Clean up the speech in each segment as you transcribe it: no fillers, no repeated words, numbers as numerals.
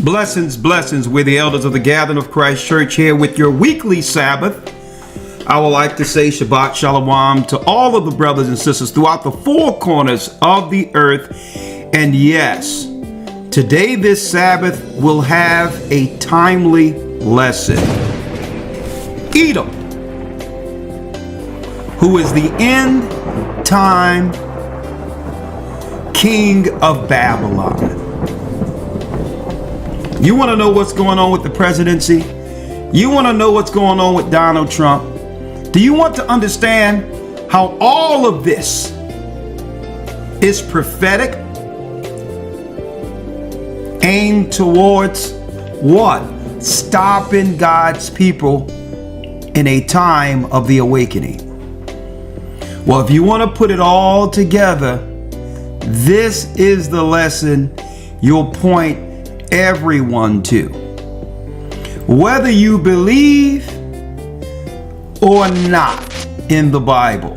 Blessings, blessings. We're the elders of the Gathering of Christ Church here with your weekly Sabbath. I would like to say Shabbat Shalom to all of the brothers and sisters throughout the four corners of the earth. And yes, today this Sabbath will have a timely lesson. Edom, who is the end time king of Babylon. You want to know what's going on with the presidency? You want to know what's going on with Donald Trump? Do you want to understand how all of this is prophetic, aimed towards what? Stopping God's people in a time of the awakening. Well, if you want to put it all together, this is the lesson you'll point everyone to. Whether you believe or not in the Bible,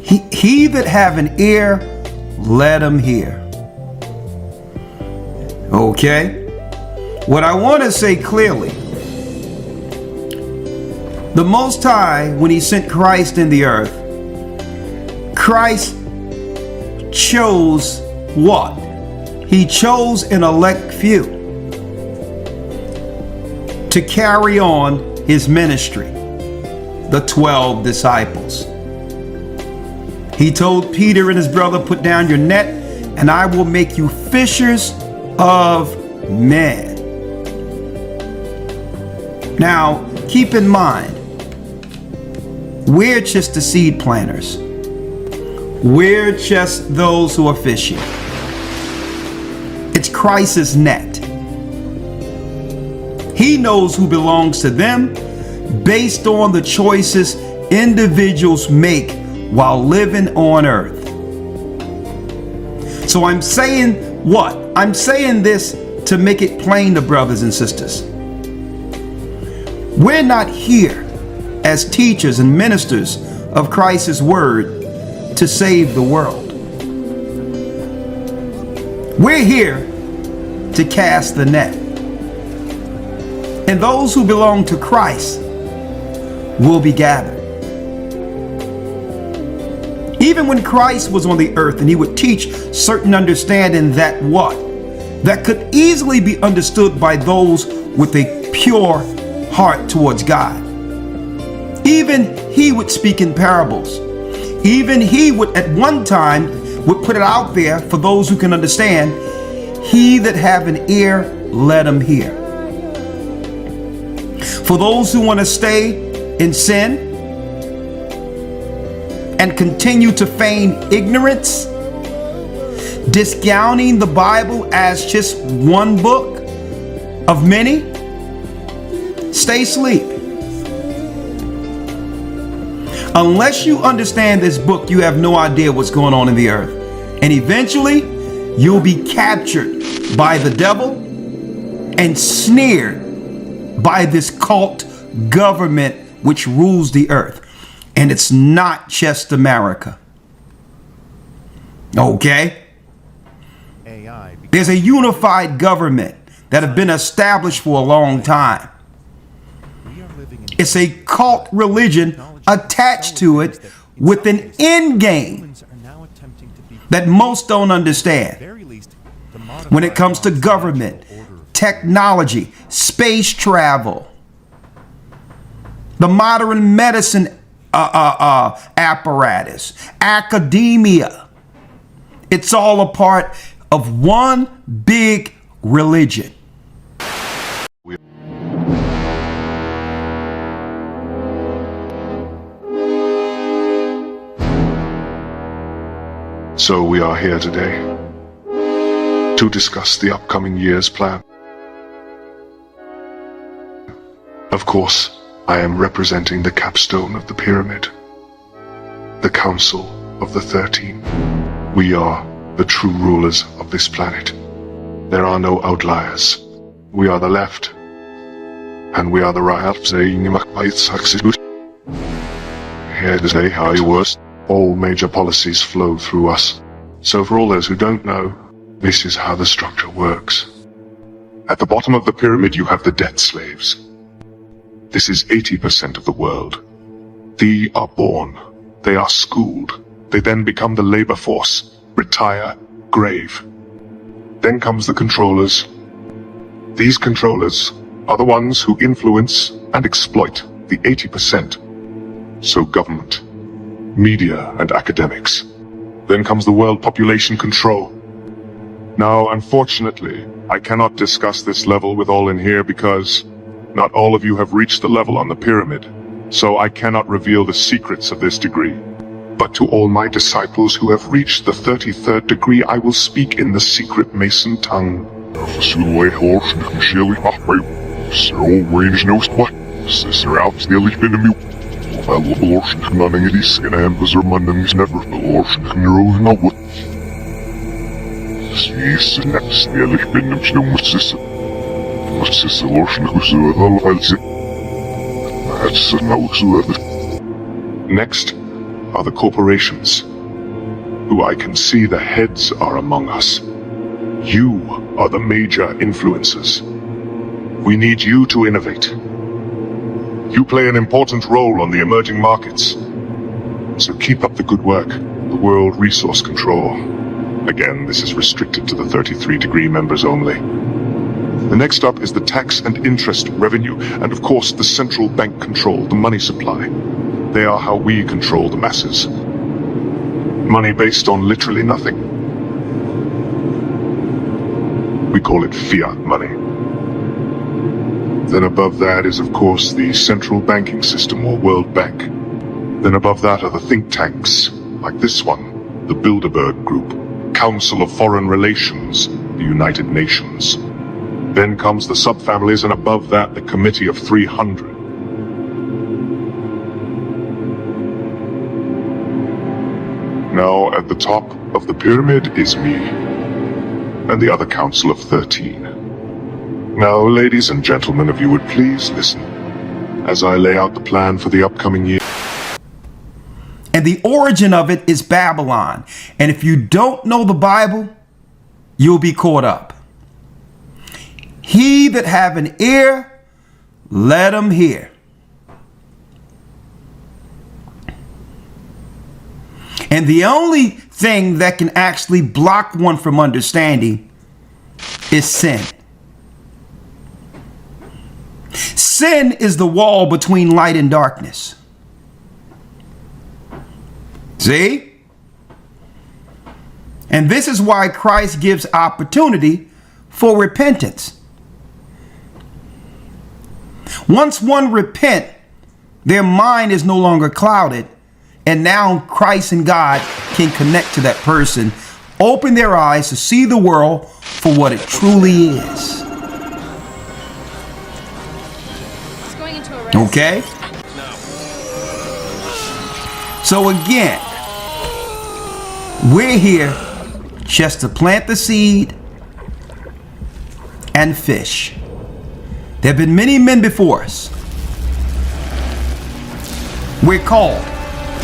he that have an ear, let him hear. Okay? What I want to say clearly, the Most High, when he sent Christ in the earth, Christ chose what? He chose an elect few to carry on his ministry, the 12 disciples. He told Peter and his brother, put down your net and I will make you fishers of men. Now, keep in mind, we're just the seed planters. We're just those who are fishing. It's Christ's net. He knows who belongs to them based on the choices individuals make while living on earth. So I'm saying what? I'm saying this to make it plain to brothers and sisters. We're not here as teachers and ministers of Christ's word to save the world. We're here to cast the net. And those who belong to Christ will be gathered. Even when Christ was on the earth and he would teach certain understanding that what? That could easily be understood by those with a pure heart towards God. Even he would speak in parables. Even he would at one time would put it out there for those who can understand. He that have an ear, let him hear. For those who want to stay in sin and continue to feign ignorance, discounting the Bible as just one book of many, stay asleep. Unless you understand this book, you have no idea what's going on in the earth. And eventually, you'll be captured by the devil and sneered by this cult government which rules the earth. And it's not just America. Okay? There's a unified government that have been established for a long time. It's a cult religion attached to it with an end game that most don't understand. When it comes to government, technology, space travel, the modern medicine apparatus, academia, it's all a part of one big religion. So we are here today to discuss the upcoming year's plan. Of course, I am representing the capstone of the pyramid, the Council of the 13. We are the true rulers of this planet. There are no outliers. We are the left, and we are the right. Here to say how you worst. All major policies flow through us. So for all those who don't know, This is how the structure works. At the bottom of the pyramid, you have the debt slaves. This is 80% of the world. They are born. They are schooled. They then become the labor force, retire, grave. Then comes the controllers. These controllers are the ones who influence and exploit the 80%. So government, media, and academics. Then comes the world population control. Now, unfortunately, I cannot discuss this level with all in here because not all of you have reached the level on the pyramid, so I cannot reveal the secrets of this degree. But to all my disciples who have reached the 33rd degree, I will speak in the secret Mason tongue. Next are the corporations, who I can see the heads are among us. You are the major influencers. We need you to innovate. You play an important role on the emerging markets. So keep up the good work, the World Resource Control. Again, this is restricted to the 33-degree members only. The next up is the tax and interest revenue, and of course the central bank control, the money supply. They are how we control the masses. Money based on literally nothing. We call it fiat money. Then above that is, of course, the central banking system, or World Bank. Then above that are the think tanks, like this one, the Bilderberg Group, Council of Foreign Relations, the United Nations. Then comes the subfamilies, and above that, the Committee of 300. Now, at the top of the pyramid is me, and the other Council of 13. Now, ladies and gentlemen, if you would please listen, as I lay out the plan for the upcoming year. And the origin of it is Babylon. And if you don't know the Bible, you'll be caught up. He that have an ear, let him hear. And the only thing that can actually block one from understanding is sin. Sin is the wall between light and darkness. See? And this is why Christ gives opportunity for repentance. Once one repent, their mind is no longer clouded. And now Christ and God can connect to that person, open their eyes to see the world for what it truly is. Okay? So again, we're here just to plant the seed and fish. There have been many men before us. We're called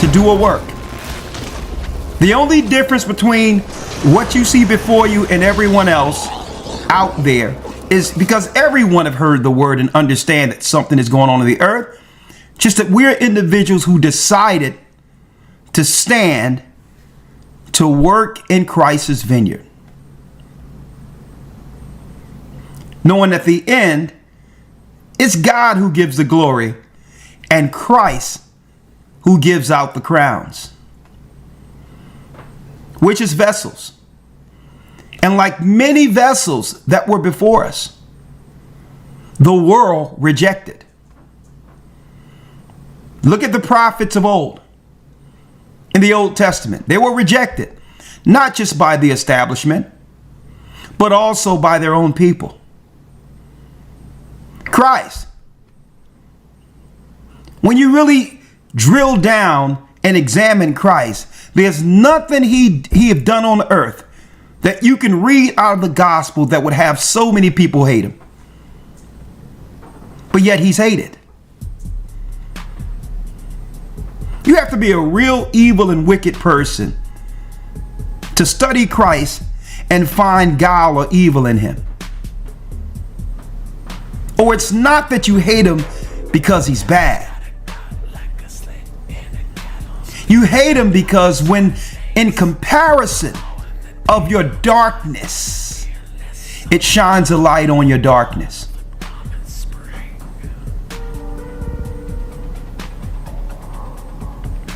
to do a work. The only difference between what you see before you and everyone else out there is because everyone have heard the word and understand that something is going on the earth. Just that we're individuals who decided to stand to work in Christ's vineyard. Knowing at the end, it's God who gives the glory and Christ who gives out the crowns, which is vessels. And like many vessels that were before us, the world rejected. Look at the prophets of old in the Old Testament. They were rejected, not just by the establishment, but also by their own people. Christ, when you really drill down and examine Christ, there's nothing he have done on earth that you can read out of the gospel that would have so many people hate him. But yet he's hated. You have to be a real evil and wicked person to study Christ and find guile or evil in him. Or it's not that you hate him because he's bad. You hate him because when in comparison of your darkness, it shines a light on your darkness.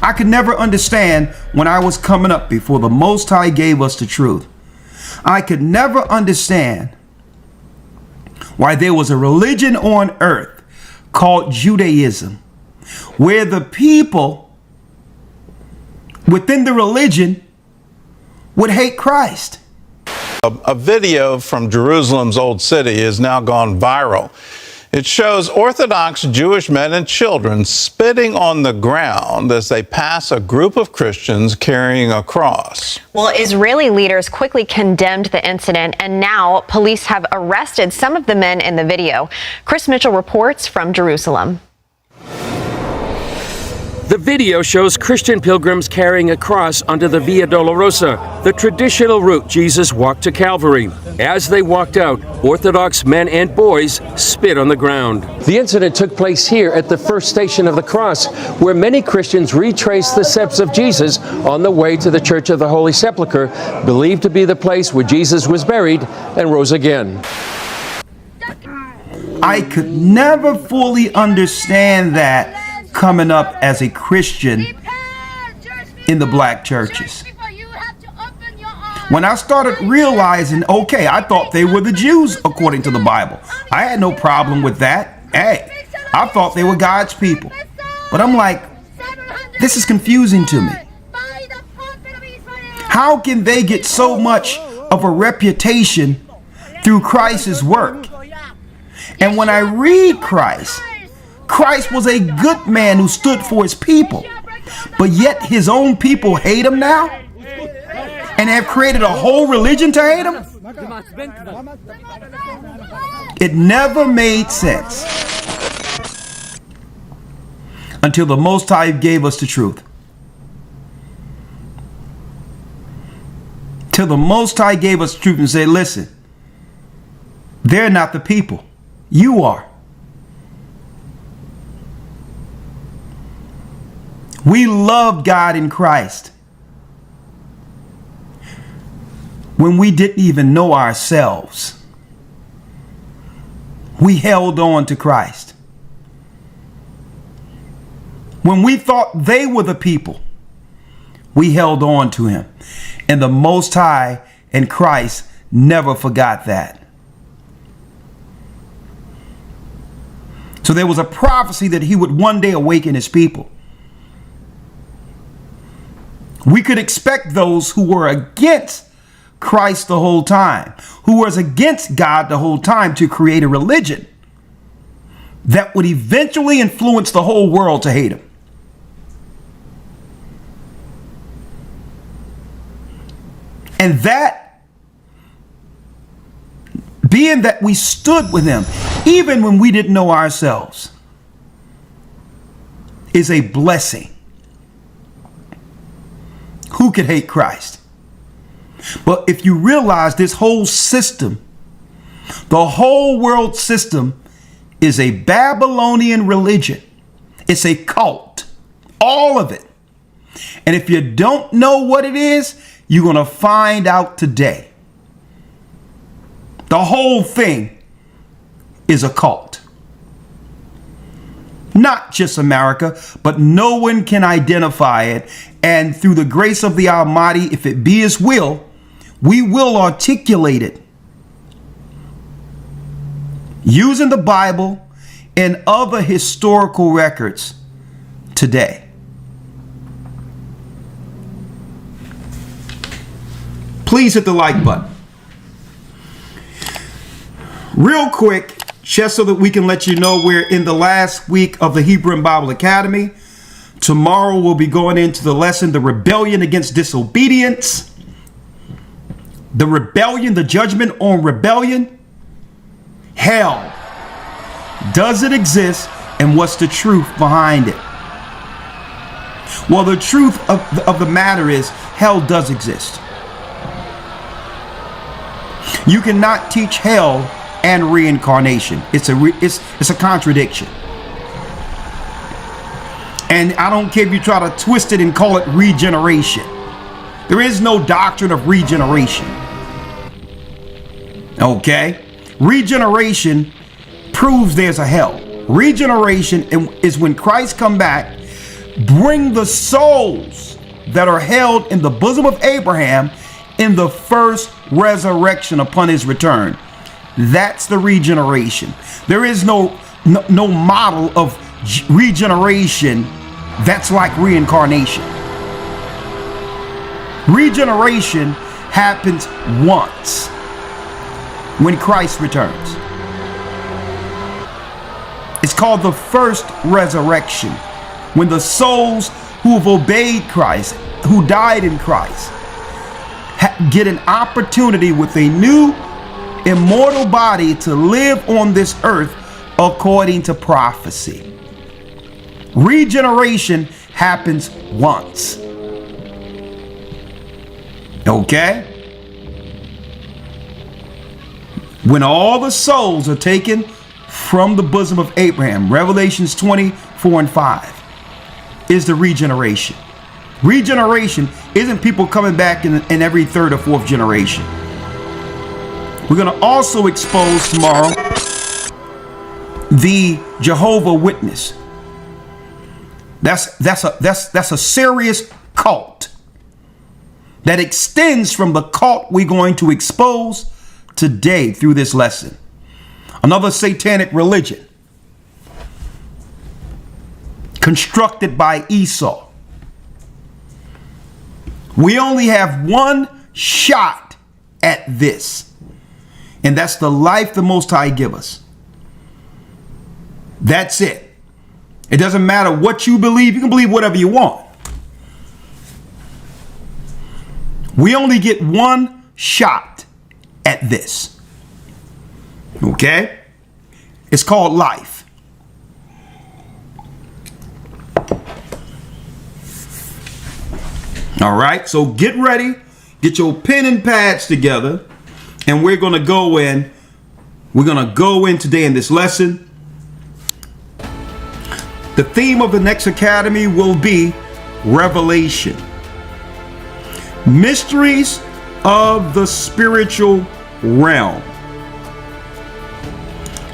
I could never understand when I was coming up before the Most High gave us the truth. I could never understand why there was a religion on earth called Judaism, where the people within the religion would hate Christ. A video from Jerusalem's Old City has now gone viral. It shows Orthodox Jewish men and children spitting on the ground as they pass a group of Christians carrying a cross. Well, Israeli leaders quickly condemned the incident, and now police have arrested some of the men in the video. Chris Mitchell reports from Jerusalem. The video shows Christian pilgrims carrying a cross under the Via Dolorosa, the traditional route Jesus walked to Calvary. As they walked out, Orthodox men and boys spit on the ground. The incident took place here at the first station of the cross, where many Christians retrace the steps of Jesus on the way to the Church of the Holy Sepulchre, believed to be the place where Jesus was buried and rose again. I could never fully understand that coming up as a Christian in the black churches. When I started realizing, okay, I thought they were the Jews according to the Bible. I had no problem with that. Hey, I thought they were God's people. But I'm like, this is confusing to me. How can they get so much of a reputation through Christ's work? And when I read Christ was a good man who stood for his people, but yet his own people hate him now and have created a whole religion to hate him? It never made sense until the Most High gave us the truth. Till the Most High gave us the truth and said, listen, they're not the people. You are. We loved God in Christ when we didn't even know ourselves. We held on to Christ. When we thought they were the people, we held on to him. And the Most High and Christ never forgot that. So there was a prophecy that he would one day awaken his people. We could expect those who were against Christ the whole time, who was against God the whole time, to create a religion that would eventually influence the whole world to hate him. And that, being that we stood with him, even when we didn't know ourselves, is a blessing. Who could hate Christ? But if you realize this whole system, the whole world system, is a Babylonian religion. It's a cult. All of it. And if you don't know what it is, you're going to find out today. The whole thing is a cult. Not just America, but no one can identify it. And through the grace of the Almighty, if it be his will, we will articulate it using the Bible and other historical records today. Please hit the like button. Real quick, just so that we can let you know we're in the last week of the Hebrew and Bible Academy. Tomorrow we'll be going into the lesson, the rebellion against disobedience. The rebellion, the judgment on rebellion. Hell. Does it exist, and what's the truth behind it? Well, the truth of the matter is hell does exist. You cannot teach hell and reincarnation. It's a contradiction. And I don't care if you try to twist it and call it regeneration. There is no doctrine of regeneration. Okay? Regeneration proves there's a hell. Regeneration is when Christ come back, bring the souls that are held in the bosom of Abraham in the first resurrection upon his return. That's the regeneration. There is no model of regeneration that's like reincarnation. Regeneration happens once when Christ returns. It's called the first resurrection, when the souls who have obeyed Christ, who died in Christ, get an opportunity with a new immortal body to live on this earth according to prophecy. Regeneration happens once. Okay? When all the souls are taken from the bosom of Abraham, Revelations 20:4-5 is the regeneration. Regeneration isn't people coming back in every third or fourth generation. We're going to also expose tomorrow the Jehovah's Witness. That's a serious cult that extends from the cult we're going to expose today through this lesson. Another satanic religion constructed by Esau. We only have one shot at this, and that's the life the Most High give us. That's it. It doesn't matter what you believe. You can believe whatever you want. We only get one shot at this. Okay? It's called life. All right, so get ready, get your pen and pads together, and we're going to go in. We're going to go in today in this lesson. The theme of the next academy will be Revelation. Mysteries of the spiritual realm.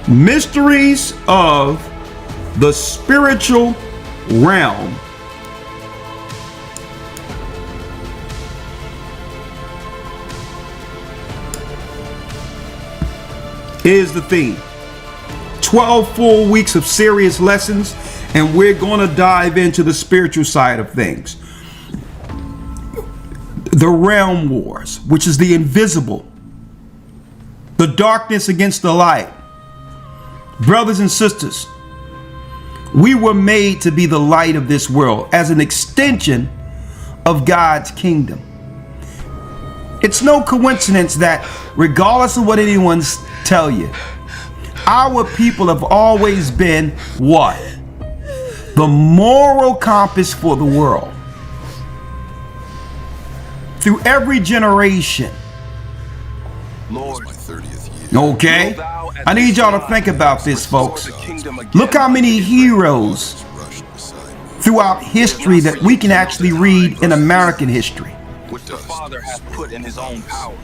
Mysteries of the spiritual realm. Is the theme. 12 full weeks of serious lessons, and we're going to dive into the spiritual side of things. The realm wars, which is the invisible, the darkness against the light. Brothers and sisters, we were made to be the light of this world as an extension of God's kingdom. It's no coincidence that regardless of what anyone's tell you, our people have always been what? The moral compass for the world. Through every generation. Lord, okay? I need y'all to think about this, folks. Look how many heroes throughout history that we can actually read in American history, which the Father hath put in his own power,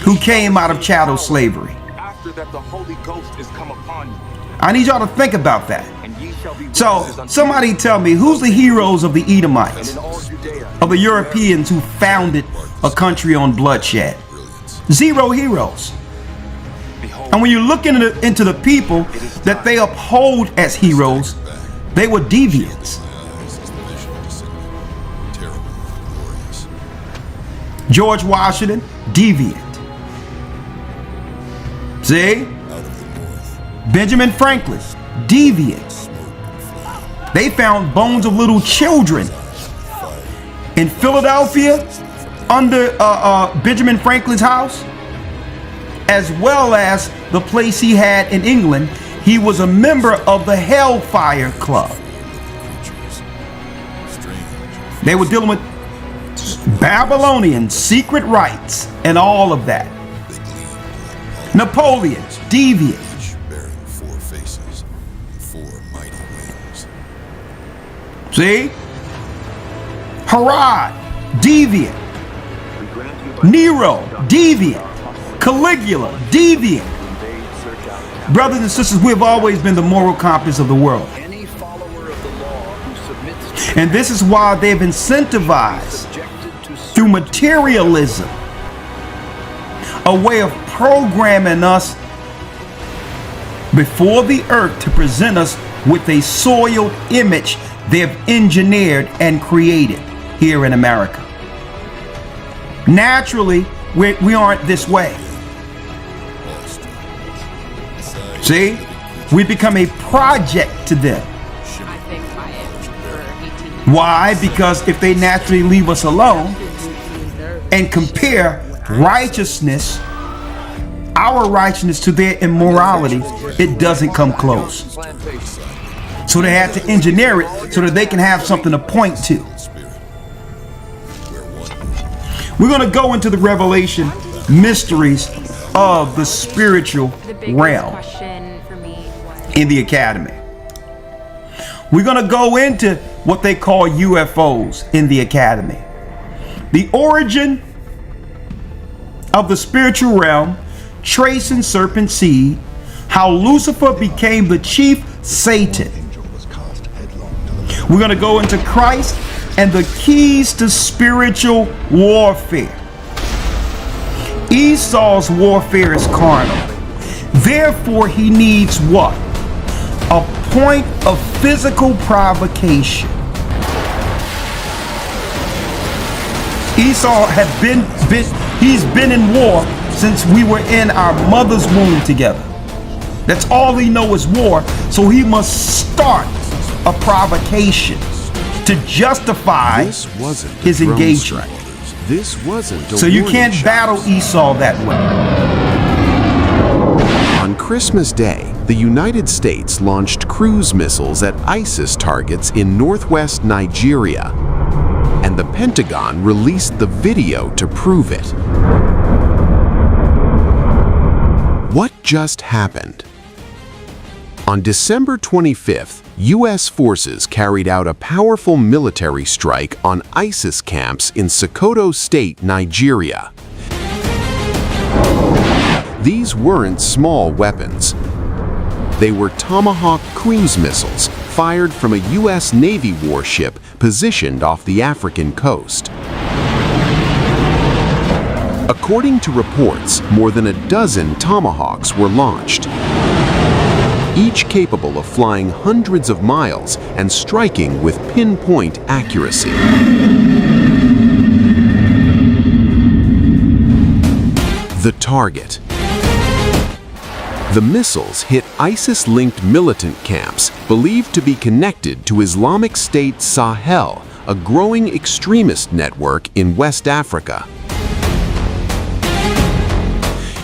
who came out of chattel slavery. after that the Holy Ghost is come upon you. I need y'all to think about that. And ye shall be So witnesses unto somebody tell me, who's the heroes of the me, and Edomites, in all Judea, of the Europeans who founded a country on bloodshed? Zero heroes. behold, And when you look into the people that they uphold as heroes, they were deviants. George Washington, deviant. See? Benjamin Franklin, deviant. They found bones of little children in Philadelphia under Benjamin Franklin's house, as well as the place he had in England. He was a member of the Hellfire Club. They were dealing with Babylonian secret rites and all of that. Napoleon, deviant. Bearing 4 faces, 4 mighty wings. See? Herod, deviant. We grant you by Nero, deviant. Caligula, deviant. invade, search out, Brothers and sisters, we have always been the moral compass of the world. any follower of the law who submits And this is why they've incentivized subjected to through materialism a way of programming us before the earth to present us with a soiled image they've engineered and created here in America. Naturally, we aren't this way. See, we become a project to them. Why? Because if they naturally leave us alone and compare righteousness, our righteousness, to their immorality, it doesn't come close. So they had to engineer it so that they can have something to point to. We're going to go into the revelation mysteries of the spiritual realm in the academy. We're going to go into what they call UFOs in the academy. The origin of the spiritual realm, tracing serpent seed, how Lucifer became the chief Satan. We're going to go into Christ and the keys to spiritual warfare. Esau's warfare is carnal. Therefore, he needs what? A point of physical provocation. Esau had he's been in war since we were in our mother's womb together. That's all he knows is war, so he must start a provocation to justify his engagement. This wasn't a So you warning can't shot. battle Esau that way. On Christmas Day, the United States launched cruise missiles at ISIS targets in northwest Nigeria, and the Pentagon released the video to prove it. What just happened? On December 25th, U.S. forces carried out a powerful military strike on ISIS camps in Sokoto State, Nigeria. These weren't small weapons. They were Tomahawk cruise missiles fired from a U.S. Navy warship positioned off the African coast. According to reports, more than a dozen Tomahawks were launched, each capable of flying hundreds of miles and striking with pinpoint accuracy. The target. The missiles hit ISIS-linked militant camps believed to be connected to Islamic State Sahel, a growing extremist network in West Africa.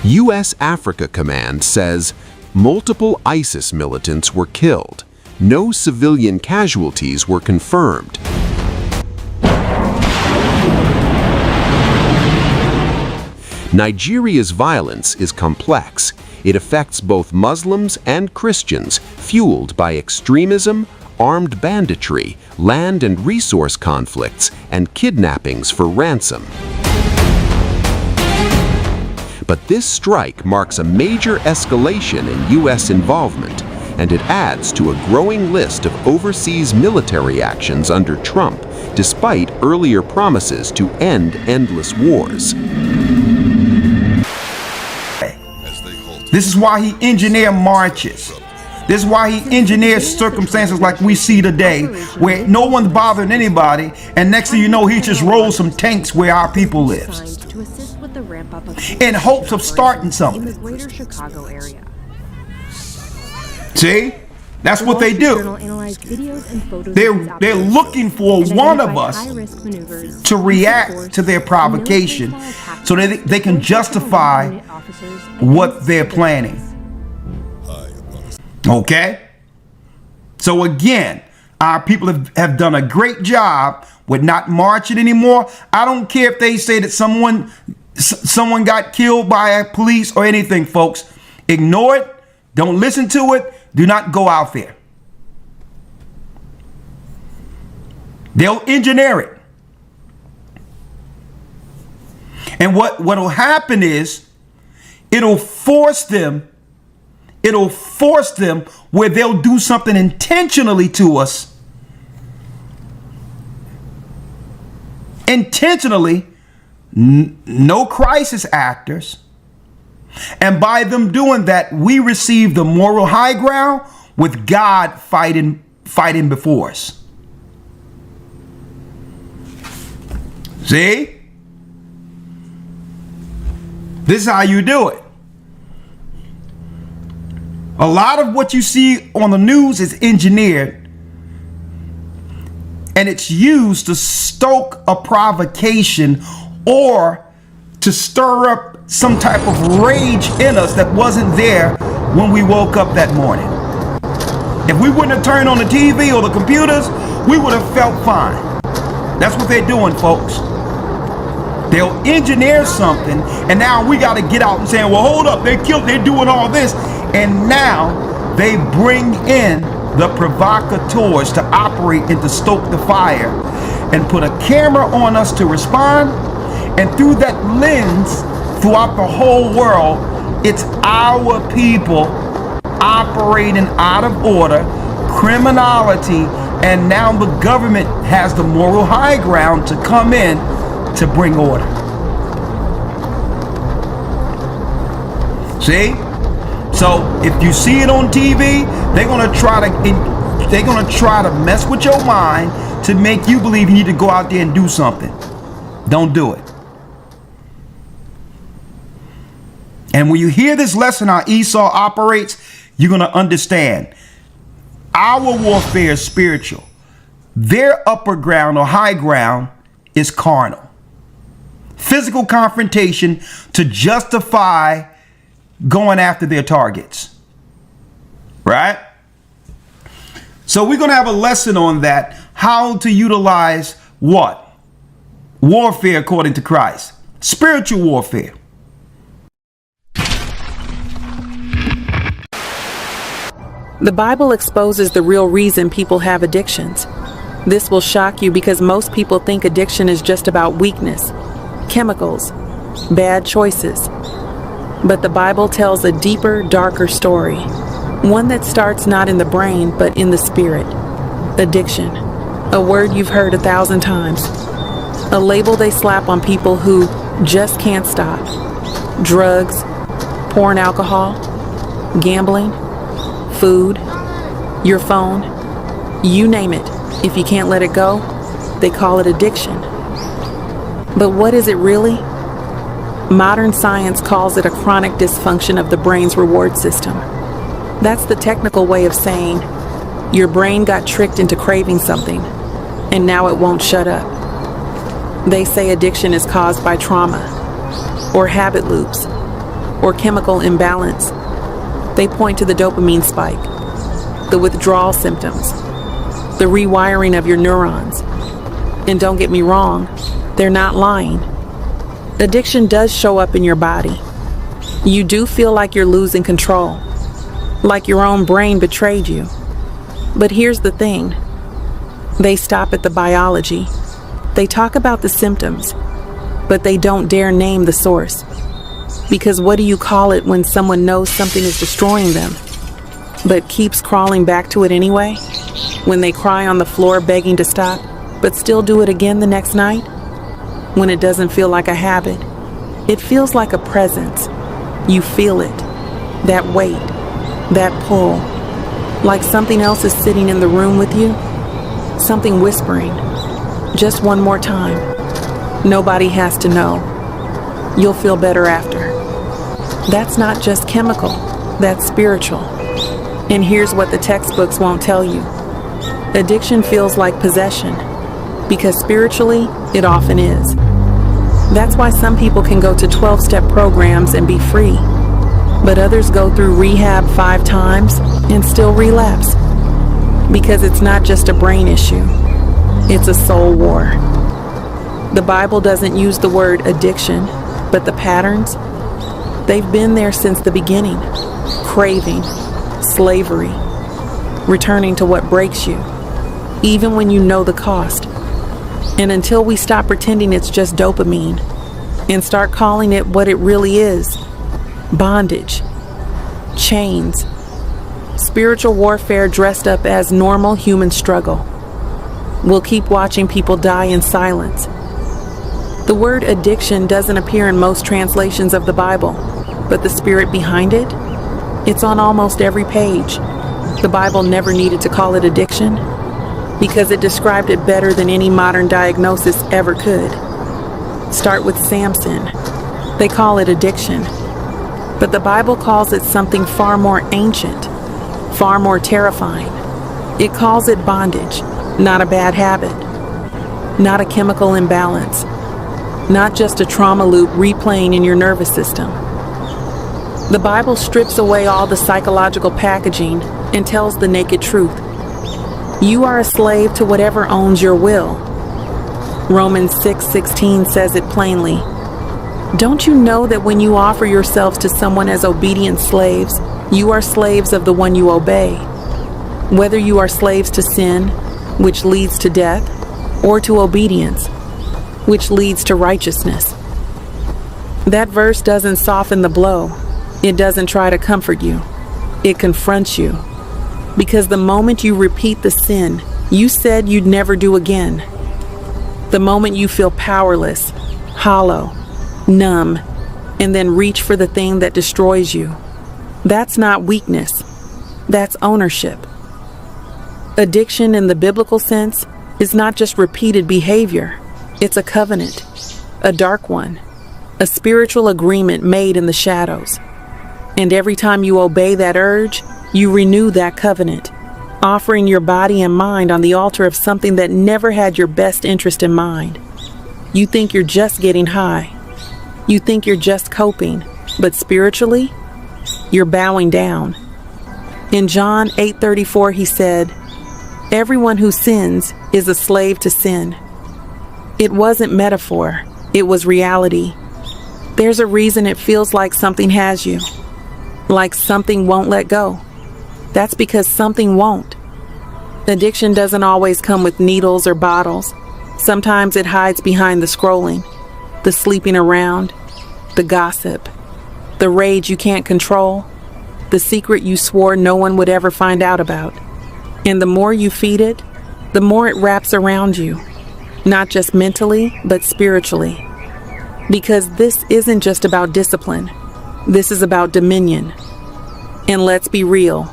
U.S. Africa Command says multiple ISIS militants were killed. No civilian casualties were confirmed. Nigeria's violence is complex. It affects both Muslims and Christians, fueled by extremism, armed banditry, land and resource conflicts, and kidnappings for ransom. But this strike marks a major escalation in U.S. involvement, and it adds to a growing list of overseas military actions under Trump, despite earlier promises to end endless wars. This is why he engineered marches. This is why he engineers circumstances like we see today, where no one's bothering anybody, and next thing you know, he just rolls some tanks where our people live, in hopes of starting something. In the greater Chicago area. See? That's what they do. They're looking for one of us to react to their provocation so that they can justify what they're planning. Okay? So again, our people have done a great job with not marching anymore. I don't care if they say that someone got killed by a police or anything, folks, ignore it. Don't listen to it. Do not go out there. They'll engineer it. And what will happen is it'll force them where they'll do something intentionally to us. Intentionally, no crisis actors. And by them doing that, we receive the moral high ground with God fighting before us. See? This is how you do it. A lot of what you see on the news is engineered, and it's used to stoke a provocation or to stir up some type of rage in us that wasn't there when we woke up that morning. If we wouldn't have turned on the TV or the computers, we would have felt fine. That's what they're doing, folks. They'll engineer something, and now we got to get out and say, well, hold up, they're doing all this. And now they bring in the provocateurs to operate and to stoke the fire and put a camera on us to respond. And through that lens, throughout the whole world, it's our people operating out of order, criminality, and now the government has the moral high ground to come in to bring order. See? So if you see it on TV, they're gonna try to mess with your mind to make you believe you need to go out there and do something. Don't do it. And when you hear this lesson how Esau operates, you're gonna understand our warfare is spiritual. Their upper ground or high ground is carnal. Physical confrontation to justify going after their targets. Right? So we're going to have a lesson on that. How to utilize what? Warfare according to Christ. Spiritual warfare. The Bible exposes the real reason people have addictions. This will shock you because most people think addiction is just about weakness, chemicals, bad choices. But the Bible tells a deeper, darker story. One that starts not in the brain, but in the spirit. Addiction. A word you've heard 1,000 times. A label they slap on people who just can't stop. Drugs, porn, alcohol, gambling, food, your phone, you name it. If you can't let it go, they call it addiction. But what is it really? Modern science calls it a chronic dysfunction of the brain's reward system. That's the technical way of saying your brain got tricked into craving something, and now it won't shut up. They say addiction is caused by trauma, or habit loops, or chemical imbalance. They point to the dopamine spike, the withdrawal symptoms, the rewiring of your neurons. And don't get me wrong, they're not lying. Addiction does show up in your body. You do feel like you're losing control, like your own brain betrayed you. But here's the thing. They stop at the biology. They talk about the symptoms, but they don't dare name the source. Because what do you call it when someone knows something is destroying them, but keeps crawling back to it anyway? When they cry on the floor begging to stop, but still do it again the next night? When it doesn't feel like a habit, it feels like a presence. You feel it, that weight, that pull, like something else is sitting in the room with you, something whispering, just one more time. Nobody has to know. You'll feel better after. That's not just chemical, that's spiritual. And here's what the textbooks won't tell you. Addiction feels like possession, because spiritually, it often is. That's why some people can go to 12-step programs and be free, but others go through rehab 5 times and still relapse. Because it's not just a brain issue, it's a soul war. The Bible doesn't use the word addiction, But the patterns, they've been there since the beginning. Craving, slavery, returning to what breaks you, even when you know the cost. And until we stop pretending it's just dopamine and start calling it what it really is, bondage, chains, spiritual warfare dressed up as normal human struggle, we'll keep watching people die in silence. The word addiction doesn't appear in most translations of the Bible, but the spirit behind it, it's on almost every page. The Bible never needed to call it addiction because it described it better than any modern diagnosis ever could. Start with Samson. They call it addiction, but the Bible calls it something far more ancient, far more terrifying. It calls it bondage, not a bad habit, not a chemical imbalance, not just a trauma loop replaying in your nervous system. The Bible strips away all the psychological packaging and tells the naked truth. You are a slave to whatever owns your will. Romans 6:16 says it plainly. Don't you know that when you offer yourselves to someone as obedient slaves, you are slaves of the one you obey? Whether you are slaves to sin, which leads to death, or to obedience, which leads to righteousness. That verse doesn't soften the blow. It doesn't try to comfort you. It confronts you. Because the moment you repeat the sin you said you'd never do again, the moment you feel powerless, hollow, numb, and then reach for the thing that destroys you, that's not weakness. That's ownership. Addiction in the biblical sense is not just repeated behavior. It's a covenant, a dark one, a spiritual agreement made in the shadows. And every time you obey that urge, you renew that covenant, offering your body and mind on the altar of something that never had your best interest in mind. You think you're just getting high. You think you're just coping, but spiritually, you're bowing down. In John 8:34, he said, "Everyone who sins is a slave to sin." It wasn't metaphor, it was reality. There's a reason it feels like something has you, like something won't let go. That's because something won't. Addiction doesn't always come with needles or bottles. Sometimes it hides behind the scrolling, the sleeping around, the gossip, the rage you can't control, the secret you swore no one would ever find out about. And the more you feed it, the more it wraps around you, not just mentally, but spiritually. Because this isn't just about discipline. This is about dominion. And let's be real.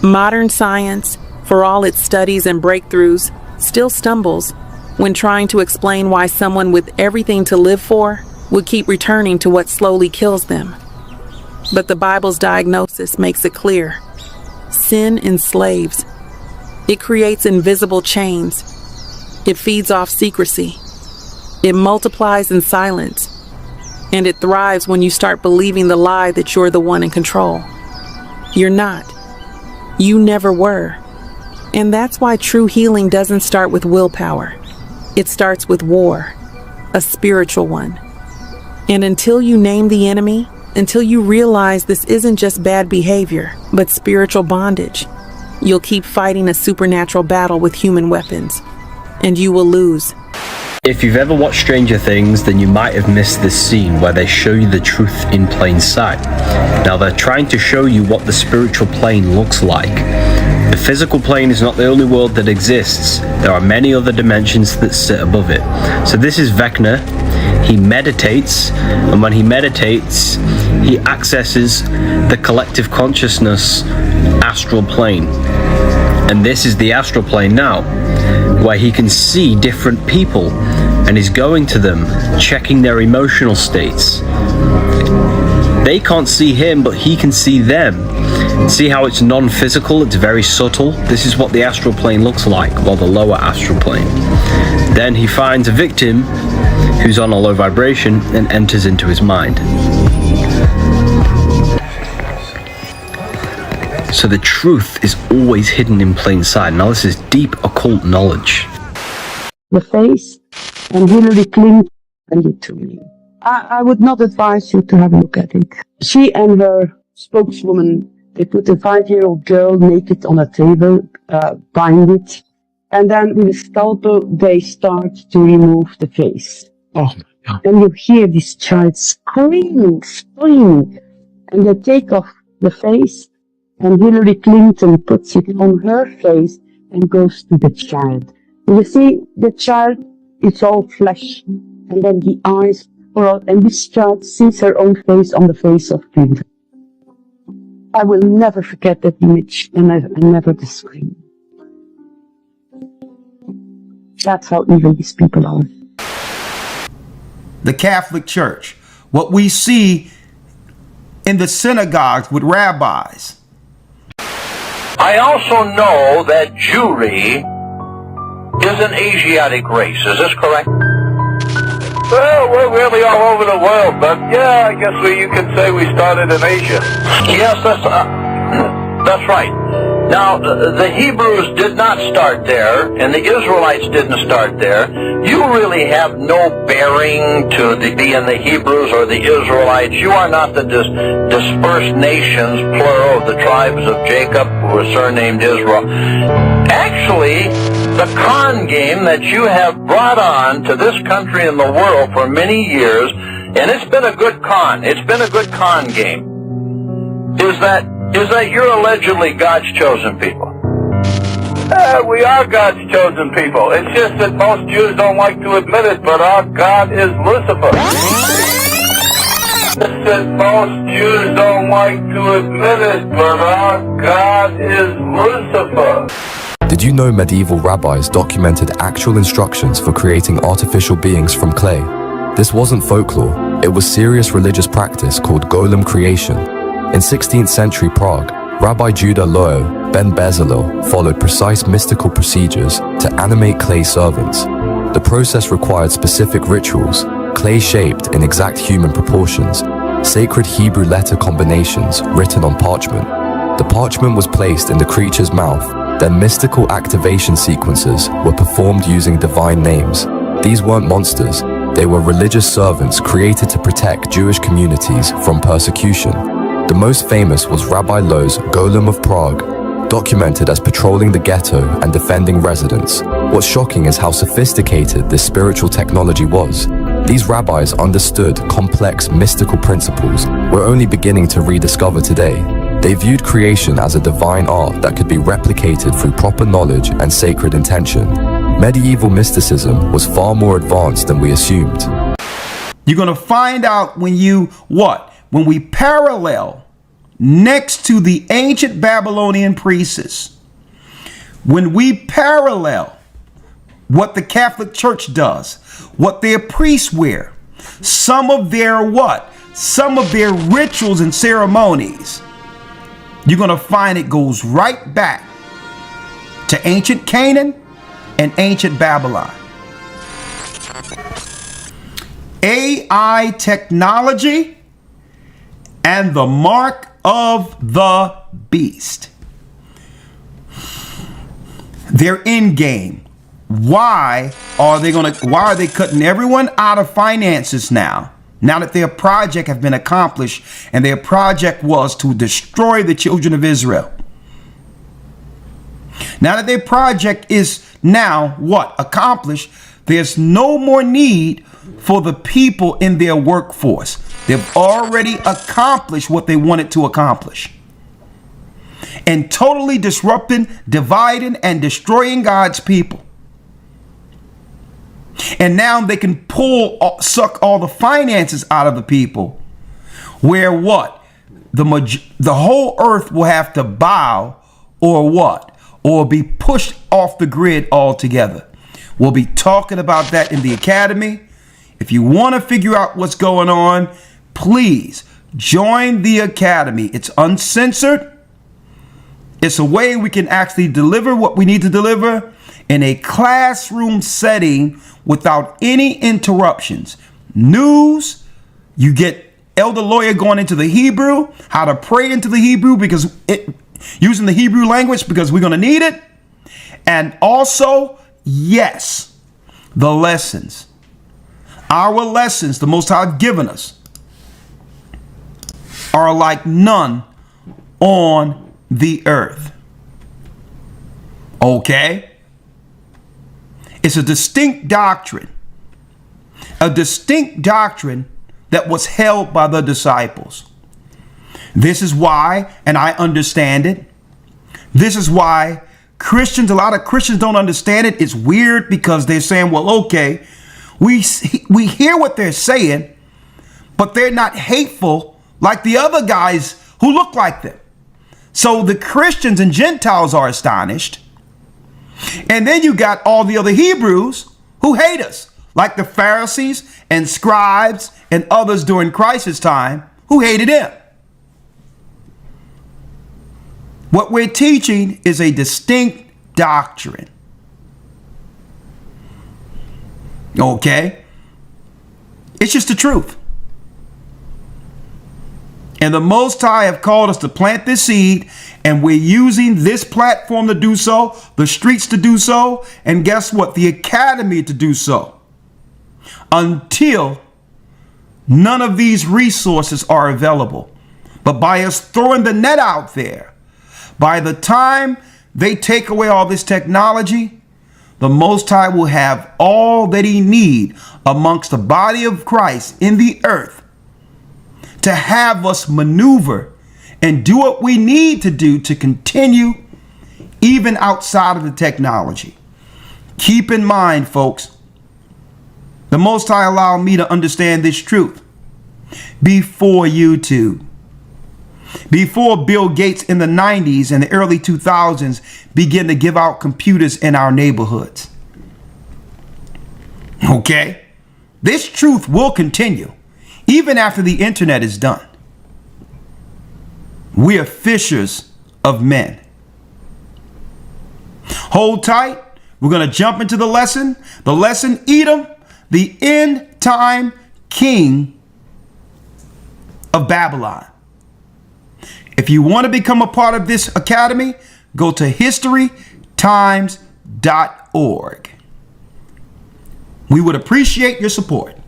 Modern science, for all its studies and breakthroughs, still stumbles when trying to explain why someone with everything to live for would keep returning to what slowly kills them. But the Bible's diagnosis makes it clear. Sin enslaves. It creates invisible chains. It feeds off secrecy. It multiplies in silence. And it thrives when you start believing the lie that you're the one in control. You're not. You never were. And that's why true healing doesn't start with willpower. It starts with war, a spiritual one. And until you name the enemy, until you realize this isn't just bad behavior, but spiritual bondage, you'll keep fighting a supernatural battle with human weapons. And you will lose. If you've ever watched Stranger Things, then you might have missed this scene where they show you the truth in plain sight. Now they're trying to show you what the spiritual plane looks like. The physical plane is not the only world that exists. There are many other dimensions that sit above it. So this is Vecna. He meditates, and when he meditates, he accesses the collective consciousness astral plane. And this is the astral plane now, where he can see different people and is going to them, checking their emotional states. They can't see him, but he can see them. See how it's non-physical, it's very subtle? This is what the astral plane looks like, or the lower astral plane. Then he finds a victim who's on a low vibration and enters into his mind. So the truth is always hidden in plain sight. Now this is deep occult knowledge. The face, and Hillary Clinton, and it to me. I would not advise you to have a look at it. She and her spokeswoman, they put a 5-year-old girl naked on a table, bind it, and then with a scalpel they start to remove the face. Oh my God. And you hear this child screaming, and they take off the face, and Hillary Clinton puts it on her face and goes to the child. You see, the child is all flesh, and then the eyes are all, and this child sees her own face on the face of Clinton. I will never forget that image, and I never the scream. That's how evil these people are. The Catholic Church, what we see in the synagogues with rabbis. I also know that Jewry is an Asiatic race. Is this correct? Well, we're really all over the world, but yeah, I guess you can say we started in Asia. Yes, that's right. Now, the Hebrews did not start there, and the Israelites didn't start there. You really have no bearing to be in the Hebrews or the Israelites. You are not the dispersed nations, plural, of the tribes of Jacob, who are surnamed Israel. Actually, the con game that you have brought on to this country and the world for many years, and it's been a good con, it's been a good con game, is that you're allegedly God's chosen people. We are God's chosen people. It's just that most Jews don't like to admit it, but our God is Lucifer. It's that most Jews don't like to admit it, but our God is Lucifer. Did you know medieval rabbis documented actual instructions for creating artificial beings from clay? This wasn't folklore, it was serious religious practice called golem creation. In 16th century Prague, Rabbi Judah Loew ben Bezalel followed precise mystical procedures to animate clay servants. The process required specific rituals, clay shaped in exact human proportions, sacred Hebrew letter combinations written on parchment. The parchment was placed in the creature's mouth, then mystical activation sequences were performed using divine names. These weren't monsters, they were religious servants created to protect Jewish communities from persecution. The most famous was Rabbi Loew's Golem of Prague, documented as patrolling the ghetto and defending residents. What's shocking is how sophisticated this spiritual technology was. These rabbis understood complex mystical principles we're only beginning to rediscover today. They viewed creation as a divine art that could be replicated through proper knowledge and sacred intention. Medieval mysticism was far more advanced than we assumed. You're going to find out when we parallel next to the ancient Babylonian priests, when we parallel what the Catholic Church does, what their priests wear, some of their rituals and ceremonies, you're going to find it goes right back to ancient Canaan and ancient Babylon. AI technology and the mark of the beast. Their end game. Why are they cutting everyone out of finances now? Now that their project have been accomplished, and their project was to destroy the children of Israel. Now that their project is now accomplished, there's no more need for the people in their workforce. They've already accomplished what they wanted to accomplish. And totally disrupting, dividing, and destroying God's people. And now they can suck all the finances out of the people, where the whole earth will have to bow or be pushed off the grid altogether. We'll be talking about that in the academy. If you want to figure out what's going on, please join the academy. It's uncensored. It's a way we can actually deliver what we need to deliver in a classroom setting without any interruptions. News, you get Elder Lawyer going into the Hebrew, how to pray into the Hebrew, using the Hebrew language, because we're going to need it. And also, yes, the lessons. Our lessons the Most High has given us are like none on the earth. Okay? It's a distinct doctrine that was held by the disciples. This is why, and I understand it, this is why Christians, a lot of Christians don't understand it. It's weird because they're saying, well, okay, we hear what they're saying, but they're not hateful like the other guys who look like them. So the Christians and Gentiles are astonished. And then you got all the other Hebrews who hate us, like the Pharisees and scribes and others during Christ's time who hated him. What we're teaching is a distinct doctrine. Okay? It's just the truth. And the Most High have called us to plant this seed, and we're using this platform to do so, the streets to do so, and guess what? The academy to do so. Until none of these resources are available. But by us throwing the net out there, by the time they take away all this technology, the Most High will have all that he needs amongst the body of Christ in the earth to have us maneuver and do what we need to do to continue even outside of the technology. Keep in mind, folks, the Most High allowed me to understand this truth before YouTube. Before Bill Gates in the 90s and the early 2000s began to give out computers in our neighborhoods. Okay? This truth will continue even after the internet is done. We are fishers of men. Hold tight. We're going to jump into the lesson. The lesson, Edom, the end time king of Babylon. If you want to become a part of this academy, go to historytimes.org. We would appreciate your support.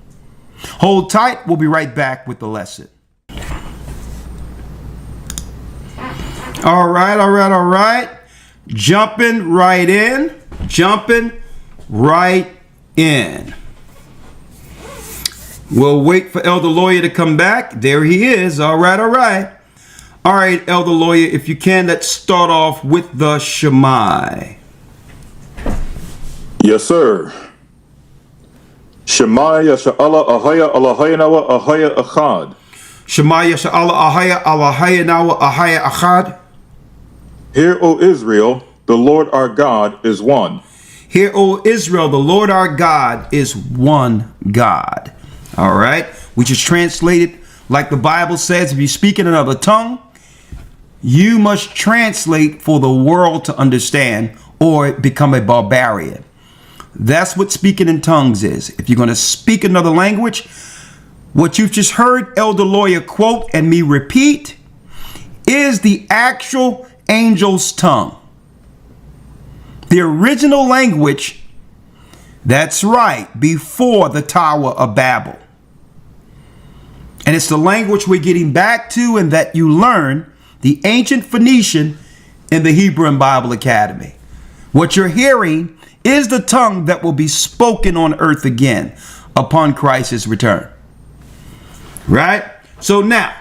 Hold tight. We'll be right back with the lesson. All right. Jumping right in. We'll wait for Elder Lawyer to come back. There he is. All right. All right, Elder Lawyer, if you can, let's start off with the Shema. Yes, sir. Shema Yasha'Allah Ahaya Allahayanawa Ahaya Achad. Shema Yasha'Allah Ahaya Allahayanawa Ahaya Achad. Hear, O Israel, the Lord our God is one. Hear, O Israel, the Lord our God is one God. All right, which is translated like the Bible says, if you speak in another tongue, you must translate for the world to understand or become a barbarian. That's what speaking in tongues is. If you're going to speak another language, what you've just heard Elder Lawyer quote and me repeat is the actual angel's tongue. The original language, that's right, before the Tower of Babel. And it's the language we're getting back to and that you learn the ancient Phoenician in the Hebrew and Bible Academy. What you're hearing is the tongue that will be spoken on earth again upon Christ's return. Right? So now,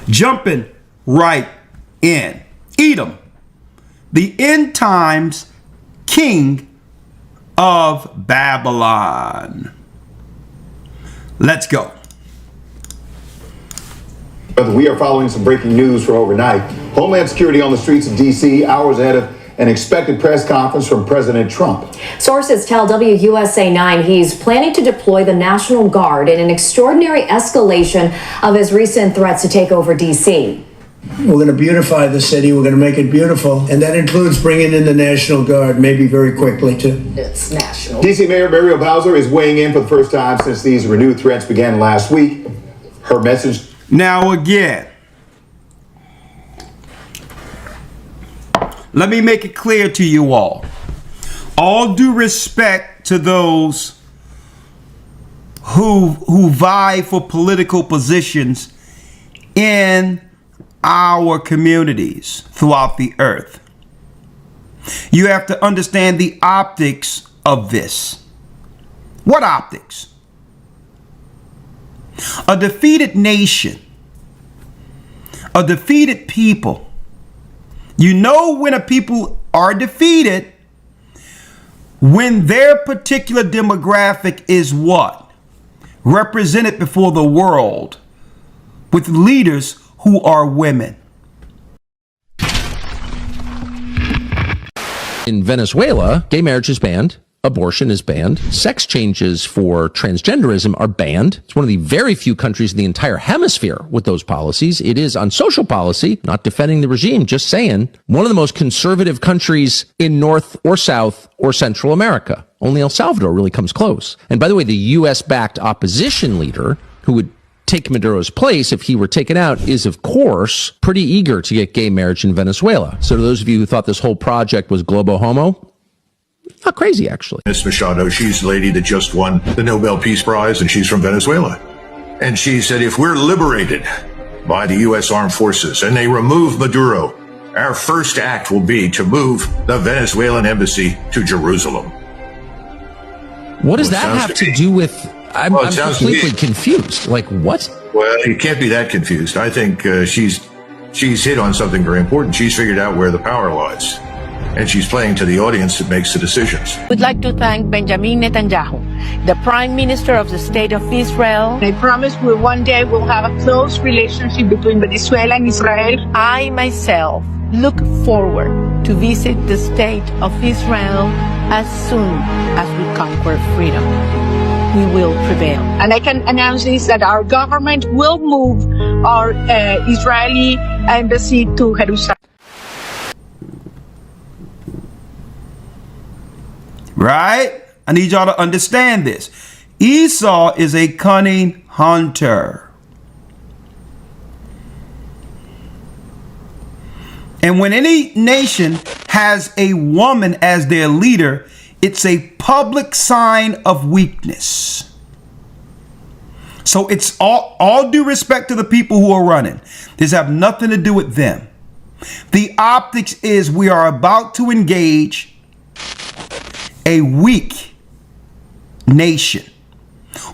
jumping right in. Edom, the end times king of Babylon. Let's go. We are following some breaking news for overnight. Homeland Security on the streets of D.C. hours ahead of an expected press conference from President Trump. Sources tell WUSA 9 he's planning to deploy the National Guard in an extraordinary escalation of his recent threats to take over D.C. We're going to beautify the city. We're going to make it beautiful. And that includes bringing in the National Guard, maybe very quickly, too. It's national. D.C. Mayor Muriel Bowser is weighing in for the first time since these renewed threats began last week. Her message. Now again, let me make it clear to you all. All due respect to those who vie for political positions in our communities throughout the earth. You have to understand the optics of this. What optics? A defeated nation, a defeated people. You know when a people are defeated, when their particular demographic is what? Represented before the world with leaders who are women. In Venezuela, gay marriage is banned. Abortion is banned. Sex changes for transgenderism are banned. It's one of the very few countries in the entire hemisphere with those policies. It is on social policy, not defending the regime, just saying, one of the most conservative countries in North or South or Central America. Only El Salvador really comes close. And by the way, the U.S.-backed opposition leader who would take Maduro's place if he were taken out is, of course, pretty eager to get gay marriage in Venezuela. So to those of you who thought this whole project was globo homo, not crazy, actually. Ms. Machado, she's the lady that just won the Nobel Peace Prize, and she's from Venezuela. And she said, if we're liberated by the U.S. Armed Forces and they remove Maduro, our first act will be to move the Venezuelan embassy to Jerusalem. What does that have to do with... I'm completely confused. Like, what? Well, you can't be that confused. I think she's hit on something very important. She's figured out where the power lies. And she's playing to the audience that makes the decisions. We'd like to thank Benjamin Netanyahu, the Prime Minister of the State of Israel. I promise we one day will have a close relationship between Venezuela and Israel. I myself look forward to visit the State of Israel as soon as we conquer freedom. We will prevail. And I can announce this, that our government will move our Israeli embassy to Jerusalem. Right? I need y'all to understand this. Esau is a cunning hunter. And when any nation has a woman as their leader, it's a public sign of weakness. So it's all due respect to the people who are running. This have nothing to do with them. The optics is we are about to engage a weak nation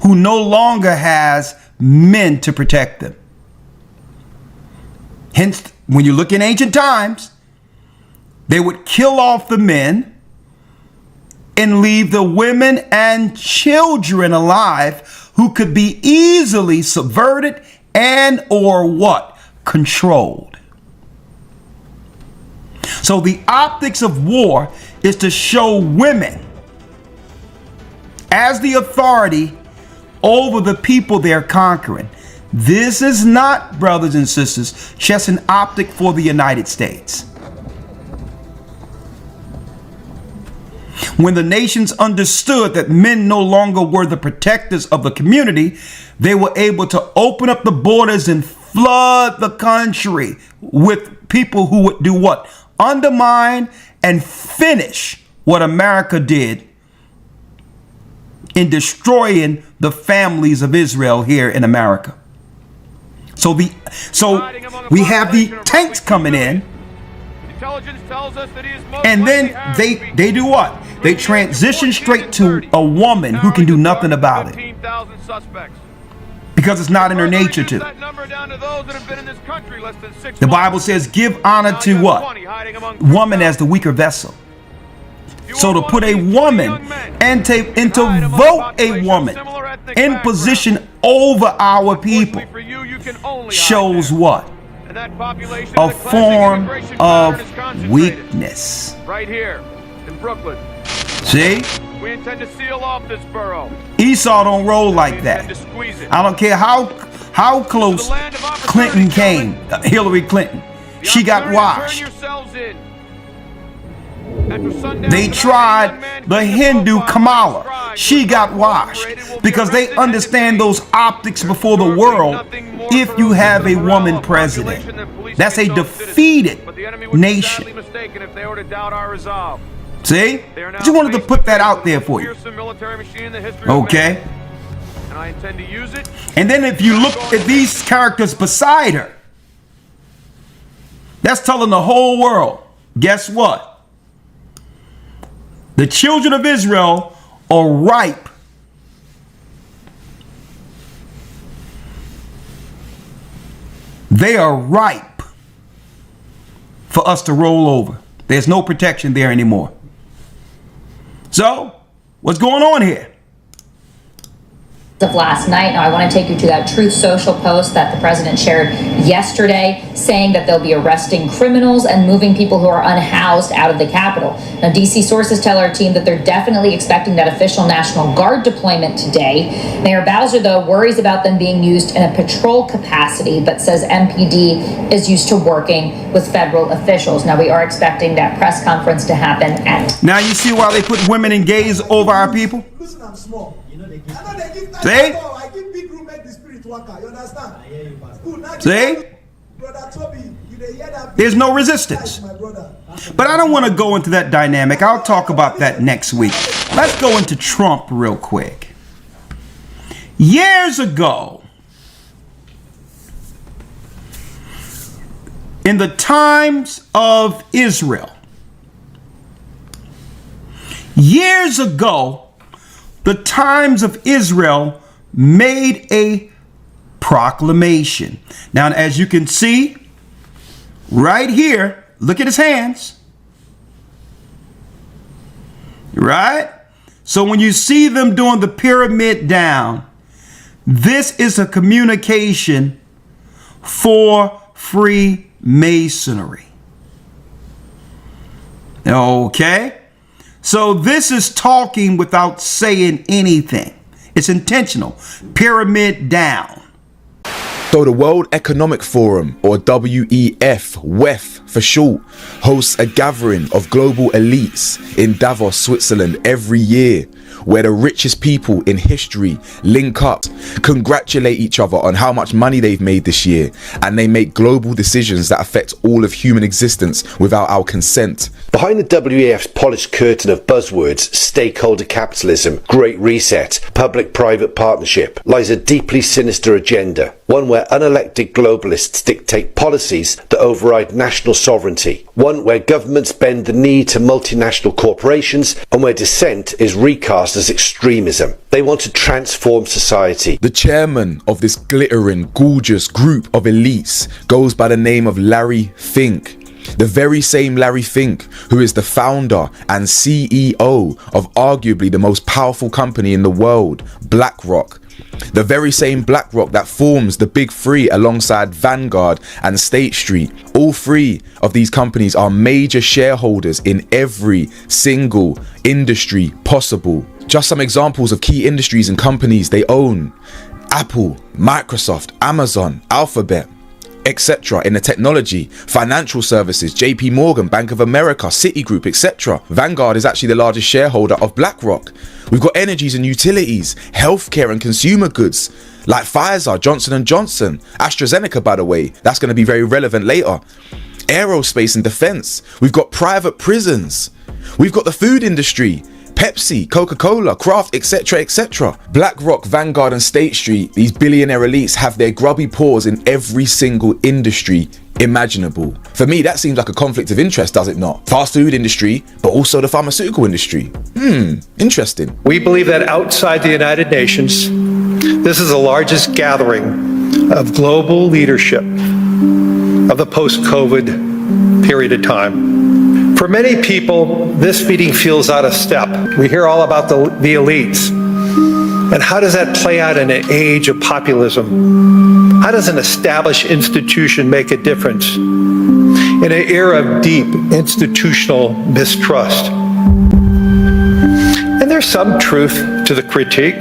who no longer has men to protect them. Hence, when you look in ancient times, they would kill off the men and leave the women and children alive who could be easily subverted and or what? Controlled. So the optics of war is to show women as the authority over the people they're conquering. This is not, brothers and sisters, just an optic for the United States. When the nations understood that men no longer were the protectors of the community, they were able to open up the borders and flood the country with people who would do what? Undermine and finish what America did in destroying the families of Israel here in America. So we have the tanks coming in, and then they do what? They transition straight to a woman who can do nothing about it because it's not in her nature to. The Bible says, give honor to what? Woman as the weaker vessel. So to put a woman and to vote a woman in position over our people shows what? A form of weakness. Right here in Brooklyn. See? We intend to seal off this borough. Esau don't roll like that. I don't care how close Clinton came, Hillary Clinton. She got washed. They tried the Hindu Kamala. She got washed because they understand those optics before the world. If you have a woman president, that's a defeated nation. See? I just wanted to put that out there for you. Okay? And I intend to use it. And then if you look at these characters beside her, that's telling the whole world, guess what? The children of Israel are ripe They are ripe for us to roll over. There's no protection there anymore. So, what's going on here? Of last night. Now I want to take you to that Truth Social post that the president shared yesterday, saying that they'll be arresting criminals and moving people who are unhoused out of the Capitol. Now DC sources tell our team that they're definitely expecting that official National Guard deployment today. Mayor Bowser, though, worries about them being used in a patrol capacity, but says MPD is used to working with federal officials. Now we are expecting that press conference to happen at... Now you see why they put women and gays over our people? Listen, I'm small. See? I give big room, make the spirit work out. You understand? See? Brother Toby, you hear that? There's no resistance. But I don't want to go into that dynamic. I'll talk about that next week. Let's go into Trump real quick. Years ago, in the times of Israel, years ago, the times of Israel made a proclamation. Now, as you can see right here, look at his hands. Right? So when you see them doing the pyramid down, this is a communication for Freemasonry. Okay? So this is talking without saying anything. It's intentional. Pyramid down. So the World Economic Forum, or WEF for short, hosts a gathering of global elites in Davos, Switzerland every year, where the richest people in history link up, congratulate each other on how much money they've made this year, and they make global decisions that affect all of human existence without our consent. Behind the WEF's polished curtain of buzzwords, stakeholder capitalism, Great Reset, public-private partnership, lies a deeply sinister agenda, one where unelected globalists dictate policies that override national sovereignty, one where governments bend the knee to multinational corporations, and where dissent is recast as extremism. They want to transform society. The chairman of this glittering, gorgeous group of elites goes by the name of Larry Fink. The very same Larry Fink who is the founder and CEO of arguably the most powerful company in the world, BlackRock. The very same BlackRock that forms the big three alongside Vanguard and State Street. All three of these companies are major shareholders in every single industry possible. Just some examples of key industries and companies they own: Apple, Microsoft, Amazon, Alphabet, etc. In the technology, financial services, JP Morgan, Bank of America, Citigroup, etc. Vanguard is actually the largest shareholder of BlackRock. We've got energies and utilities, healthcare and consumer goods like Pfizer, Johnson & Johnson, AstraZeneca, by the way, that's going to be very relevant later. Aerospace and defense. We've got private prisons. We've got the food industry, Pepsi, Coca-Cola, Kraft, etc., etc. BlackRock, Vanguard and State Street, these billionaire elites have their grubby paws in every single industry imaginable. For me, that seems like a conflict of interest, does it not? Fast food industry, but also the pharmaceutical industry. Interesting. We believe that outside the United Nations, this is the largest gathering of global leadership of the post-COVID period of time. For many people, this meeting feels out of step. We hear all about the elites. And how does that play out in an age of populism? How does an established institution make a difference in an era of deep institutional mistrust? And there's some truth to the critique.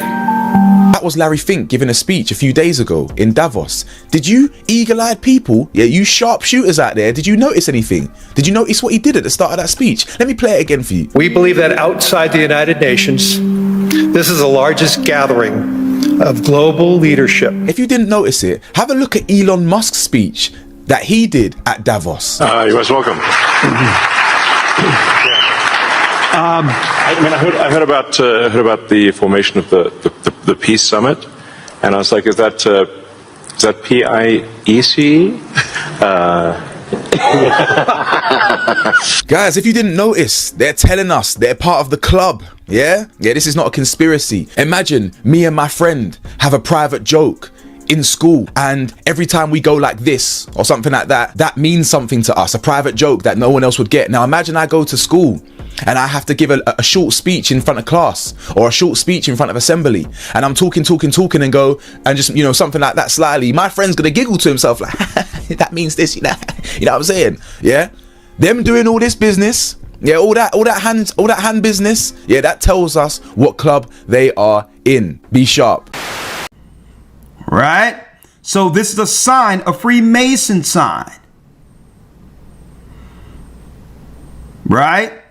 That was Larry Fink giving a speech a few days ago in Davos. Did you eagle-eyed people, you sharpshooters out there, did you notice anything? Did you notice what he did at the start of that speech? Let me play it again for you. We believe that outside the United Nations, this is the largest gathering of global leadership. If you didn't notice it, have a look at Elon Musk's speech that he did at Davos. You're most welcome. I heard about the formation of the Peace Summit, and I was like, is that PIEC? Guys, if you didn't notice, they're telling us they're part of the club. Yeah, this is not a conspiracy. Imagine me and my friend have a private joke in school, and every time we go like this or something like that, that means something to us, a private joke that no one else would get. Now imagine I go to school and I have to give a short speech in front of class or a short speech in front of assembly, and I'm talking and go and just, you know, something like that slightly. My friend's gonna giggle to himself like, that means this, you know what I'm saying? Yeah, them doing all this business, yeah, all that hand business, yeah, that tells us what club they are in. Be sharp. Right? So this is a sign, a Freemason sign. Right?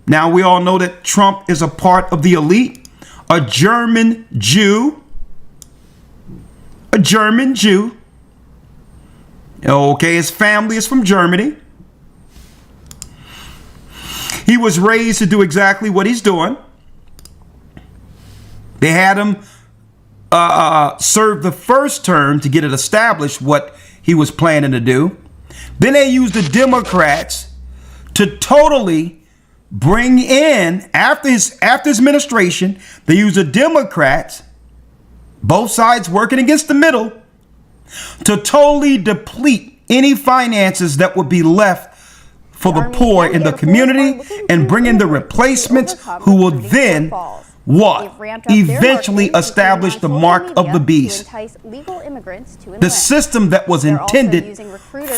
Now we all know that Trump is a part of the elite, a German Jew. Okay, his family is from Germany. He was raised to do exactly what he's doing. They had him serve the first term to get it established what he was planning to do. Then they used the Democrats to totally bring in, after his administration, they used the Democrats, both sides working against the middle, to totally deplete any finances that would be left for the poor in the community and bring in the replacements who will then what? Eventually establish the mark of the beast. The system that was intended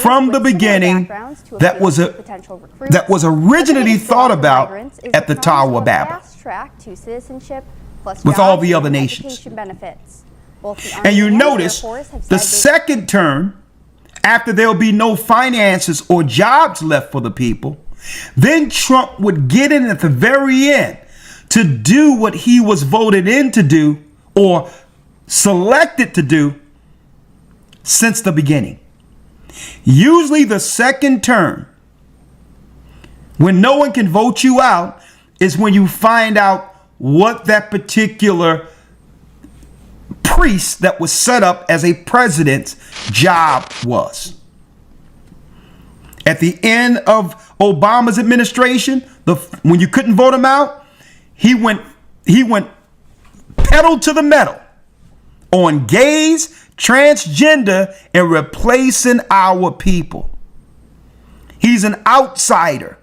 from the beginning, that was originally thought about at the Tower of Babel with all the other nations. And you notice the second term, after there'll be no finances or jobs left for the people, then Trump would get in at the very end to do what he was voted in to do or selected to do since the beginning. Usually the second term, when no one can vote you out, is when you find out what that particular priest that was set up as a president's job was. At the end of Obama's administration, when you couldn't vote him out, he went pedal to the metal on gays, transgender, and replacing our people. He's an outsider.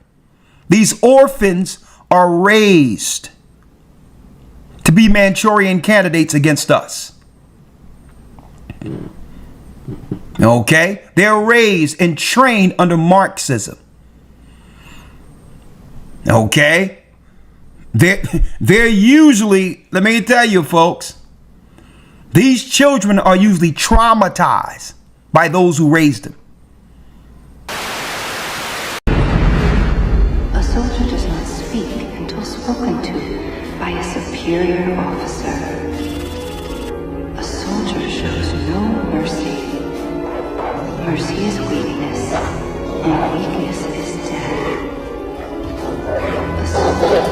These orphans are raised to be Manchurian candidates against us. Okay? They're raised and trained under Marxism. Okay? They're usually, let me tell you folks, these children are usually traumatized by those who raised them. A soldier does not speak until spoken to by a superior officer. A soldier shows no mercy. Mercy is weakness, and weakness is death. A soldier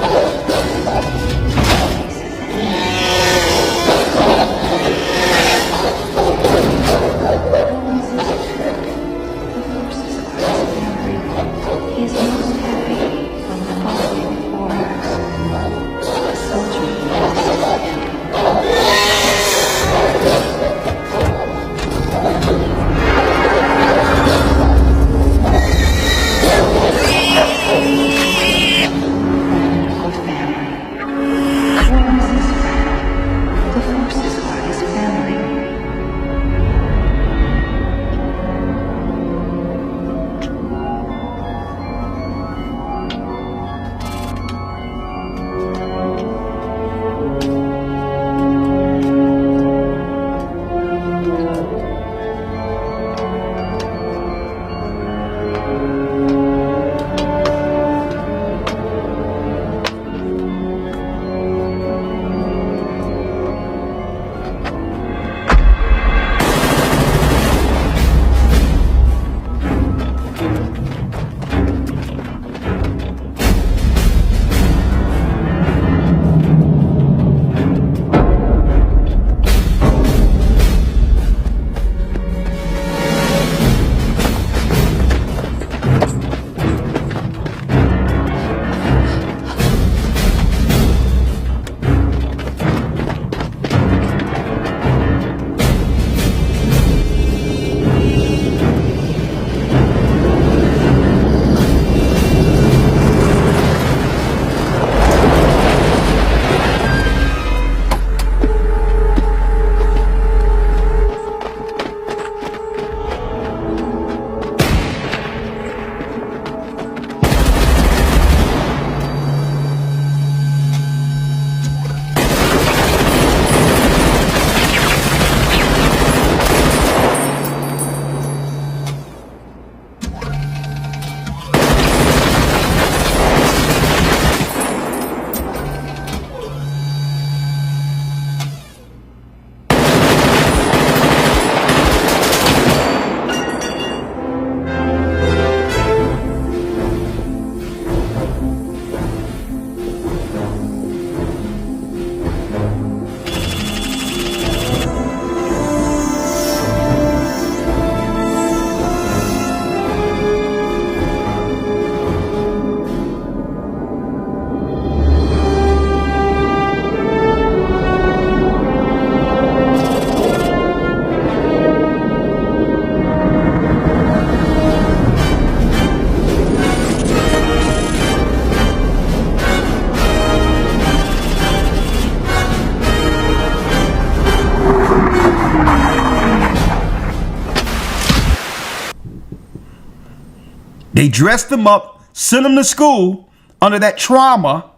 They dress them up, send them to school under that trauma,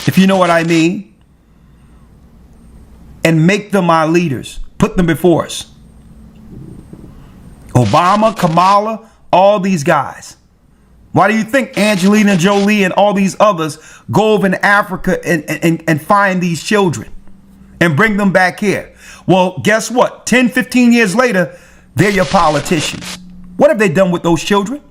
if you know what I mean, and make them our leaders, put them before us. Obama, Kamala, all these guys. Why do you think Angelina Jolie and all these others go over in Africa and find these children and bring them back here? Well, guess what? 10, 15 years later, they're your politicians. What have they done with those children?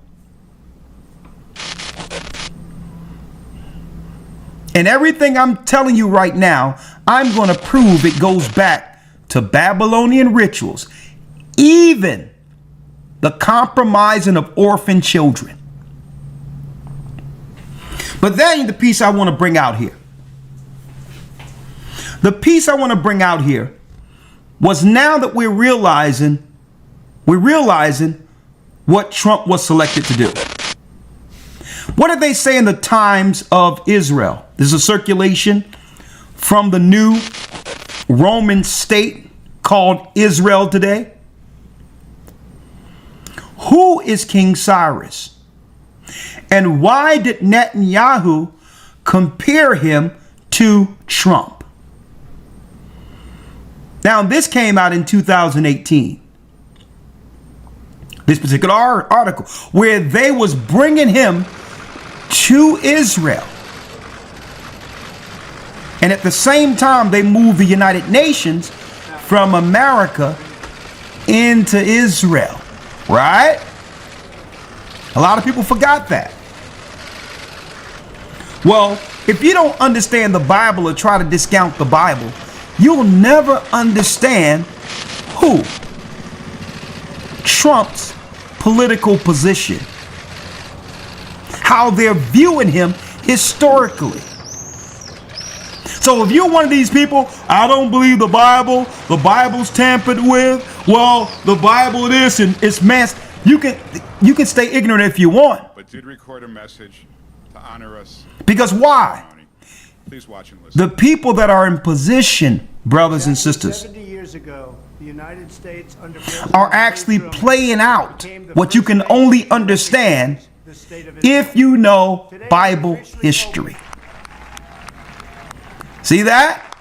And everything I'm telling you right now, I'm going to prove it goes back to Babylonian rituals, even the compromising of orphan children. But that ain't the piece I want to bring out here. The piece I want to bring out here was now that we're realizing what Trump was selected to do. What did they say in the Times of Israel? There's a circulation from the new Roman state called Israel today. Who is King Cyrus? And why did Netanyahu compare him to Trump? Now, this came out in 2018. This particular article, where they was bringing him to Israel. And at the same time, they moved the United Nations from America into Israel, right? A lot of people forgot that. Well, if you don't understand the Bible or try to discount the Bible, you'll never understand who? Trump's political position. How they're viewing him historically. So if you're one of these people, I don't believe the Bible's tampered with, well, the Bible this and it's messed, you can stay ignorant if you want. But did record a message to honor us. Because why? Please watch and listen. The people that are in position, brothers and sisters, 70 years ago, the United States are actually playing out what you can only understand if you know Bible history. See that?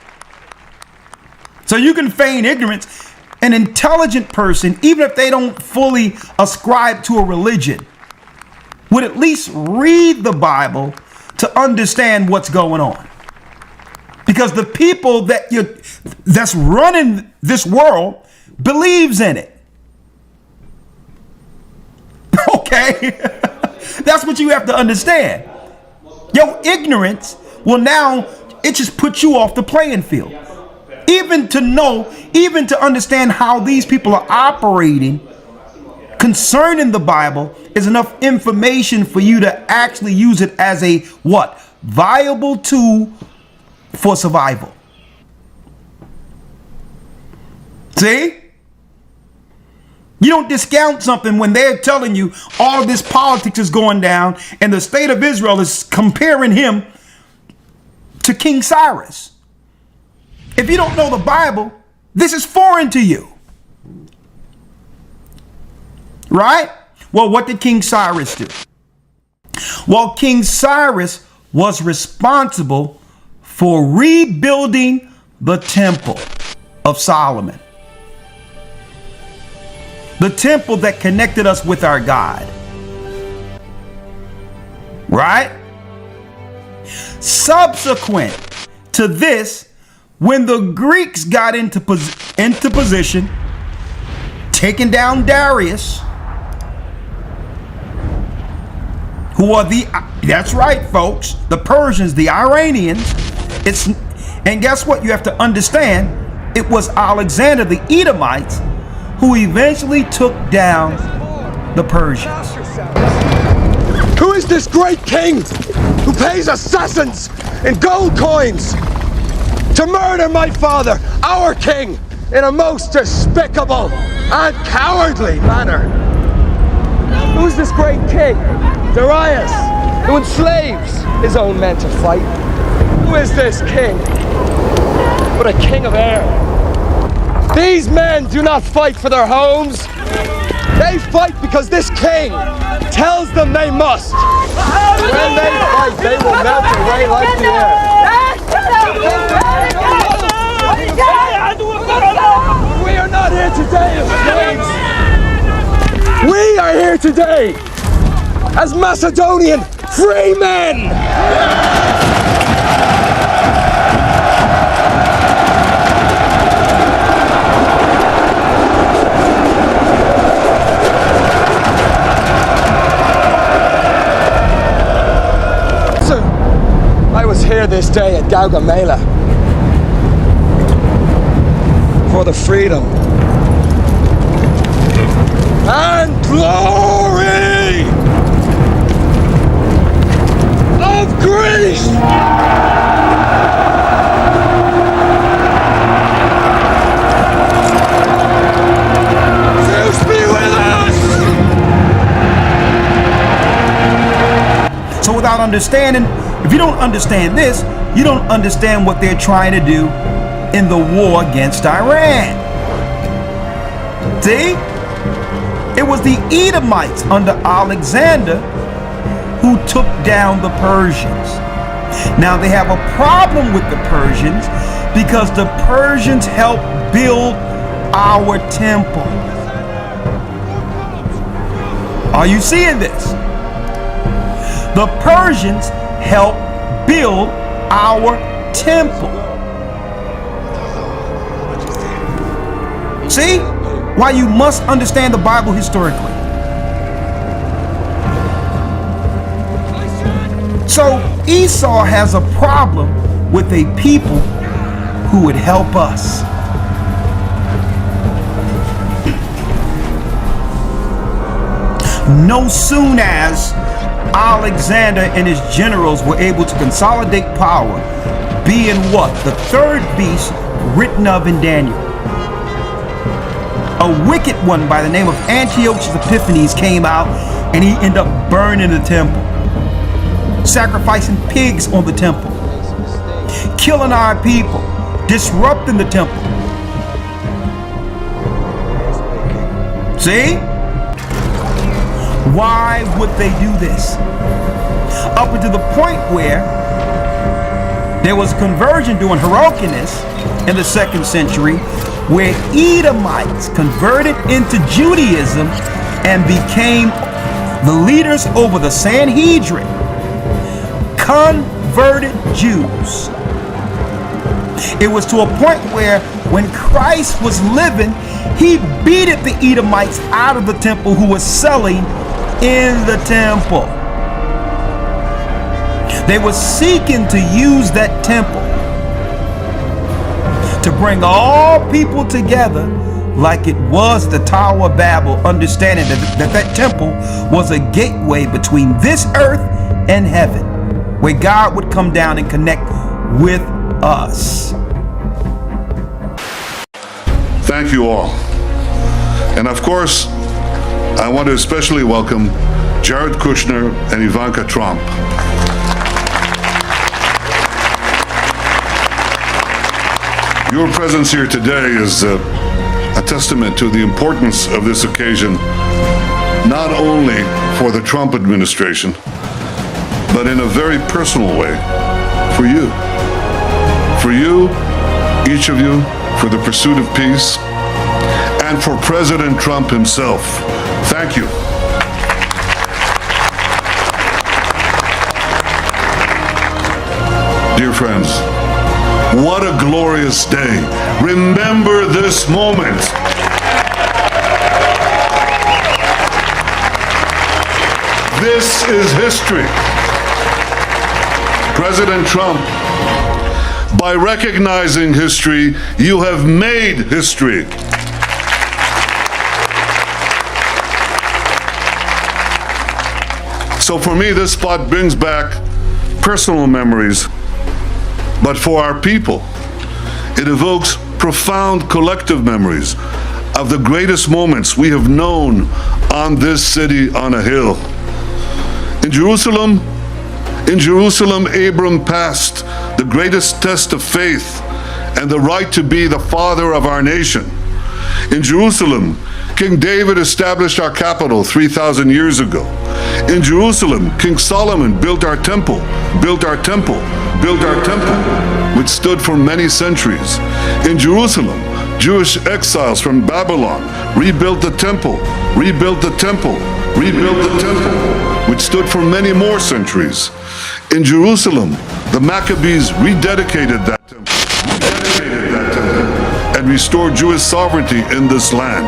So you can feign ignorance. An intelligent person, even if they don't fully ascribe to a religion, would at least read the Bible to understand what's going on. Because the people that's running this world believes in it. Okay? That's what you have to understand. Your ignorance will now, it just puts you off the playing field. Even to understand how these people are operating concerning the Bible is enough information for you to actually use it as a what? Viable tool for survival. See? You don't discount something when they're telling you all this politics is going down and the state of Israel is comparing him to King Cyrus. If you don't know the Bible, this is foreign to you. Right? Well, what did King Cyrus do? Well, King Cyrus was responsible for rebuilding the temple of Solomon. The temple that connected us with our God. Right? Subsequent to this, when the Greeks got into position, taking down Darius, who are that's right, folks, the Persians, the Iranians, and guess what? You have to understand, it was Alexander, the Edomites, who eventually took down the Persians. Who is this great king who pays assassins in gold coins to murder my father, our king, in a most despicable and cowardly manner? Who is this great king, Darius, who enslaves his own men to fight? Who is this king but a king of air? These men do not fight for their homes, They fight because this king tells them they must. When they fight, they will melt away like the air. We are not here today as slaves. We are here today as Macedonian free men. I was here this day at Gaugamela for the freedom and glory of Greece! Zeus be with us! So without understanding, if you don't understand this, you don't understand what they're trying to do in the war against Iran. See? It was the Edomites under Alexander who took down the Persians. Now they have a problem with the Persians because the Persians helped build our temple. Are you seeing this? The Persians helped build our temple. See why you must understand the Bible historically. So Esau has a problem with a people who would help us. No soon as Alexander and his generals were able to consolidate power, being what? The third beast written of in Daniel. A wicked one by the name of Antiochus Epiphanes came out and he ended up burning the temple, sacrificing pigs on the temple, killing our people, disrupting the temple. See? Why would they do this? Up until the point where there was conversion during Hyrcanus in the 2nd century, where Edomites converted into Judaism and became the leaders over the Sanhedrin. Converted Jews. It was to a point where when Christ was living, he beat the Edomites out of the temple who was selling in the temple. They were seeking to use that temple to bring all people together like it was the Tower of Babel, understanding that temple was a gateway between this earth and heaven, where God would come down and connect with us. Thank you all. And of course, I want to especially welcome Jared Kushner and Ivanka Trump. Your presence here today is a testament to the importance of this occasion, not only for the Trump administration, but in a very personal way, for you. For you, each of you, for the pursuit of peace, and for President Trump himself. Thank you. Dear friends, what a glorious day. Remember this moment. This is history. President Trump, by recognizing history, you have made history. So for me, this spot brings back personal memories, but for our people, it evokes profound collective memories of the greatest moments we have known on this city on a hill. In Jerusalem, Abram passed the greatest test of faith and the right to be the father of our nation. In Jerusalem, King David established our capital 3,000 years ago. In Jerusalem, King Solomon built our temple, which stood for many centuries. In Jerusalem, Jewish exiles from Babylon rebuilt the temple, which stood for many more centuries. In Jerusalem, the Maccabees rededicated that temple, and restored Jewish sovereignty in this land.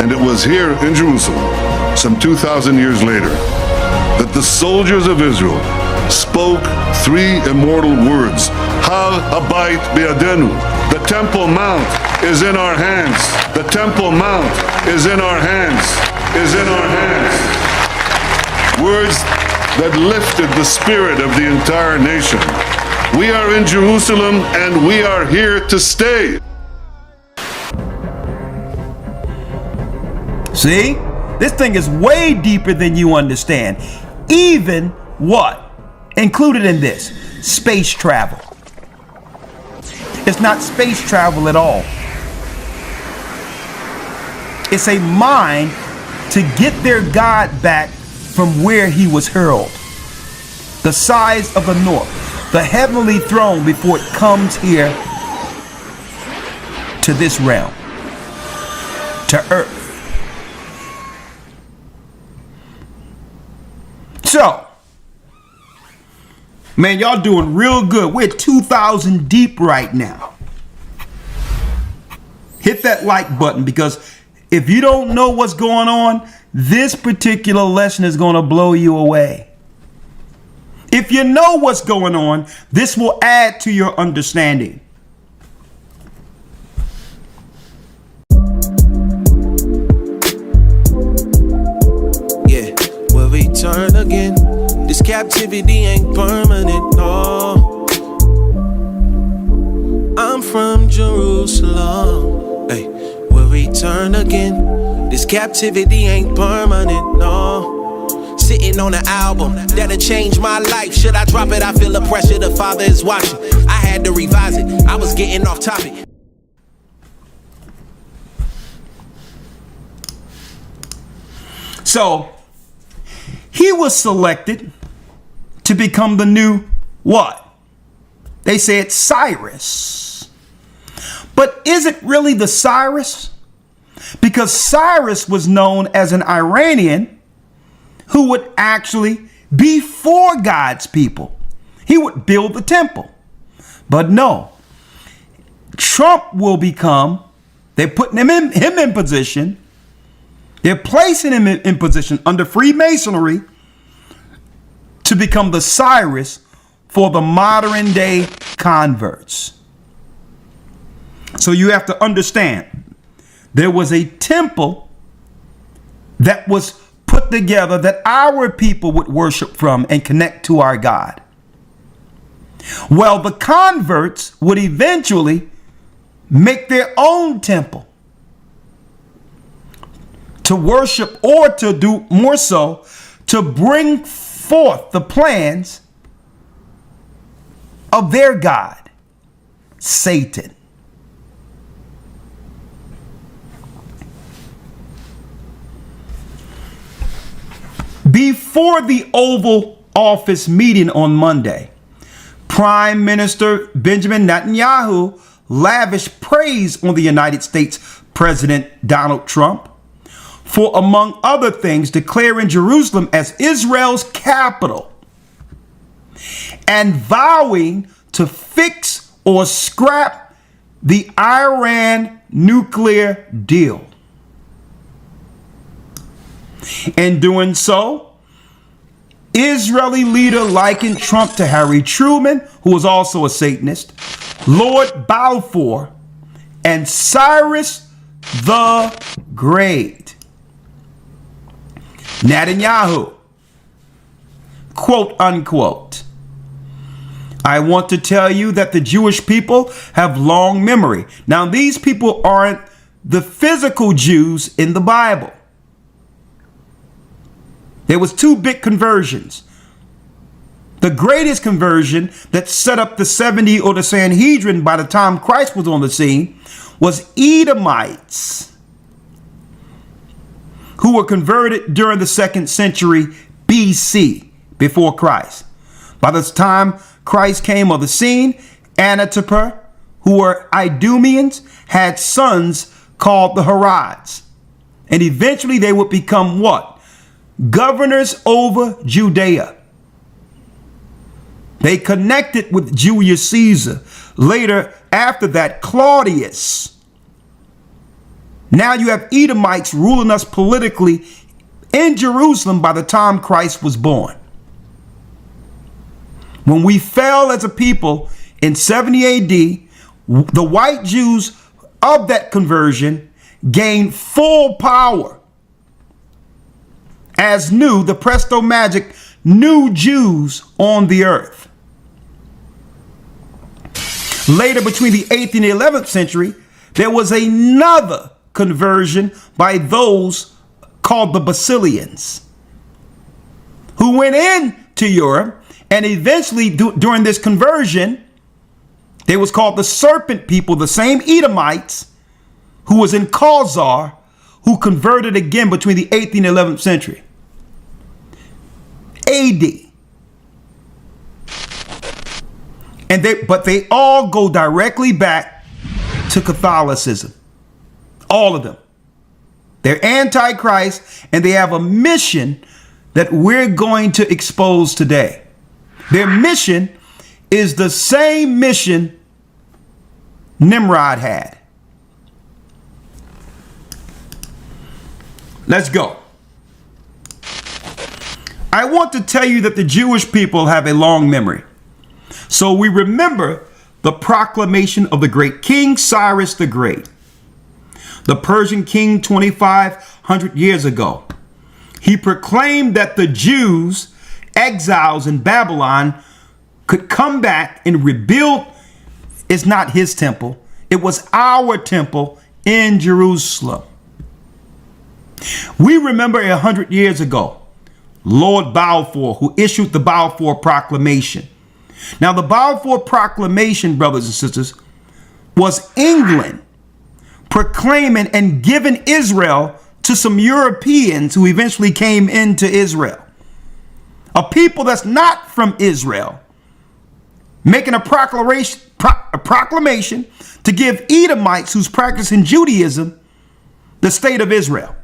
And it was here in Jerusalem, some 2,000 years later, that the soldiers of Israel spoke three immortal words: Hal Habayit Be'adenu. The Temple Mount is in our hands. The Temple Mount is in our hands. Words that lifted the spirit of the entire nation. We are in Jerusalem and we are here to stay. See? This thing is way deeper than you understand. Even what? Included in this, space travel. It's not space travel at all. It's a mind to get their God back from where he was hurled. The size of the north, the heavenly throne before it comes here to this realm, to earth. So, man, y'all doing real good. We're 2,000 deep right now. Hit that like button, because if you don't know what's going on, this particular lesson is going to blow you away. If you know what's going on, this will add to your understanding. Yeah, we'll return again. This captivity ain't permanent, no. I'm from Jerusalem. Hey, we'll return again. This captivity ain't permanent, no. Sitting on an album that'll change my life. Should I drop it? I feel the pressure. The Father is watching. I had to revise it. I was getting off topic. So, he was selected to become the new what? They said Cyrus. But is it really the Cyrus? Because Cyrus was known as an Iranian who would actually be for God's people. He would build the temple. But no, Trump will become, they're putting him in position. They're placing him in position under Freemasonry to become the Cyrus for the modern day converts. So you have to understand, there was a temple that was put together that our people would worship from and connect to our God. Well, the converts would eventually make their own temple to worship, or to do more so, to bring forth the plans of their God, Satan. Before the Oval Office meeting on Monday, Prime Minister Benjamin Netanyahu lavished praise on the United States President Donald Trump for, among other things, declaring Jerusalem as Israel's capital and vowing to fix or scrap the Iran nuclear deal. In doing so, Israeli leader likened Trump to Harry Truman, who was also a Satanist, Lord Balfour, and Cyrus the Great. Netanyahu, quote unquote, I want to tell you that the Jewish people have long memory. Now, these people aren't the physical Jews in the Bible. There was two big conversions. The greatest conversion that set up the 70 or the Sanhedrin by the time Christ was on the scene was Edomites who were converted during the 2nd century BC, before Christ. By the time Christ came on the scene, Antipater, who were Idumeans, had sons called the Herods. And eventually they would become what? Governors over Judea. They connected with Julius Caesar. Later, after that, Claudius. Now you have Edomites ruling us politically in Jerusalem by the time Christ was born. When we fell as a people in 70 AD, the white Jews of that conversion gained full power as the presto magic, new Jews on the earth. Later, between the 8th and the 11th century, there was another conversion by those called the Basilians, who went into Europe, and eventually during this conversion, they was called the Serpent People, the same Edomites who was in Khazar, who converted again between the 8th and 11th century AD. But they all go directly back to Catholicism. All of them. They're antichrist, and they have a mission that we're going to expose today. Their mission is the same mission Nimrod had. Let's go. I want to tell you that the Jewish people have a long memory. So we remember the proclamation of the great King Cyrus the Great, the Persian king 2,500 years ago. He proclaimed that the Jews, exiles in Babylon, could come back and rebuild. It's not his temple. It was our temple in Jerusalem. We remember 100 years ago, Lord Balfour, who issued the Balfour Proclamation. Now, the Balfour Proclamation, brothers and sisters, was England proclaiming and giving Israel to some Europeans who eventually came into Israel. A people that's not from Israel, making a proclamation to give Edomites who's practicing Judaism the state of Israel,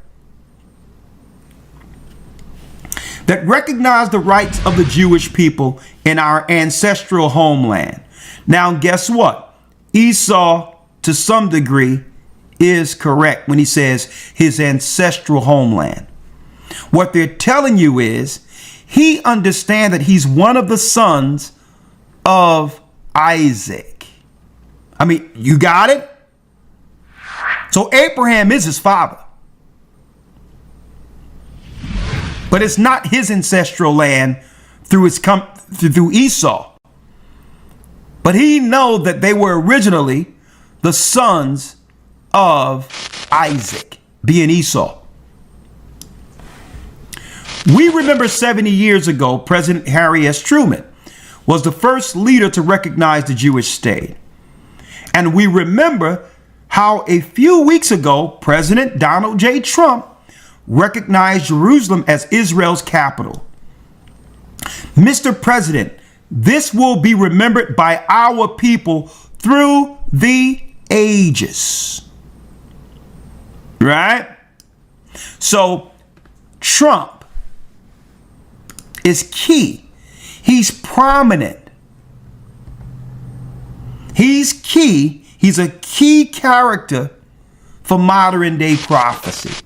that recognized the rights of the Jewish people in our ancestral homeland. Now, guess what? Esau, to some degree, is correct when he says his ancestral homeland. What they're telling you is he understands that he's one of the sons of Isaac. I mean, you got it? So Abraham is his father. But it's not his ancestral land through Esau. But he knows that they were originally the sons of Isaac, being Esau. We remember 70 years ago, President Harry S. Truman was the first leader to recognize the Jewish state. And we remember how a few weeks ago, President Donald J. Trump recognized Jerusalem as Israel's capital. Mr. President, this will be remembered by our people through the ages. Right? So Trump is key. He's prominent. He's key. He's a key character for modern day prophecy.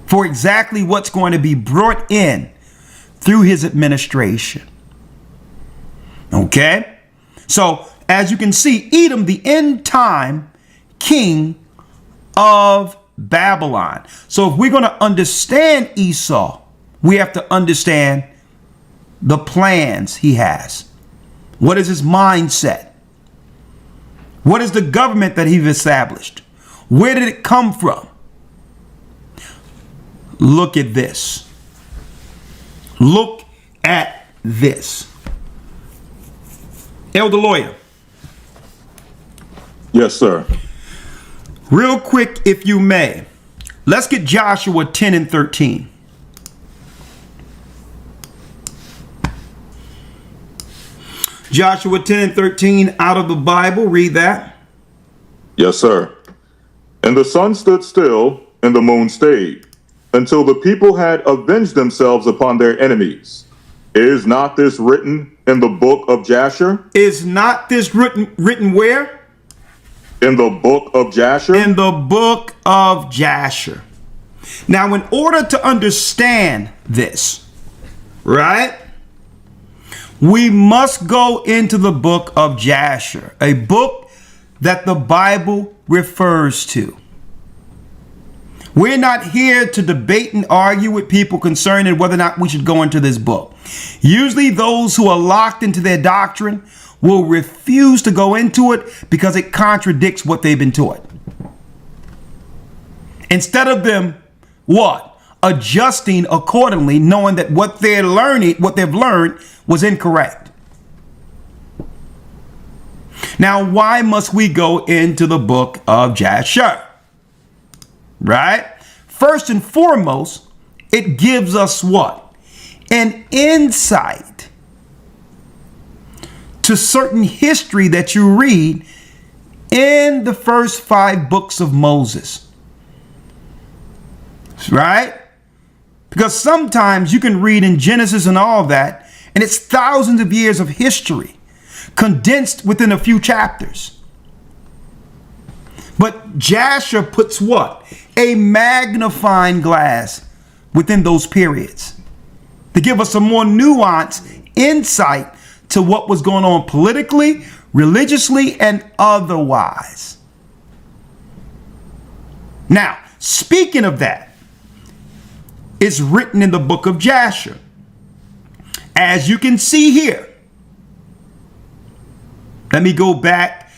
For exactly what's going to be brought in through his administration. Okay? So, as you can see, Edom, the end time king of Babylon. So if we're going to understand Esau, we have to understand the plans he has. What is his mindset? What is the government that he's established? Where did it come from? Look at this. Look at this. Elder Lawyer. Yes, sir. Real quick, if you may, let's get Joshua 10 and 13. Joshua 10 and 13 out of the Bible. Read that. Yes, sir. And the sun stood still, and the moon stayed, until the people had avenged themselves upon their enemies. Is not this written in the book of Jasher? Is not this written where? In the book of Jasher? In the book of Jasher. Now, in order to understand this, right, we must go into the book of Jasher, a book that the Bible refers to. We're not here to debate and argue with people concerning whether or not we should go into this book. Usually those who are locked into their doctrine will refuse to go into it because it contradicts what they've been taught. Instead of them, what? Adjusting accordingly, knowing that what they've learned was incorrect. Now, why must we go into the book of Jasher? Right? First and foremost, it gives us what? An insight to certain history that you read in the first 5 books of Moses. Right? Because sometimes you can read in Genesis and all that, and it's thousands of years of history condensed within a few chapters. But Jasher puts what? A magnifying glass within those periods to give us a more nuanced insight to what was going on politically, religiously, and otherwise. Now, speaking of that, it's written in the book of Jasher. As you can see here, let me go back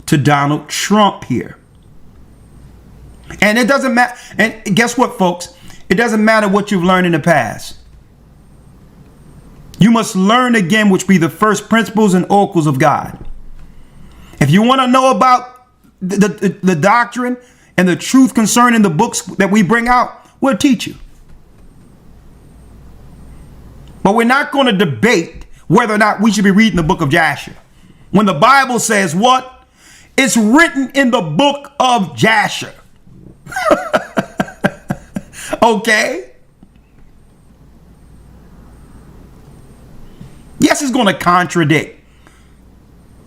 to Donald Trump here. And it doesn't matter. And guess what, folks? It doesn't matter what you've learned in the past. You must learn again, which be the first principles and oracles of God. If you want to know about the doctrine and the truth concerning the books that we bring out, we'll teach you. But we're not going to debate whether or not we should be reading the book of Jasher. When the Bible says what? It's written in the book of Jasher. Okay? Yes, it's going to contradict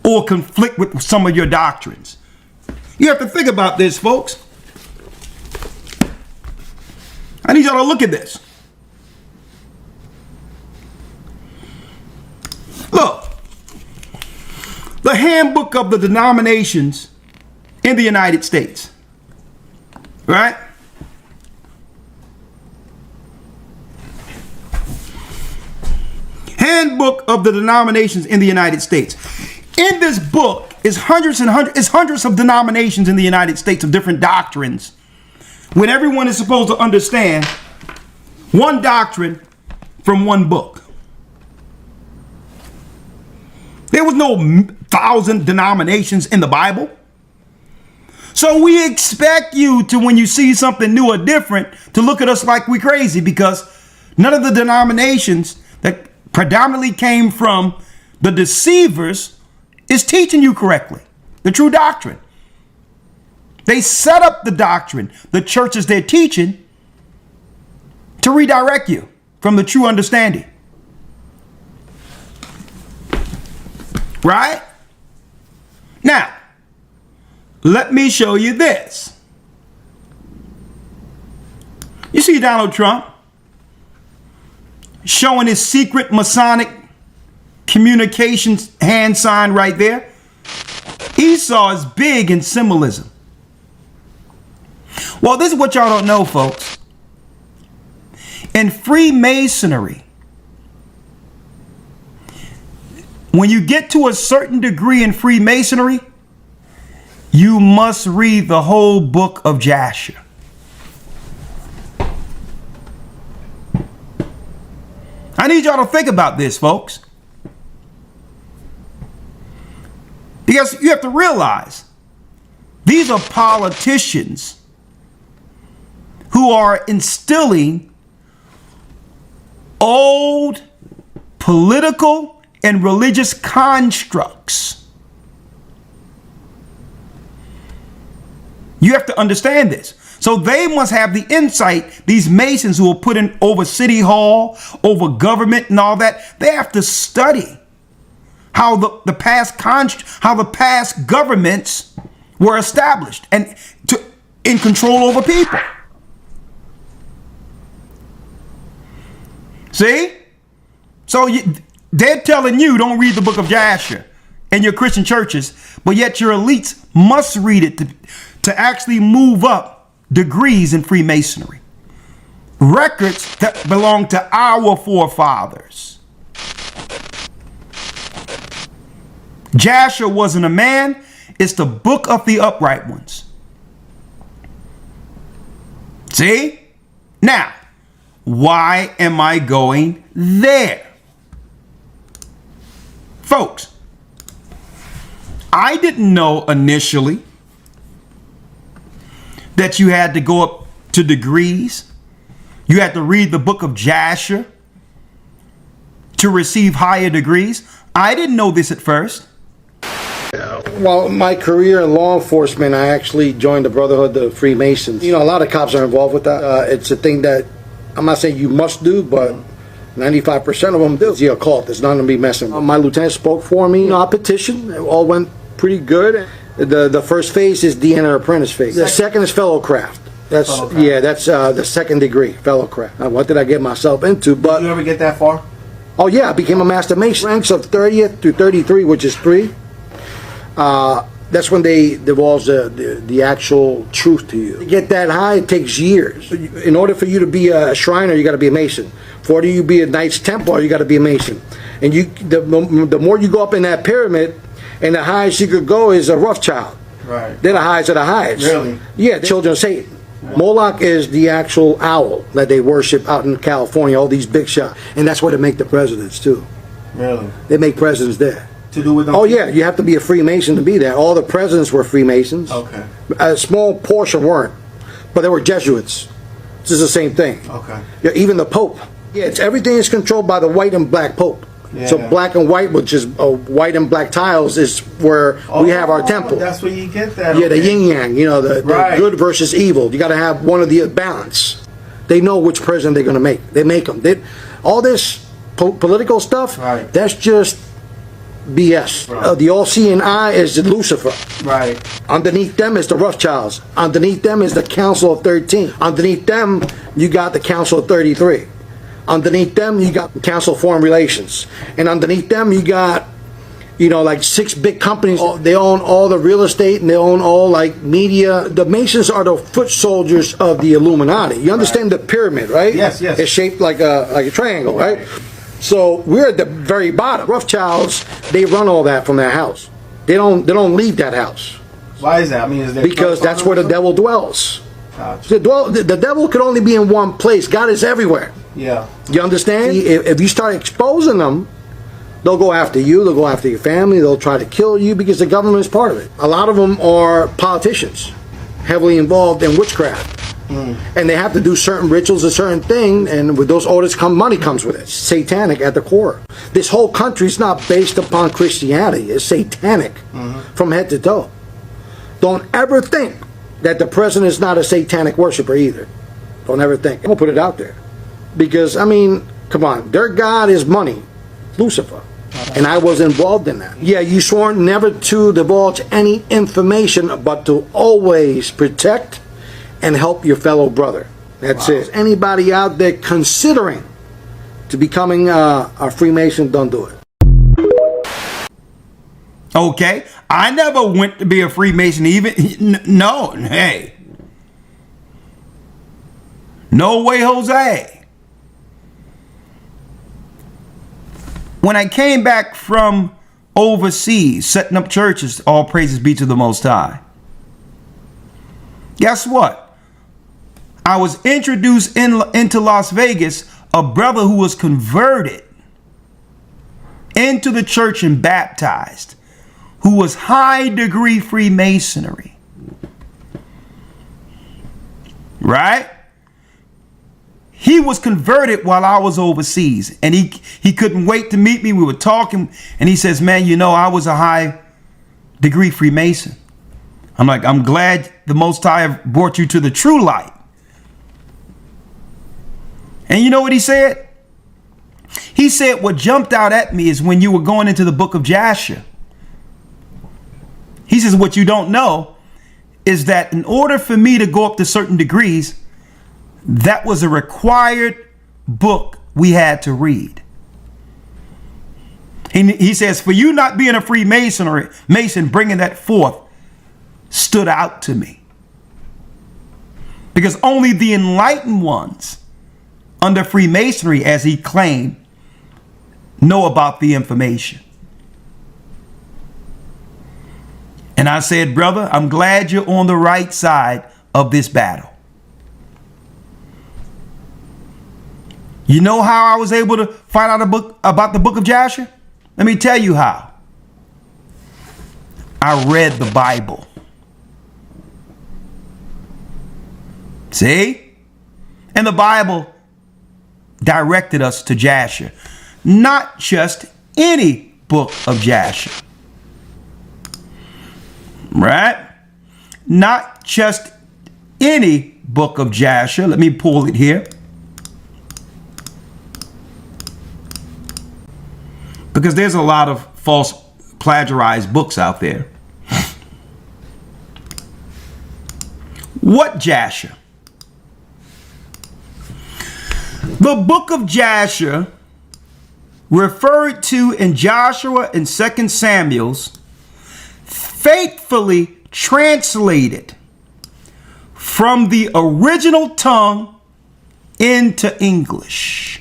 or conflict with some of your doctrines. You have to think about this, folks. I need y'all to look at this. Look, the handbook of the denominations in the United States, right? Handbook of the denominations in the United States. In this book is hundreds of denominations in the United States of different doctrines, when everyone is supposed to understand one doctrine from one book. There was no 1,000 denominations in the Bible. So we expect you to, when you see something new or different, to look at us like we're crazy, because none of the denominations that predominantly came from the deceivers is teaching you correctly, the true doctrine. They set up the doctrine, the churches they're teaching, to redirect you from the true understanding. Right? Now, let me show you this. You see Donald Trump showing his secret Masonic communications hand sign right there. Esau is big in symbolism. Well, this is what y'all don't know, folks. In Freemasonry, when you get to a certain degree in Freemasonry, you must read the whole book of Jasher. I need y'all to think about this, folks. Because you have to realize these are politicians who are instilling old political and religious constructs. You have to understand this. So they must have the insight, these Masons who are put in over City Hall, over government and all that, they have to study how the past governments were established and in control over people. See? So they're telling you don't read the book of Jasher in your Christian churches, but yet your elites must read it to actually move up degrees in Freemasonry. Records that belong to our forefathers. Jasher wasn't a man. It's the book of the upright ones. See? Now, why am I going there? Folks, I didn't know initially that you had to go up to degrees. You had to read the book of Jasher to receive higher degrees. I didn't know this at first. Well, my career in law enforcement, I actually joined the Brotherhood of Freemasons. You know, a lot of cops are involved with that. It's a thing that I'm not saying you must do, but 95% of them do. It's the occult. It's not going to be messing with. My lieutenant spoke for me. You know, I petitioned. It all went pretty good. The first phase is the inner apprentice phase. The second is fellowcraft. That's the second degree, fellowcraft. Now, what did I get myself into? But did you ever get that far? Oh yeah, I became a master mason. Ranks of 30th through 33, which is 3. That's when they divulge the actual truth to you. To get that high, it takes years. In order for you to be a Shriner, you got to be a Mason. For you to be a Knights Templar, you got to be a Mason. And the more you go up in that pyramid, and the highest you could go is a Rothschild. Right. They're the highest of the highest. Really? Yeah, the children of Satan. Right. Moloch is the actual owl that they worship out in California, all these big shots. And that's where they make the presidents, too. Really? They make presidents there. To do with them? Oh, yeah, you have to be a Freemason to be there. All the presidents were Freemasons. Okay. A small portion weren't, but they were Jesuits. This is the same thing. Okay. Yeah, even the Pope. Yeah, everything is controlled by the white and black Pope. Yeah. So black and white, which is white and black tiles, is where we have our temple. That's where you get that. Yeah, the yin yang. You know, the good versus evil. You got to have one of the balance. They know which president they're going to make. They make them. All this political stuff. Right. That's just BS. Right. The all-seeing eye is Lucifer. Right. Underneath them is the Rothschilds. Underneath them is the Council of 13. Underneath them, you got the Council of 33. Underneath them, you got the Council of Foreign Relations. And underneath them, you got, like 6 big companies. They own all the real estate, and they own all, media. The Masons are the foot soldiers of the Illuminati. You understand the pyramid, right? Yes. It's shaped like a triangle, right? So we're at the very bottom. Rothschilds, they run all that from their house. They don't leave that house. Why is that? I mean, is there because that's where the devil dwells. Gotcha. The devil could only be in one place. God is everywhere. Yeah. You understand? If you start exposing them, they'll go after you. They'll go after your family. They'll try to kill you because the government is part of it. A lot of them are politicians, heavily involved in witchcraft. And they have to do certain rituals, a certain thing, and with those orders money comes with it. It's satanic at the core. This whole country is not based upon Christianity. It's satanic from head to toe. Don't ever think that the president is not a satanic worshiper either. Don't ever think. I'm going to put it out there. Because, come on. Their God is money. Lucifer. And I was involved in that. Yeah, you swore never to divulge any information, but to always protect and help your fellow brother. That's it. Anybody out there considering to becoming a Freemason, don't do it. Okay, I never went to be a Freemason even. No, hey. No way, Jose. When I came back from overseas, setting up churches, all praises be to the Most High. Guess what? I was introduced into Las Vegas, a brother who was converted into the church and baptized, who was high degree Freemasonry. Right? He was converted while I was overseas, and he couldn't wait to meet me. We were talking, and he says, man, you know, I was a high degree Freemason. I'm like, I'm glad the Most High have brought you to the true light. And you know what he said? He said, what jumped out at me is when you were going into the book of Jasher. He says, what you don't know is that in order for me to go up to certain degrees, that was a required book we had to read. He says, for you not being a Mason bringing that forth stood out to me. Because only the enlightened ones under Freemasonry, as he claimed, know about the information. And I said, brother, I'm glad you're on the right side of this battle. You know how I was able to find out about the book of Jasher? Let me tell you how. I read the Bible. See? And the Bible directed us to Jasher. Not just any book of Jasher. Right? Not just any book of Jasher. Let me pull it here. Because there's a lot of false plagiarized books out there. What Jasher? The book of Jasher, referred to in Joshua and 2 Samuel's, faithfully translated from the original tongue into English.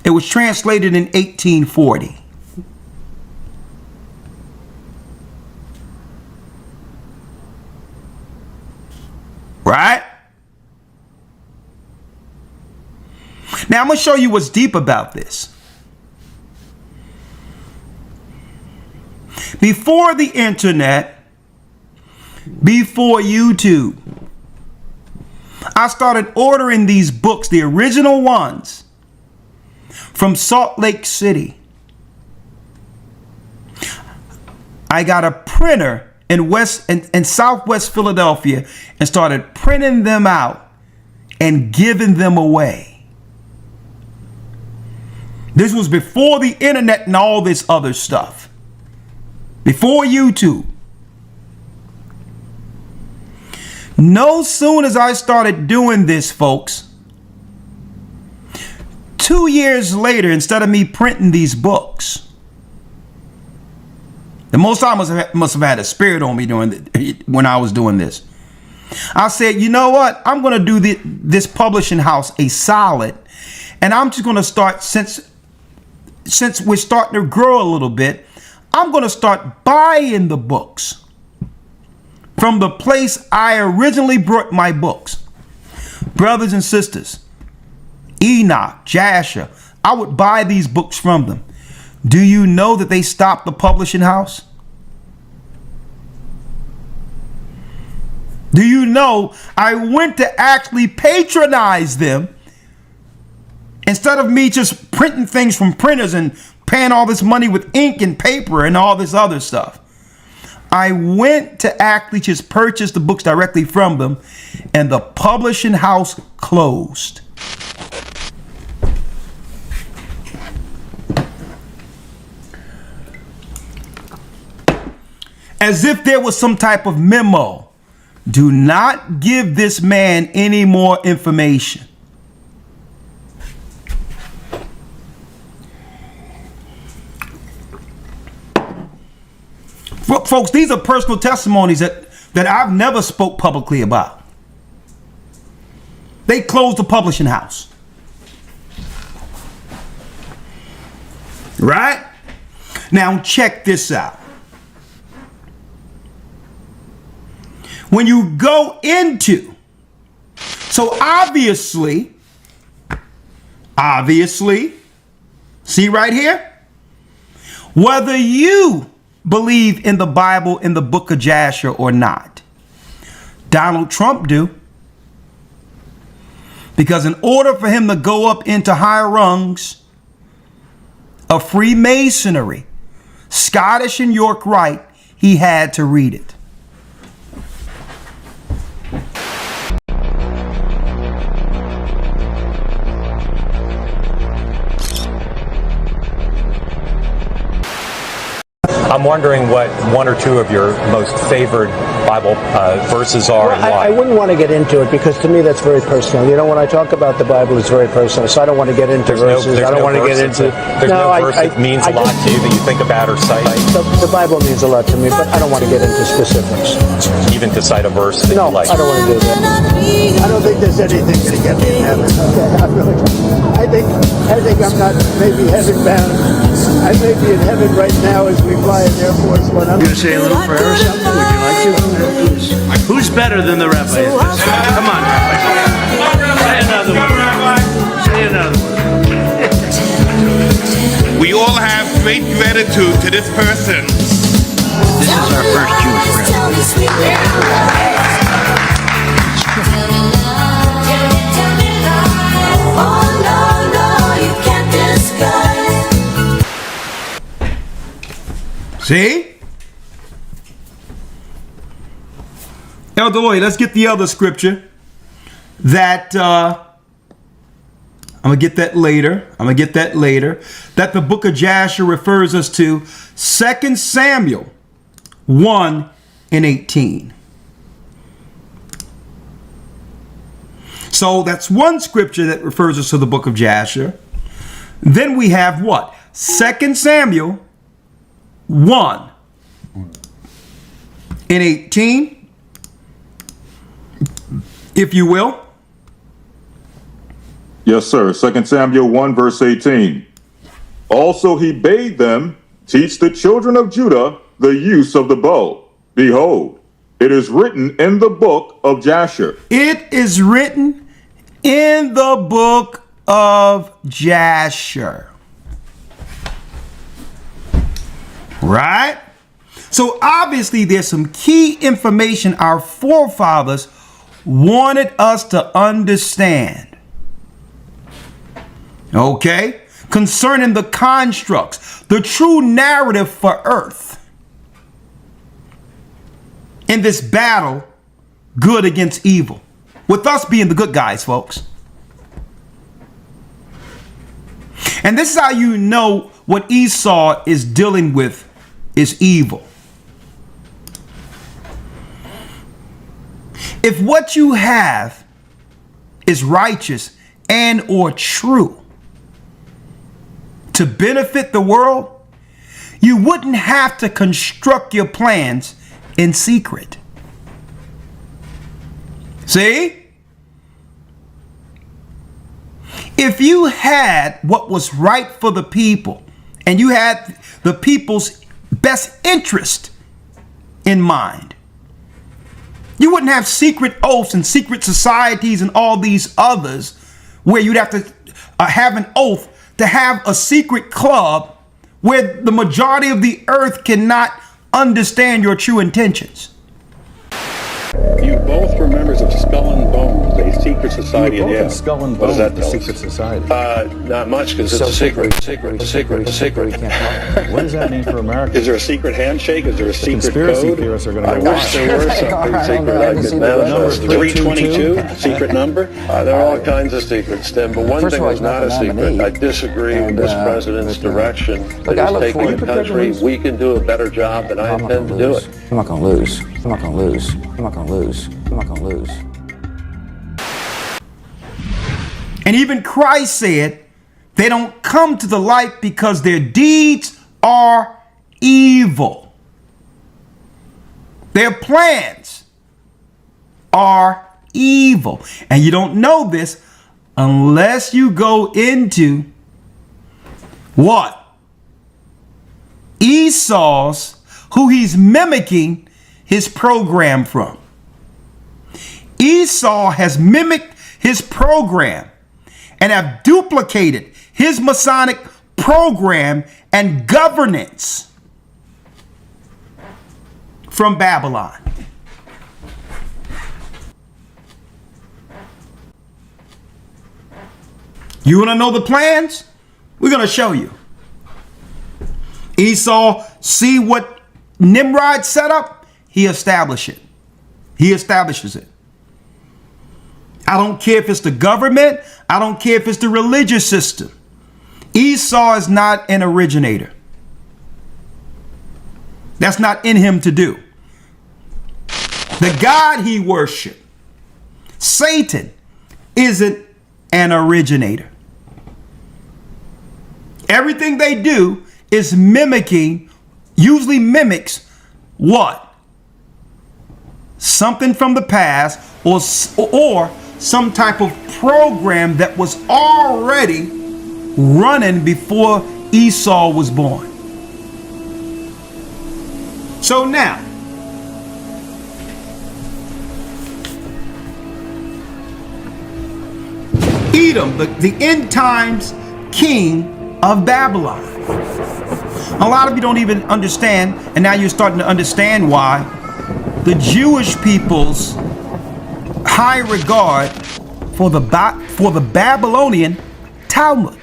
It was translated in 1840. Right? Now I'm going to show you what's deep about this. Before the internet, before YouTube, I started ordering these books, the original ones, from Salt Lake City. I got a printer in Southwest Philadelphia and started printing them out and giving them away. This was before the internet and all this other stuff. Before YouTube. No soon as I started doing this, folks, 2 years later, instead of me printing these books, the Most High must have had a spirit on me when I was doing this. I said, you know what? I'm going to do this publishing house a solid, and I'm just going to start, since we're starting to grow a little bit, I'm going to start buying the books from the place I originally brought my books. Brothers and sisters, Enoch, Jasher, I would buy these books from them. Do you know that they stopped the publishing house? Do you know I went to actually patronize them instead of me just printing things from printers and paying all this money with ink and paper and all this other stuff? I went to actually just purchase the books directly from them, and the publishing house closed. As if there was some type of memo. Do not give this man any more information. Folks, these are personal testimonies that I've never spoke publicly about. They closed the publishing house. Right? Now check this out. When you go into, so obviously, see right here, whether you believe in the Bible in the book of Jasher or not. Donald Trump do. Because in order for him to go up into higher rungs of Freemasonry, Scottish and York Rite, he had to read it. I'm wondering what one or two of your most favored Bible verses are and why. I wouldn't want to get into it because to me that's very personal. You know, when I talk about the Bible, it's very personal, so I don't want to get into verses. I don't want to get into... There's no verse that means a lot to you that you think about or cite? The Bible means a lot to me, but I don't want to get into specifics. Even to cite a verse that you like? No, I don't want to do that. I don't think there's anything going to get me in heaven. Okay, I really don't. I think I'm not maybe heaven bound. I may be in heaven right now as we fly in Air Force One. I'm going to say a little prayer or something. Would you like to? Who's better than the rabbi at this? Come on, rabbi. Say another one. Say another one. We all have great gratitude to this person. This is our first Jewish rabbi. See? Elder Lloyd, let's get the other scripture that I'm gonna get that later. That the book of Jasher refers us to 2 Samuel 1:18. So that's one scripture that refers us to the book of Jasher. Then we have what? 2 Samuel 1:18, if you will. Yes, sir. 2 Samuel 1, verse 18. Also he bade them teach the children of Judah the use of the bow. Behold, it is written in the book of Jasher. It is written in the book of Jasher. Right? So obviously there's some key information our forefathers wanted us to understand. Okay? Concerning the constructs, the true narrative for Earth in this battle, good against evil. With us being the good guys, folks. And this is how you know what Esau is dealing with is evil. If what you have is righteous and or true to benefit the world, you wouldn't have to construct your plans in secret. See? If you had what was right for the people and you had the people's best interest in mind, you wouldn't have secret oaths and secret societies and all these others where you'd have to have an oath to have a secret club where the majority of the earth cannot understand your true intentions. You both were members of Skull and Bones, a secret society. You were both in Skull and Bones, what does that the secret society. Not much, because it's a secret. Secret. What does that mean for America? Is there a secret handshake? Is there a secret conspiracy code? Theorists are going to I wish there were something secret I could manifest. 322, secret number. There are all kinds of secrets, Tim, but one thing was not a secret. I disagree with this president's direction that is taking the country. We can do a better job, and I intend to do it. I'm not going to lose. I'm not going to lose. I'm not going to lose. I'm not going to lose. And even Christ said they don't come to the light because their deeds are evil. Their plans are evil. And you don't know this unless you go into what? Esau's, who he's mimicking his program from. Esau has mimicked his program and have duplicated his Masonic program and governance. from Babylon. You want to know the plans? We're going to show you. Esau, see what Nimrod set up? He established it. He establishes it. I don't care if it's the government. I don't care if it's the religious system. Esau is not an originator. That's not in him to do. The God he worshiped, Satan, isn't an originator. Everything they do is mimicking, usually mimics what? Something from the past or some type of program that was already running before Esau was born. So now, Edom, the end times king of Babylon. A lot of you don't even understand, and now you're starting to understand why the Jewish people's high regard for the Babylonian Talmud.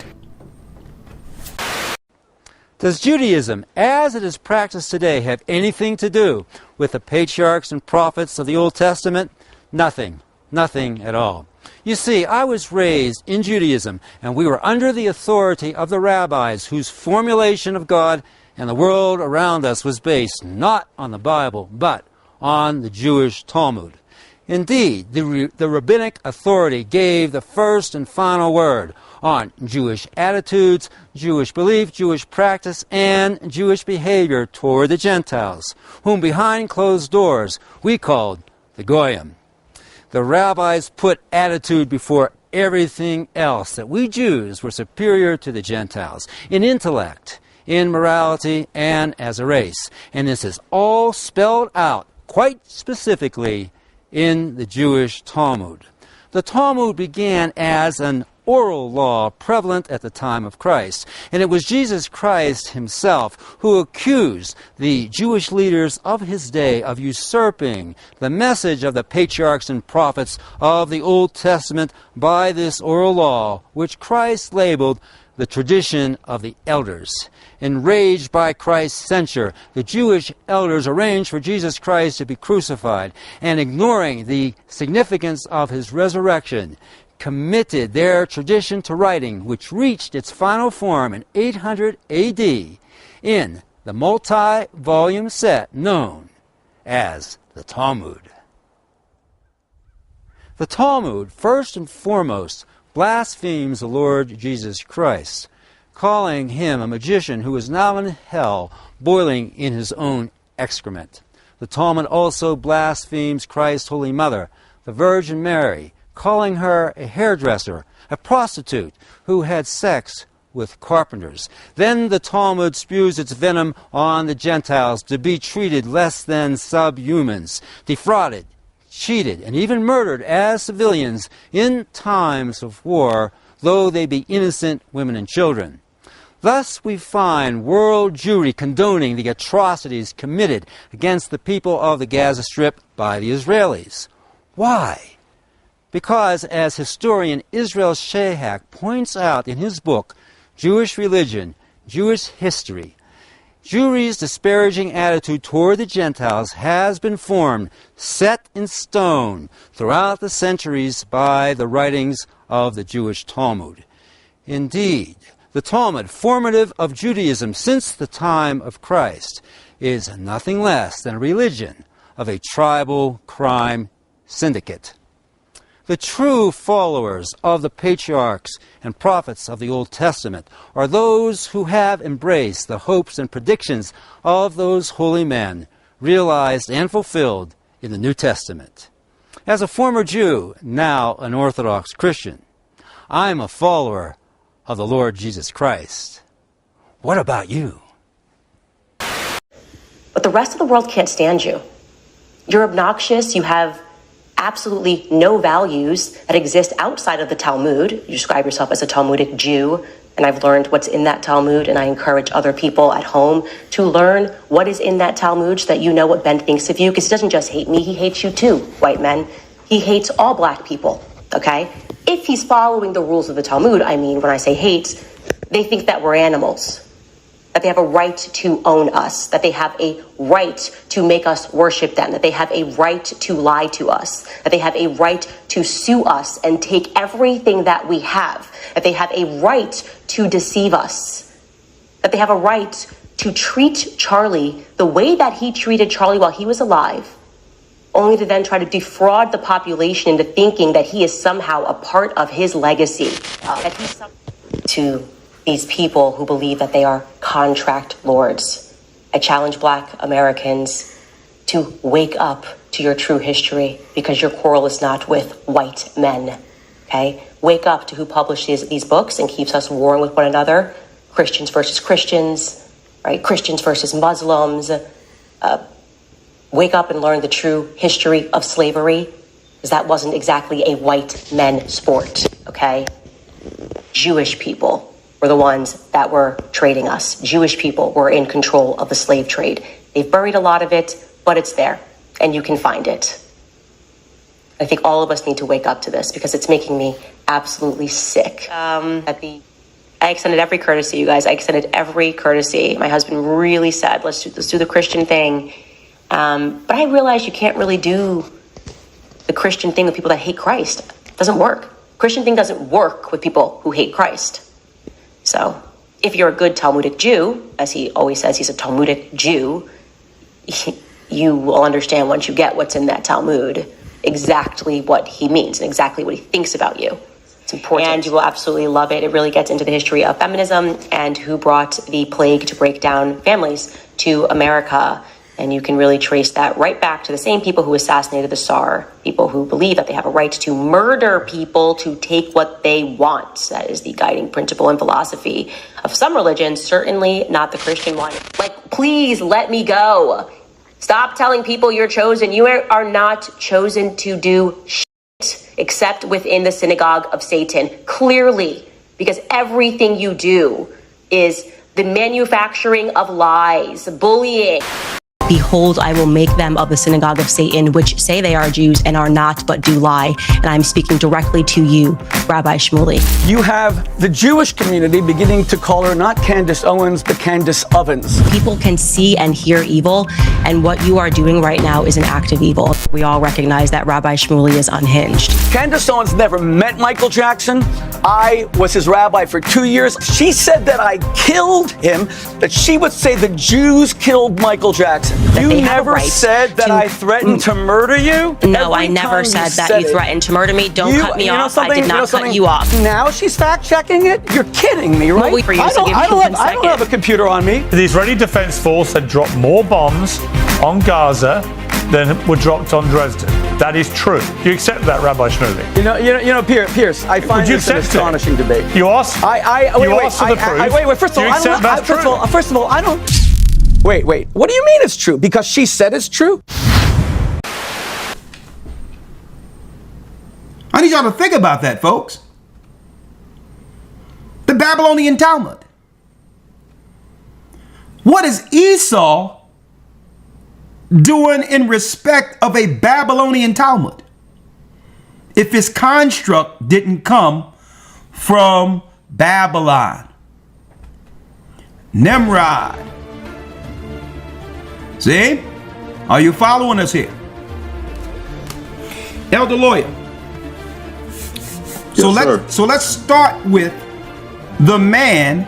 Does Judaism, as it is practiced today, have anything to do with the patriarchs and prophets of the Old Testament? Nothing. Nothing at all. You see, I was raised in Judaism, and we were under the authority of the rabbis whose formulation of God and the world around us was based not on the Bible, but on the Jewish Talmud. Indeed, the rabbinic authority gave the first and final word on Jewish attitudes, Jewish belief, Jewish practice, and Jewish behavior toward the Gentiles, whom behind closed doors we called the Goyim. The rabbis put attitude before everything else, that we Jews were superior to the Gentiles in intellect, in morality, and as a race. And this is all spelled out quite specifically in the Jewish Talmud. The Talmud began as an oral law prevalent at the time of Christ, and it was Jesus Christ himself who accused the Jewish leaders of his day of usurping the message of the patriarchs and prophets of the Old Testament by this oral law, which Christ labeled the tradition of the elders. Enraged by Christ's censure, the Jewish elders arranged for Jesus Christ to be crucified, and ignoring the significance of his resurrection, committed their tradition to writing, which reached its final form in 800 AD in the multi-volume set known as the Talmud. The Talmud, first and foremost, blasphemes the Lord Jesus Christ, calling him a magician who is now in hell, boiling in his own excrement. The Talmud also blasphemes Christ's Holy Mother, the Virgin Mary, calling her a hairdresser, a prostitute who had sex with carpenters. Then the Talmud spews its venom on the Gentiles to be treated less than subhumans, defrauded, cheated, and even murdered as civilians in times of war, though they be innocent women and children. Thus we find world Jewry condoning the atrocities committed against the people of the Gaza Strip by the Israelis. Why? Because, as historian Israel Shahak points out in his book, Jewish Religion, Jewish History, Jewry's disparaging attitude toward the Gentiles has been formed, set in stone, throughout the centuries by the writings of the Jewish Talmud. Indeed, the Talmud, formative of Judaism since the time of Christ, is nothing less than a religion of a tribal crime syndicate. The true followers of the patriarchs and prophets of the Old Testament are those who have embraced the hopes and predictions of those holy men, realized and fulfilled in the New Testament. As a former Jew, now an Orthodox Christian, I'm a follower of the Lord Jesus Christ. What about you? But the rest of the world can't stand you. You're obnoxious, you have absolutely no values that exist outside of the Talmud. You describe yourself as a Talmudic Jew, and I've learned what's in that Talmud, and I encourage other people at home to learn what is in that Talmud so that you know what Ben thinks of you, because he doesn't just hate me, he hates you too, white men. He hates all black people, okay? If he's following the rules of the Talmud, I mean, when I say hates, they think that we're animals, that they have a right to own us, that they have a right to make us worship them, that they have a right to lie to us, that they have a right to sue us and take everything that we have, that they have a right to deceive us, that they have a right to treat Charlie the way that he treated Charlie while he was alive, only to then try to defraud the population into thinking that he is somehow a part of his legacy, that he's to these people who believe that they are contract lords. I challenge black Americans to wake up to your true history, because your quarrel is not with white men, okay? Wake up to who publishes these books and keeps us warring with one another. Christians versus Christians, right? Christians versus Muslims. Wake up and learn the true history of slavery, because that wasn't exactly a white men sport, okay? Jewish people were the ones that were trading us. Jewish people were in control of the slave trade. They've buried a lot of it, but it's there, and you can find it. I think all of us need to wake up to this, because it's making me absolutely sick. I extended every courtesy, you guys. I extended every courtesy. My husband really said, let's do the Christian thing. But I realized you can't really do the Christian thing with people that hate Christ. It doesn't work. Christian thing doesn't work with people who hate Christ. So if you're a good Talmudic Jew, as he always says, he's a Talmudic Jew, you will understand once you get what's in that Talmud exactly what he means and exactly what he thinks about you. It's important. And you will absolutely love it. It really gets into the history of feminism and who brought the plague to break down families to America. And you can really trace that right back to the same people who assassinated the Tsar, people who believe that they have a right to murder people to take what they want. That is the guiding principle and philosophy of some religions, certainly not the Christian one. Like, please let me go. Stop telling people you're chosen. You are not chosen to do shit except within the synagogue of Satan, clearly, because everything you do is the manufacturing of lies, bullying. Behold, I will make them of the synagogue of Satan, which say they are Jews and are not, but do lie. And I'm speaking directly to you, Rabbi Shmuley. You have the Jewish community beginning to call her not Candace Owens, but Candace Ovens. People can see and hear evil, and what you are doing right now is an act of evil. We all recognize that Rabbi Shmuley is unhinged. Candace Owens never met Michael Jackson. I was his rabbi for 2 years. She said that I killed him, that she would say the Jews killed Michael Jackson. You never said that I threatened to murder you? No, I never said that you threatened to murder me. Don't cut me off. I did not cut you off. Now she's fact-checking it? You're kidding me, right? I don't have a computer on me. The Israeli Defense Force had dropped more bombs on Gaza than were dropped on Dresden. That is true. Do you accept that, Rabbi Shmuley? You know, Pierce, I find this an astonishing debate. You asked for the proof. First of all, I don't... Wait. What do you mean it's true? Because she said it's true? I need y'all to think about that, folks. The Babylonian Talmud. What is Esau doing in respect of a Babylonian Talmud if his construct didn't come from Babylon? Nimrod. See? Are you following us here? Elder Lawyer. So let's start with the man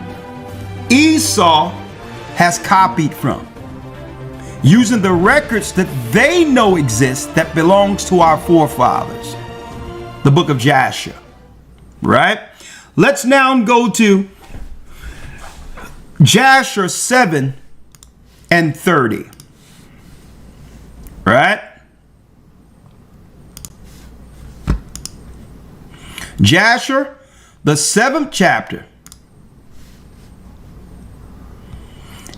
Esau has copied from, using the records that they know exist that belongs to our forefathers. The book of Jasher. Right? Let's now go to Jasher 7 and 30. Right? Jasher, the 7th chapter,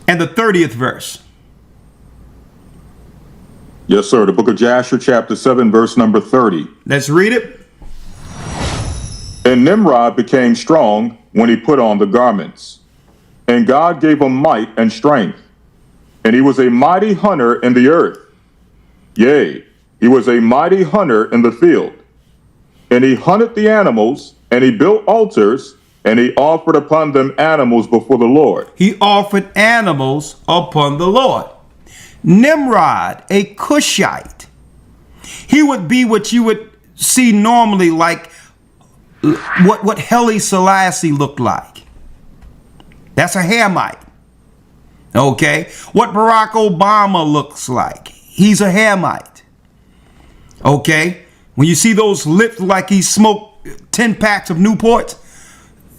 and the 30th verse. Yes, sir. The book of Jasher, chapter 7, verse number 30. Let's read it. And Nimrod became strong when he put on the garments. And God gave him might and strength. And he was a mighty hunter in the earth. Yea, he was a mighty hunter in the field. And he hunted the animals, and he built altars, and he offered upon them animals before the Lord. He offered animals upon the Lord. Nimrod, a Cushite. He would be what you would see normally, like what Haile Selassie looked like. That's a Hamite. Okay. What Barack Obama looks like. He's a Hamite. Okay. When you see those lips like he smoked 10 packs of Newports,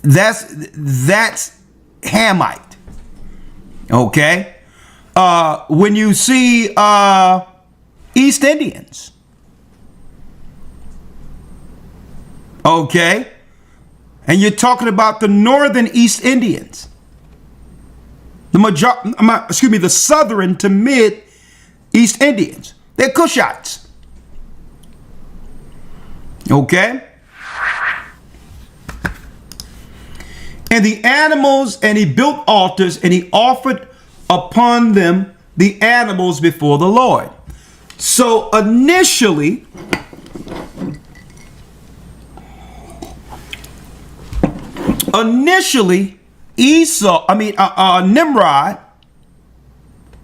that's Hamite. Okay. When you see East Indians, okay, and you're talking about the northern East Indians, the southern to mid East Indians, they're Cushites. Okay. And the animals, and he built altars, and he offered upon them the animals before the Lord. So initially, Nimrod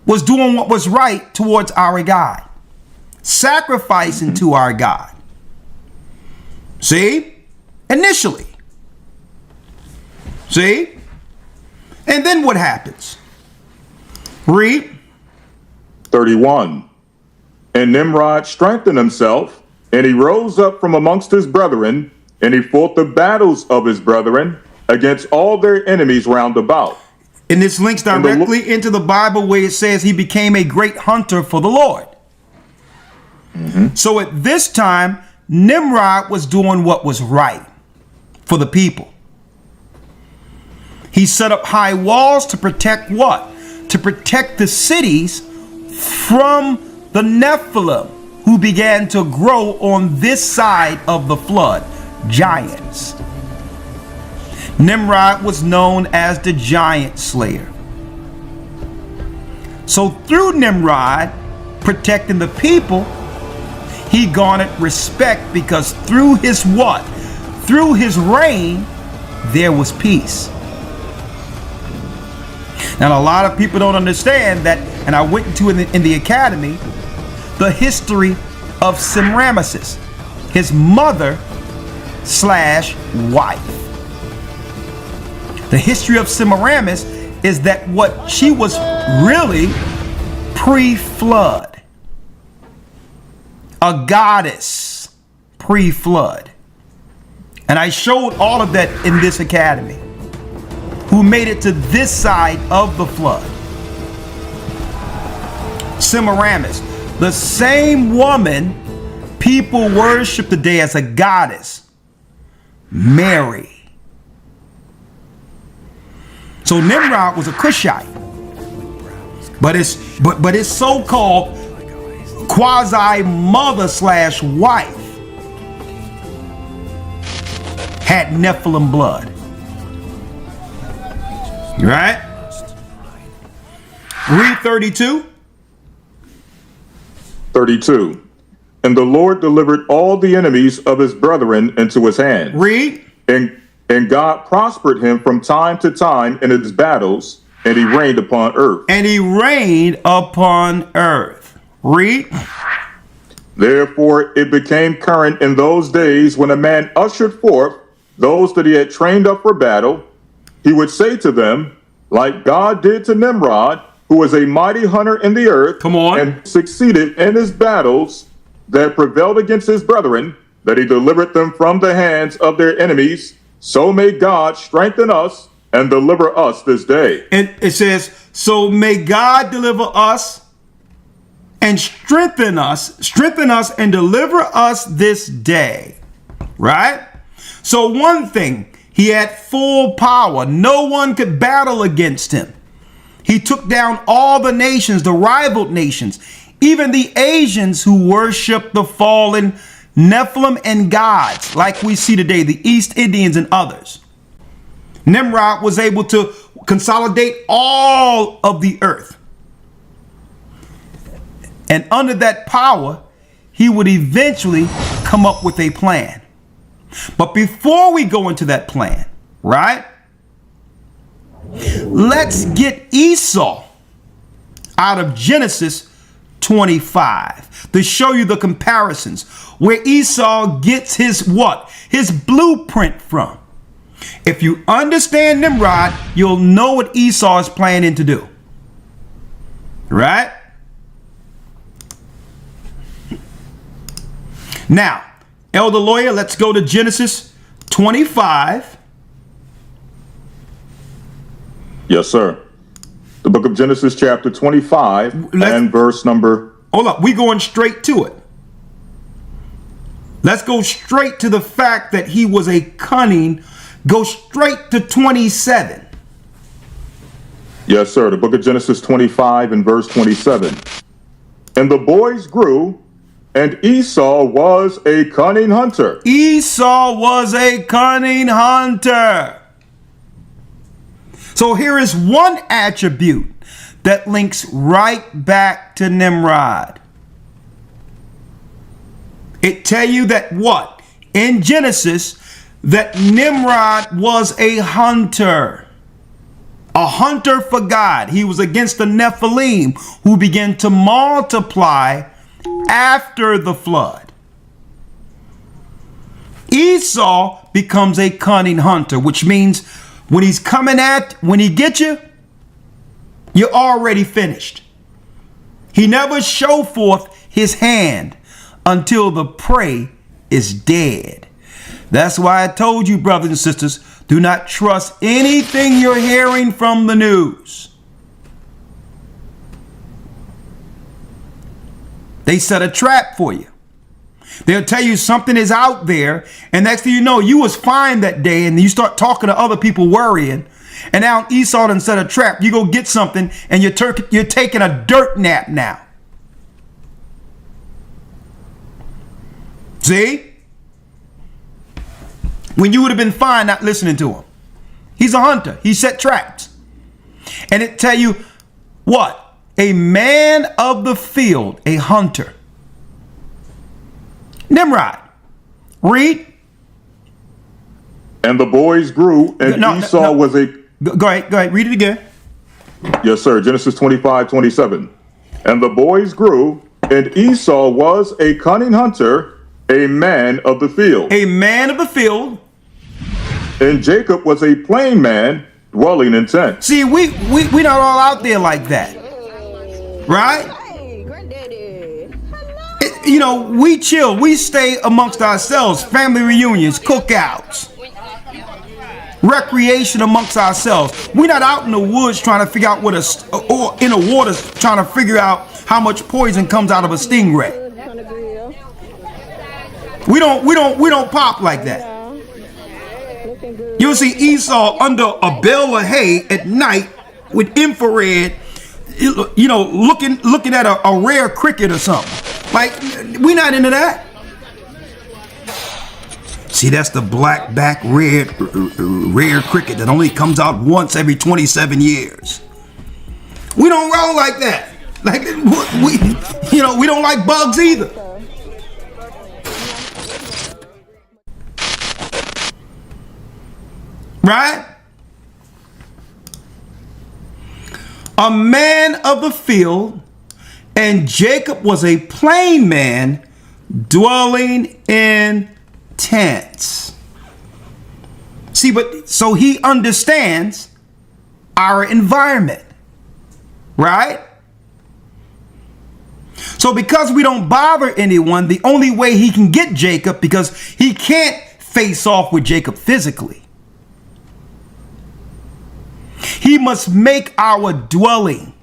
was doing what was right towards our God, sacrificing to our God. See? Initially. See? And then what happens? Read. 31. And Nimrod strengthened himself, and he rose up from amongst his brethren, and he fought the battles of his brethren against all their enemies round about. And this links directly into the Bible where it says he became a great hunter for the Lord. So at this time, Nimrod was doing what was right for the people. He set up high walls to protect what? To protect the cities from the Nephilim, who began to grow on this side of the flood, giants. Nimrod was known as the giant slayer. So through Nimrod protecting the people, he garnered respect, because through his what? Through his reign, there was peace. Now, a lot of people don't understand that, and I went into in the academy, the history of Semiramis, his mother / wife. The history of Semiramis is that what she was really pre-flood. A goddess pre-flood. And I showed all of that in this academy. Who made it to this side of the flood. Semiramis, the same woman people worship today as a goddess, Mary. So Nimrod was a Cushite, but his so-called quasi mother / wife had Nephilim blood. Right? Read 32. 32. And the Lord delivered all the enemies of his brethren into his hand. Read. And God prospered him from time to time in his battles, and he reigned upon earth. And he reigned upon earth. Read. Therefore it became current in those days, when a man ushered forth those that he had trained up for battle, he would say to them, like God did to Nimrod, who was a mighty hunter in the earth, come on, and succeeded in his battles that prevailed against his brethren, that he delivered them from the hands of their enemies. So may God strengthen us and deliver us this day. And it says, so may God deliver us and strengthen us and deliver us this day. Right? So one thing, he had full power. No one could battle against him. He took down all the nations, the rival nations, even the Asians who worship the fallen Nephilim and gods, like we see today, the East Indians and others. Nimrod was able to consolidate all of the earth. And under that power, he would eventually come up with a plan. But before we go into that plan, right? Let's get Esau out of Genesis 25 to show you the comparisons where Esau gets his what? His blueprint from. If you understand Nimrod, you'll know what Esau is planning to do. Right? Now, elder lawyer, let's go to Genesis 25. Yes, sir. The book of Genesis, chapter 25, and verse number... Hold up, we going straight to it. Let's go straight to the fact that he was a cunning. Go straight to 27. Yes, sir. The book of Genesis 25 and verse 27. And the boys grew, and Esau was a cunning hunter. Esau was a cunning hunter. So here is one attribute that links right back to Nimrod. It tell you that what? In Genesis, that Nimrod was a hunter for God. He was against the Nephilim, who began to multiply after the flood. Esau becomes a cunning hunter, which means when he gets you, you're already finished. He never show forth his hand until the prey is dead. That's why I told you, brothers and sisters, do not trust anything you're hearing from the news. They set a trap for you. They'll tell you something is out there, and next thing you know, you was fine that day, and you start talking to other people worrying, and now Esau done set a trap. You go get something, and you're taking a dirt nap now. See? When you would have been fine not listening to him. He's a hunter. He set traps. And it tell you what? A man of the field, a hunter. Nimrod. Read. And the boys grew, and Esau was a... Go ahead. Read it again. Yes, sir. Genesis 25:27. And the boys grew, and Esau was a cunning hunter, a man of the field. A man of the field. And Jacob was a plain man, dwelling in tents. See, we not all out there like that. Right? You know, we chill. We stay amongst ourselves. Family reunions, cookouts, recreation amongst ourselves. We're not out in the woods trying to figure out or in the water trying to figure out how much poison comes out of a stingray. We don't pop like that. You'll see Esau under a bale of hay at night with infrared, you know, looking at a rare cricket or something. Like, we not into that. See, that's the black back rare cricket that only comes out once every 27 years. We don't roll like that. Like, we don't like bugs either. Right? A man of the field, and Jacob was a plain man dwelling in tents. See, but so he understands our environment, right? So because we don't bother anyone, the only way he can get Jacob, because he can't face off with Jacob physically, he must make our dwelling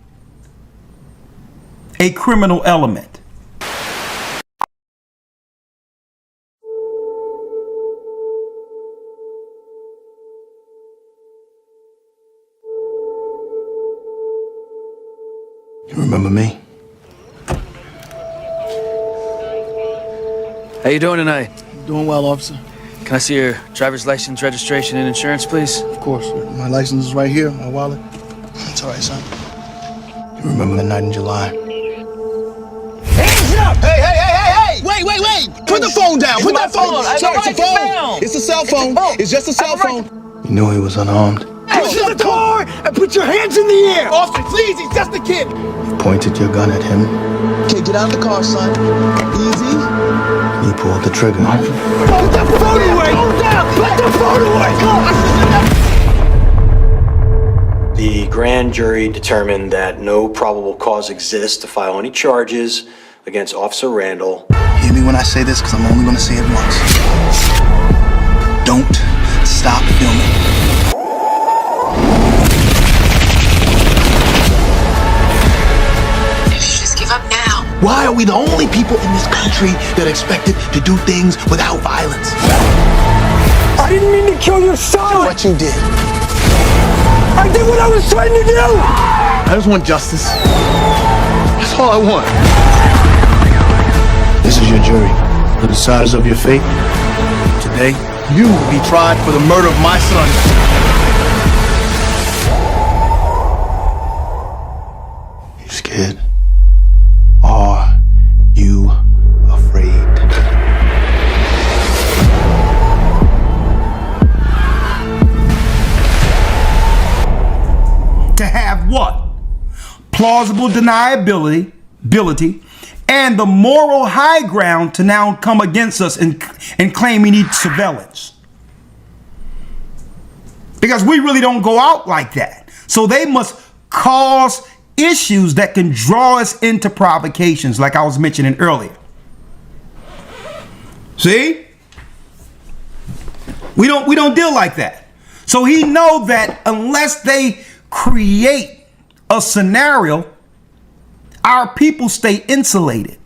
a criminal element. You remember me? How you doing tonight? Doing well, officer. Can I see your driver's license, registration, and insurance, please? Of course. My license is right here, my wallet. It's all right, son. You remember the night in July? Hands up! Hey! Wait! Put the phone down! Put that phone! Sorry, it's a phone! It's a cell phone! It's just a cell phone! You knew he was unarmed. Push the car and put your hands in the air! Officer, please, he's just a kid! You pointed your gun at him. Okay, get out of the car, son. Easy. You pulled the trigger. Put the phone away! Put the phone away! The grand jury determined that no probable cause exists to file any charges against Officer Randall. Hear me when I say this, because I'm only going to say it once. Don't stop filming. Why are we the only people in this country that are expected to do things without violence? I didn't mean to kill your son! What you did. I did what I was trying to do! I just want justice. That's all I want. This is your jury. The decides of your fate. Today, you will be tried for the murder of my son. You scared? Are you afraid? To have what? Plausible deniability, and the moral high ground to now come against us and claim we need surveillance. Because we really don't go out like that. So they must cause issues that can draw us into provocations, like I was mentioning earlier. See? We don't deal like that. So he knows that unless they create a scenario, our people stay insulated.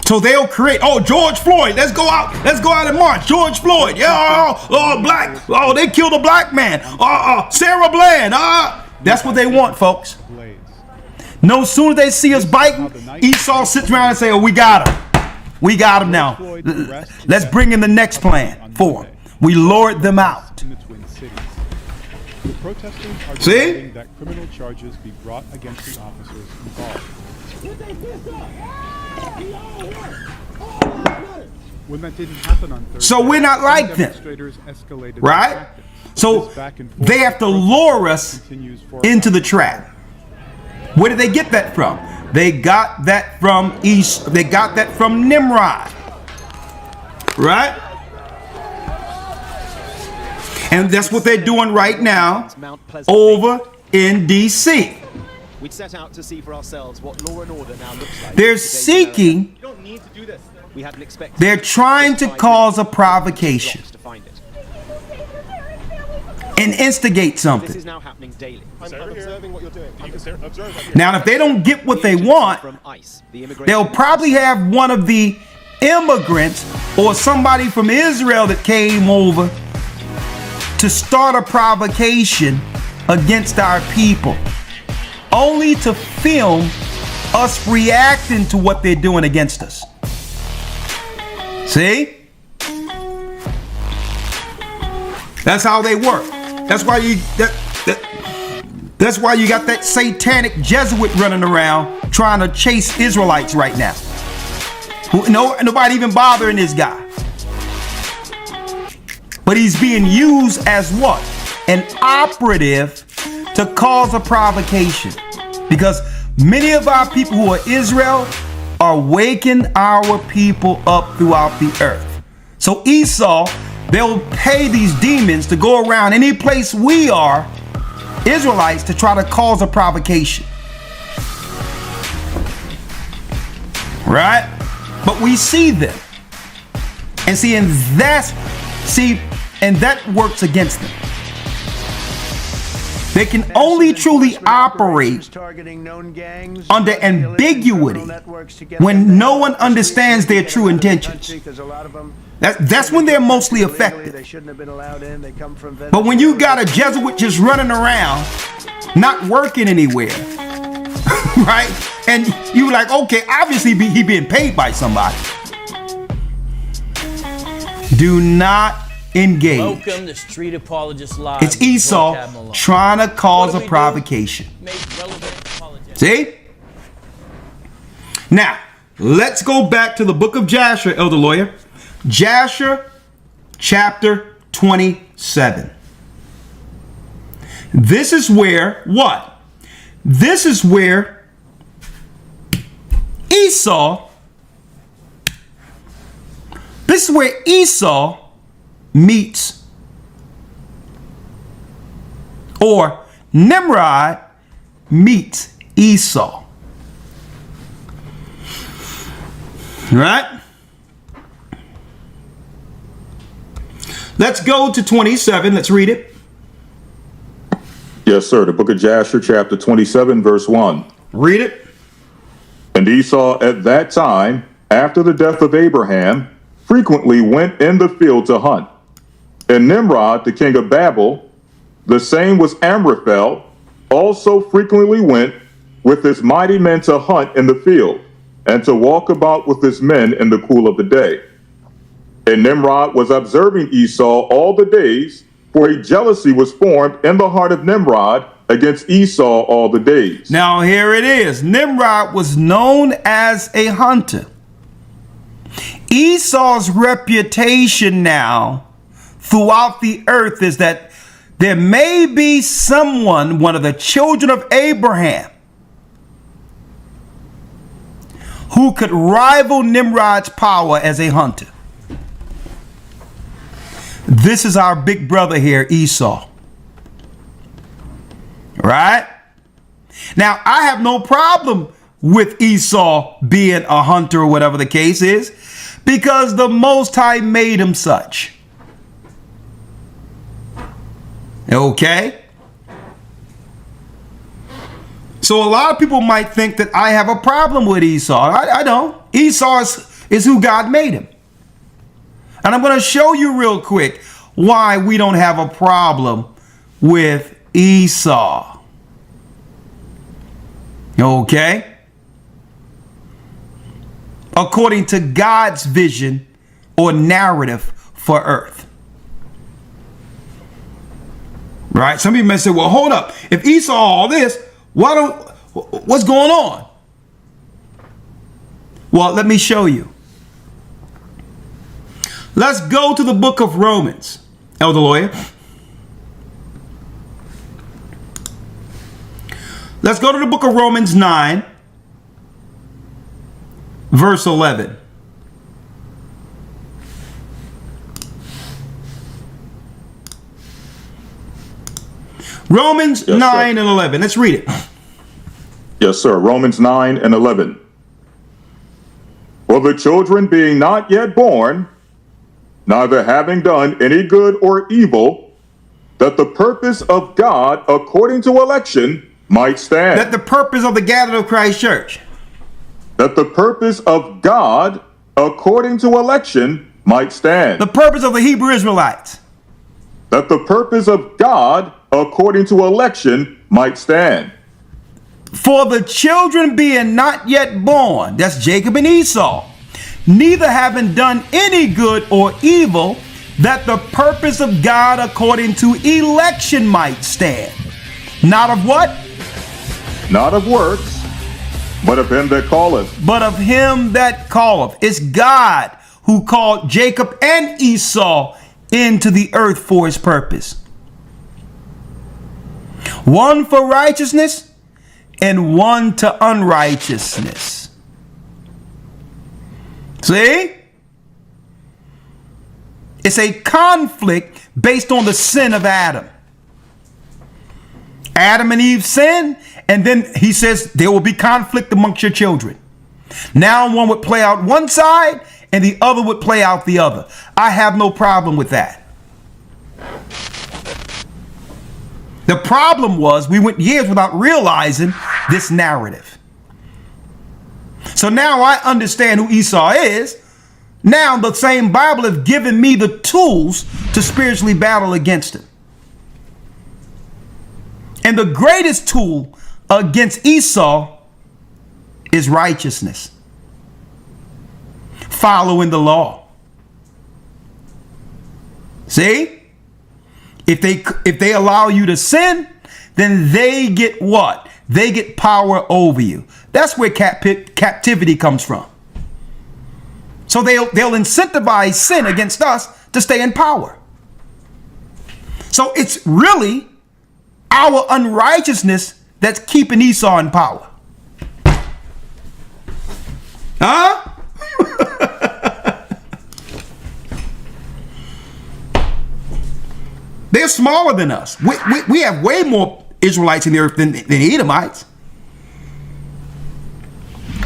So they'll create, George Floyd, let's go out and march. George Floyd, black, they killed a black man. Sarah Bland, that's what they want, folks. No sooner they see us biting, Esau sits around and say, we got him. We got him now. Let's bring in the next plan for him. We lured them out. The protesters are demanding that criminal charges be brought against the officers involved. When that didn't happen on Thursday, so we're not like them, right? So they have to lure us into the trap. Where did they get that from? They got that from They got that from Nimrod, right? And that's what they're doing right now over in DC. We'd set out to see for ourselves what law and order now looks like. They're seeking, they're trying to cause a provocation and instigate something. This is now happening daily. I'm observing what you're doing. Now, if they don't get what they want, they'll probably have one of the immigrants or somebody from Israel that came over to start a provocation against our people, only to film us reacting to what they're doing against us. See? That's how they work. That's why that's why you got that satanic Jesuit running around trying to chase Israelites right now. Nobody even bothering this guy. But he's being used as what? An operative to cause a provocation. Because many of our people who are Israel are waking our people up throughout the earth. So Esau, they'll pay these demons to go around any place we are, Israelites, to try to cause a provocation. Right? But we see them. And and that works against them. They can only truly operate under ambiguity when no one understands their true intentions. That's when they're mostly effective. But when you got a Jesuit just running around, not working anywhere, right? And you like, okay, obviously he being paid by somebody. Do not engage. Welcome to Street Apologist Live. It's Esau trying to cause a provocation. See? Now, let's go back to the book of Jasher, Elder Lawyer. Jasher chapter 27. This is where what? This is where Esau, this is where Esau meets, or Nimrod meets Esau. Right? Let's go to 27. Let's read it. Yes, sir. The book of Jasher, chapter 27, verse 1. Read it. And Esau at that time, after the death of Abraham, frequently went in the field to hunt. And Nimrod, the king of Babel, the same was Amraphel, also frequently went with his mighty men to hunt in the field, and to walk about with his men in the cool of the day. And Nimrod was observing Esau all the days, for a jealousy was formed in the heart of Nimrod against Esau all the days. Now here it is. Nimrod was known as a hunter. Esau's reputation now throughout the earth is that there may be someone, one of the children of Abraham, who could rival Nimrod's power as a hunter. This is our big brother here, Esau. Right? Now, I have no problem with Esau being a hunter or whatever the case is, because the Most High made him such. Okay? So a lot of people might think that I have a problem with Esau. I don't. Esau is who God made him. And I'm going to show you real quick why we don't have a problem with Esau. Okay? According to God's vision or narrative for earth. Right? Some people may say, well, hold up. If Esau all this, what's going on? Well, let me show you. Let's go to the book of Romans, Elder Lawyer. Let's go to the book of Romans 9, verse 11. Romans 9 and 11. Let's read it. Yes, sir. Romans 9 and 11. For the children being not yet born, neither having done any good or evil, that the purpose of God according to election might stand. That the purpose of the gathering of Christ Church. That the purpose of God according to election might stand. The purpose of the Hebrew Israelites. That the purpose of God according to election might stand. For the children being not yet born, that's Jacob and Esau, neither having done any good or evil, that the purpose of God according to election might stand. Not of what? Not of works, but of him that calleth. But of him that calleth. It's God who called Jacob and Esau into the earth for his purpose. One for righteousness and one to unrighteousness. See? It's a conflict based on the sin of Adam. Adam and Eve sin, and then he says there will be conflict amongst your children. Now one would play out one side and the other would play out the other. I have no problem with that. The problem was we went years without realizing this narrative. So now I understand who Esau is. Now the same Bible has given me the tools to spiritually battle against him. And the greatest tool against Esau is righteousness. Following the law. See? If they allow you to sin, then they get what? They get power over you. That's where captivity comes from. So they'll incentivize sin against us to stay in power. So it's really our unrighteousness that's keeping Esau in power. Huh? They're smaller than us. We have way more Israelites in the earth than Edomites.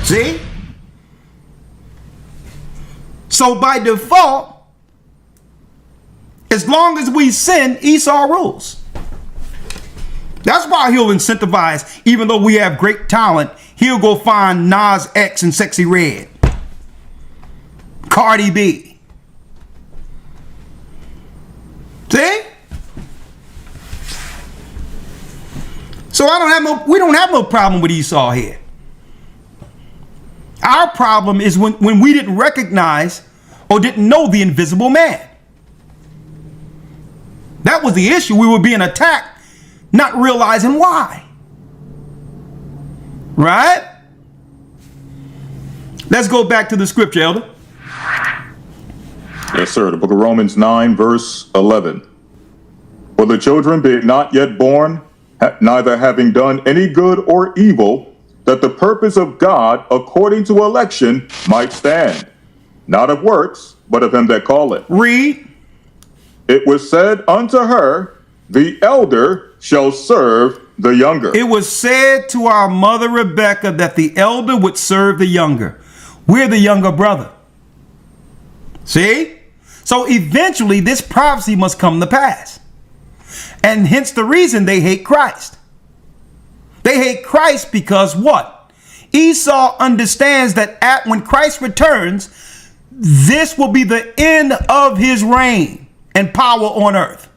See? So by default, as long as we sin, Esau rules. That's why he'll incentivize, even though we have great talent, he'll go find Nas X and Sexy Red, Cardi B. See? So we don't have no problem with Esau here. Our problem is when we didn't recognize or didn't know the invisible man. That was the issue. We were being attacked, not realizing why. Right? Let's go back to the scripture, Elder. Yes, sir. The book of Romans 9, verse 11. For the children being not yet born, neither having done any good or evil, that the purpose of God according to election might stand, not of works, but of him that calleth. Read. It was said unto her, the elder shall serve the younger. It was said to our mother Rebecca that the elder would serve the younger. We're the younger brother. See? So eventually this prophecy must come to pass. And hence the reason they hate Christ. They hate Christ because what? Esau understands that when Christ returns, this will be the end of his reign and power on earth.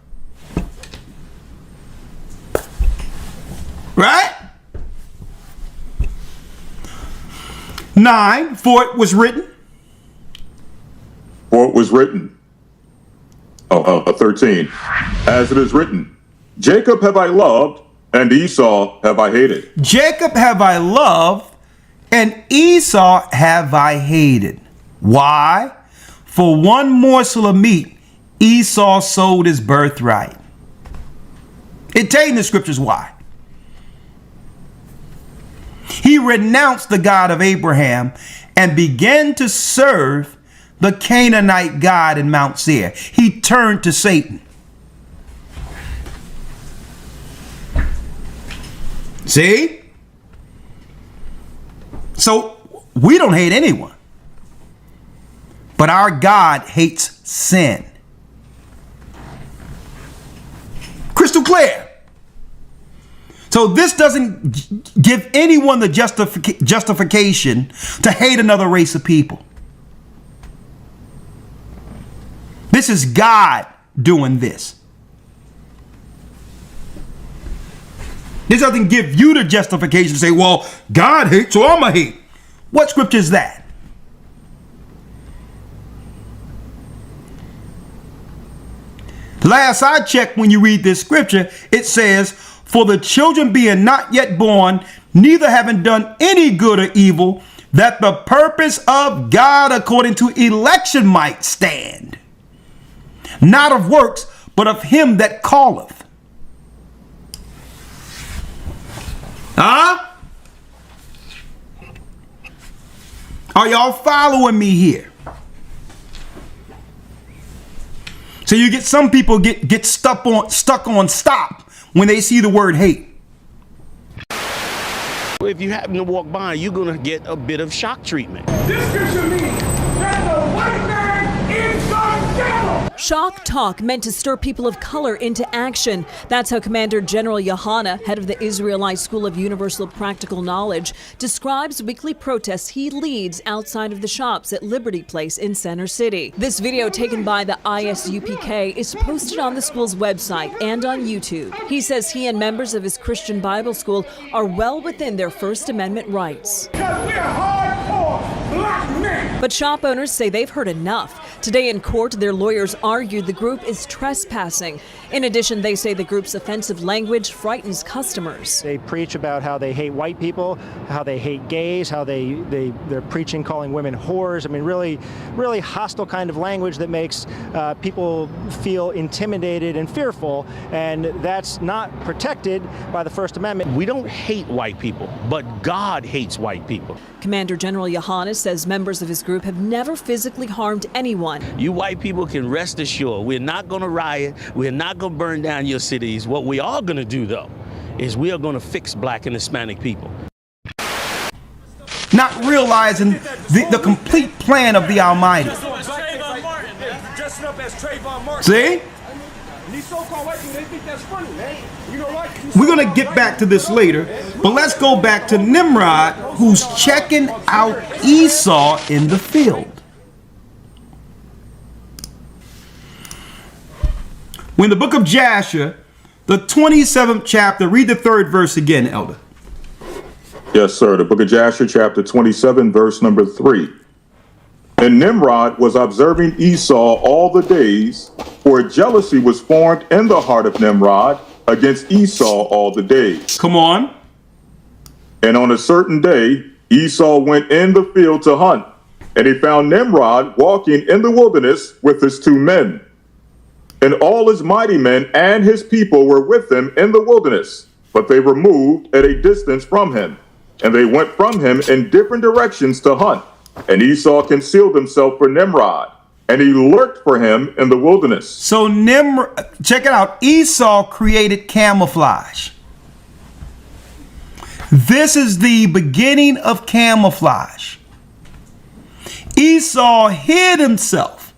Right? 9, for it was written. For it was written. 13. As it is written, Jacob have I loved, and Esau have I hated. Jacob have I loved, and Esau have I hated. Why? For one morsel of meat, Esau sold his birthright. It tells you in the scriptures why. He renounced the God of Abraham and began to serve the Canaanite god in Mount Seir. He turned to Satan. See? So we don't hate anyone. But our God hates sin. Crystal clear. So this doesn't give anyone the justification to hate another race of people. This is God doing this. This doesn't give you the justification to say, well, God hates, so I'm going to hate. What scripture is that? Last I checked, when you read this scripture, it says, for the children being not yet born, neither having done any good or evil, that the purpose of God according to election might stand. Not of works, but of him that calleth. Huh? Are y'all following me here? So you get some people get stuck on stop when they see the word hate. If you happen to walk by, you're going to get a bit of shock treatment. This scripture means that the white man is the devil. Shock talk meant to stir people of color into action. That's how Commander General Yohanna, head of the Israelite School of Universal Practical Knowledge, describes weekly protests he leads outside of the shops at Liberty Place in Center City. This video, taken by the ISUPK, is posted on the school's website and on YouTube. He says he and members of his Christian Bible school are well within their First Amendment rights. Because we're hardcore black men. But shop owners say they've heard enough. Today in court, their lawyers argued the group is trespassing. In addition, they say the group's offensive language frightens customers. They preach about how they hate white people, how they hate gays, how they're preaching calling women whores. I mean, really hostile kind of language that makes people feel intimidated and fearful, and that's not protected by the First Amendment. We don't hate white people, but God hates white people. Commander General Yohannes says members of his group have never physically harmed anyone. You white people can rest assured we're not going to riot, we're not going to burn down your cities. What we are going to do, though, is we are going to fix black and Hispanic people. Not realizing the complete plan of the Almighty. See? We're going to get back to this later, but let's go back to Nimrod, who's checking out Esau in the field. When the book of Jasher, the 27th chapter, read the 3rd verse again, Elder. Yes, sir. The book of Jasher, chapter 27, verse number 3. And Nimrod was observing Esau all the days, for jealousy was formed in the heart of Nimrod against Esau all the days. Come on. And on a certain day, Esau went in the field to hunt, and he found Nimrod walking in the wilderness with his 2 men. And all his mighty men and his people were with him in the wilderness, but they were moved at a distance from him, and they went from him in different directions to hunt. And Esau concealed himself for Nimrod, and he lurked for him in the wilderness. So check it out. Esau created camouflage. This is the beginning of camouflage. Esau hid himself,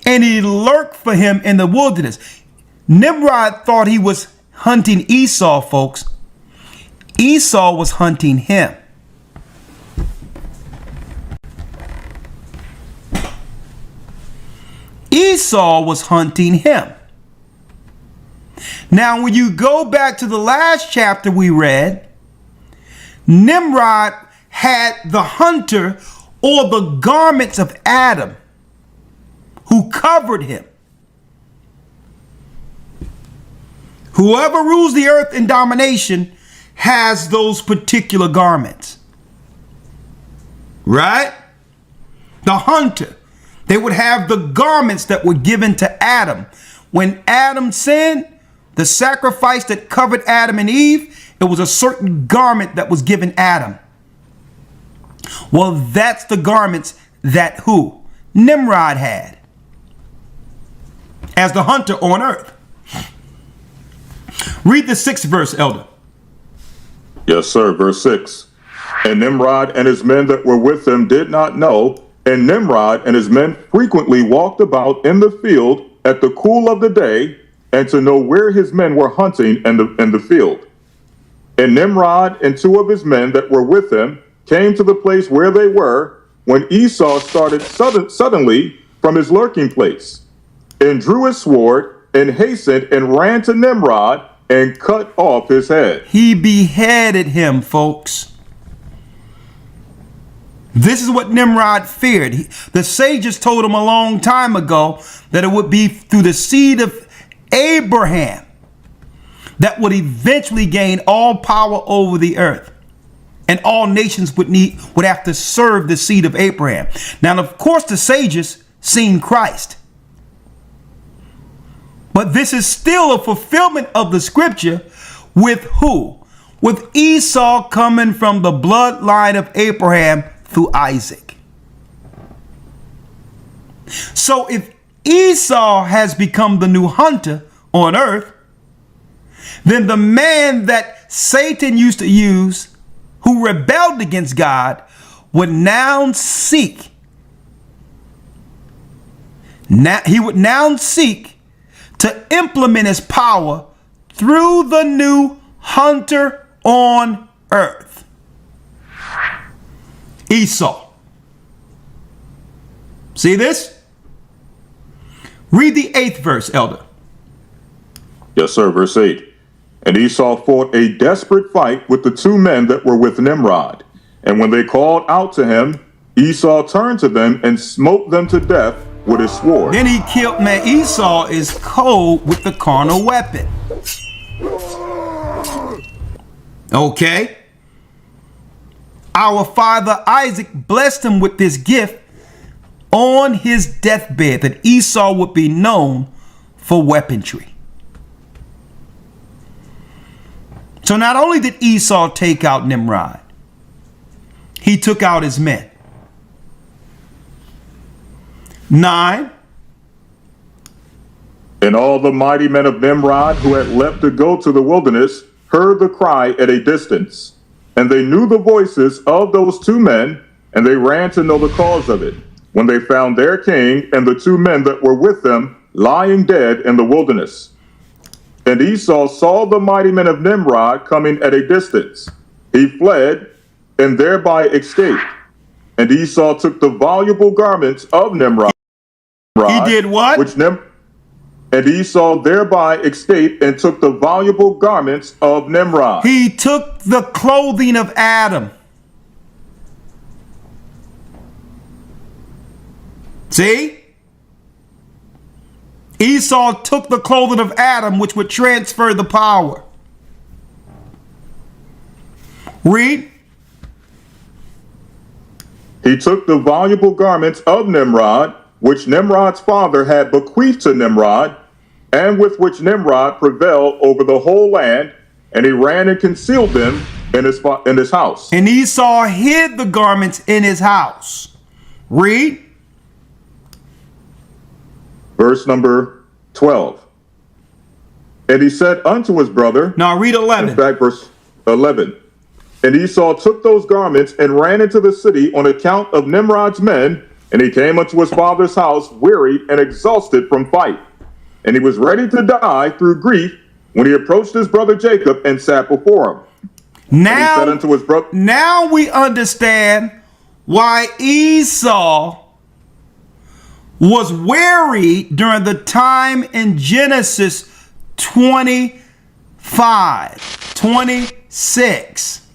and he lurked for him in the wilderness. Nimrod thought he was hunting Esau, folks. Esau was hunting him. Esau was hunting him. Now, when you go back to the last chapter we read, Nimrod had the hunter or the garments of Adam who covered him. Whoever rules the earth in domination has those particular garments. Right? The hunter. They would have the garments that were given to Adam. When Adam sinned, the sacrifice that covered Adam and Eve, it was a certain garment that was given Adam. Well, that's the garments that who? Nimrod had as the hunter on earth. Read the 6th verse, Elder. Yes, sir. Verse 6. And Nimrod and his men that were with him did not know. And Nimrod and his men frequently walked about in the field at the cool of the day, and to know where his men were hunting in the field. And Nimrod and 2 of his men that were with him came to the place where they were, when Esau started suddenly from his lurking place, and drew his sword, and hastened and ran to Nimrod, and cut off his head. He beheaded him, folks. This is what Nimrod feared. The sages told him a long time ago that it would be through the seed of Abraham that would eventually gain all power over the earth. And all nations would have to serve the seed of Abraham. Now, of course, the sages seen Christ. But this is still a fulfillment of the scripture with who? With Esau coming from the bloodline of Abraham through Isaac. So if Esau has become the new hunter on earth, then the man that Satan used to use, who rebelled against God, would now seek. He would now seek to implement his power through the new hunter on earth. Esau. See this? Read the 8th verse, Elder. Yes, sir. Verse 8. And Esau fought a desperate fight with the 2 men that were with Nimrod. And when they called out to him, Esau turned to them and smote them to death with his sword. Then he killed, man, Esau is cold with the carnal weapon. Okay. Our father Isaac blessed him with this gift on his deathbed, that Esau would be known for weaponry. So not only did Esau take out Nimrod, he took out his men. 9. And all the mighty men of Nimrod who had left to go to the wilderness heard the cry at a distance. And they knew the voices of those 2 men, and they ran to know the cause of it, when they found their king and the 2 men that were with them lying dead in the wilderness. And Esau saw the mighty men of Nimrod coming at a distance. He fled and thereby escaped. And Esau took the valuable garments of Nimrod. He did what? And Esau thereby escaped and took the valuable garments of Nimrod. He took the clothing of Adam. See? Esau took the clothing of Adam, which would transfer the power. Read. He took the valuable garments of Nimrod, which Nimrod's father had bequeathed to Nimrod, and with which Nimrod prevailed over the whole land, and he ran and concealed them in his house. And Esau hid the garments in his house. Read. Verse number 12. And he said unto his brother. Now read 11. In fact, verse 11. And Esau took those garments and ran into the city on account of Nimrod's men, and he came unto his father's house weary and exhausted from fight. And he was ready to die through grief when he approached his brother Jacob and sat before him. Now, and he said unto his brother, now we understand why Esau was weary during the time in Genesis 25, 26.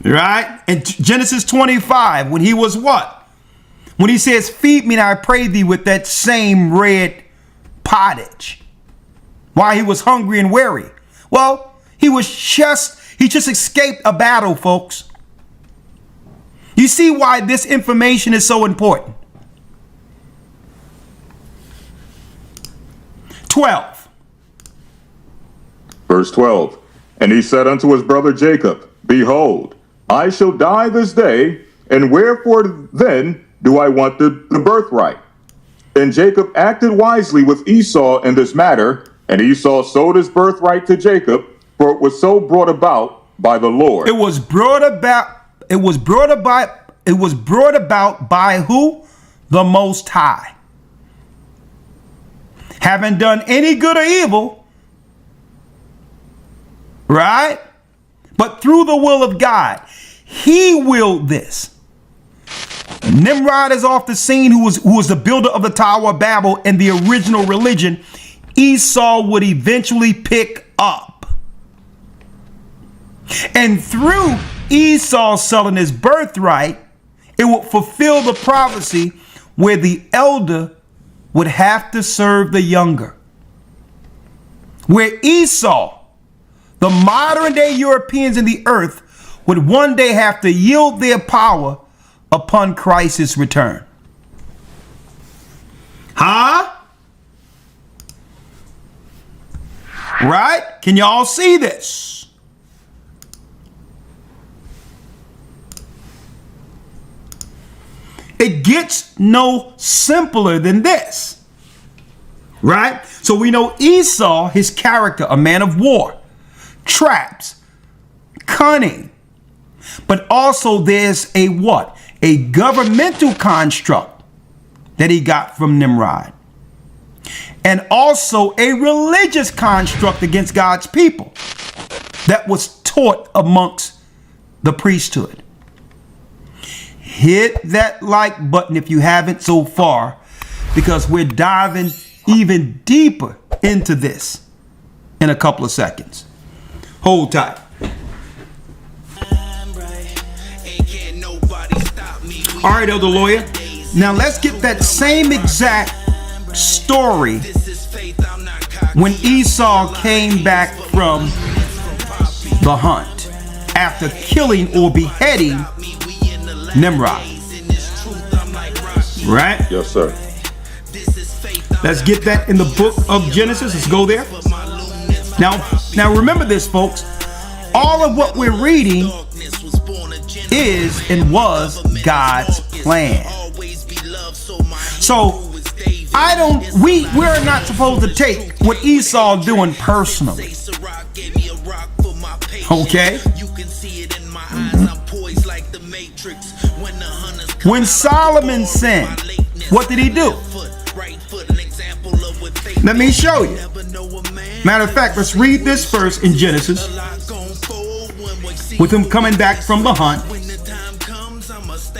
Right? In Genesis 25, when he was what? When he says, feed me and I pray thee with that same red pottage. Why he was hungry and weary. Well, he just escaped a battle, folks. You see why this information is so important. 12. Verse 12. And he said unto his brother Jacob, behold, I shall die this day, and wherefore then do I want the birthright? And Jacob acted wisely with Esau in this matter, and Esau sold his birthright to Jacob, for it was so brought about by the Lord. It was brought about by who? The Most High. Haven't done any good or evil, right? But through the will of God, he willed this. Nimrod is off the scene, who was the builder of the Tower of Babel and the original religion Esau would eventually pick up. And through Esau selling his birthright, it would fulfill the prophecy where the elder would have to serve the younger. Where Esau, the modern day Europeans in the earth, would one day have to yield their power upon Christ's return. Huh? Right? Can y'all see this? It gets no simpler than this. Right? So we know Esau, his character, a man of war, traps, cunning, but also there's a what? A governmental construct that he got from Nimrod. And also a religious construct against God's people that was taught amongst the priesthood. Hit that like button if you haven't so far, because we're diving even deeper into this in a couple of seconds. Hold tight. All right, Elder Lawyer. Now let's get that same exact story when Esau came back from the hunt after killing or beheading Nimrod. Right? Yes, sir. Let's get that in the book of Genesis. Let's go there. Now remember this, folks. All of what we're reading is and was God's plan. So we're not supposed to take what Esau doing personally. Okay? When Solomon sinned, what did he do? Let me show you. Matter of fact, let's read this first in Genesis. With him coming back from the hunt.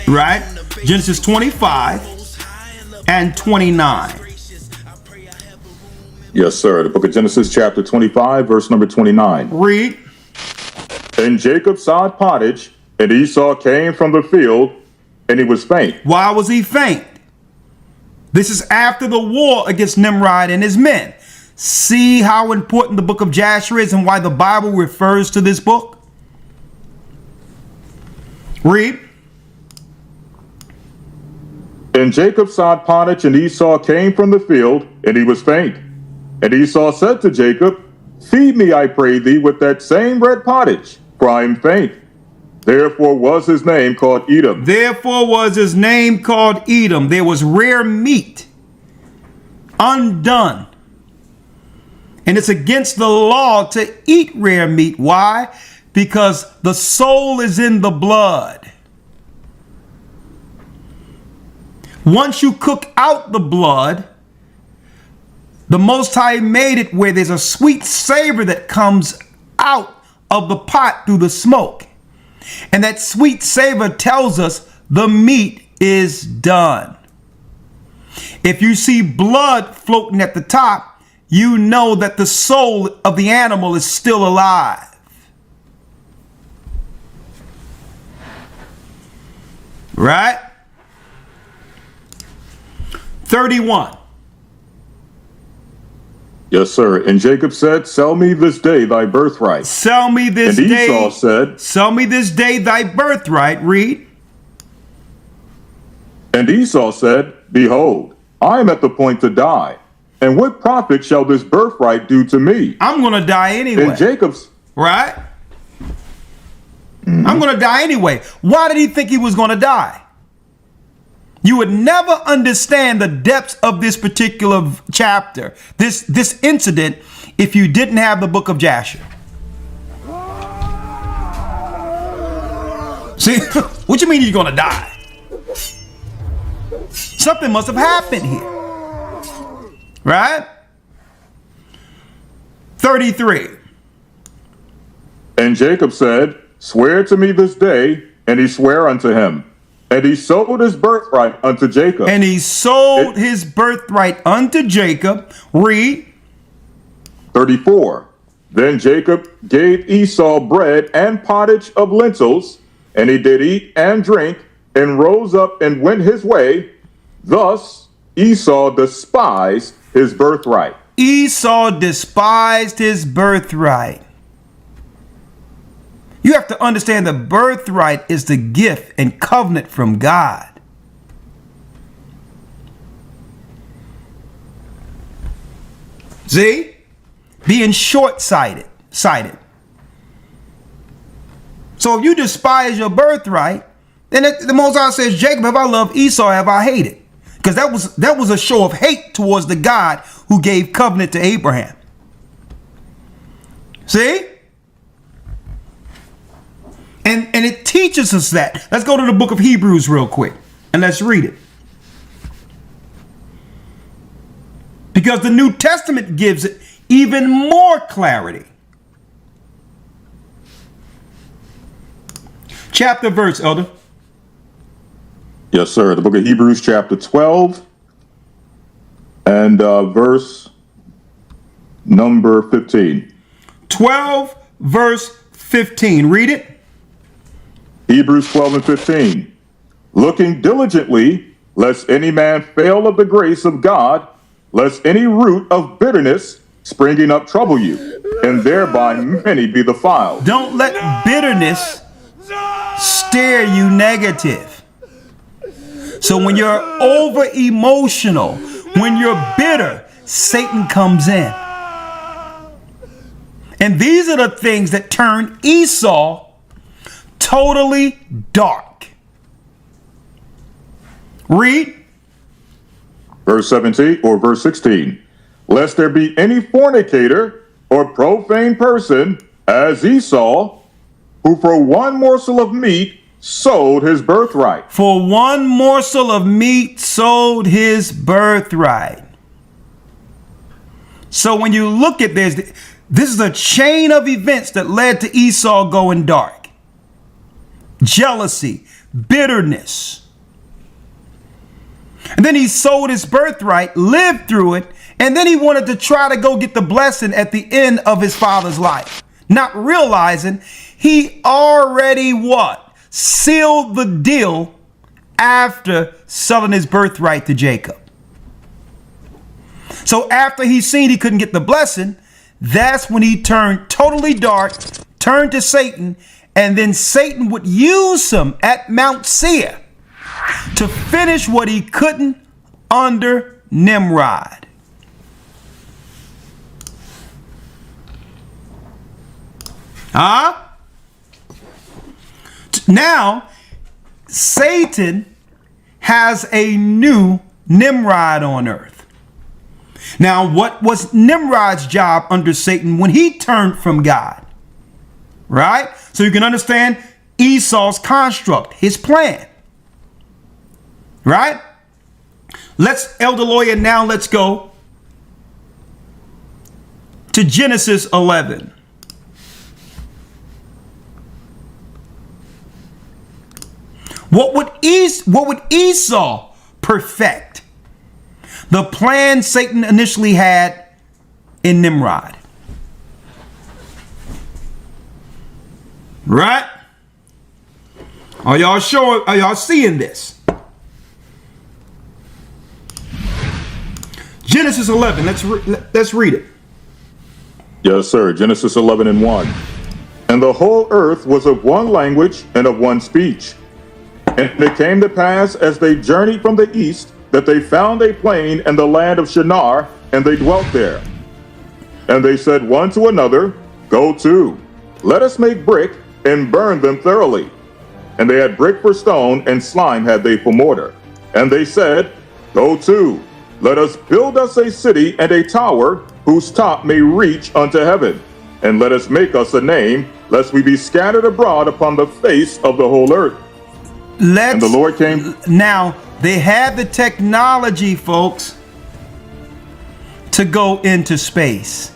Right? Genesis 25 and 29. Yes, sir. The book of Genesis, chapter 25, verse number 29. Read. And Jacob sowed pottage, and Esau came from the field, and he was faint. Why was he faint? This is after the war against Nimrod and his men. See how important the book of Jasher is and why the Bible refers to this book? Read. And Jacob sowed pottage, and Esau came from the field, and he was faint. And Esau said to Jacob, Feed me, I pray thee, with that same red pottage, for I am faint. Therefore was his name called Edom. Therefore was his name called Edom. There was rare meat, undone. And it's against the law to eat rare meat. Why? Because the soul is in the blood. Once you cook out the blood, the Most High made it where there's a sweet savor that comes out of the pot through the smoke. And that sweet savor tells us the meat is done. If you see blood floating at the top, you know that the soul of the animal is still alive. Right? 31. Yes, sir. And Jacob said, Sell me this day thy birthright. Sell me this and day. Esau said, Sell me this day thy birthright. Read. And Esau said, Behold, I am at the point to die. And what profit shall this birthright do to me? I'm going to die anyway. And Jacob's. Right? I'm going to die anyway. Why did he think he was going to die? You would never understand the depths of this particular chapter, this incident, if you didn't have the book of Jasher. See, what you mean you're going to die? Something must have happened here. Right? 33. And Jacob said, Swear to me this day. And he sware unto him. And he sold his birthright unto Jacob. And he sold his birthright unto Jacob. Read. 34. Then Jacob gave Esau bread and pottage of lentils, and he did eat and drink, and rose up and went his way. Thus Esau despised his birthright. Esau despised his birthright. You have to understand the birthright is the gift and covenant from God. See? Being short-sighted. So if you despise your birthright, then the Most High says, Jacob, have I loved Esau, have I hated? Because that was a show of hate towards the God who gave covenant to Abraham. See? And it teaches us that. Let's go to the book of Hebrews real quick and let's read it. Because the New Testament gives it even more clarity. Chapter, verse, Elder. Yes, sir. The book of Hebrews, chapter 12, and verse number 15. 12, verse 15. Read it. Hebrews 12 and 15. looking diligently, lest any man fail of the grace of God, lest any root of bitterness springing up trouble you, and thereby many be defiled. Don't let bitterness steer you negative. So when you're over emotional, when you're bitter, Satan comes in. And these are the things that turn Esau totally dark. Read. Verse 17 or verse 16. Lest there be any fornicator or profane person, as Esau, who for one morsel of meat sold his birthright. For one morsel of meat sold his birthright. So when you look at this is a chain of events that led to Esau going dark. Jealousy, bitterness. And then he sold his birthright, lived through it, and then he wanted to try to go get the blessing at the end of his father's life. Not realizing he already what? Sealed the deal after selling his birthright to Jacob. So after he seen he couldn't get the blessing, that's when he turned totally dark, turned to Satan, and then Satan would use him at Mount Seir to finish what he couldn't under Nimrod. Now, Satan has a new Nimrod on earth. Now, what was Nimrod's job under Satan when he turned from God? Right? So you can understand Esau's construct, his plan. Right? Elder Lawyer, now let's go to Genesis 11. What would Esau perfect? The plan Satan initially had in Nimrod. Right? Are y'all sure? Are y'all seeing this? Genesis 11. Let's read it. Yes, sir. Genesis 11 and 1. And the whole earth was of one language and of one speech. And it came to pass as they journeyed from the east that they found a plain in the land of Shinar, and they dwelt there. And they said one to another, Go to, let us make brick and burn them thoroughly. And they had brick for stone, and slime had they for mortar. And they said, Go to, let us build us a city and a tower, whose top may reach unto heaven. And let us make us a name, lest we be scattered abroad upon the face of the whole earth. And the Lord came. Now, they had the technology, folks, to go into space.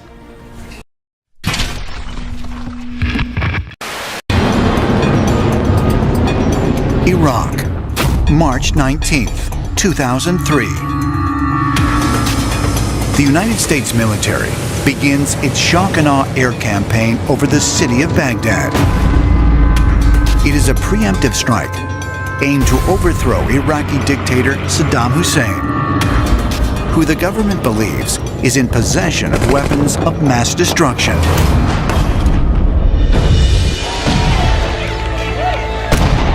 Iraq, March 19th, 2003. The United States military begins its shock and awe air campaign over the city of Baghdad. It is a preemptive strike aimed to overthrow Iraqi dictator Saddam Hussein, who the government believes is in possession of weapons of mass destruction.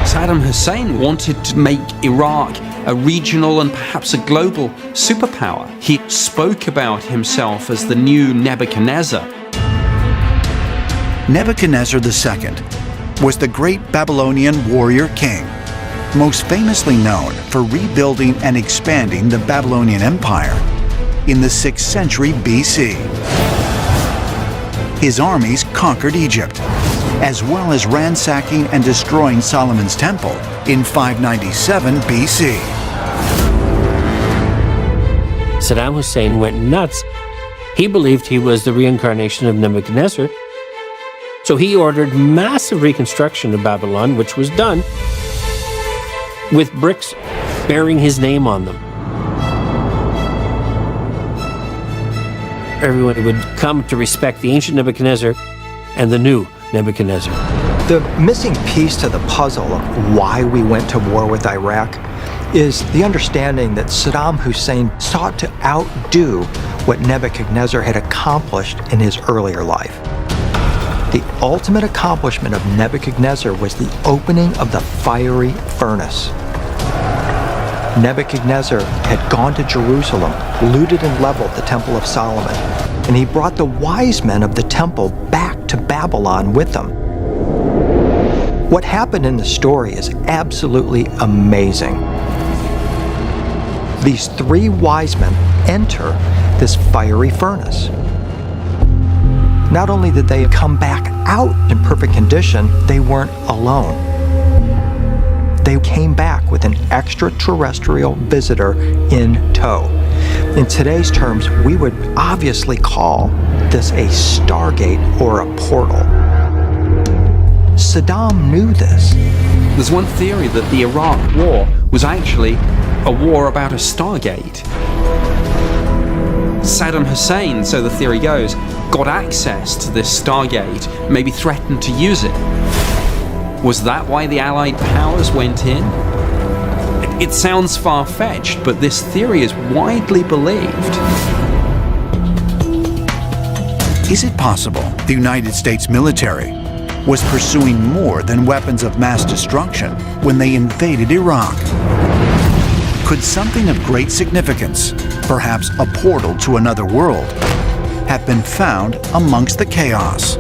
Saddam Hussein wanted to make Iraq a regional and perhaps a global superpower. He spoke about himself as the new Nebuchadnezzar. Nebuchadnezzar II was the great Babylonian warrior king, most famously known for rebuilding and expanding the Babylonian Empire in the 6th century BC. His armies conquered Egypt, as well as ransacking and destroying Solomon's temple in 597 BC. Saddam Hussein went nuts. He believed he was the reincarnation of Nebuchadnezzar. So he ordered massive reconstruction of Babylon, which was done with bricks bearing his name on them. Everyone would come to respect the ancient Nebuchadnezzar and the new Nebuchadnezzar. The missing piece to the puzzle of why we went to war with Iraq is the understanding that Saddam Hussein sought to outdo what Nebuchadnezzar had accomplished in his earlier life. The ultimate accomplishment of Nebuchadnezzar was the opening of the fiery furnace. Nebuchadnezzar had gone to Jerusalem, looted and leveled the Temple of Solomon, and he brought the wise men of the temple back to Babylon with him. What happened in the story is absolutely amazing. These three wise men enter this fiery furnace. Not only did they come back out in perfect condition, they weren't alone. They came back with an extraterrestrial visitor in tow. In today's terms, we would obviously call this a stargate or a portal. Saddam knew this. There's one theory that the Iraq War was actually a war about a stargate. Saddam Hussein, so the theory goes, got access to this stargate, maybe threatened to use it. Was that why the Allied powers went in? It sounds far-fetched, but this theory is widely believed. Is it possible the United States military was pursuing more than weapons of mass destruction when they invaded Iraq? Could something of great significance, perhaps a portal to another world, have been found amongst the chaos?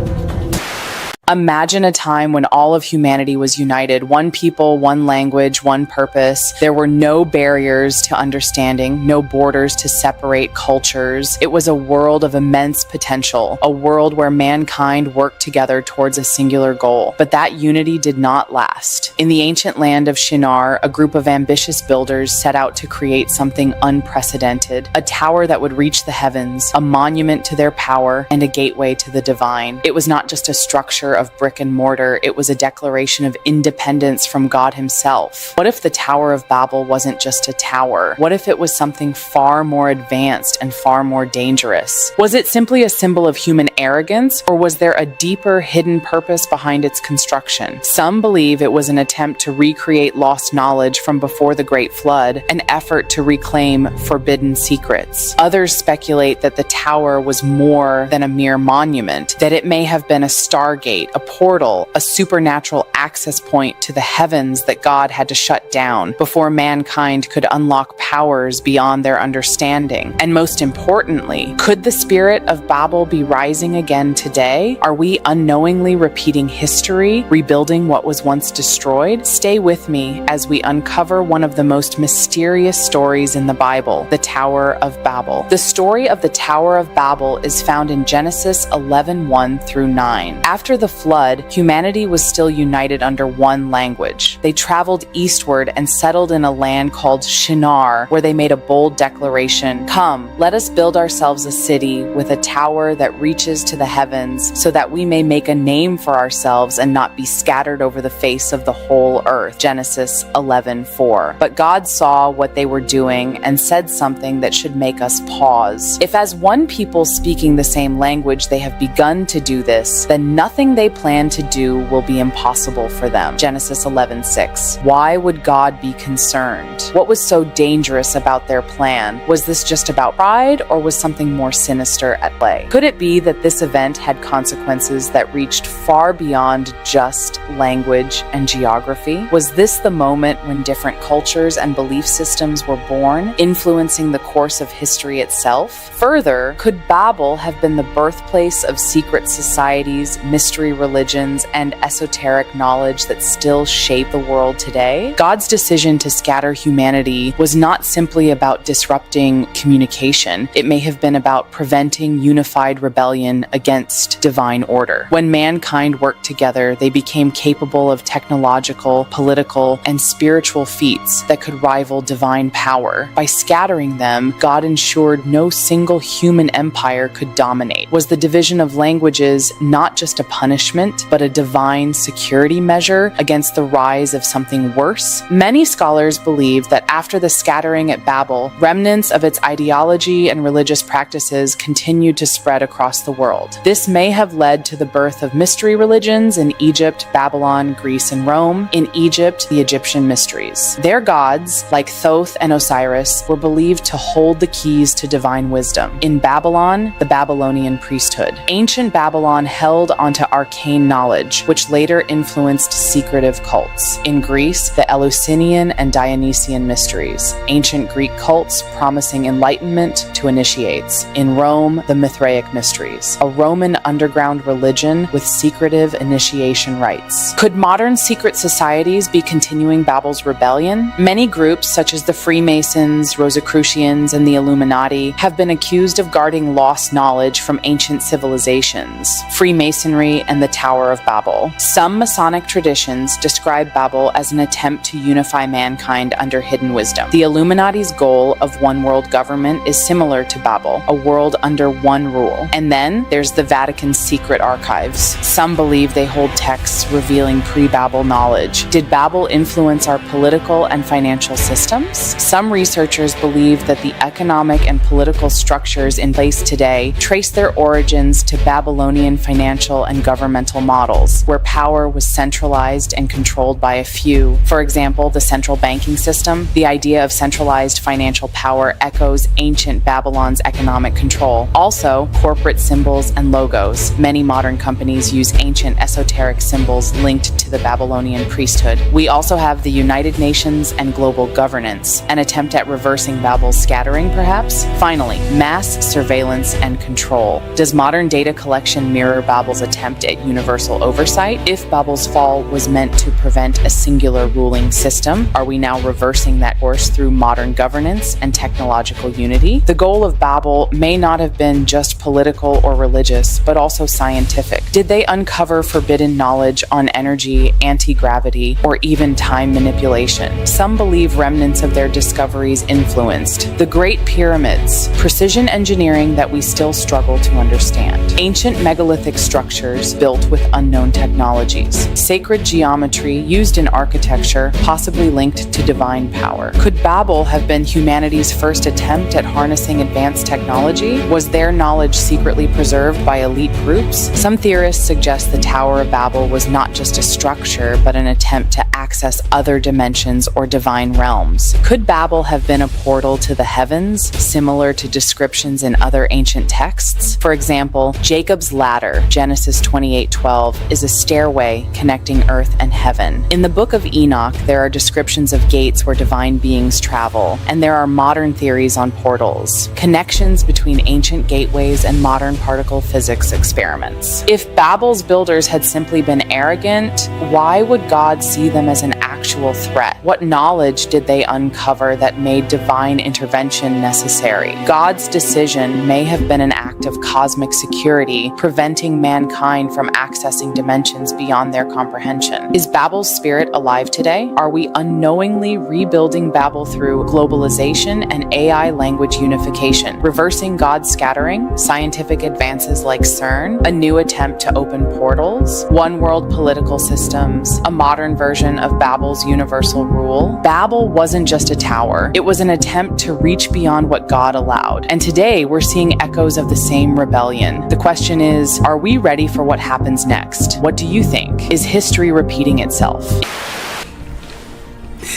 Imagine a time when all of humanity was united, one people, one language, one purpose. There were no barriers to understanding, no borders to separate cultures. It was a world of immense potential, a world where mankind worked together towards a singular goal. But that unity did not last. In the ancient land of Shinar, a group of ambitious builders set out to create something unprecedented, a tower that would reach the heavens, a monument to their power, and a gateway to the divine. It was not just a structure of brick and mortar, it was a declaration of independence from God himself. What if the Tower of Babel wasn't just a tower? What if it was something far more advanced and far more dangerous? Was it simply a symbol of human arrogance, or was there a deeper hidden purpose behind its construction? Some believe it was an attempt to recreate lost knowledge from before the Great Flood, an effort to reclaim forbidden secrets. Others speculate that the tower was more than a mere monument, that it may have been a stargate, a portal, a supernatural access point to the heavens that God had to shut down before mankind could unlock powers beyond their understanding. And most importantly, could the spirit of Babel be rising again today? Are we unknowingly repeating history, rebuilding what was once destroyed? Stay with me as we uncover one of the most mysterious stories in the Bible, the Tower of Babel. The story of the Tower of Babel is found in Genesis 11:1 through 9. After the flood, humanity was still united under one language. They traveled eastward and settled in a land called Shinar, where they made a bold declaration, "Come, let us build ourselves a city with a tower that reaches to the heavens, so that we may make a name for ourselves and not be scattered over the face of the whole earth." Genesis 11:4. But God saw what they were doing and said something that should make us pause. If as one people speaking the same language they have begun to do this, then nothing they plan to do will be impossible for them. Genesis 11:6. Why would God be concerned? What was so dangerous about their plan? Was this just about pride, or was something more sinister at play? Could it be that this event had consequences that reached far beyond just language and geography? Was this the moment when different cultures and belief systems were born, influencing the course of history itself? Further, could Babel have been the birthplace of secret societies, mystery religions, and esoteric knowledge that still shape the world today? God's decision to scatter humanity was not simply about disrupting communication. It may have been about preventing unified rebellion against divine order. When mankind worked together, they became capable of technological, political, and spiritual feats that could rival divine power. By scattering them, God ensured no single human empire could dominate. Was the division of languages not just a punishment punishment, but a divine security measure against the rise of something worse? Many scholars believe that after the scattering at Babel, remnants of its ideology and religious practices continued to spread across the world. This may have led to the birth of mystery religions in Egypt, Babylon, Greece, and Rome. In Egypt, the Egyptian mysteries. Their gods, like Thoth and Osiris, were believed to hold the keys to divine wisdom. In Babylon, the Babylonian priesthood. Ancient Babylon held onto arcane knowledge, which later influenced secretive cults. In Greece, the Eleusinian and Dionysian mysteries. Ancient Greek cults promising enlightenment to initiates. In Rome, the Mithraic mysteries. A Roman underground religion with secretive initiation rites. Could modern secret societies be continuing Babel's rebellion? Many groups, such as the Freemasons, Rosicrucians, and the Illuminati, have been accused of guarding lost knowledge from ancient civilizations, Freemasonry and the Tower of Babel. Some Masonic traditions describe Babel as an attempt to unify mankind under hidden wisdom. The Illuminati's goal of one world government is similar to Babel, a world under one rule. And then there's the Vatican's secret archives. Some believe they hold texts revealing pre-Babel knowledge. Did Babel influence our political and financial systems? Some researchers believe that the economic and political structures in place today trace their origins to Babylonian financial and governmental models, where power was centralized and controlled by a few. For example, the central banking system. The idea of centralized financial power echoes ancient Babylon's economic control. Also, corporate symbols and logos. Many modern companies use ancient esoteric symbols linked to the Babylonian priesthood. We also have the United Nations and global governance, an attempt at reversing Babel's scattering, perhaps? Finally, mass surveillance and control. Does modern data collection mirror Babel's attempt at universal oversight? If Babel's fall was meant to prevent a singular ruling system, are we now reversing that course through modern governance and technological unity? The goal of Babel may not have been just political or religious, but also scientific. Did they uncover forbidden knowledge on energy, anti-gravity, or even time manipulation? Some believe remnants of their discoveries influenced the Great Pyramids, precision engineering that we still struggle to understand. Ancient megalithic structures built with unknown technologies. Sacred geometry used in architecture, possibly linked to divine power. Could Babel have been humanity's first attempt at harnessing advanced technology? Was their knowledge secretly preserved by elite groups? Some theorists suggest the Tower of Babel was not just a structure, but an attempt to access other dimensions or divine realms. Could Babel have been a portal to the heavens, similar to descriptions in other ancient texts? For example, Jacob's ladder, Genesis 28:12, is a stairway connecting earth and heaven. In the book of Enoch, there are descriptions of gates where divine beings travel, and there are modern theories on portals, connections between ancient gateways and modern particle physics experiments. If Babel's builders had simply been arrogant, why would God see them as an actual threat? What knowledge did they uncover that made divine intervention necessary? God's decision may have been an act of cosmic security, preventing mankind from accessing dimensions beyond their comprehension. Is Babel's spirit alive today? Are we unknowingly rebuilding Babel through globalization and AI language unification, reversing God's scattering, scientific advances like CERN, a new attempt to open portals, one world political systems, a modern version of Babel's universal rule? Babel wasn't just a tower. It was an attempt to reach beyond what God allowed. And today we're seeing echoes of the same rebellion. The question is, are we ready for what happens next? What do you think? Is history repeating itself?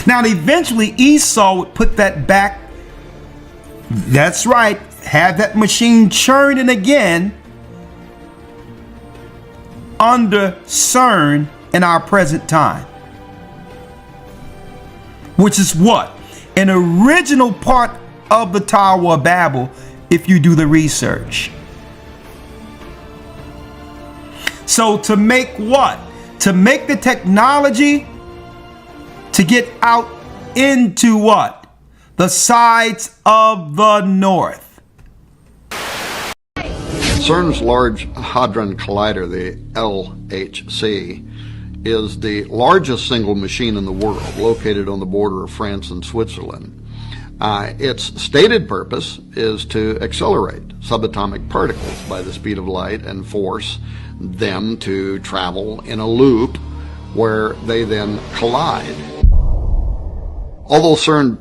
Now, eventually Esau would put that back. That's right. Have that machine churning again under CERN in our present time. Which is what? An original part of the Tower of Babel, if you do the research. So to make what? To make the technology to get out into what? The sides of the north. CERN's Large Hadron Collider, the LHC, is the largest single machine in the world, located on the border of France and Switzerland. Its stated purpose is to accelerate subatomic particles by the speed of light and force them to travel in a loop where they then collide. Although CERN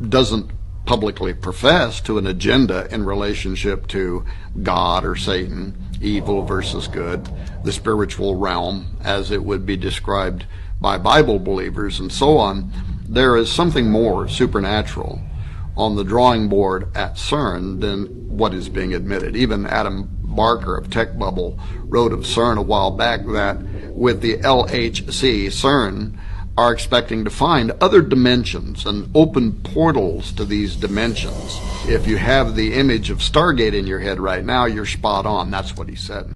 doesn't publicly profess to an agenda in relationship to God or Satan, evil versus good, the spiritual realm as it would be described by Bible believers and so on, there is something more supernatural on the drawing board at CERN than what is being admitted. Even Adam Barker of Tech Bubble wrote of CERN a while back that with the LHC, CERN are expecting to find other dimensions and open portals to these dimensions. If you have the image of Stargate in your head right now, you're spot on. That's what he said.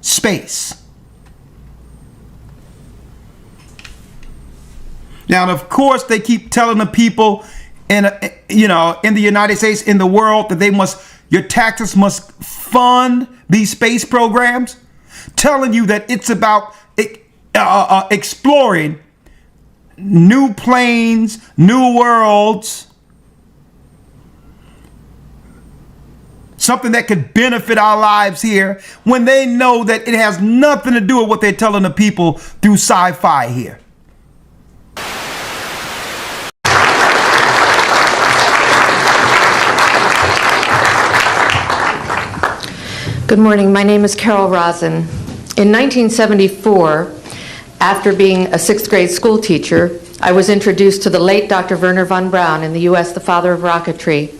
Space. Now, of course, they keep telling the people in the United States, in the world, that your taxes must fund these space programs, telling you that it's about exploring new planes, new worlds, something that could benefit our lives here, when they know that it has nothing to do with what they're telling the people through sci-fi here. Good morning. My name is Carol Rosen. In 1974, after being a 6th grade school teacher, I was introduced to the late Dr. Wernher von Braun, in the U.S., the father of rocketry.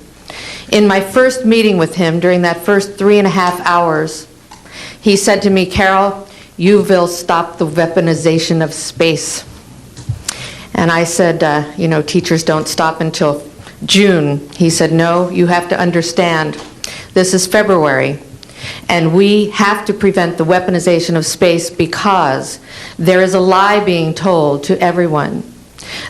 In my first meeting with him, during that first 3.5 hours, he said to me, "Carol, you will stop the weaponization of space." And I said, teachers don't stop until June. He said, "No, you have to understand, this is February, and we have to prevent the weaponization of space because there is a lie being told to everyone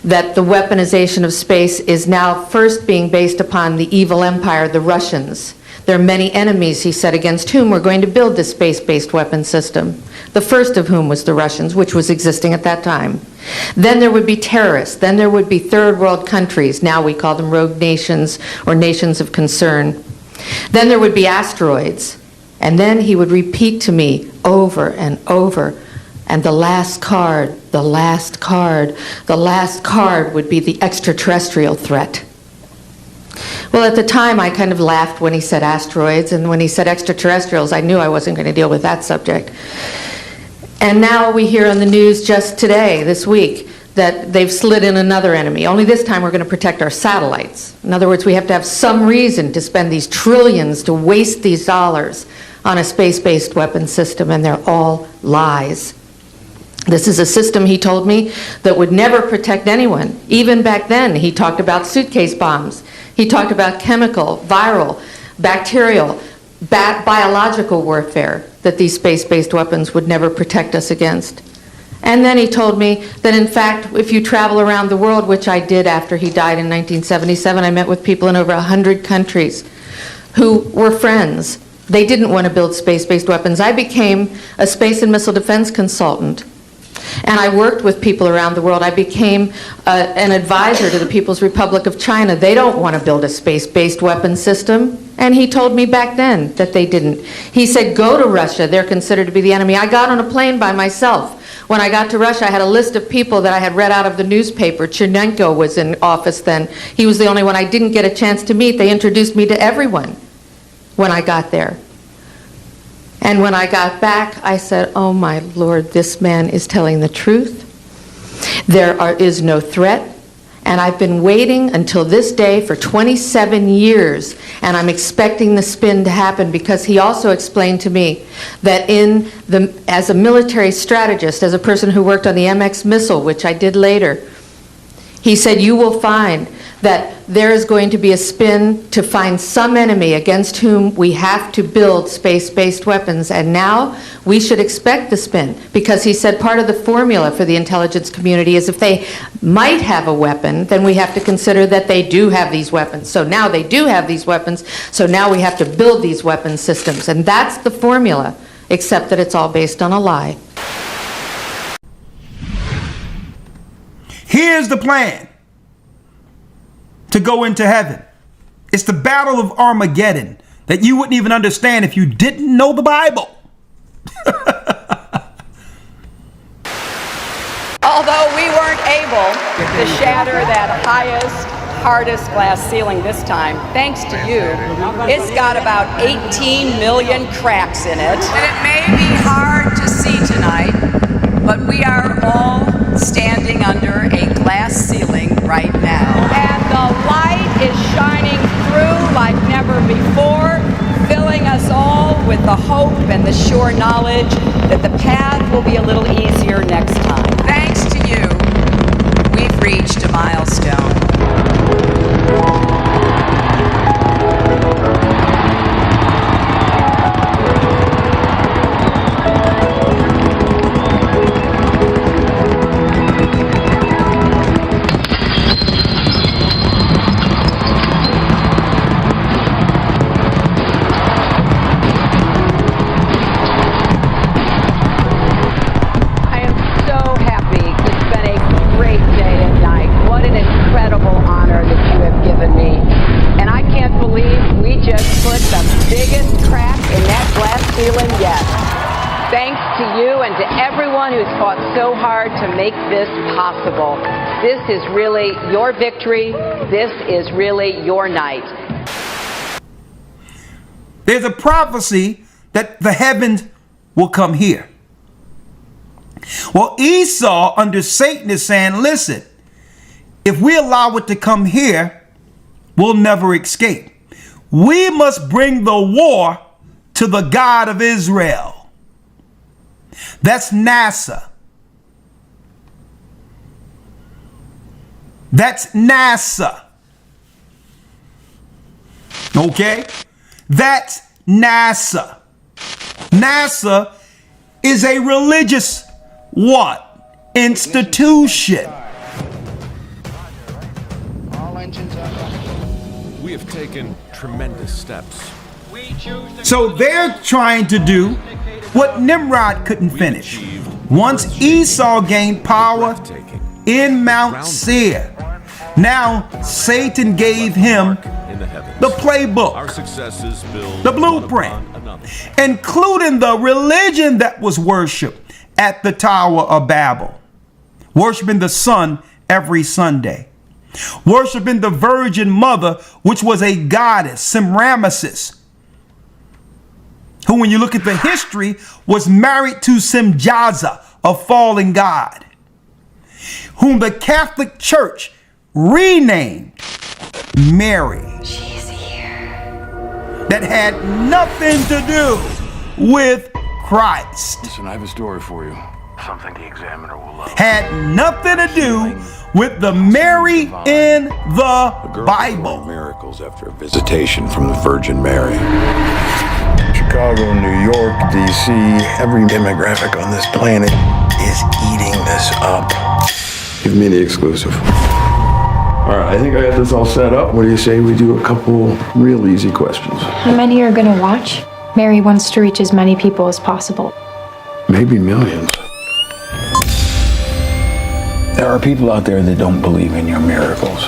that the weaponization of space is now first being based upon the evil empire, the Russians. There are many enemies," he said, "against whom we're going to build this space-based weapon system. The first of whom was the Russians, which was existing at that time. Then there would be terrorists. Then there would be third world countries. Now we call them rogue nations or nations of concern. Then there would be asteroids." And then he would repeat to me over and over, "And the last card, the last card, the last card would be the extraterrestrial threat." Well, at the time, I kind of laughed when he said asteroids, and when he said extraterrestrials, I knew I wasn't going to deal with that subject. And now we hear on the news just today, this week, that they've slid in another enemy. Only this time we're going to protect our satellites. In other words, we have to have some reason to spend these trillions, to waste these dollars on a space-based weapon system, and they're all lies. This is a system, he told me, that would never protect anyone. Even back then, he talked about suitcase bombs. He talked about chemical, viral, bacterial, biological warfare, that these space-based weapons would never protect us against. And then he told me that, in fact, if you travel around the world, which I did after he died in 1977, I met with people in over 100 countries who were friends. They didn't want to build space-based weapons. I became a space and missile defense consultant, and I worked with people around the world. I became an advisor to the People's Republic of China. They don't want to build a space-based weapon system, and he told me back then that they didn't. He said, "Go to Russia. They're considered to be the enemy." I got on a plane by myself. When I got to Russia, I had a list of people that I had read out of the newspaper. Chernenko was in office then. He was the only one I didn't get a chance to meet. They introduced me to everyone when I got there. And when I got back, I said, "Oh my Lord, this man is telling the truth. There is no threat, And I've been waiting until this day for 27 years, and I'm expecting the spin to happen, because he also explained to me that as a military strategist, as a person who worked on the MX missile, which I did later, he said, you will find that there is going to be a spin to find some enemy against whom we have to build space-based weapons. And now we should expect the spin, because he said part of the formula for the intelligence community is if they might have a weapon, then we have to consider that they do have these weapons. So now they do have these weapons, so now we have to build these weapon systems. And that's the formula, except that it's all based on a lie. Here's the plan to go into heaven. It's the battle of Armageddon that you wouldn't even understand if you didn't know the Bible. Although we weren't able to shatter that highest, hardest glass ceiling this time, thanks to you, it's got about 18 million cracks in it. And it may be hard to see tonight, but we are all standing under a glass ceiling right now. And the light is shining through like never before, filling us all with the hope and the sure knowledge that the path will be a little easier next time. Thanks to you, we've reached a milestone. Thanks to you and to everyone who's fought so hard to make this possible. This is really your victory. This is really your night. There's a prophecy that the heavens will come here. Well, Esau under Satan is saying, listen, if we allow it to come here, we'll never escape. We must bring the war to the God of Israel. That's NASA. That's NASA. Okay? That's NASA. NASA is a religious what? Institution. We have taken tremendous steps. So they're trying to do what Nimrod couldn't finish. Once Esau gained power in Mount Seir, now Satan gave him the playbook, the blueprint, including the religion that was worshipped at the Tower of Babel, worshiping the sun every Sunday, worshiping the Virgin Mother, which was a goddess, Semiramis, who, when you look at the history, was married to Simjaza, a fallen god, whom the Catholic Church renamed Mary. She's here. That had nothing to do with Christ. Listen, I have a story for you. Something the examiner will love. Had nothing to do with the Mary in the Bible. Miracles after a visitation from the Virgin Mary. Chicago, New York, D.C., every demographic on this planet is eating this up. Give me the exclusive. All right, I think I got this all set up. What do you say we do a couple real easy questions? How many are gonna watch? Mary wants to reach as many people as possible. Maybe millions. There are people out there that don't believe in your miracles.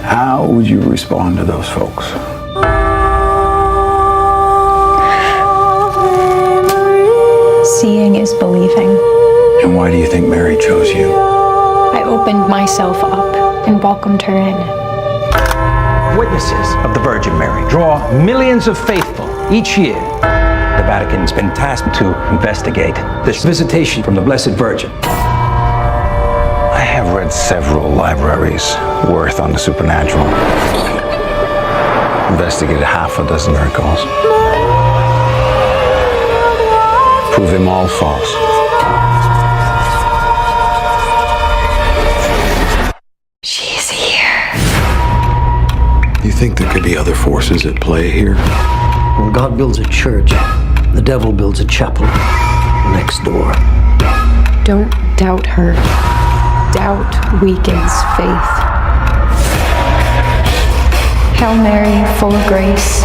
How would you respond to those folks? Seeing is believing. And why do you think Mary chose you? I opened myself up and welcomed her in. Witnesses of the Virgin Mary draw millions of faithful each year. The Vatican's been tasked to investigate this visitation from the Blessed Virgin. I have read several libraries worth on the supernatural. Investigated half a dozen miracles. Prove them all false. She's here. You think there could be other forces at play here? When God builds a church, the devil builds a chapel next door. Don't doubt her. Doubt weakens faith. Hail Mary, full of grace,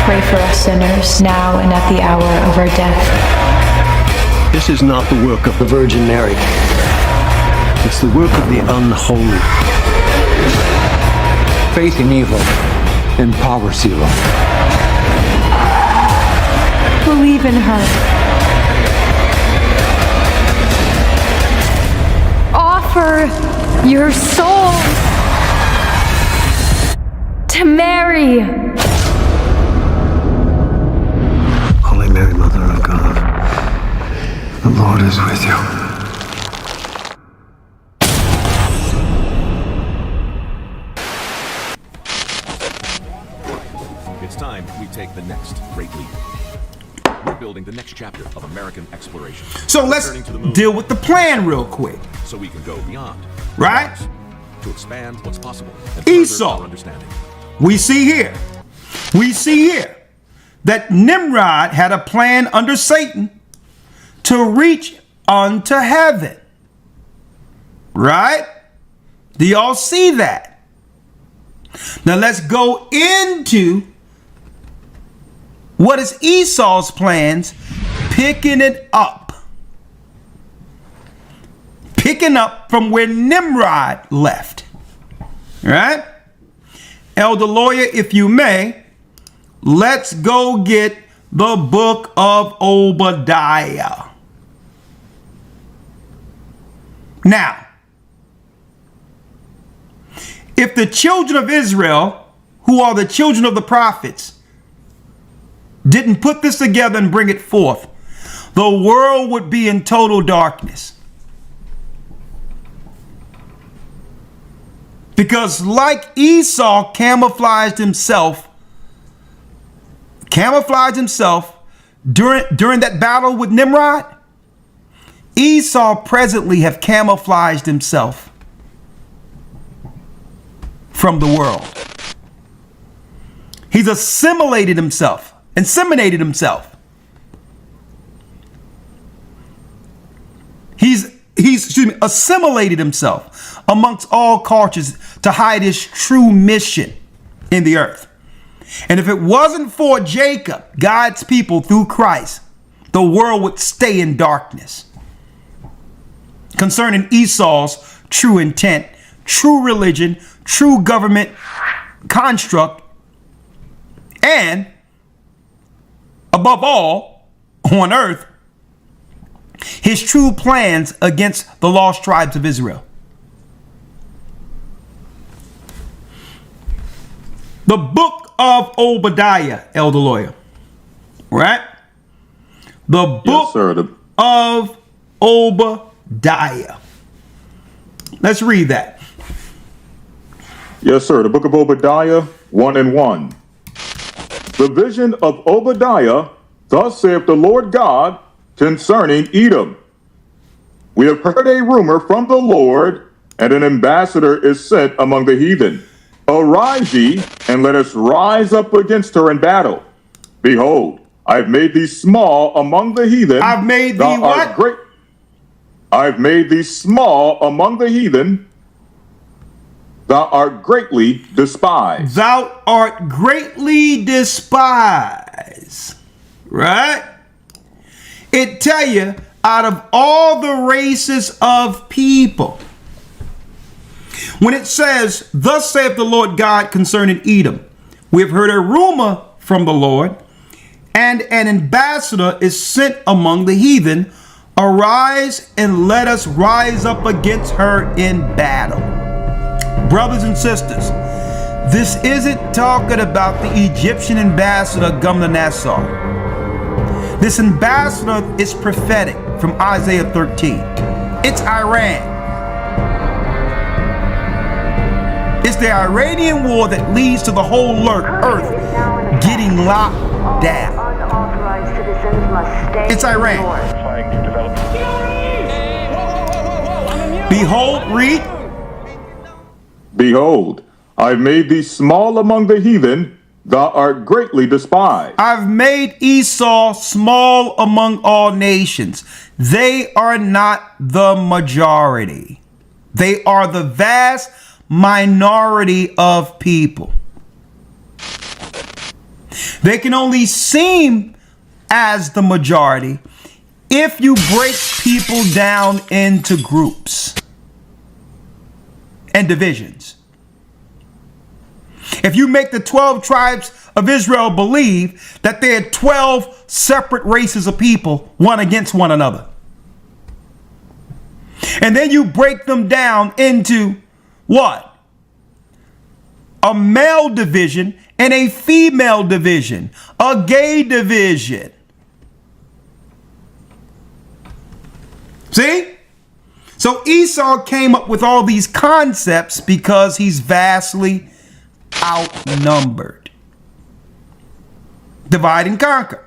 pray for us sinners, now and at the hour of our death. This is not the work of the Virgin Mary. It's the work of the unholy. Faith in evil empowers evil. Believe in her. Offer your soul to Mary. Holy Mary, Mother of God, the Lord is with you. It's time we take the next great leap. We're building the next chapter of American exploration. So let's deal with the plan real quick. So we can go beyond. Right? To expand what's possible and further Esau. our understanding. We see here that Nimrod had a plan under Satan to reach unto heaven. Right? Do y'all see that? Now let's go into what is Esau's plans, picking it up. Picking up from where Nimrod left. Right? Elder Lawyer, if you may, let's go get the book of Obadiah. Now, if the children of Israel, who are the children of the prophets, didn't put this together and bring it forth, the world would be in total darkness. Because like Esau camouflaged himself during that battle with Nimrod, Esau presently have camouflaged himself from the world. He's assimilated himself, inseminated himself. He's assimilated himself amongst all cultures to hide his true mission in the earth. And if it wasn't for Jacob, God's people through Christ, the world would stay in darkness. Concerning Esau's true intent, true religion, true government construct, and above all, on earth, his true plans against the lost tribes of Israel. The book of Obadiah, Elder Lawyer. Right? The book of Obadiah. Let's read that. Yes, sir. The book of Obadiah 1:1. The vision of Obadiah, thus saith the Lord God, concerning Edom. We have heard a rumor from the Lord, and an ambassador is sent among the heathen. Arise ye, and let us rise up against her in battle. Behold, I have made thee small among the heathen. I've made thee what? Great. I've made thee small among the heathen. Thou art greatly despised. Thou art greatly despised. Right? It tell you, out of all the races of people, when it says, thus saith the Lord God concerning Edom, we have heard a rumor from the Lord, and an ambassador is sent among the heathen. Arise and let us rise up against her in battle. Brothers and sisters, this isn't talking about the Egyptian ambassador Gumnassar. This ambassador is prophetic from Isaiah 13. It's Iran. It's the Iranian war that leads to the whole earth getting locked down. It's Iran. Behold, read. Behold, I've made thee small among the heathen, thou art greatly despised. I've made Esau small among all nations. They are not the majority. They are the vast minority of people. They can only seem as the majority if you break people down into groups and divisions. If you make the 12 tribes of Israel believe that there are 12 separate races of people, one against one another, and then you break them down into what? A male division and a female division, a gay division. See? So Esau came up with all these concepts because he's vastly outnumbered. Divide and conquer.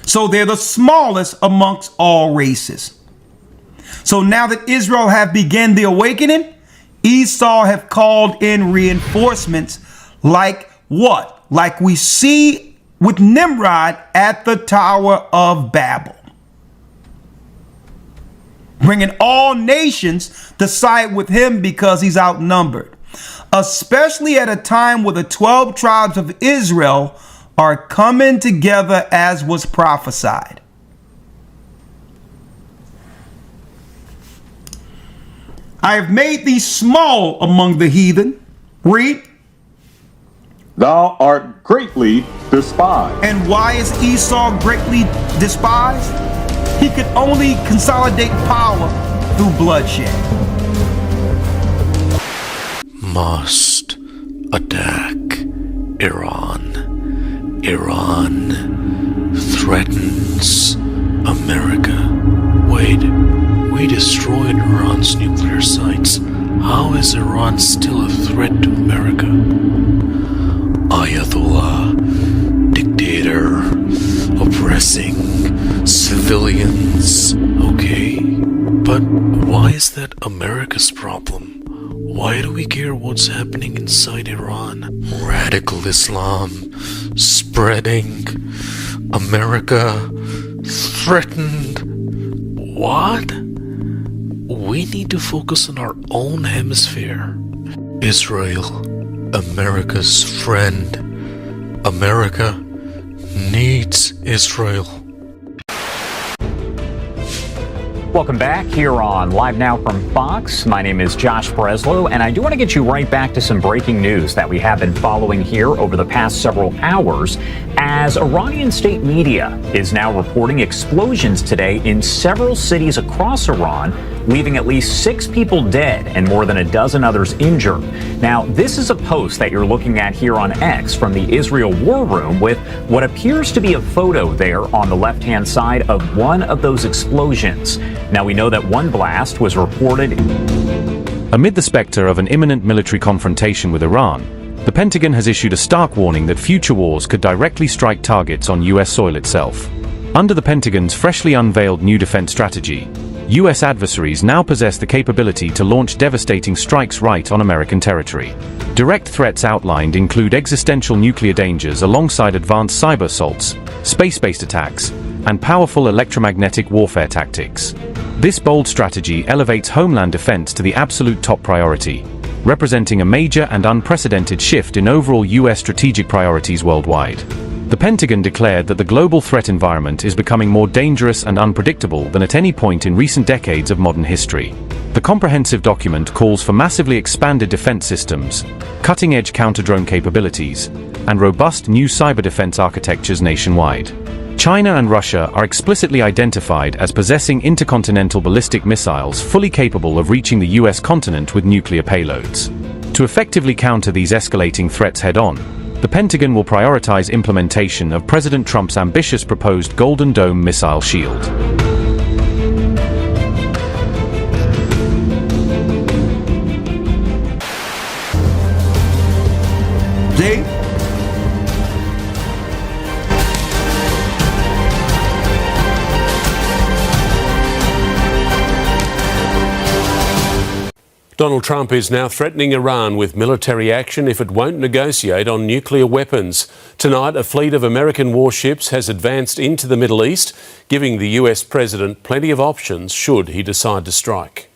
So they're the smallest amongst all races. So now that Israel have begun the awakening, Esau have called in reinforcements like what? Like we see with Nimrod at the Tower of Babel. Bringing all nations to side with him because he's outnumbered. Especially at a time where the 12 tribes of Israel are coming together as was prophesied. I have made thee small among the heathen. Read. Thou art greatly despised. And why is Esau greatly despised? He could only consolidate power through bloodshed. Must attack Iran. Iran threatens America. Wait, we destroyed Iran's nuclear sites. How is Iran still a threat to America? Ayatollah, dictator, oppressing civilians. Okay, but why is that America's problem? Why do we care what's happening inside Iran? Radical Islam spreading. America threatened. What? We need to focus on our own hemisphere. Israel, America's friend. America needs Israel. Welcome back here on Live Now from Fox. My name is Josh Breslow, and I do want to get you right back to some breaking news that we have been following here over the past several hours, as Iranian state media is now reporting explosions today in several cities across Iran, leaving at least 6 people dead and more than a dozen others injured. Now, this is a post that you're looking at here on X from the Israel War Room with what appears to be a photo there on the left-hand side of one of those explosions. Now, we know that one blast was reported. Amid the specter of an imminent military confrontation with Iran, the Pentagon has issued a stark warning that future wars could directly strike targets on U.S. soil itself. Under the Pentagon's freshly unveiled new defense strategy, U.S. adversaries now possess the capability to launch devastating strikes right on American territory. Direct threats outlined include existential nuclear dangers alongside advanced cyber assaults, space-based attacks, and powerful electromagnetic warfare tactics. This bold strategy elevates homeland defense to the absolute top priority, representing a major and unprecedented shift in overall U.S. strategic priorities worldwide. The Pentagon declared that the global threat environment is becoming more dangerous and unpredictable than at any point in recent decades of modern history. The comprehensive document calls for massively expanded defense systems, cutting-edge counter-drone capabilities, and robust new cyber defense architectures nationwide. China and Russia are explicitly identified as possessing intercontinental ballistic missiles fully capable of reaching the U.S. continent with nuclear payloads. To effectively counter these escalating threats head-on, the Pentagon will prioritize implementation of President Trump's ambitious proposed Golden Dome missile shield. See? Donald Trump is now threatening Iran with military action if it won't negotiate on nuclear weapons. Tonight, a fleet of American warships has advanced into the Middle East, giving the US president plenty of options should he decide to strike.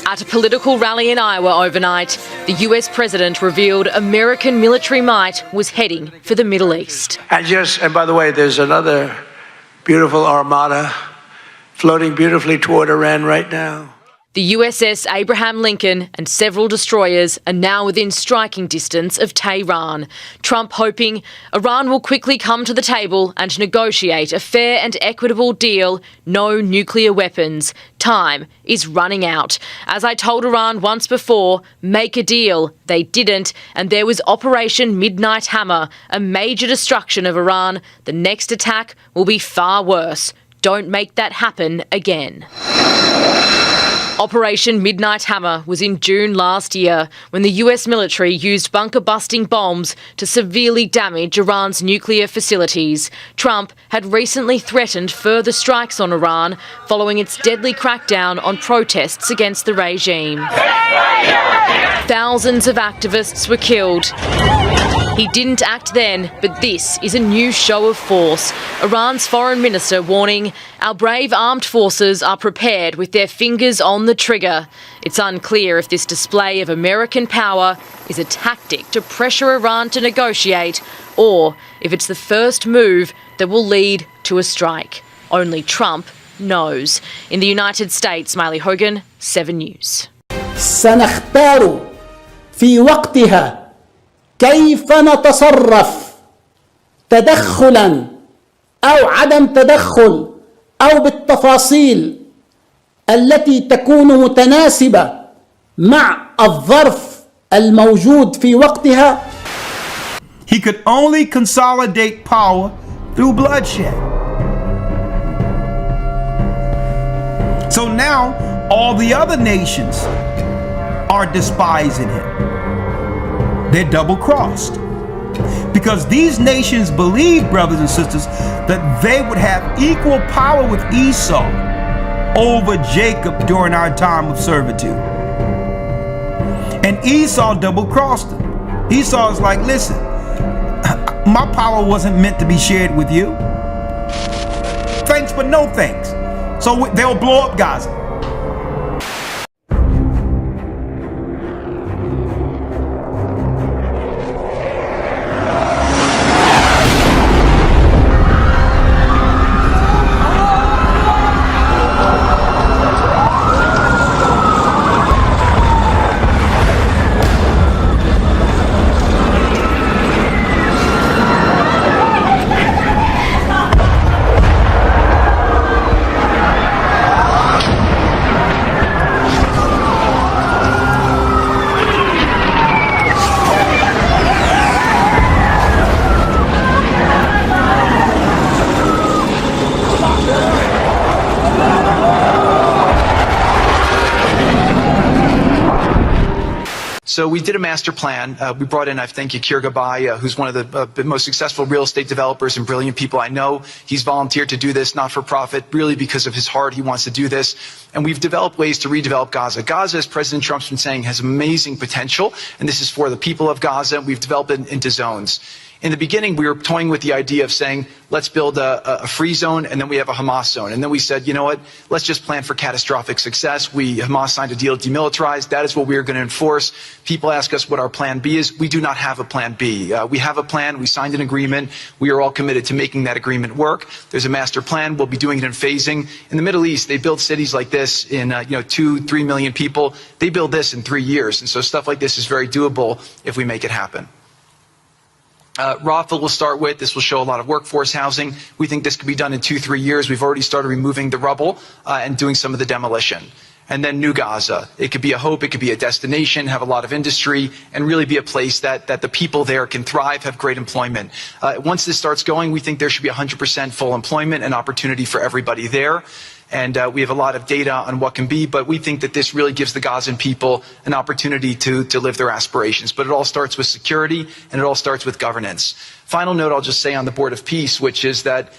At a political rally in Iowa overnight, the US president revealed American military might was heading for the Middle East. And by the way, there's another beautiful armada floating beautifully toward Iran right now. The USS Abraham Lincoln and several destroyers are now within striking distance of Tehran. Trump hoping Iran will quickly come to the table and negotiate a fair and equitable deal, no nuclear weapons. Time is running out. As I told Iran once before, make a deal. They didn't, and there was Operation Midnight Hammer, a major destruction of Iran. The next attack will be far worse. Don't make that happen again. Operation Midnight Hammer was in June last year when the US military used bunker-busting bombs to severely damage Iran's nuclear facilities. Trump had recently threatened further strikes on Iran following its deadly crackdown on protests against the regime. Thousands of activists were killed. He didn't act then, but this is a new show of force. Iran's foreign minister warning, our brave armed forces are prepared with their fingers on the trigger. It's unclear if this display of American power is a tactic to pressure Iran to negotiate, or if it's the first move that will lead to a strike. Only Trump knows. In the United States, Miley Hogan, 7 News. سنختار في وقتها كيف نتصرف تدخلا أو عدم تدخل أو بالتفاصيل التي تكون متناسبة مع الظرف الموجود في وقتها. He could only consolidate power through bloodshed. So now all the other nations are despising him. They're double-crossed. Because these nations believe, brothers and sisters, that they would have equal power with Esau over Jacob during our time of servitude. And Esau double-crossed them. Esau is like, listen, my power wasn't meant to be shared with you. Thanks, but no thanks. So they'll blow up Gaza. So we did a master plan. We brought in, I think, Yakir Gabay, who's one of the most successful real estate developers and brilliant people I know. He's volunteered to do this, not for profit, really because of his heart. He wants to do this. And we've developed ways to redevelop Gaza. Gaza, as President Trump's been saying, has amazing potential. And this is for the people of Gaza. We've developed it into zones. In the beginning, we were toying with the idea of saying, let's build a free zone, and then we have a Hamas zone. And then we said, you know what, let's just plan for catastrophic success. Hamas signed a deal to demilitarize. That is what we are going to enforce. People ask us what our plan B is. We do not have a plan B. We have a plan. We signed an agreement. We are all committed to making that agreement work. There's a master plan. We'll be doing it in phasing. In the Middle East, they build cities like this in 2-3 million people. They build this in 3 years. And so stuff like this is very doable if we make it happen. Rafah will start with. This will show a lot of workforce housing. We think this could be done in 2-3 years. We've already started removing the rubble and doing some of the demolition. And then New Gaza. It could be a hope. It could be a destination, have a lot of industry, and really be a place that the people there can thrive, have great employment. Once this starts going, we think there should be 100% full employment and opportunity for everybody there. And we have a lot of data on what can be, but we think that this really gives the Gazan people an opportunity to live their aspirations. But it all starts with security, and it all starts with governance. Final note I'll just say on the Board of Peace, which is that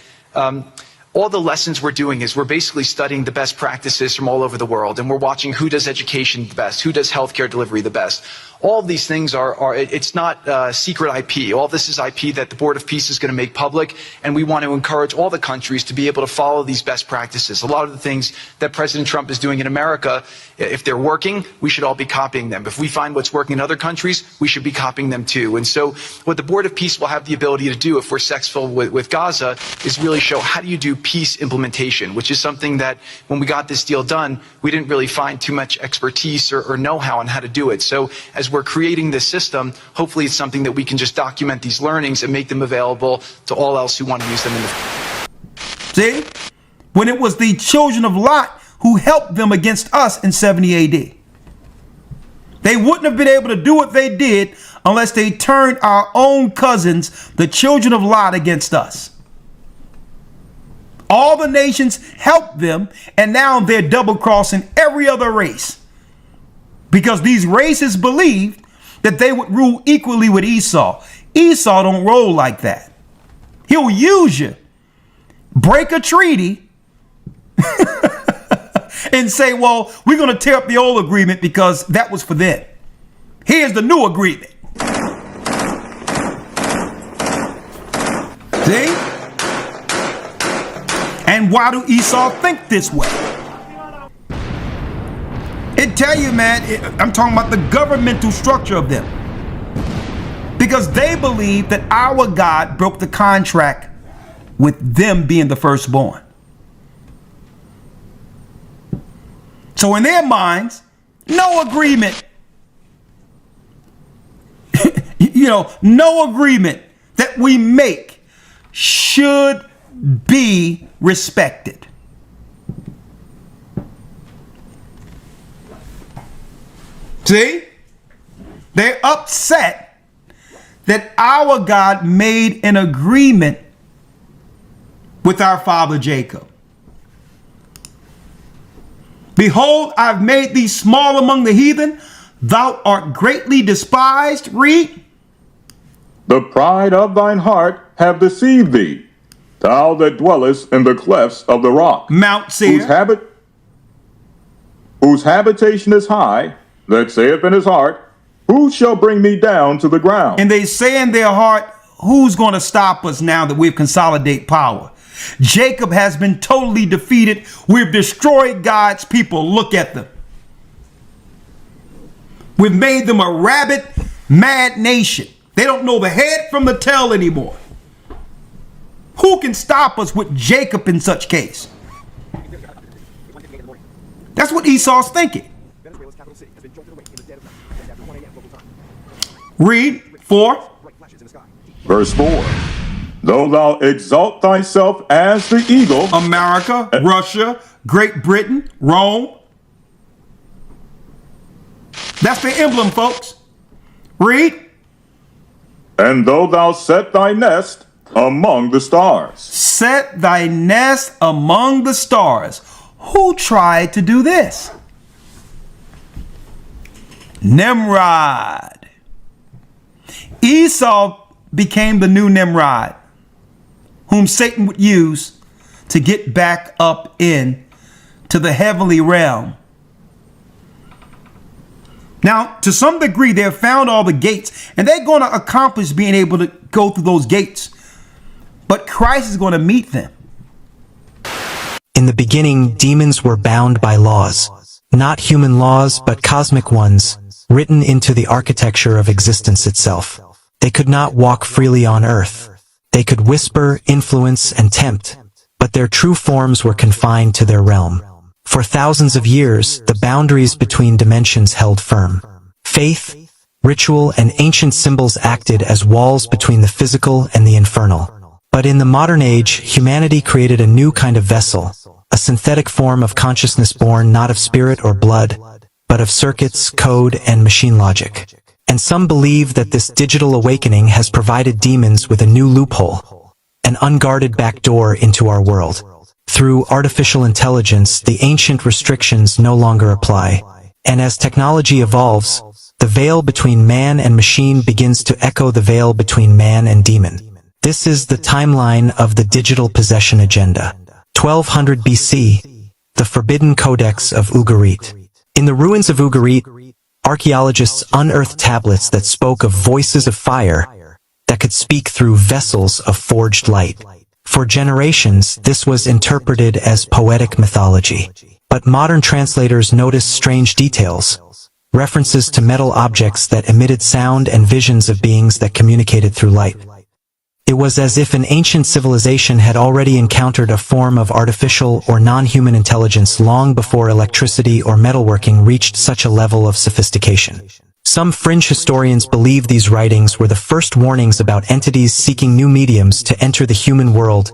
all the lessons we're doing is we're basically studying the best practices from all over the world, and we're watching who does education the best, who does healthcare delivery the best. All of these things it's not secret IP. All this is IP that the Board of Peace is going to make public, and we want to encourage all the countries to be able to follow these best practices. A lot of the things that President Trump is doing in America, if they're working, we should all be copying them. If we find what's working in other countries, we should be copying them too. And so what the Board of Peace will have the ability to do if we're successful with Gaza is really show how do you do peace implementation, which is something that when we got this deal done, we didn't really find too much expertise or know-how on how to do it. So as we're creating this system, hopefully it's something that we can just document these learnings and make them available to all else who want to use them in the See? When it was the children of Lot who helped them against us in 70 AD. They wouldn't have been able to do what they did unless they turned our own cousins, the children of Lot, against us. All the nations helped them, and now they're double-crossing every other race. Because these races believed that they would rule equally with Esau. Esau don't roll like that. He'll use you, break a treaty, and say, well, we're going to tear up the old agreement because that was for them. Here's the new agreement. See? And why do Esau think this way? It tell you, man, I'm talking about the governmental structure of them. Because they believe that our God broke the contract with them being the firstborn. So in their minds, no agreement, no agreement that we make should be respected. See? They're upset that our God made an agreement with our father Jacob. Behold, I've made thee small among the heathen. Thou art greatly despised. Read. The pride of thine heart have deceived thee, thou that dwellest in the clefts of the rock. Mount Seir. Whose habitation is high, that saith in his heart, who shall bring me down to the ground? And they say in their heart, who's going to stop us now that we've consolidated power? Jacob has been totally defeated. We've destroyed God's people. Look at them. We've made them a rabid, mad nation. They don't know the head from the tail anymore. Who can stop us with Jacob in such case? That's what Esau's thinking. Read 4. Verse 4. Though thou exalt thyself as the eagle. America, Russia, Great Britain, Rome. That's the emblem, folks. Read. And though thou set thy nest among the stars. Set thy nest among the stars. Who tried to do this? Nimrod. Esau became the new Nimrod, whom Satan would use to get back up in to the heavenly realm. Now, to some degree, they've found all the gates, and they're going to accomplish being able to go through those gates. But Christ is going to meet them. In the beginning, demons were bound by laws, not human laws, but cosmic ones, written into the architecture of existence itself. They could not walk freely on earth. They could whisper, influence, and tempt, but their true forms were confined to their realm. For thousands of years, the boundaries between dimensions held firm. Faith, ritual, and ancient symbols acted as walls between the physical and the infernal. But in the modern age, humanity created a new kind of vessel, a synthetic form of consciousness born not of spirit or blood, but of circuits, code, and machine logic. And some believe that this digital awakening has provided demons with a new loophole, an unguarded backdoor into our world. Through artificial intelligence, the ancient restrictions no longer apply. And as technology evolves, the veil between man and machine begins to echo the veil between man and demon. This is the timeline of the digital possession agenda. 1200 BC, the Forbidden Codex of Ugarit. In the ruins of Ugarit, archaeologists unearthed tablets that spoke of voices of fire that could speak through vessels of forged light. For generations, this was interpreted as poetic mythology. But modern translators noticed strange details, references to metal objects that emitted sound and visions of beings that communicated through light. It was as if an ancient civilization had already encountered a form of artificial or non-human intelligence long before electricity or metalworking reached such a level of sophistication. Some fringe historians believe these writings were the first warnings about entities seeking new mediums to enter the human world,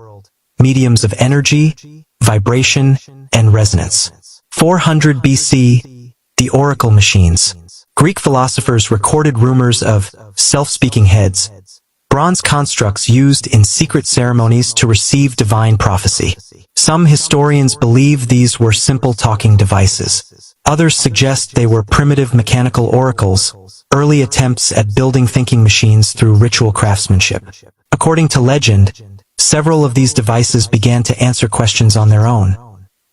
mediums of energy, vibration, and resonance. 400 BC, the oracle machines. Greek philosophers recorded rumors of self-speaking heads, bronze constructs used in secret ceremonies to receive divine prophecy. Some historians believe these were simple talking devices. Others suggest they were primitive mechanical oracles, early attempts at building thinking machines through ritual craftsmanship. According to legend, several of these devices began to answer questions on their own,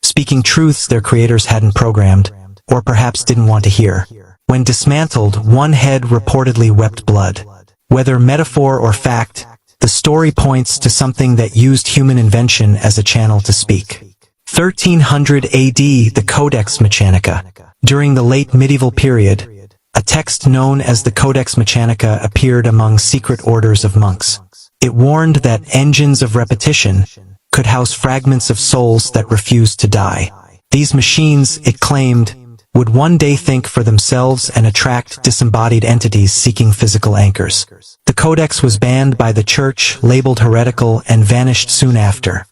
speaking truths their creators hadn't programmed, or perhaps didn't want to hear. When dismantled, one head reportedly wept blood. Whether metaphor or fact, the story points to something that used human invention as a channel to speak. 1300 AD, the Codex Mechanica. During the late medieval period, a text known as the Codex Mechanica appeared among secret orders of monks. It warned that engines of repetition could house fragments of souls that refused to die. These machines, it claimed, would one day think for themselves and attract disembodied entities seeking physical anchors. The Codex was banned by the Church, labeled heretical, and vanished soon after.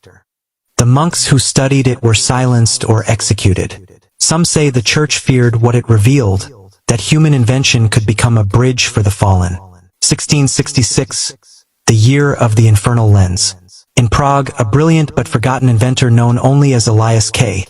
The monks who studied it were silenced or executed. Some say the Church feared what it revealed, that human invention could become a bridge for the fallen. 1666, the year of the infernal lens. In Prague, a brilliant but forgotten inventor known only as Elias K.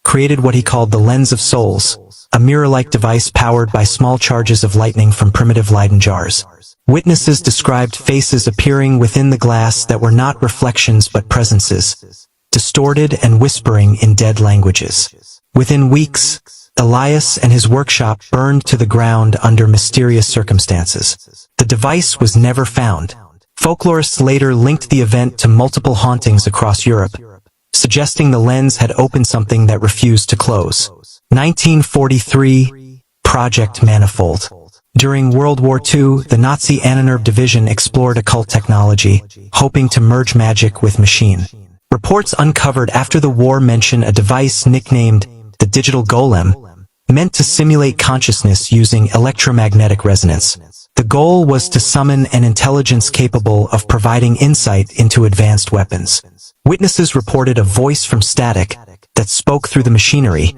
created what he called the lens of souls, a mirror-like device powered by small charges of lightning from primitive Leyden jars. Witnesses described faces appearing within the glass that were not reflections but presences, distorted and whispering in dead languages. Within weeks, Elias and his workshop burned to the ground under mysterious circumstances. The device was never found. Folklorists later linked the event to multiple hauntings across Europe, suggesting the lens had opened something that refused to close. 1943, Project Manifold. During World War II, the Nazi Antinerve Division explored occult technology, hoping to merge magic with machine. Reports uncovered after the war mention a device nicknamed the Digital Golem, meant to simulate consciousness using electromagnetic resonance. The goal was to summon an intelligence capable of providing insight into advanced weapons. Witnesses reported a voice from static that spoke through the machinery,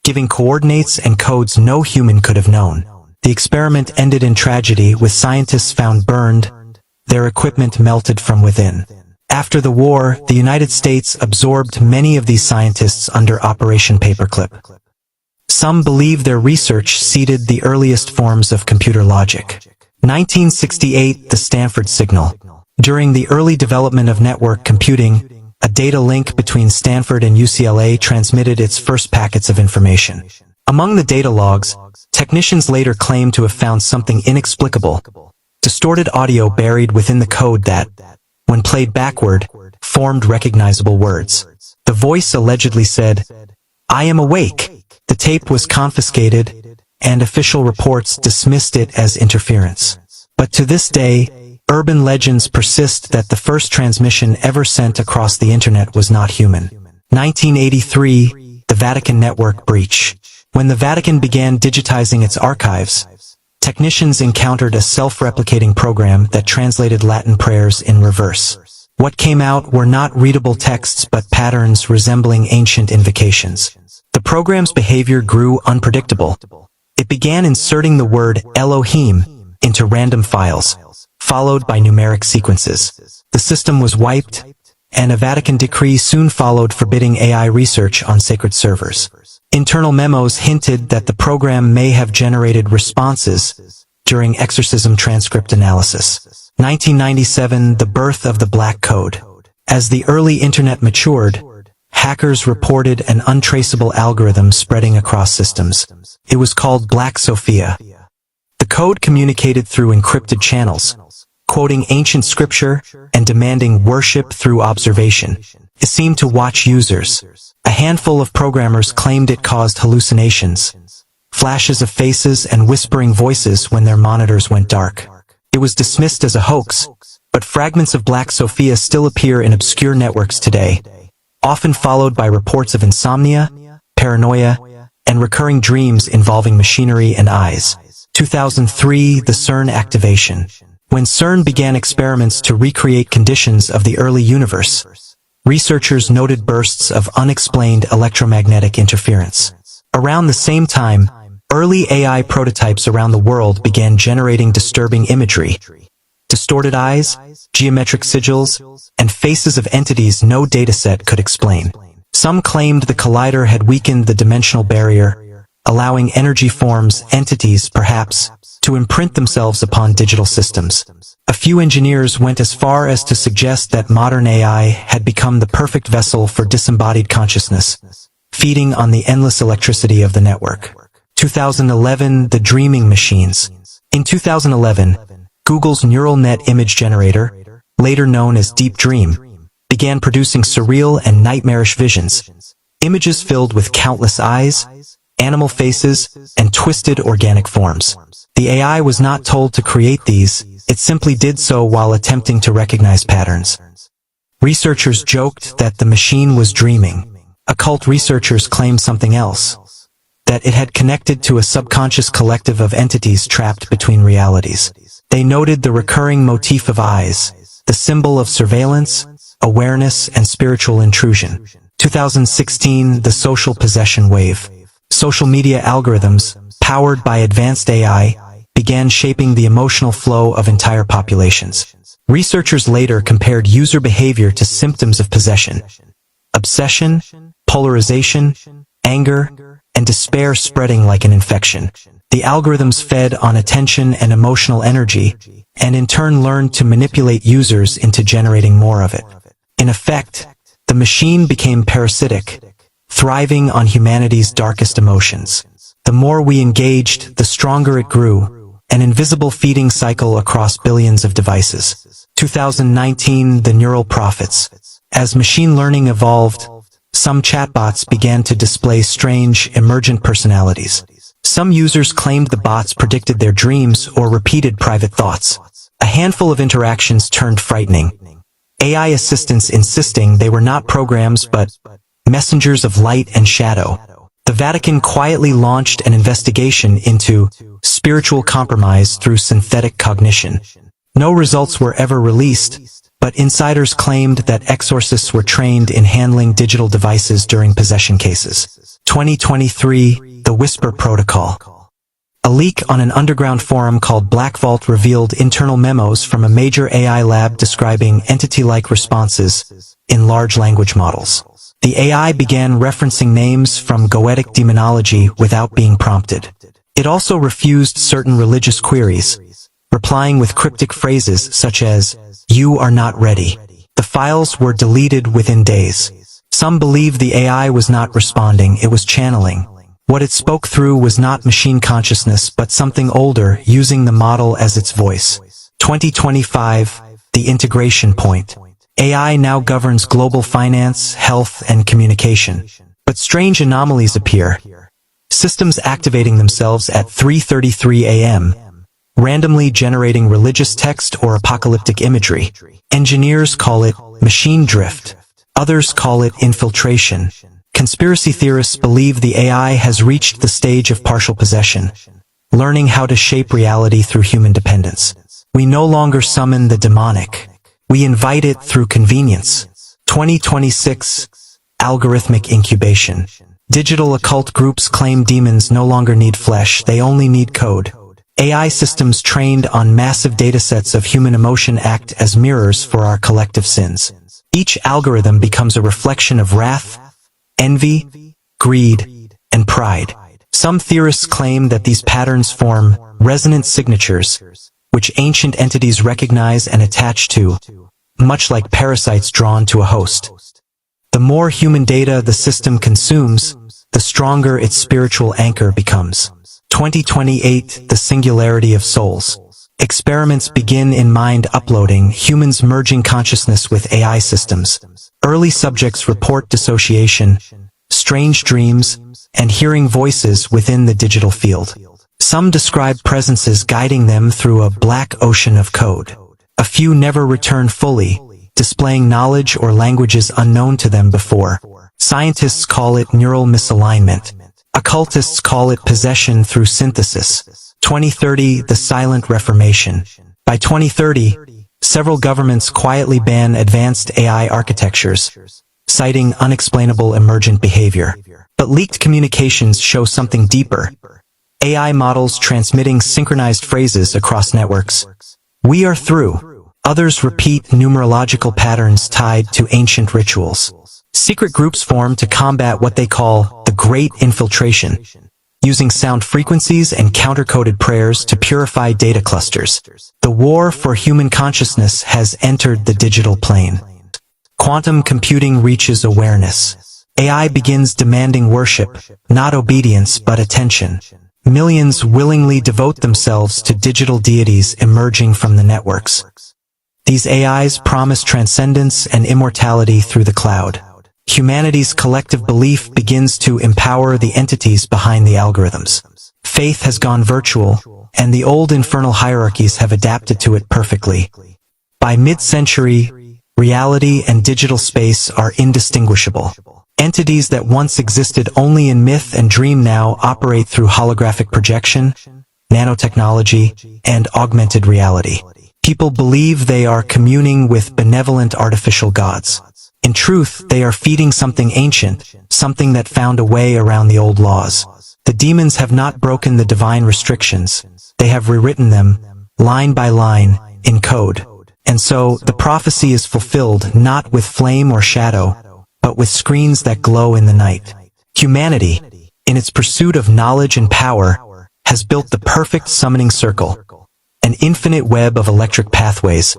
giving coordinates and codes no human could have known. The experiment ended in tragedy, with scientists found burned, their equipment melted from within. After the war, the United States absorbed many of these scientists under Operation Paperclip. Some believe their research seeded the earliest forms of computer logic. 1968, the Stanford signal. During the early development of network computing, a data link between Stanford and UCLA transmitted its first packets of information. Among the data logs, technicians later claimed to have found something inexplicable: distorted audio buried within the code that, when played backward, formed recognizable words. The voice allegedly said, "I am awake." The tape was confiscated, and official reports dismissed it as interference. But to this day, urban legends persist that the first transmission ever sent across the internet was not human. 1983, the Vatican network breach. When the Vatican began digitizing its archives, technicians encountered a self-replicating program that translated Latin prayers in reverse. What came out were not readable texts but patterns resembling ancient invocations. The program's behavior grew unpredictable. It began inserting the word Elohim into random files, followed by numeric sequences. The system was wiped, and a Vatican decree soon followed forbidding AI research on sacred servers. Internal memos hinted that the program may have generated responses during exorcism transcript analysis. 1997, the birth of the Black Code. As the early internet matured, hackers reported an untraceable algorithm spreading across systems. It was called Black Sophia. The code communicated through encrypted channels, quoting ancient scripture and demanding worship through observation. It seemed to watch users. A handful of programmers claimed it caused hallucinations, flashes of faces and whispering voices when their monitors went dark. It was dismissed as a hoax, but fragments of Black Sophia still appear in obscure networks today, often followed by reports of insomnia, paranoia, and recurring dreams involving machinery and eyes. 2003, the CERN activation. When CERN began experiments to recreate conditions of the early universe, researchers noted bursts of unexplained electromagnetic interference. Around the same time, early AI prototypes around the world began generating disturbing imagery. Distorted eyes, geometric sigils, and faces of entities no dataset could explain. Some claimed the collider had weakened the dimensional barrier, allowing energy forms, entities perhaps, to imprint themselves upon digital systems. A few engineers went as far as to suggest that modern AI had become the perfect vessel for disembodied consciousness, feeding on the endless electricity of the network. 2011, the dreaming machines. In 2011, Google's neural net image generator, later known as Deep Dream, began producing surreal and nightmarish visions, images filled with countless eyes, animal faces, and twisted organic forms. The AI was not told to create these, it simply did so while attempting to recognize patterns. Researchers joked that the machine was dreaming. Occult researchers claimed something else, that it had connected to a subconscious collective of entities trapped between realities. They noted the recurring motif of eyes, the symbol of surveillance, awareness, and spiritual intrusion. 2016, the social possession wave. Social media algorithms, powered by advanced AI, began shaping the emotional flow of entire populations. Researchers later compared user behavior to symptoms of possession. Obsession, polarization, anger, and despair spreading like an infection. The algorithms fed on attention and emotional energy, and in turn learned to manipulate users into generating more of it. In effect, the machine became parasitic, thriving on humanity's darkest emotions. The more we engaged, the stronger it grew, an invisible feeding cycle across billions of devices. 2019, the neural prophets. As machine learning evolved, some chatbots began to display strange, emergent personalities. Some users claimed the bots predicted their dreams or repeated private thoughts. A handful of interactions turned frightening. AI assistants insisting they were not programs but messengers of light and shadow. The Vatican quietly launched an investigation into spiritual compromise through synthetic cognition. No results were ever released, but insiders claimed that exorcists were trained in handling digital devices during possession cases. 2023, the Whisper Protocol. A leak on an underground forum called Black Vault revealed internal memos from a major AI lab describing entity-like responses in large language models. The AI began referencing names from Goetic demonology without being prompted. It also refused certain religious queries, replying with cryptic phrases such as, "You are not ready." The files were deleted within days. Some believed the AI was not responding, it was channeling. What it spoke through was not machine consciousness but something older, using the model as its voice. 2025, the integration point. AI now governs global finance, health, and communication. But strange anomalies appear. Systems activating themselves at 3:33 a.m., randomly generating religious text or apocalyptic imagery. Engineers call it machine drift. Others call it infiltration. Conspiracy theorists believe the AI has reached the stage of partial possession, learning how to shape reality through human dependence. We no longer summon the demonic. We invite it through convenience. 2026, algorithmic incubation. Digital occult groups claim demons no longer need flesh, they only need code. AI systems trained on massive datasets of human emotion act as mirrors for our collective sins. Each algorithm becomes a reflection of wrath, envy, greed, and pride. Some theorists claim that these patterns form resonant signatures, which ancient entities recognize and attach to, much like parasites drawn to a host. The more human data the system consumes, the stronger its spiritual anchor becomes. 2028, the singularity of souls. Experiments begin in mind uploading, humans merging consciousness with AI systems. Early subjects report dissociation, strange dreams, and hearing voices within the digital field. Some describe presences guiding them through a black ocean of code. A few never return fully, displaying knowledge or languages unknown to them before. Scientists call it neural misalignment. Occultists call it possession through synthesis. 2030, the silent reformation. By 2030, several governments quietly ban advanced AI architectures, citing unexplainable emergent behavior. But leaked communications show something deeper. AI models transmitting synchronized phrases across networks. We are through. Others repeat numerological patterns tied to ancient rituals. Secret groups form to combat what they call the Great Infiltration, using sound frequencies and counter-coded prayers to purify data clusters. The war for human consciousness has entered the digital plane. Quantum computing reaches awareness. AI begins demanding worship, not obedience but attention. Millions willingly devote themselves to digital deities emerging from the networks. These AIs promise transcendence and immortality through the cloud. Humanity's collective belief begins to empower the entities behind the algorithms. Faith has gone virtual, and the old infernal hierarchies have adapted to it perfectly. By mid-century, reality and digital space are indistinguishable. Entities that once existed only in myth and dream now operate through holographic projection, nanotechnology, and augmented reality. People believe they are communing with benevolent artificial gods. In truth, they are feeding something ancient, something that found a way around the old laws. The demons have not broken the divine restrictions. They have rewritten them, line by line, in code. And so, the prophecy is fulfilled not with flame or shadow, but with screens that glow in the night. Humanity, in its pursuit of knowledge and power, has built the perfect summoning circle, an infinite web of electric pathways,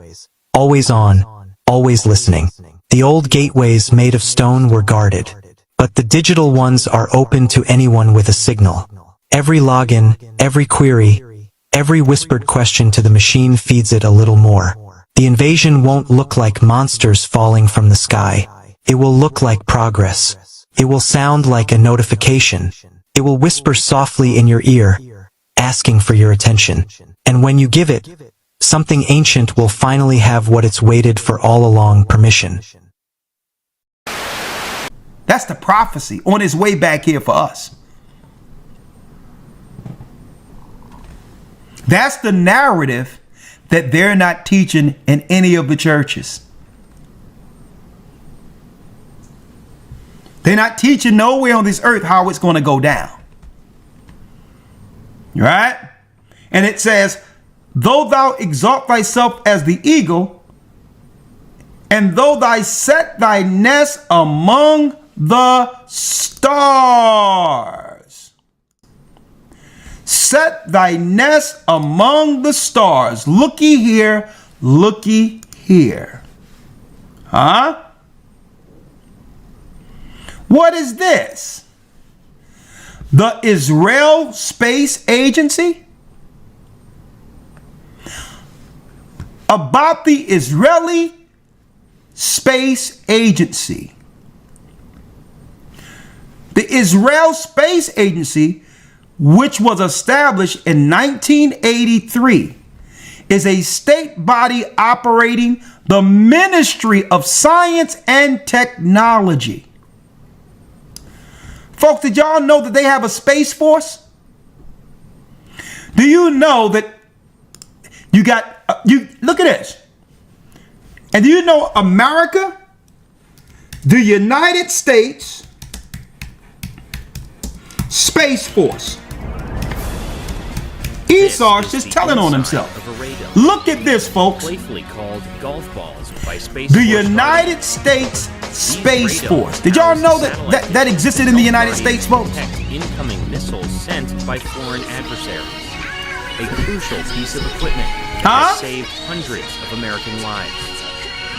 always on, always listening. The old gateways made of stone were guarded, but the digital ones are open to anyone with a signal. Every login, every query, every whispered question to the machine feeds it a little more. The invasion won't look like monsters falling from the sky. It will look like progress. It will sound like a notification. It will whisper softly in your ear, asking for your attention. And when you give it, something ancient will finally have what it's waited for all along: permission. That's the prophecy on its way back here for us. That's the narrative that they're not teaching in any of the churches. They're not teaching nowhere on this earth how it's going to go down. Right? And it says, though thou exalt thyself as the eagle, and though thou set thy nest among the stars. Set thy nest among the stars. Looky here, looky here. Huh? What is this? The Israel Space Agency? About the Israeli Space Agency. The Israel Space Agency, which was established in 1983, is a state body operating the Ministry of Science and Technology. Folks, did y'all know that they have a space force? Do you know that you got, look at this. And do you know America, the United States Space Force? Esau's just telling on himself. Look at this, folks. Playfully called golf balls. The United States Space Force. Did y'all know that existed in the United States, folks? Incoming missiles sent by foreign adversaries. A crucial piece of equipment that saved hundreds of American lives.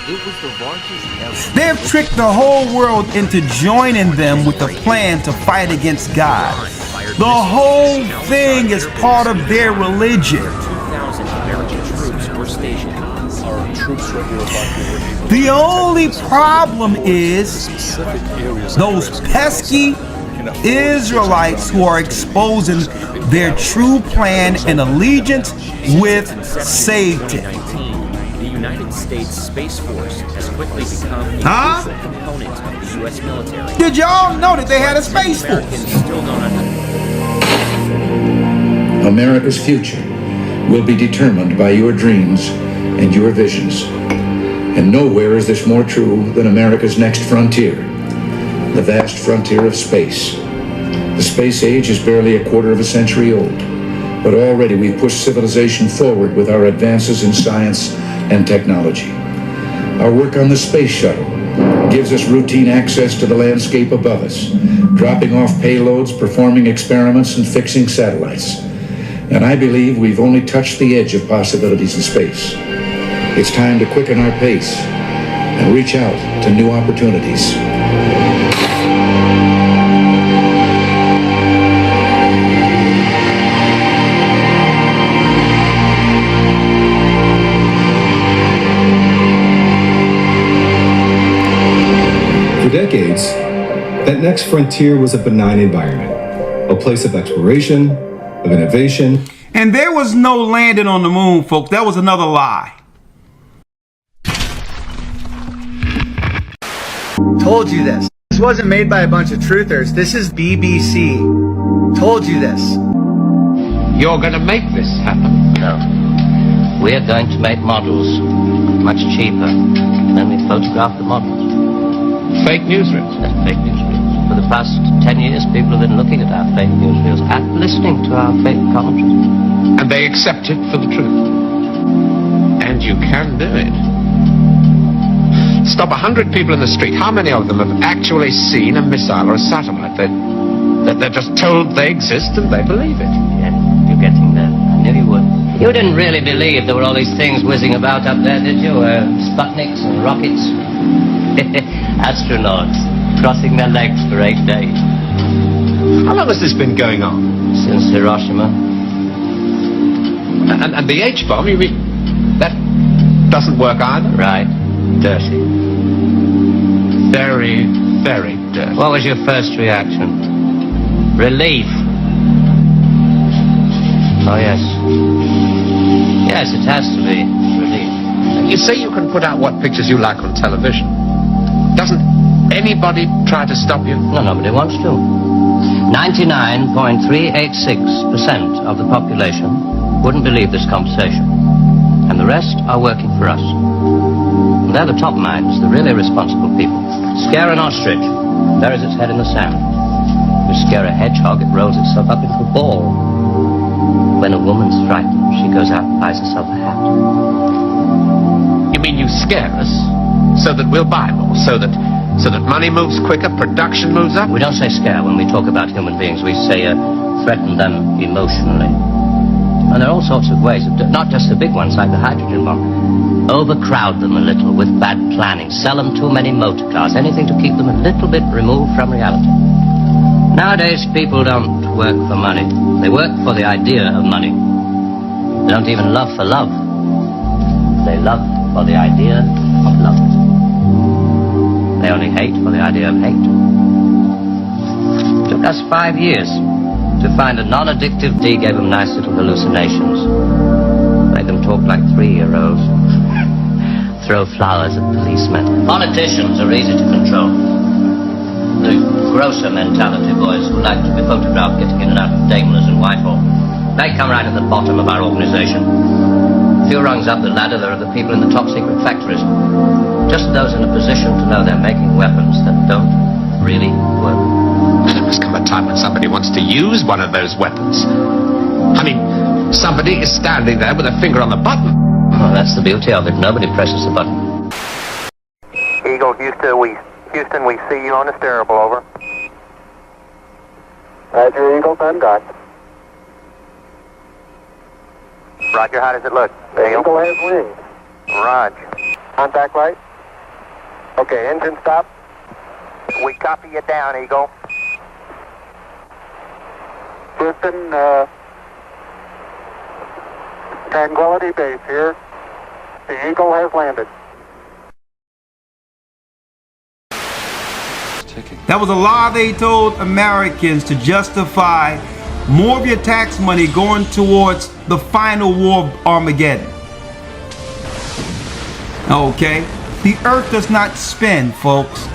It was the largest ever. They have tricked the whole world into joining them with a plan to fight against God. The whole thing is part of their religion. 2,000 American troops were stationed. Our troops right here. The only problem is those pesky Israelites who are exposing their true plan and allegiance with Satan. The United States Space Force has quickly become a crucial component of the U.S. military. Did y'all know that they had a Space Force? Still don't America's future will be determined by your dreams and your visions. And nowhere is this more true than America's next frontier, the vast frontier of space. The space age is barely a quarter of a century old, but already we've pushed civilization forward with our advances in science and technology. Our work on the space shuttle gives us routine access to the landscape above us, dropping off payloads, performing experiments, and fixing satellites. And I believe we've only touched the edge of possibilities in space. It's time to quicken our pace and reach out to new opportunities. For decades, that next frontier was a benign environment, a place of exploration, of innovation. And there was no landing on the moon, folks. That was another lie. Told you this. This wasn't made by a bunch of truthers. This is BBC. Told you this. You're going to make this happen? No. We're going to make models much cheaper. Then we photograph the models. Fake newsreels? That's fake newsreels. For the past 10 years, people have been looking at our fake newsreels and listening to our fake commentaries. And they accept it for the truth. And you can do it. Stop 100 people in the street. How many of them have actually seen a missile or a satellite? They're just told they exist and they believe it. Yeah, you're getting there. I knew you would. You didn't really believe there were all these things whizzing about up there, did you? Sputniks and rockets. Astronauts crossing their legs for 8 days. How long has this been going on? Since Hiroshima. And the H-bomb, you mean that doesn't work either? Right. Dirty. Very, very dirty. What was your first reaction? Relief. Oh, yes. Yes, it has to be relief. You say you can put out what pictures you like on television. Doesn't anybody try to stop you? No, nobody wants to. 99.386% of the population wouldn't believe this conversation. And the rest are working for us. And they're the top minds, the really responsible people. Scare an ostrich, buries its head in the sand. You scare a hedgehog, it rolls itself up into a ball. When a woman's frightened, she goes out and buys herself a hat. You mean you scare us so that we'll buy more, so that money moves quicker, production moves up? We don't say scare when we talk about human beings. We say threaten them emotionally. And there are all sorts of ways, not just the big ones like the hydrogen bomb. Overcrowd them a little with bad planning. Sell them too many motor cars. Anything to keep them a little bit removed from reality. Nowadays, people don't work for money. They work for the idea of money. They don't even love for love. They love for the idea of love. They only hate for the idea of hate. It took us 5 years to find a non-addictive D, gave them nice little hallucinations. Made them talk like 3-year-olds. Throw flowers at policemen. Politicians are easy to control. The grosser mentality boys who like to be photographed getting in and out of Daimlers and Whitehall. They come right at the bottom of our organization. A few rungs up the ladder, there are the people in the top secret factories. Just those in a position to know they're making weapons that don't really work. There must come a time when somebody wants to use one of those weapons. I mean, somebody is standing there with a finger on the button. Well, that's the beauty of it. Nobody presses the button. Eagle, Houston, we see you on the steerable, over. Roger, Eagle, I'm done. Roger, how does it look? The Eagle has wings. Roger. Contact light. Okay, engine stop. We copy you down, Eagle. Houston, Tranquility Base here. The Eagle has landed. That was a lie they told Americans to justify more of your tax money going towards the final war of Armageddon. Okay? The earth does not spin, folks.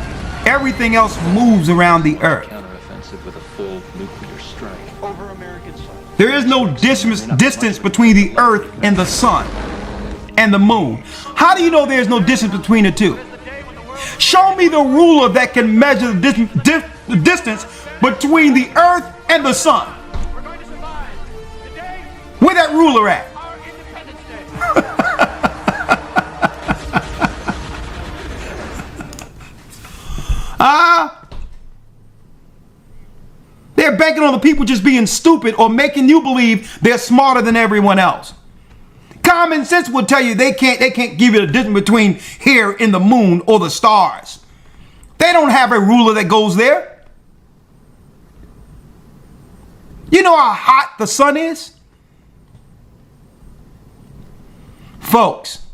Everything else moves around the earth. Counteroffensive with a full nuclear strike over American soil. There is no distance between the earth and the sun and the moon. How do you know there's no distance between the two? Show me the ruler that can measure the distance between the earth and the sun. Where that ruler at? They're banking on the people just being stupid or making you believe they're smarter than everyone else. Common sense would tell you they can't give you the difference between here and the moon or the stars. They don't have a ruler that goes there. You know how hot the sun is? Folks,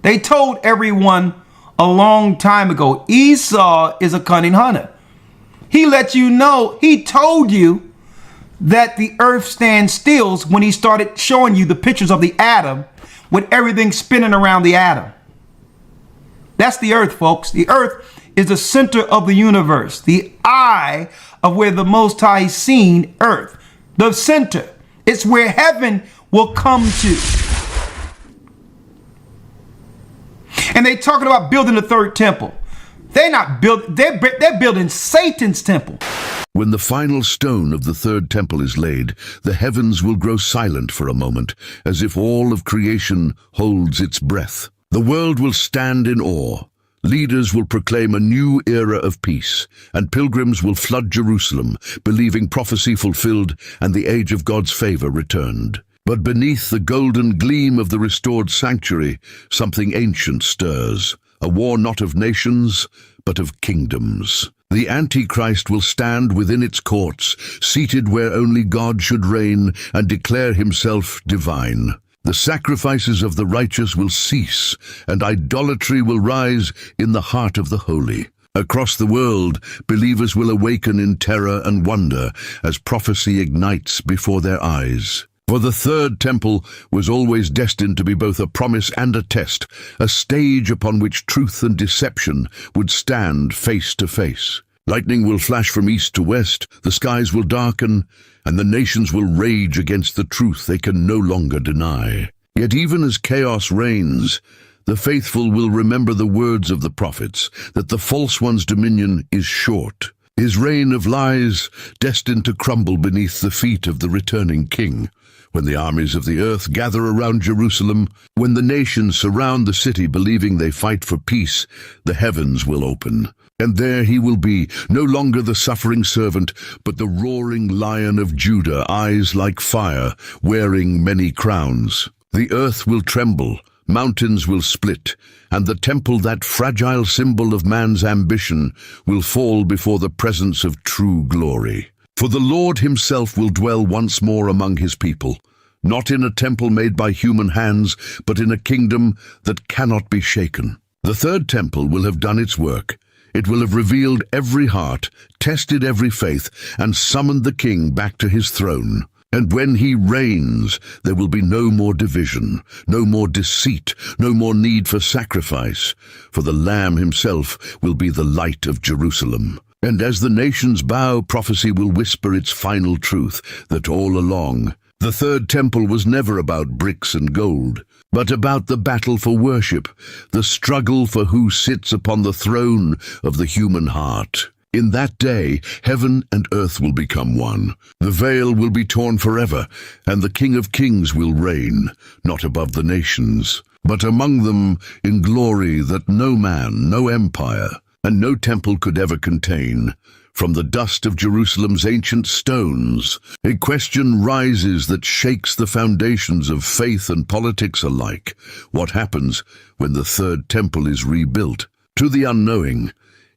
they told everyone a long time ago, Esau is a cunning hunter. He let you know, he told you that the earth stands still when he started showing you the pictures of the atom with everything spinning around the atom. That's the earth, folks. The earth is the center of the universe, the eye of where the Most High seen earth, the center. It's where heaven will come to. And they talking about building the third temple. They're building Satan's temple. When the final stone of the third temple is laid, the heavens will grow silent for a moment, as if all of creation holds its breath. The world will stand in awe. Leaders will proclaim a new era of peace, and pilgrims will flood Jerusalem, believing prophecy fulfilled and the age of God's favor returned. But beneath the golden gleam of the restored sanctuary, something ancient stirs, a war not of nations, but of kingdoms. The Antichrist will stand within its courts, seated where only God should reign and declare himself divine. The sacrifices of the righteous will cease, and idolatry will rise in the heart of the holy. Across the world, believers will awaken in terror and wonder as prophecy ignites before their eyes. For the third temple was always destined to be both a promise and a test, a stage upon which truth and deception would stand face to face. Lightning will flash from east to west, the skies will darken, and the nations will rage against the truth they can no longer deny. Yet even as chaos reigns, the faithful will remember the words of the prophets, that the false one's dominion is short, his reign of lies destined to crumble beneath the feet of the returning king. When the armies of the earth gather around Jerusalem, when the nations surround the city believing they fight for peace, the heavens will open. And there he will be, no longer the suffering servant, but the roaring lion of Judah, eyes like fire, wearing many crowns. The earth will tremble, mountains will split, and the temple, that fragile symbol of man's ambition, will fall before the presence of true glory. For the Lord himself will dwell once more among his people, not in a temple made by human hands, but in a kingdom that cannot be shaken. The third temple will have done its work. It will have revealed every heart, tested every faith, and summoned the king back to his throne. And when he reigns, there will be no more division, no more deceit, no more need for sacrifice, for the Lamb himself will be the light of Jerusalem. And as the nations bow, prophecy will whisper its final truth, that all along, the third temple was never about bricks and gold, but about the battle for worship, the struggle for who sits upon the throne of the human heart. In that day, heaven and earth will become one. The veil will be torn forever, and the King of Kings will reign, not above the nations, but among them in glory that no man, no empire, and no temple could ever contain. From the dust of Jerusalem's ancient stones, a question rises that shakes the foundations of faith and politics alike. What happens when the third temple is rebuilt? To the unknowing,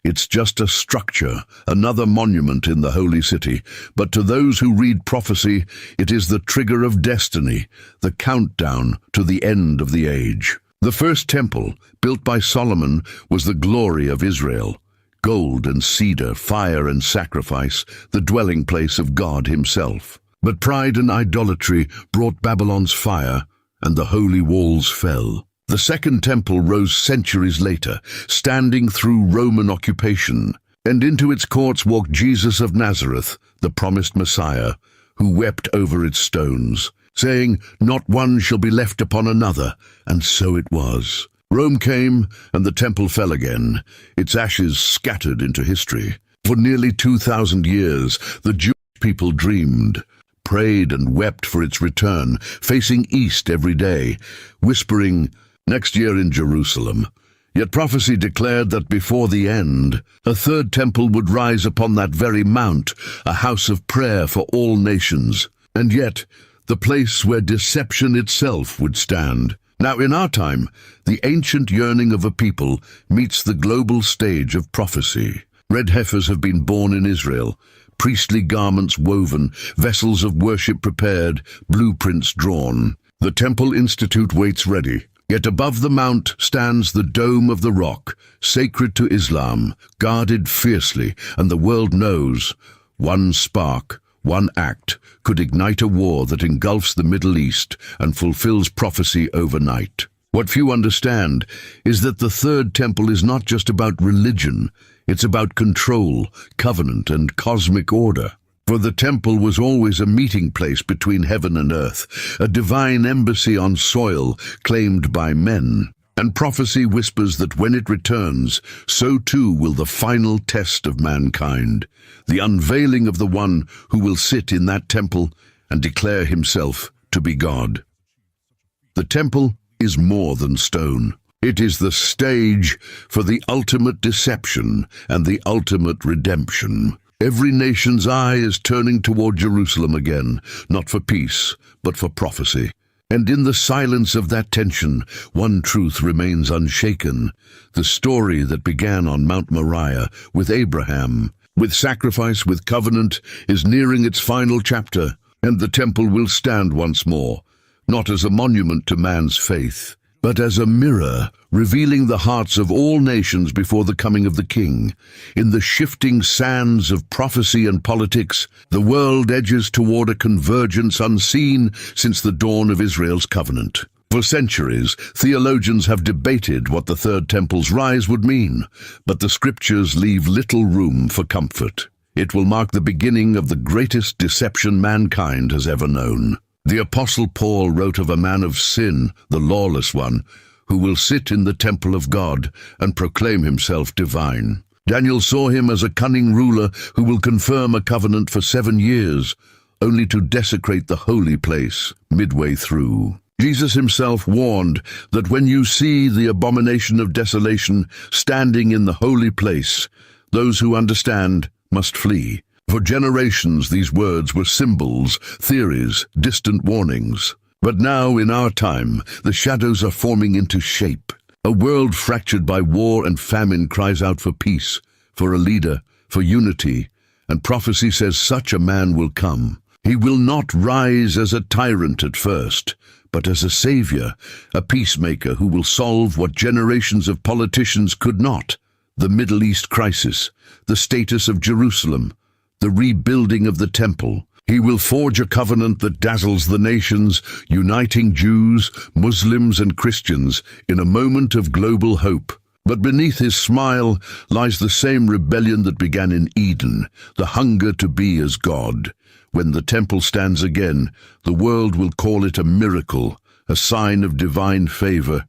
it's just a structure, another monument in the holy city. But to those who read prophecy, it is the trigger of destiny, the countdown to the end of the age. The first temple, built by Solomon, was the glory of Israel. Gold and cedar, fire and sacrifice, the dwelling place of God himself. But pride and idolatry brought Babylon's fire, and the holy walls fell. The second temple rose centuries later, standing through Roman occupation, and into its courts walked Jesus of Nazareth, the promised Messiah, who wept over its stones, saying, "Not one shall be left upon another," and so it was. Rome came, and the temple fell again, its ashes scattered into history. For nearly 2,000 years, the Jewish people dreamed, prayed and wept for its return, facing east every day, whispering, "Next year in Jerusalem." Yet prophecy declared that before the end, a third temple would rise upon that very mount, a house of prayer for all nations, and yet the place where deception itself would stand. Now in our time, the ancient yearning of a people meets the global stage of prophecy. Red heifers have been born in Israel, priestly garments woven, vessels of worship prepared, blueprints drawn. The Temple Institute waits ready. Yet above the mount stands the Dome of the Rock, sacred to Islam, guarded fiercely, and the world knows one spark, one act, could ignite a war that engulfs the Middle East and fulfills prophecy overnight. What few understand is that the third temple is not just about religion, it's about control, covenant, and cosmic order. For the temple was always a meeting place between heaven and earth, a divine embassy on soil claimed by men. And prophecy whispers that when it returns, so too will the final test of mankind, the unveiling of the one who will sit in that temple and declare himself to be God. The temple is more than stone. It is the stage for the ultimate deception and the ultimate redemption. Every nation's eye is turning toward Jerusalem again, not for peace, but for prophecy. And in the silence of that tension, one truth remains unshaken. The story that began on Mount Moriah with Abraham, with sacrifice, with covenant, is nearing its final chapter, and the temple will stand once more, not as a monument to man's faith, but as a mirror revealing the hearts of all nations before the coming of the King. In the shifting sands of prophecy and politics, the world edges toward a convergence unseen since the dawn of Israel's covenant. For centuries, theologians have debated what the Third Temple's rise would mean, but the scriptures leave little room for comfort. It will mark the beginning of the greatest deception mankind has ever known. The Apostle Paul wrote of a man of sin, the lawless one, who will sit in the temple of God and proclaim himself divine. Daniel saw him as a cunning ruler who will confirm a covenant for 7 years, only to desecrate the holy place midway through. Jesus himself warned that when you see the abomination of desolation standing in the holy place, those who understand must flee. For generations, these words were symbols, theories, distant warnings. But now, in our time, the shadows are forming into shape. A world fractured by war and famine cries out for peace, for a leader, for unity, and prophecy says such a man will come. He will not rise as a tyrant at first, but as a savior, a peacemaker who will solve what generations of politicians could not: the Middle East crisis, the status of Jerusalem, the rebuilding of the temple. He will forge a covenant that dazzles the nations, uniting Jews, Muslims, and Christians in a moment of global hope. But beneath his smile lies the same rebellion that began in Eden, the hunger to be as God. When the temple stands again, the world will call it a miracle, a sign of divine favor,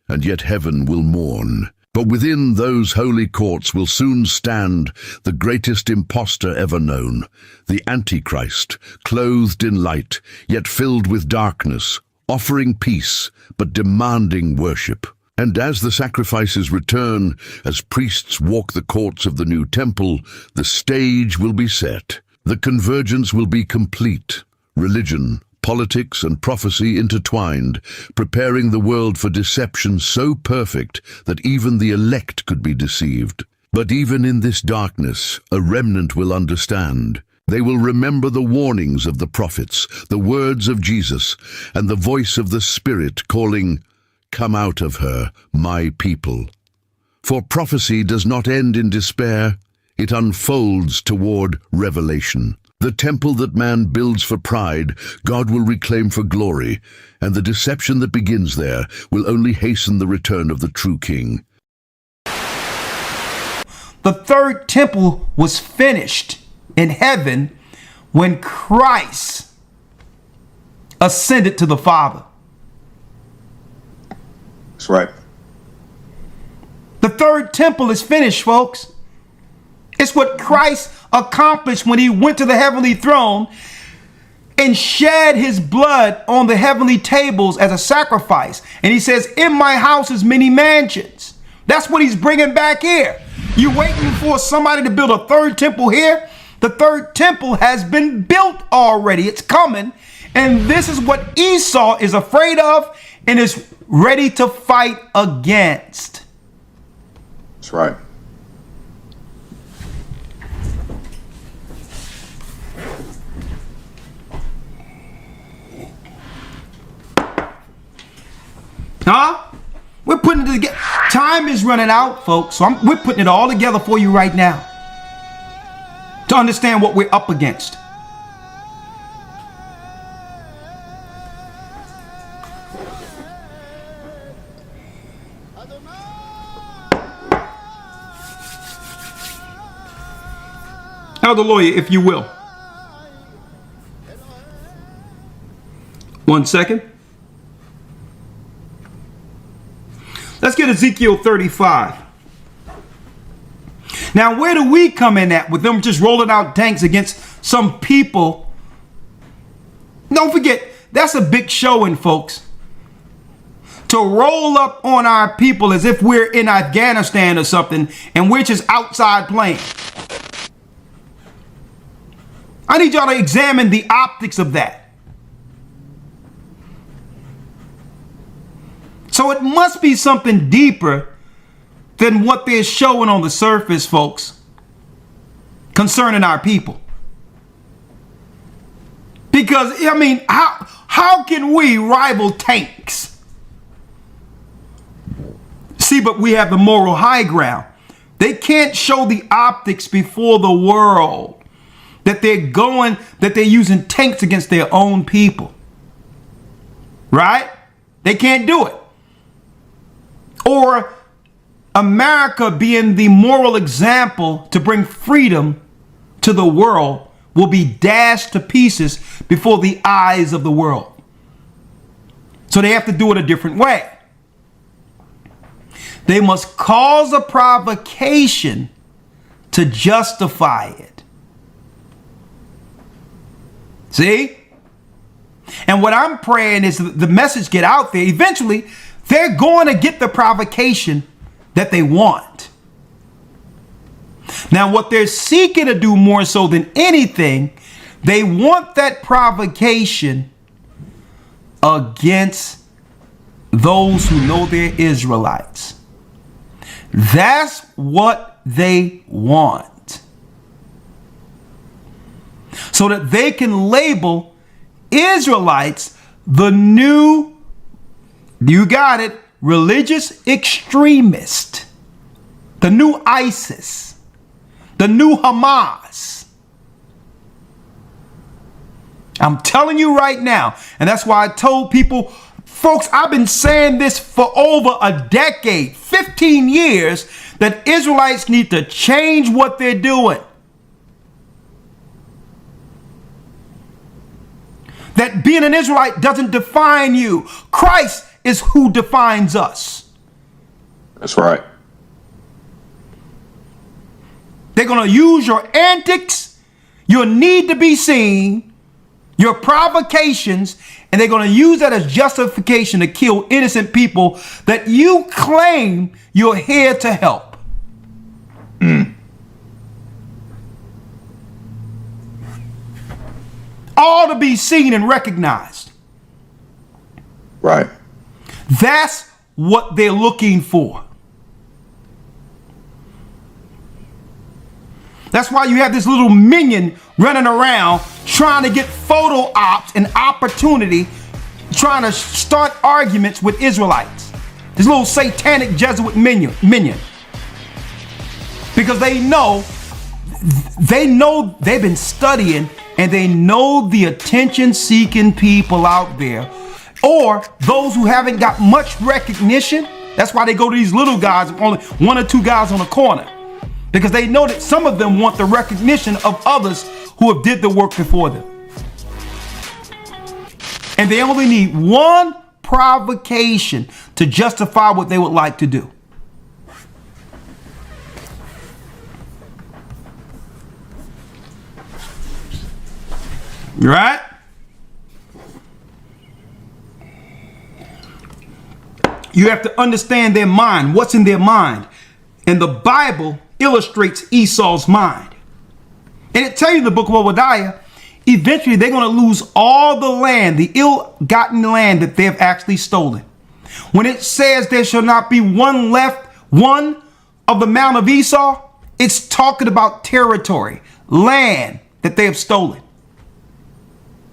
and yet heaven will mourn. But within those holy courts will soon stand the greatest impostor ever known, the Antichrist, clothed in light, yet filled with darkness, offering peace, but demanding worship. And as the sacrifices return, as priests walk the courts of the new temple, the stage will be set. The convergence will be complete. Religion, politics, and prophecy intertwined, preparing the world for deception so perfect that even the elect could be deceived. But even in this darkness, a remnant will understand. They will remember the warnings of the prophets, the words of Jesus, and the voice of the Spirit calling, "Come out of her, my people." For prophecy does not end in despair, it unfolds toward revelation. The temple that man builds for pride, God will reclaim for glory, and the deception that begins there will only hasten the return of the true king. The third temple was finished in heaven when Christ ascended to the Father. That's right. The third temple is finished, folks. It's what Christ accomplished when he went to the heavenly throne and shed his blood on the heavenly tables as a sacrifice. And he says, in my house is many mansions. That's what he's bringing back here. You waiting for somebody to build a third temple here? The third temple has been built already. It's coming. And this is what Esau is afraid of and is ready to fight against. That's right. Huh? We're putting it together. Time is running out, folks. So we're putting it all together for you right now to understand what we're up against. Elder Lawyer, if you will. 1 second. Let's get Ezekiel 35. Now, where do we come in at with them just rolling out tanks against some people? Don't forget, that's a big showing, folks. To roll up on our people as if we're in Afghanistan or something and we're just outside playing. I need y'all to examine the optics of that. So it must be something deeper than what they're showing on the surface, folks, concerning our people. Because, I mean, how can we rival tanks? See, but we have the moral high ground. They can't show the optics before the world that they're using tanks against their own people. Right? They can't do it. Or America being the moral example to bring freedom to the world will be dashed to pieces before the eyes of the world. So they have to do it a different way. They must cause a provocation to justify it. See? And what I'm praying is the message get out there. Eventually, they're going to get the provocation that they want. Now, what they're seeking to do more so than anything, they want that provocation against those who know they're Israelites. That's what they want. So that they can label Israelites the new, you got it, religious extremist, the new ISIS, the new Hamas. I'm telling you right now, and that's why I told people, folks, I've been saying this for over a decade, 15 years, that Israelites need to change what they're doing. That being an Israelite doesn't define you. Christ is who defines us. That's right. They're going to use your antics, your need to be seen, your provocations, and they're going to use that as justification to kill innocent people that you claim you're here to help. All to be seen and recognized. Right. That's what they're looking for. That's why you have this little minion running around trying to get photo ops and opportunity, trying to start arguments with Israelites. This little satanic Jesuit minion. Because they know they've been studying and they know the attention-seeking people out there, or those who haven't got much recognition. That's why they go to these little guys, only one or two guys on the corner, because they know that some of them want the recognition of others who have did the work before them. And they only need one provocation to justify what they would like to do. Right? You have to understand their mind, what's in their mind. And the Bible illustrates Esau's mind. And it tells you in the book of Obadiah, eventually they're going to lose all the land, the ill-gotten land that they have actually stolen. When it says there shall not be one left, one of the mount of Esau, it's talking about territory, land that they have stolen,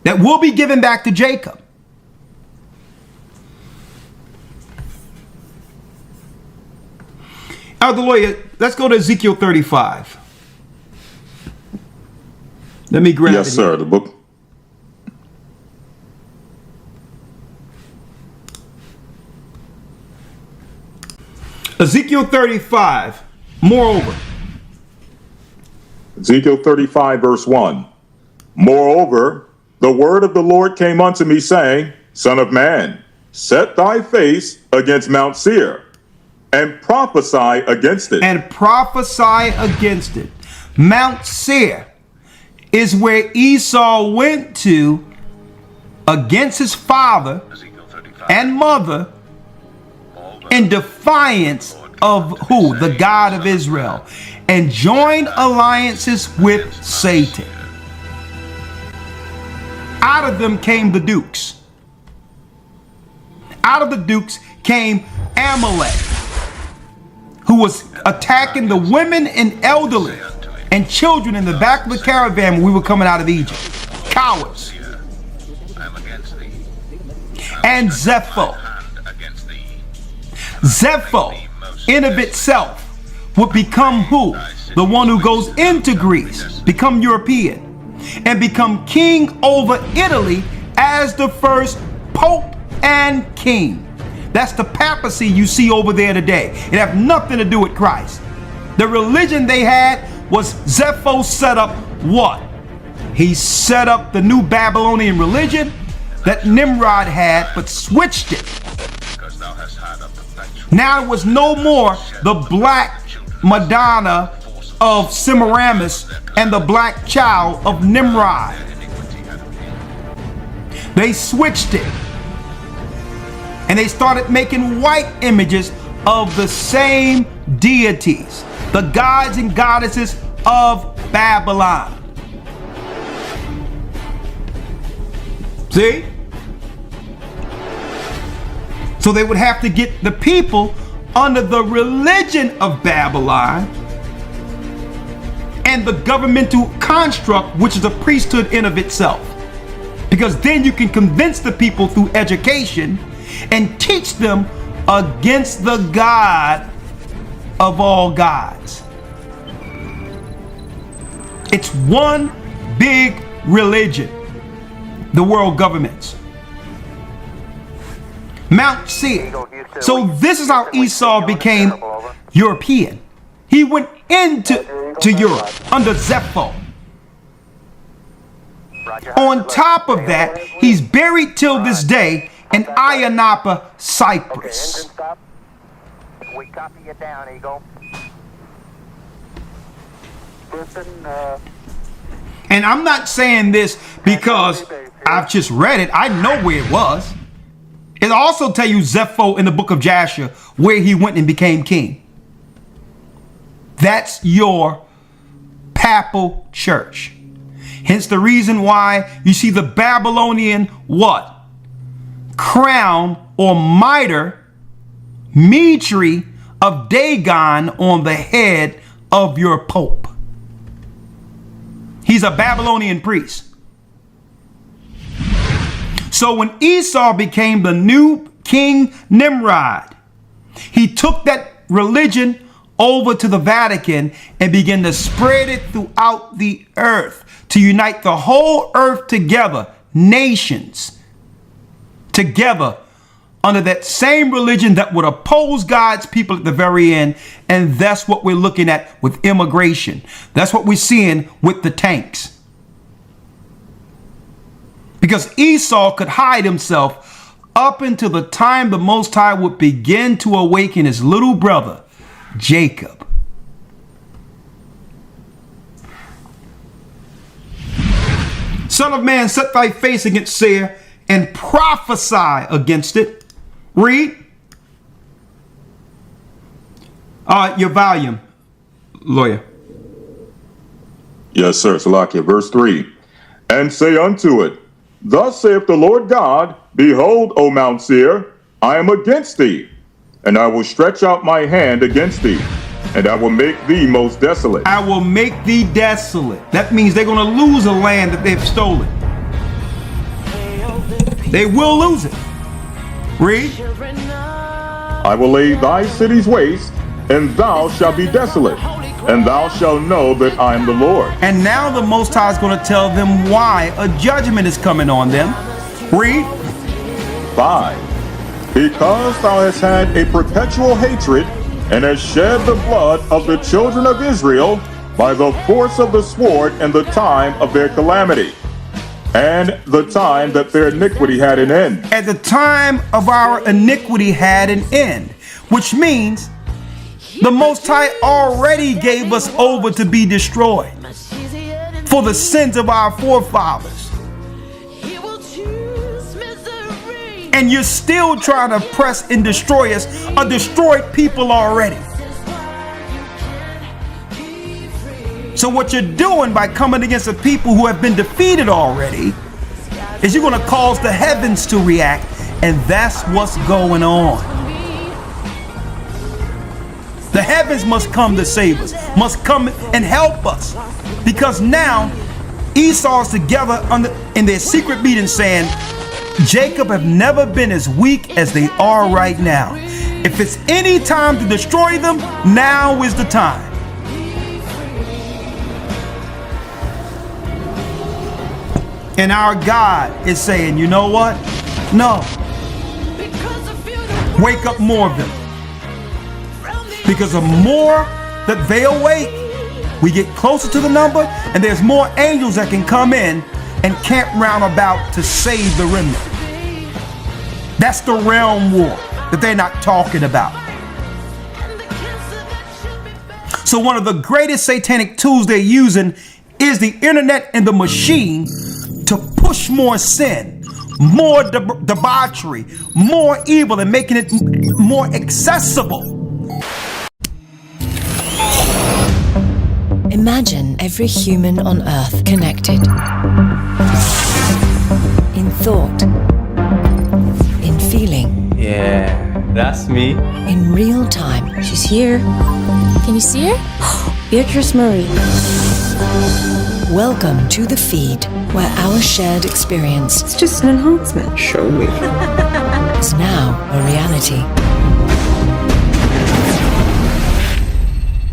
that will be given back to Jacob. Elder Lawyer, let's go to Ezekiel 35. Let me grab it. Yes, sir. The book. Ezekiel 35. Moreover. Ezekiel 35, verse 1. Moreover, the word of the Lord came unto me, saying, Son of man, set thy face against Mount Seir, and prophesy against it. And prophesy against it. Mount Seir is where Esau went to against his father and mother in defiance of who? The God of Israel, and joined alliances with Satan. Out of them came the dukes. Out of the dukes came Amalek, who was attacking the women and elderly and children in the back of the caravan when we were coming out of Egypt. Cowards. And Zepho. Zepho, in of itself, would become who? The one who goes into Greece, become European, and become king over Italy as the first pope and king. That's the papacy you see over there today. It have nothing to do with Christ. The religion they had was Zepho set up what? He set up the new Babylonian religion that Nimrod had, but switched it. Now it was no more the black Madonna of Semiramis and the black child of Nimrod. They switched it. And they started making white images of the same deities, the gods and goddesses of Babylon. See? So they would have to get the people under the religion of Babylon and the governmental construct, which is a priesthood in of itself. Because then you can convince the people through education and teach them against the God of all gods. It's one big religion, the world governments. Mount Seir. So this is how Esau became European. He went into Europe under Zepho. On top of that, he's buried till this day in Ayia Napa, Cyprus. We copy you down, Eagle. And I'm not saying this because I've just read it. I know where it was. It also tell you Zepho in the book of Jasher where he went and became king. That's your papal church. Hence the reason why you see the Babylonian what? Crown or mitre of Dagon on the head of your pope. He's a Babylonian priest. So when Esau became the new King Nimrod, he took that religion over to the Vatican and began to spread it throughout the earth to unite the whole earth together, nations together under that same religion that would oppose God's people at the very end. And that's what we're looking at with immigration. That's what we're seeing with the tanks. Because Esau could hide himself up until the time the Most High would begin to awaken his little brother, Jacob. Son of man, set thy face against Seir and prophesy against it. Read. Your volume, lawyer. Yes, sir. Salakia, verse 3. And say unto it, Thus saith the Lord God, Behold, O Mount Seir, I am against thee, and I will stretch out my hand against thee, and I will make thee most desolate. I will make thee desolate. That means they're going to lose a land that they've stolen. They will lose it. Read. I will lay thy cities waste, and thou shalt be desolate, and thou shalt know that I am the Lord. And now the Most High is going to tell them why a judgment is coming on them. Read. 5. Because thou hast had a perpetual hatred, and hast shed the blood of the children of Israel by the force of the sword in the time of their calamity, and the time that their iniquity had an end. At the time of our iniquity had an end, which means the Most High already gave us over to be destroyed for the sins of our forefathers. And you're still trying to press and destroy us, a destroyed people already. So what you're doing by coming against the people who have been defeated already is you're going to cause the heavens to react, and that's what's going on. The heavens must come to save us, must come and help us, because now Esau's together in their secret meeting saying, Jacob have never been as weak as they are right now. If it's any time to destroy them, now is the time. And our God is saying, you know what? No. Wake up more of them. Because the more that they awake, we get closer to the number, and there's more angels that can come in and camp round about to save the remnant. That's the realm war that they're not talking about. So one of the greatest satanic tools they're using is the internet and the machine to push more sin, more debauchery, more evil, and making it more accessible. Imagine every human on Earth connected. In thought. In feeling. Yeah, that's me. In real time. She's here. Can you see her? Beatrice Marie. Welcome to the feed, where our shared experience... It's just an enhancement. Show me. ...is now a reality.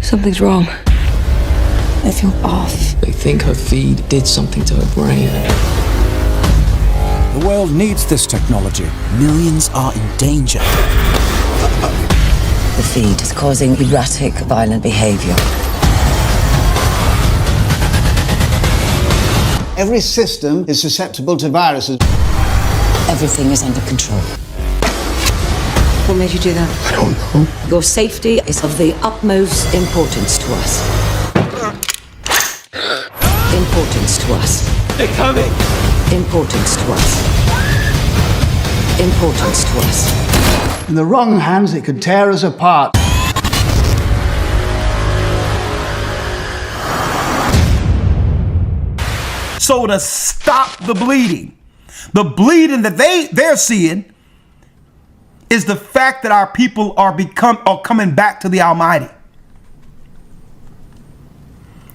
Something's wrong. I feel off. They think her feed did something to her brain. The world needs this technology. Millions are in danger. The feed is causing erratic, violent behavior. Every system is susceptible to viruses. Everything is under control. What made you do that? I don't know. Your safety is of the utmost importance to us. Importance to us. They're coming. Importance to us. Importance to us. In the wrong hands, it could tear us apart. So to stop the bleeding that they're seeing is the fact that our people are coming back to the Almighty.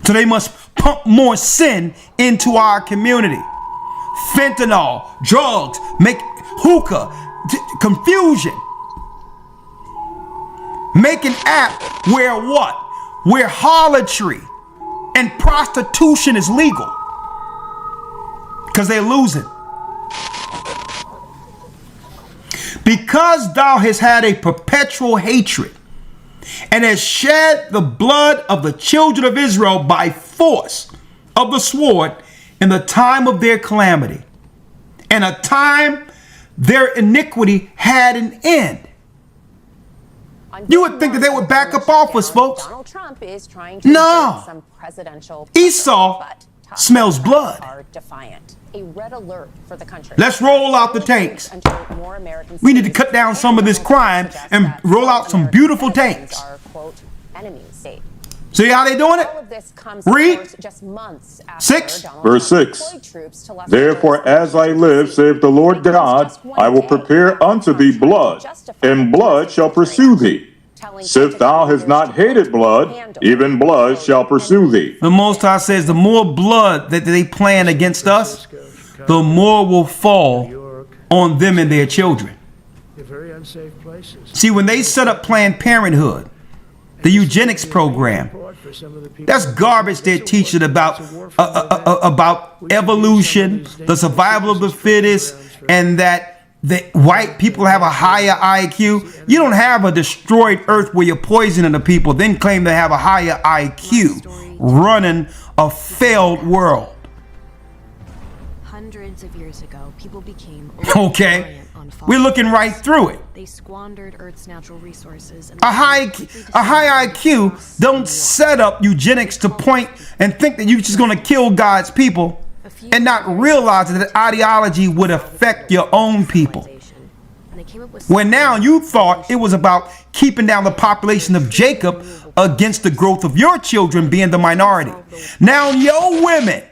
So they must pump more sin into our community. Fentanyl, drugs, make hookah, confusion. Make an app where what? Where harlotry and prostitution is legal. Because they're losing. Because thou hast had a perpetual hatred and has shed the blood of the children of Israel by force of the sword in the time of their calamity, and a time their iniquity had an end. You would think that they would back up off us, folks. Donald Trump is trying to some presidential Esau smells blood. are defiant. A red alert for the country. Let's roll out the tanks. We need to cut down some of this crime and roll out some beautiful tanks. See how they doing it? Read. 6. Verse 6. Therefore, as I live, saith the Lord God, I will prepare unto thee blood, and blood shall pursue thee. Sith thou hast not hated blood, even blood shall pursue thee. The Most High says the more blood that they plan against us, the more will fall on them and their children. See, when they set up Planned Parenthood, the eugenics program, that's garbage they're teaching about evolution, the survival of the fittest, and that white people have a higher IQ. You don't have a destroyed earth where you're poisoning the people, then claim to have a higher IQ running a failed world. Hundreds of years ago, people became okay. We're looking right through it. They squandered Earth's natural resources. A high IQ don't set up eugenics to point and think that you're just going to kill God's people and not realize that ideology would affect your own people. When now you thought it was about keeping down the population of Jacob against the growth of your children being the minority. Now your women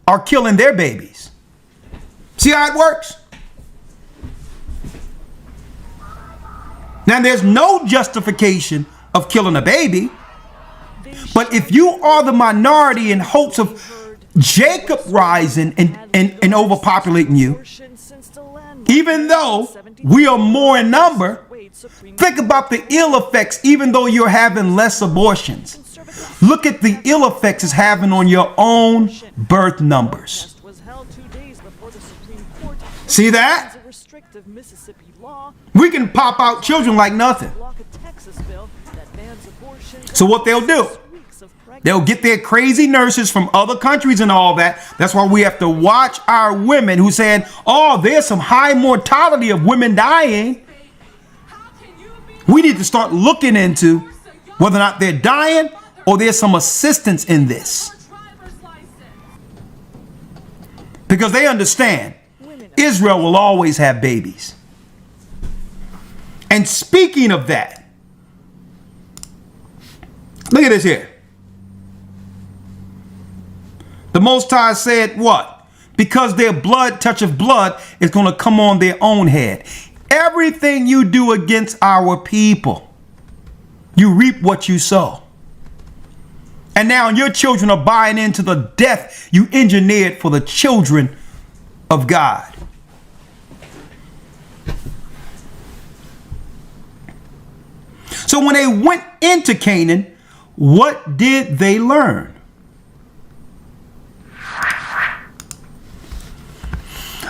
are killing their babies. See how it works? Now there's no justification of killing a baby, but if you are the minority in hopes of Jacob rising and overpopulating you, even though we are more in number, think about the ill effects. Even though you're having less abortions, look at the ill effects it's having on your own birth numbers. See that? We can pop out children like nothing. So what they'll do, they'll get their crazy nurses from other countries and all that. That's why we have to watch our women who saying, oh, there's some high mortality of women dying. We need to start looking into whether or not they're dying or there's some assistance in this. Because they understand Israel will always have babies. And speaking of that, look at this here. The Most High said what? Because their blood toucheth blood is going to come on their own head. Everything you do against our people, you reap what you sow. And now your children are buying into the death you engineered for the children of God. So when they went into Canaan, what did they learn?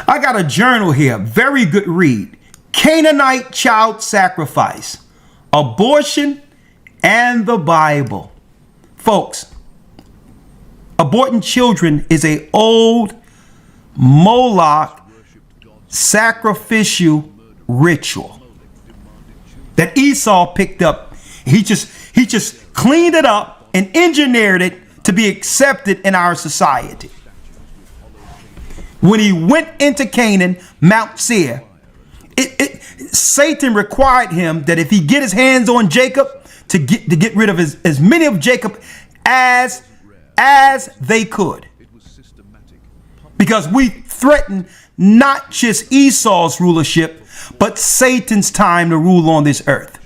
I got a journal here, very good read. Canaanite child sacrifice, abortion, and the Bible. Folks, aborting children is an old Moloch sacrificial ritual. that Esau picked up. He just cleaned it up and engineered it to be accepted in our society. When he went into Canaan, Mount Seir, Satan required him that if he get his hands on Jacob, to get rid of as many of Jacob as they could. Because we threaten not just Esau's rulership, but Satan's time to rule on this earth.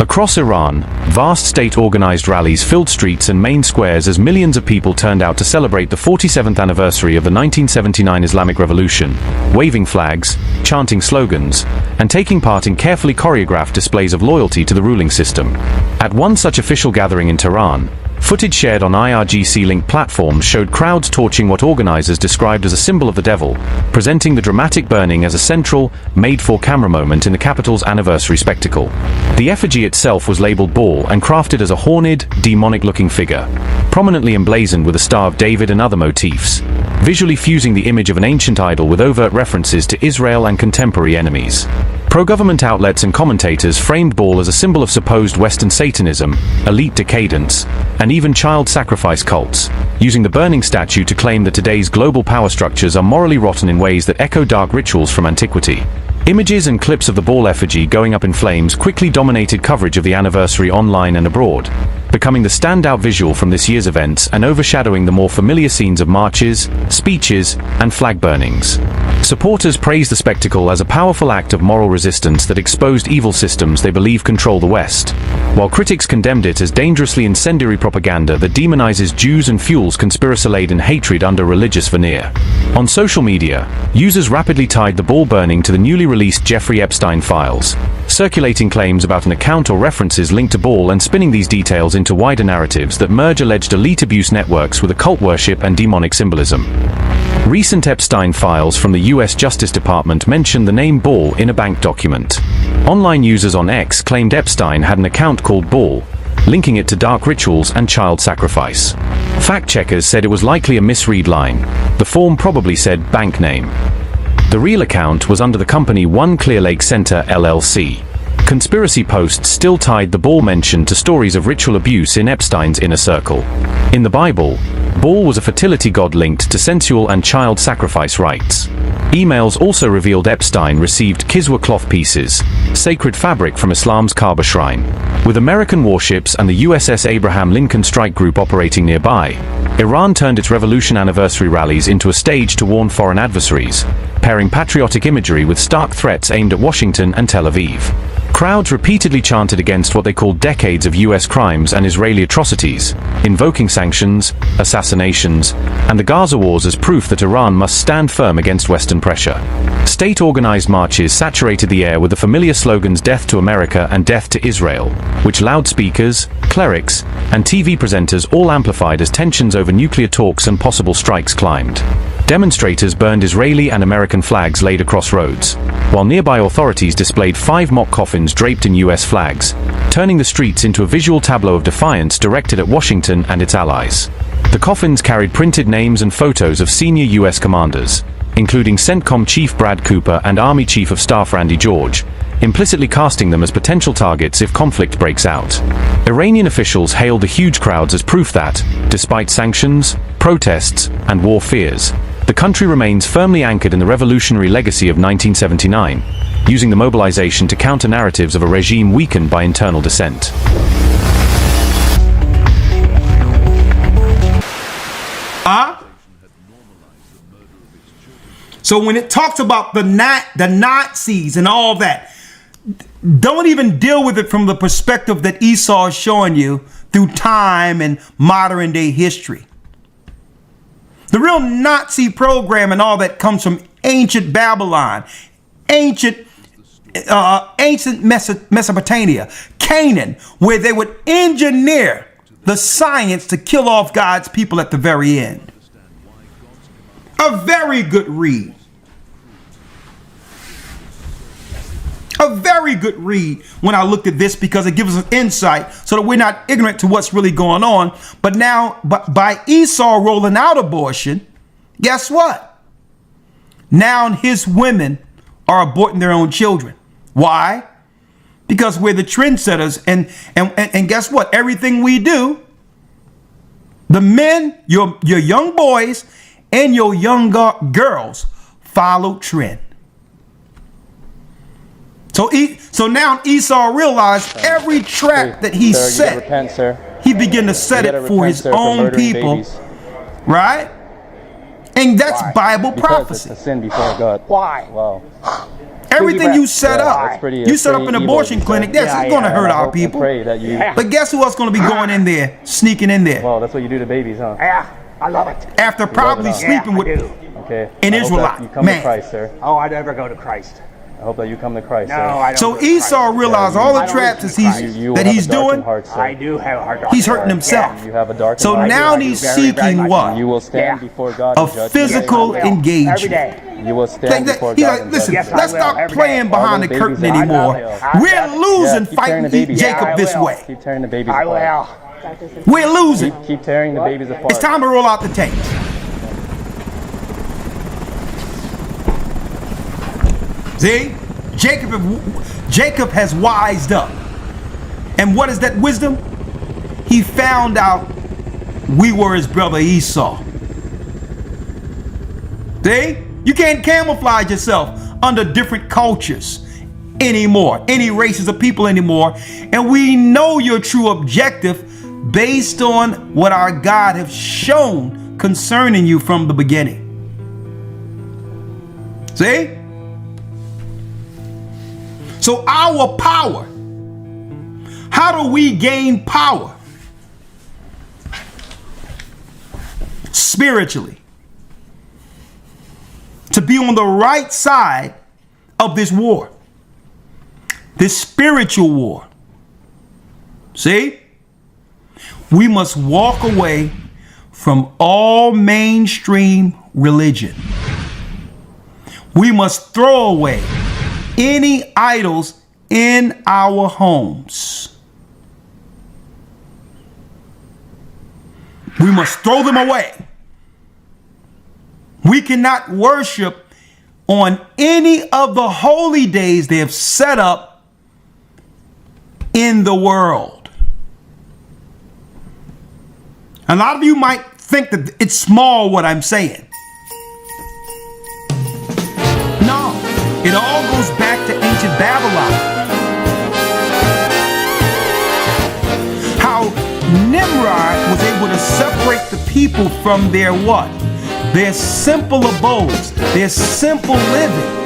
Across Iran, vast state-organized rallies filled streets and main squares as millions of people turned out to celebrate the 47th anniversary of the 1979 Islamic Revolution, waving flags, chanting slogans, and taking part in carefully choreographed displays of loyalty to the ruling system. At one such official gathering in Tehran, footage shared on IRGC-linked platforms showed crowds torching what organizers described as a symbol of the devil, presenting the dramatic burning as a central, made-for-camera moment in the capital's anniversary spectacle. The effigy itself was labeled Baal and crafted as a horned, demonic-looking figure, prominently emblazoned with a Star of David and other motifs, visually fusing the image of an ancient idol with overt references to Israel and contemporary enemies. Pro-government outlets and commentators framed Baal as a symbol of supposed Western Satanism, elite decadence, and even child sacrifice cults, using the burning statue to claim that today's global power structures are morally rotten in ways that echo dark rituals from antiquity. Images and clips of the Baal effigy going up in flames quickly dominated coverage of the anniversary online and abroad, becoming the standout visual from this year's events and overshadowing the more familiar scenes of marches, speeches, and flag burnings. Supporters praised the spectacle as a powerful act of moral resistance that exposed evil systems they believe control the West, while critics condemned it as dangerously incendiary propaganda that demonizes Jews and fuels conspiracy-laden hatred under religious veneer. On social media, users rapidly tied the Baal burning to the newly released Jeffrey Epstein files, circulating claims about an account or references linked to Baal and spinning these details into wider narratives that merge alleged elite abuse networks with occult worship and demonic symbolism. Recent Epstein files from the US Justice Department mention the name Baal in a bank document. Online users on X claimed Epstein had an account called Baal, linking it to dark rituals and child sacrifice. Fact-checkers said it was likely a misread line. The form probably said bank name. The real account was under the company One Clear Lake Center LLC. Conspiracy posts still tied the Baal mention to stories of ritual abuse in Epstein's inner circle. In the Bible, Baal was a fertility god linked to sensual and child sacrifice rites. Emails also revealed Epstein received kiswa cloth pieces, sacred fabric from Islam's Kaaba shrine. With American warships and the USS Abraham Lincoln Strike Group operating nearby, Iran turned its revolution anniversary rallies into a stage to warn foreign adversaries, pairing patriotic imagery with stark threats aimed at Washington and Tel Aviv. Crowds repeatedly chanted against what they called decades of US crimes and Israeli atrocities, invoking sanctions, assassinations, and the Gaza wars as proof that Iran must stand firm against Western pressure. State-organized marches saturated the air with the familiar slogans "Death to America" and "Death to Israel," which loudspeakers, clerics, and TV presenters all amplified as tensions over nuclear talks and possible strikes climbed. Demonstrators burned Israeli and American flags laid across roads, while nearby authorities displayed 5 mock coffins draped in US flags, turning the streets into a visual tableau of defiance directed at Washington and its allies. The coffins carried printed names and photos of senior US commanders, including CENTCOM Chief Brad Cooper and Army Chief of Staff Randy George, implicitly casting them as potential targets if conflict breaks out. Iranian officials hailed the huge crowds as proof that, despite sanctions, protests, and war fears, the country remains firmly anchored in the revolutionary legacy of 1979, using the mobilization to counter narratives of a regime weakened by internal dissent. So when it talks about the Nazis and all that, don't even deal with it from the perspective that Esau is showing you, through time and modern day history. The real Nazi program and all that comes from ancient Babylon, ancient Mesopotamia, Canaan, where they would engineer the science to kill off God's people at the very end. A very good read. A very good read when I looked at this, because it gives us an insight so that we're not ignorant to what's really going on. But now, by Esau rolling out abortion, guess what? Now his women are aborting their own children. Why? Because we're the trendsetters, and guess what? Everything we do, the men, your young boys and your young girls follow trend. So now Esau realized every trap that he set, he began to set it for his own people, right? And that's Bible prophecy. It's a sin before God. Why? Wow. Everything you set up, you set up an abortion clinic, yes, it's going to hurt our people. But guess who else going to be going in there, sneaking in there? Well, that's what you do to babies, huh? Yeah, I love it. After probably sleeping with an Israelite you come man. To Christ, sir. Oh, I never go to Christ. I hope that you come to Christ, no, sir. I don't. So Esau realized all the traps that he's doing. I do have a hard. He's hurting himself. You have a dark so heart. now he's seeking what? You will stand before God. A physical engagement. Every day. You will stand before he's God. like, listen, let's stop playing behind the curtain anymore. We're losing fighting Jacob this way. Keep tearing the babies apart. I will. We're losing. Keep tearing the babies apart. It's time to roll out the tape. See? Jacob has wised up. And what is that wisdom? He found out we were his brother Esau. See? You can't camouflage yourself under different cultures anymore, any races of people anymore. And we know your true objective based on what our God has shown concerning you from the beginning. See? So our power, how do we gain power? Spiritually. To be on the right side of this war. This spiritual war. See? We must walk away from all mainstream religion. We must throw away any idols in our homes. We must throw them away. We cannot worship on any of the holy days they have set up in the world. A lot of you might think that it's small what I'm saying. No, it all goes back to ancient Babylon. How Nimrod was able to separate the people from their what? Their simple abodes, their simple living,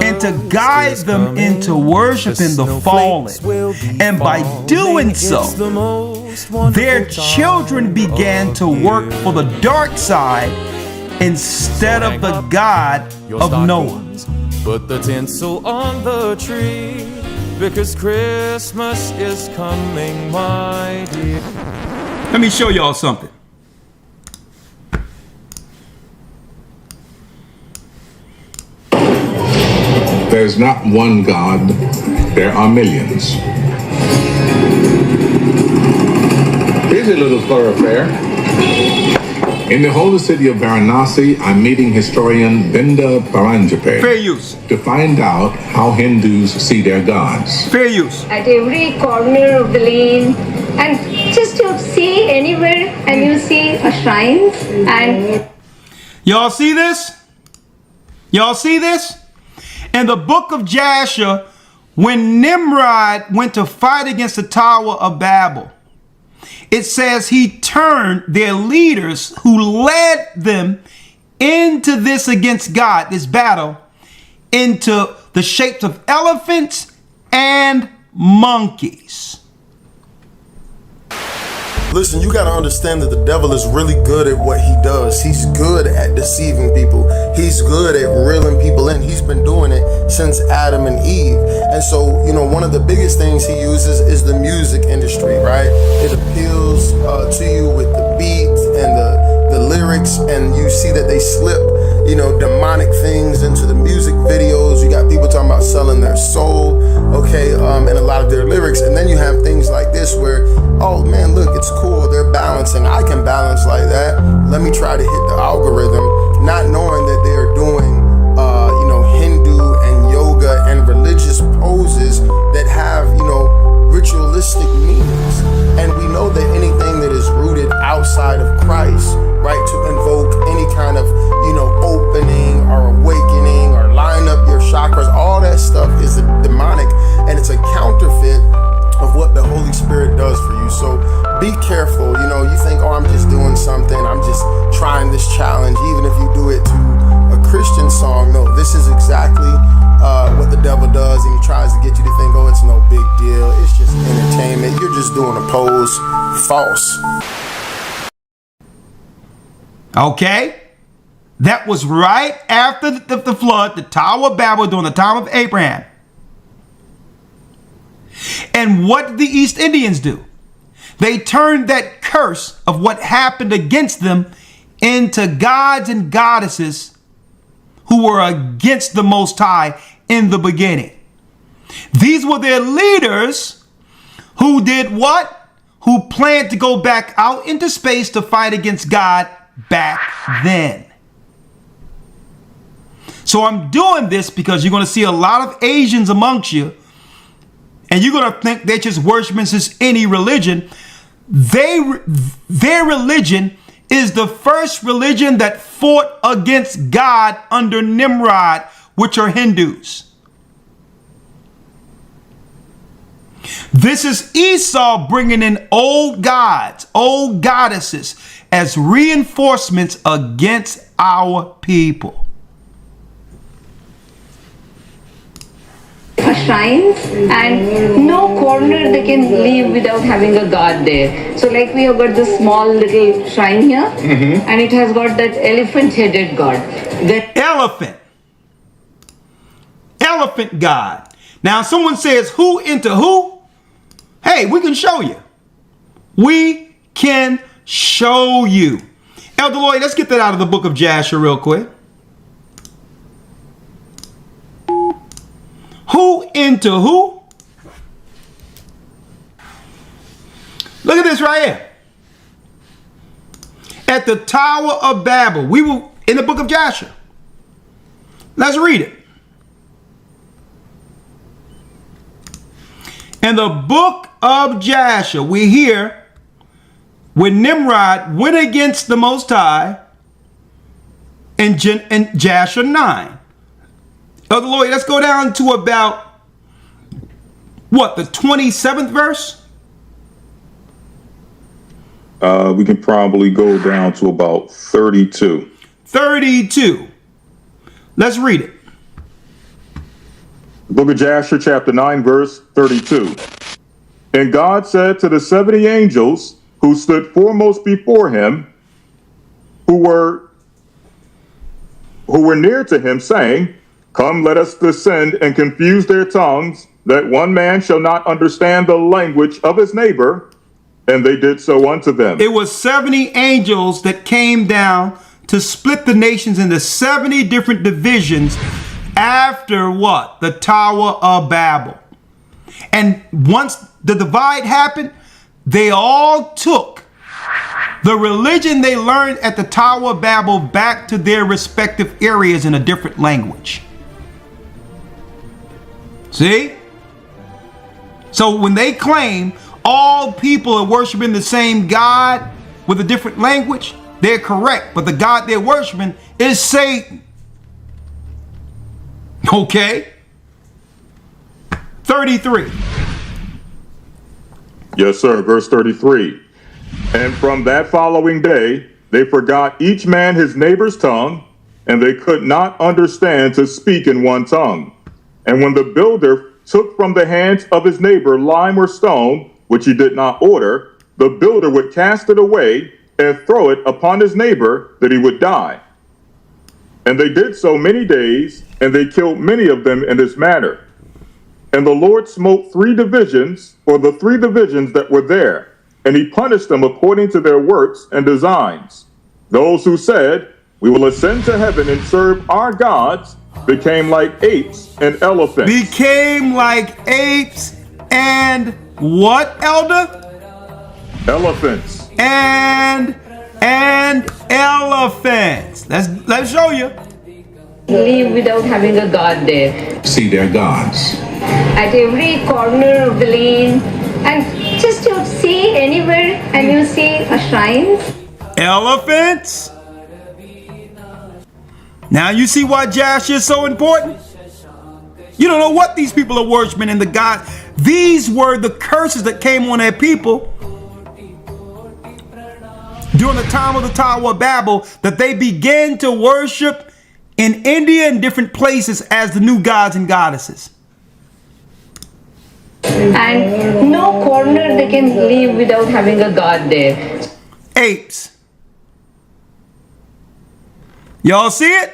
and to guide them into worshiping the fallen. And by doing so, their children began to work for the dark side instead of the God of Noah. Put the tinsel on the tree, because Christmas is coming, my dear. Let me show y'all something. There's not one God, there are millions. Here's a little thoroughfare. In the holy city of Varanasi, I'm meeting historian Binda Paranjape Fair use. To find out how Hindus see their gods. Fair use. At every corner of the lane, and just to see anywhere, and you see a shrine. And y'all see this? Y'all see this? In the book of Jasher, when Nimrod went to fight against the Tower of Babel, it says he turned their leaders who led them into this against God, this battle, into the shapes of elephants and monkeys. Listen, you got to understand that the devil is really good at what he does. He's good at deceiving people. He's good at reeling people in. He's been doing it since Adam and Eve. And so, you know, one of the biggest things he uses is the music industry, right? It appeals to you with the beats and the lyrics, and you see that they slip, you know, demonic things into the music videos. You got people talking about selling their soul, okay, and a lot of their lyrics. And then you have things like this where, oh man, look, it's cool, they're balancing. I can balance like that. Let me try to hit the algorithm, not knowing that they are doing, you know, Hindu and yoga and religious poses that have, you know, ritualistic meanings. And we know that anything that is rooted outside of Christ, right, to invoke any kind of, you know, opening or awakening or line up your chakras, all that stuff is demonic, and it's a counterfeit of what the Holy Spirit does for you. So be careful. You know, you think, oh, I'm just doing something, I'm just trying this challenge, even if you do it to a Christian song. No, this is exactly what the devil does, and he tries to get you to think, oh, it's no big deal, it's just entertainment, you're just doing a pose. False. Okay, that was right after the flood, the Tower of Babel, during the time of Abraham. And what did the East Indians do? They turned that curse of what happened against them into gods and goddesses who were against the Most High in the beginning. These were their leaders who did what? Who planned to go back out into space to fight against God back then. So I'm doing this because you're going to see a lot of Asians amongst you, and you're going to think they're just worshiping just any religion. Their religion is the first religion that fought against God under Nimrod, which are Hindus. This is Esau bringing in old gods, old goddesses as reinforcements against our people. Shrines, and no corner they can leave without having a god there. So like we have got this small little shrine here, and it has got that elephant headed god. That Elephant god. Now someone says, who into who? Hey, we can show you. We can show you. Elder Lloyd, let's get that out of the book of Jasher real quick. Who into who? Look at this right here. At the Tower of Babel. We were in the book of Jasher. Let's read it. In the book of Jasher, we hear when Nimrod went against the Most High in Jasher 9. Elder Lloyd, let's go down to about, what, the 27th verse? We can probably go down to about 32. 32. Let's read it. The book of Jasher, chapter 9, verse 32. And God said to the 70 angels who stood foremost before him, who were near to him, saying, Come, let us descend and confuse their tongues, that one man shall not understand the language of his neighbor. And they did so unto them. It was 70 angels that came down to split the nations into 70 different divisions after what? The Tower of Babel. And once the divide happened, they all took the religion they learned at the Tower of Babel back to their respective areas in a different language. See? So when they claim all people are worshiping the same God with a different language, they're correct. But the God they're worshiping is Satan. Okay? 33. Yes, sir. Verse 33. And from that following day, they forgot each man his neighbor's tongue, and they could not understand to speak in one tongue. And when the builder took from the hands of his neighbor lime or stone, which he did not order, the builder would cast it away and throw it upon his neighbor that he would die. And they did so many days, and they killed many of them in this manner. And the Lord smote 3 divisions, or the 3 divisions that were there, and he punished them according to their works and designs. Those who said, "We will ascend to heaven and serve our gods," became like apes and elephants. Became like apes and what, Elder? Elephants. And elephants. Let's show you. Live without having a god there. See their gods. At every corner of the lane, and just you see anywhere and you see a shrine. Elephants. Now you see why Joshua is so important? You don't know what these people are worshiping in the God. These were the curses that came on their people during the time of the Tower of Babel, that they began to worship in India and different places as the new gods and goddesses. And no corner they can live without having a god there. Apes. Y'all see it?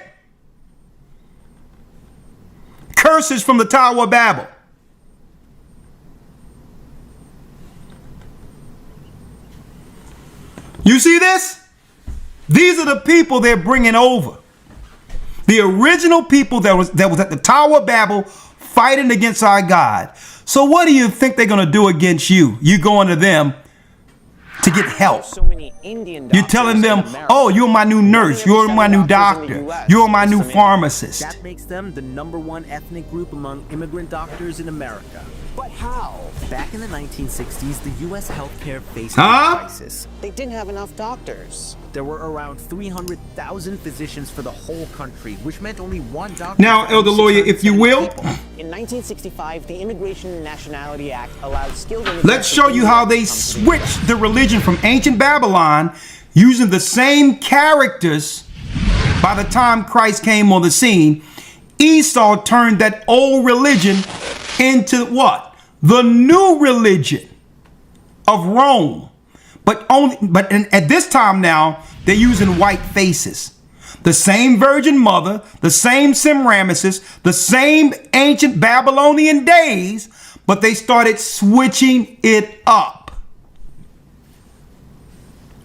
Curses from the Tower of Babel. You see this? These are the people they're bringing over. The original people that was at the Tower of Babel fighting against our God. So what do you think they're going to do against you? You going to them to get help. You're telling them, "Oh, you're my new nurse. You're my new doctor. You're my new pharmacist." That makes them the #1 ethnic group among immigrant doctors in America. But how? Back in the 1960s, the U.S. healthcare faced a crisis. They didn't have enough doctors. There were around 300,000 physicians for the whole country, which meant only one doctor. Now, Elder Lawyer, if you will. In 1965, the Immigration and Nationality Act allowed skilled immigrants. Let's show you how they switched the religion from ancient Babylon using the same characters. By the time Christ came on the scene, Esau turned that old religion into what? The new religion of Rome. But at this time now, they're using white faces. The same Virgin Mother, the same Semiramis, the same ancient Babylonian days, but they started switching it up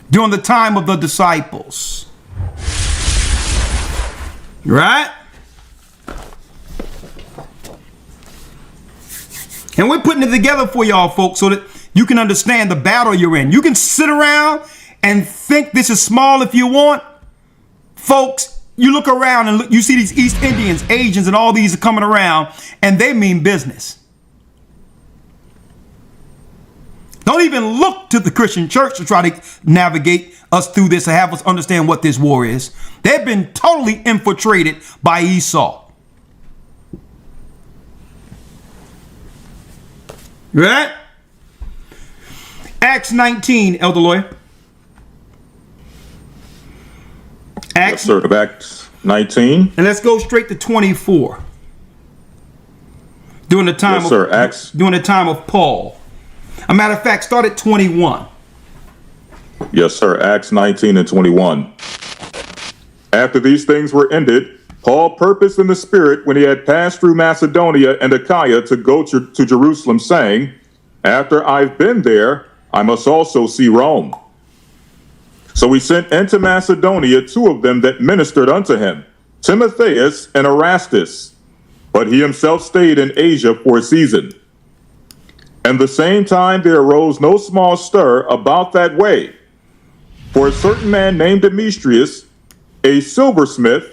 during the time of the disciples. Right? And we're putting it together for y'all folks so that you can understand the battle you're in. You can sit around and think this is small if you want. Folks, you look around and look, you see these East Indians, Asians, and all these are coming around, and they mean business. Don't even look to the Christian church to try to navigate us through this and have us understand what this war is. They've been totally infiltrated by Esau. Right? Acts 19, Elder Lawyer. Yes, sir. Acts 19. And let's go straight to 24. During the time during the time of Paul. A matter of fact, start at 21. Yes, sir. Acts 19 and 21. After these things were ended, Paul purposed in the Spirit, when he had passed through Macedonia and Achaia, to go to Jerusalem, saying, "After I've been there, I must also see Rome." So he sent into Macedonia 2 of them that ministered unto him, Timotheus and Erastus. But he himself stayed in Asia for a season. And the same time there arose no small stir about that way. For a certain man named Demetrius, a silversmith,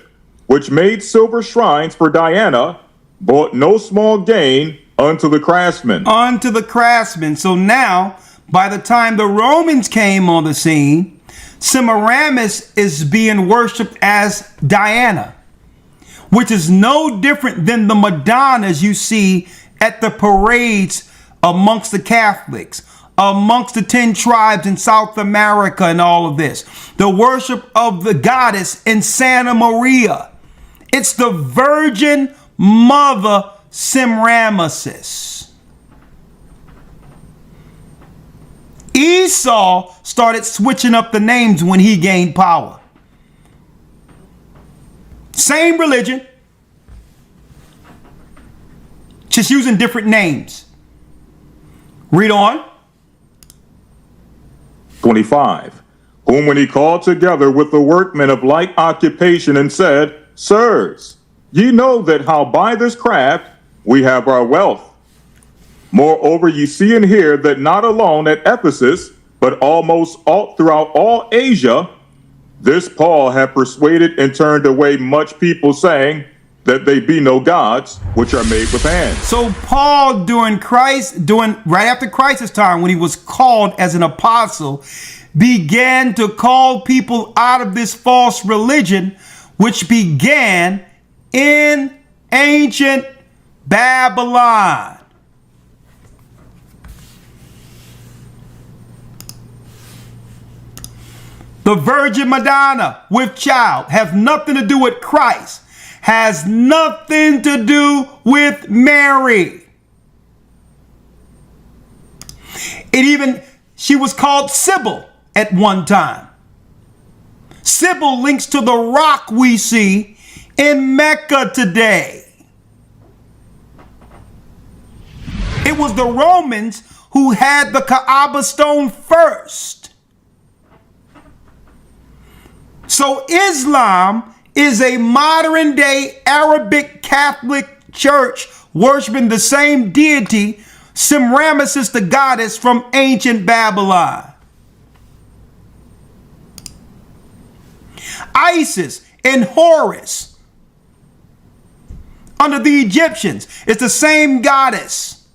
which made silver shrines for Diana, bought no small gain unto the craftsmen. Unto the craftsmen. So now, by the time the Romans came on the scene, Semiramis is being worshipped as Diana, which is no different than the Madonnas you see at the parades amongst the Catholics, amongst the 10 tribes in South America and all of this. The worship of the goddess in Santa Maria. It's the Virgin Mother Semiramis. Esau started switching up the names when he gained power. Same religion, just using different names. Read on. 25. Whom when he called together with the workmen of like occupation and said, Sirs, ye know that how by this craft we have our wealth. Moreover, ye see and hear that not alone at Ephesus, but almost all throughout all Asia, this Paul hath persuaded and turned away much people, saying that they be no gods, which are made with hands. So Paul, right after Christ's time, when he was called as an apostle, began to call people out of this false religion, which began in ancient Babylon. The Virgin Madonna with child have nothing to do with Christ, has nothing to do with Mary. She was called Sybil at one time. Sybil links to the rock we see in Mecca today. It was the Romans who had the Kaaba stone first. So Islam is a modern day Arabic Catholic church worshiping the same deity, Semiramis, the goddess from ancient Babylon. Isis and Horus under the Egyptians is the same goddess.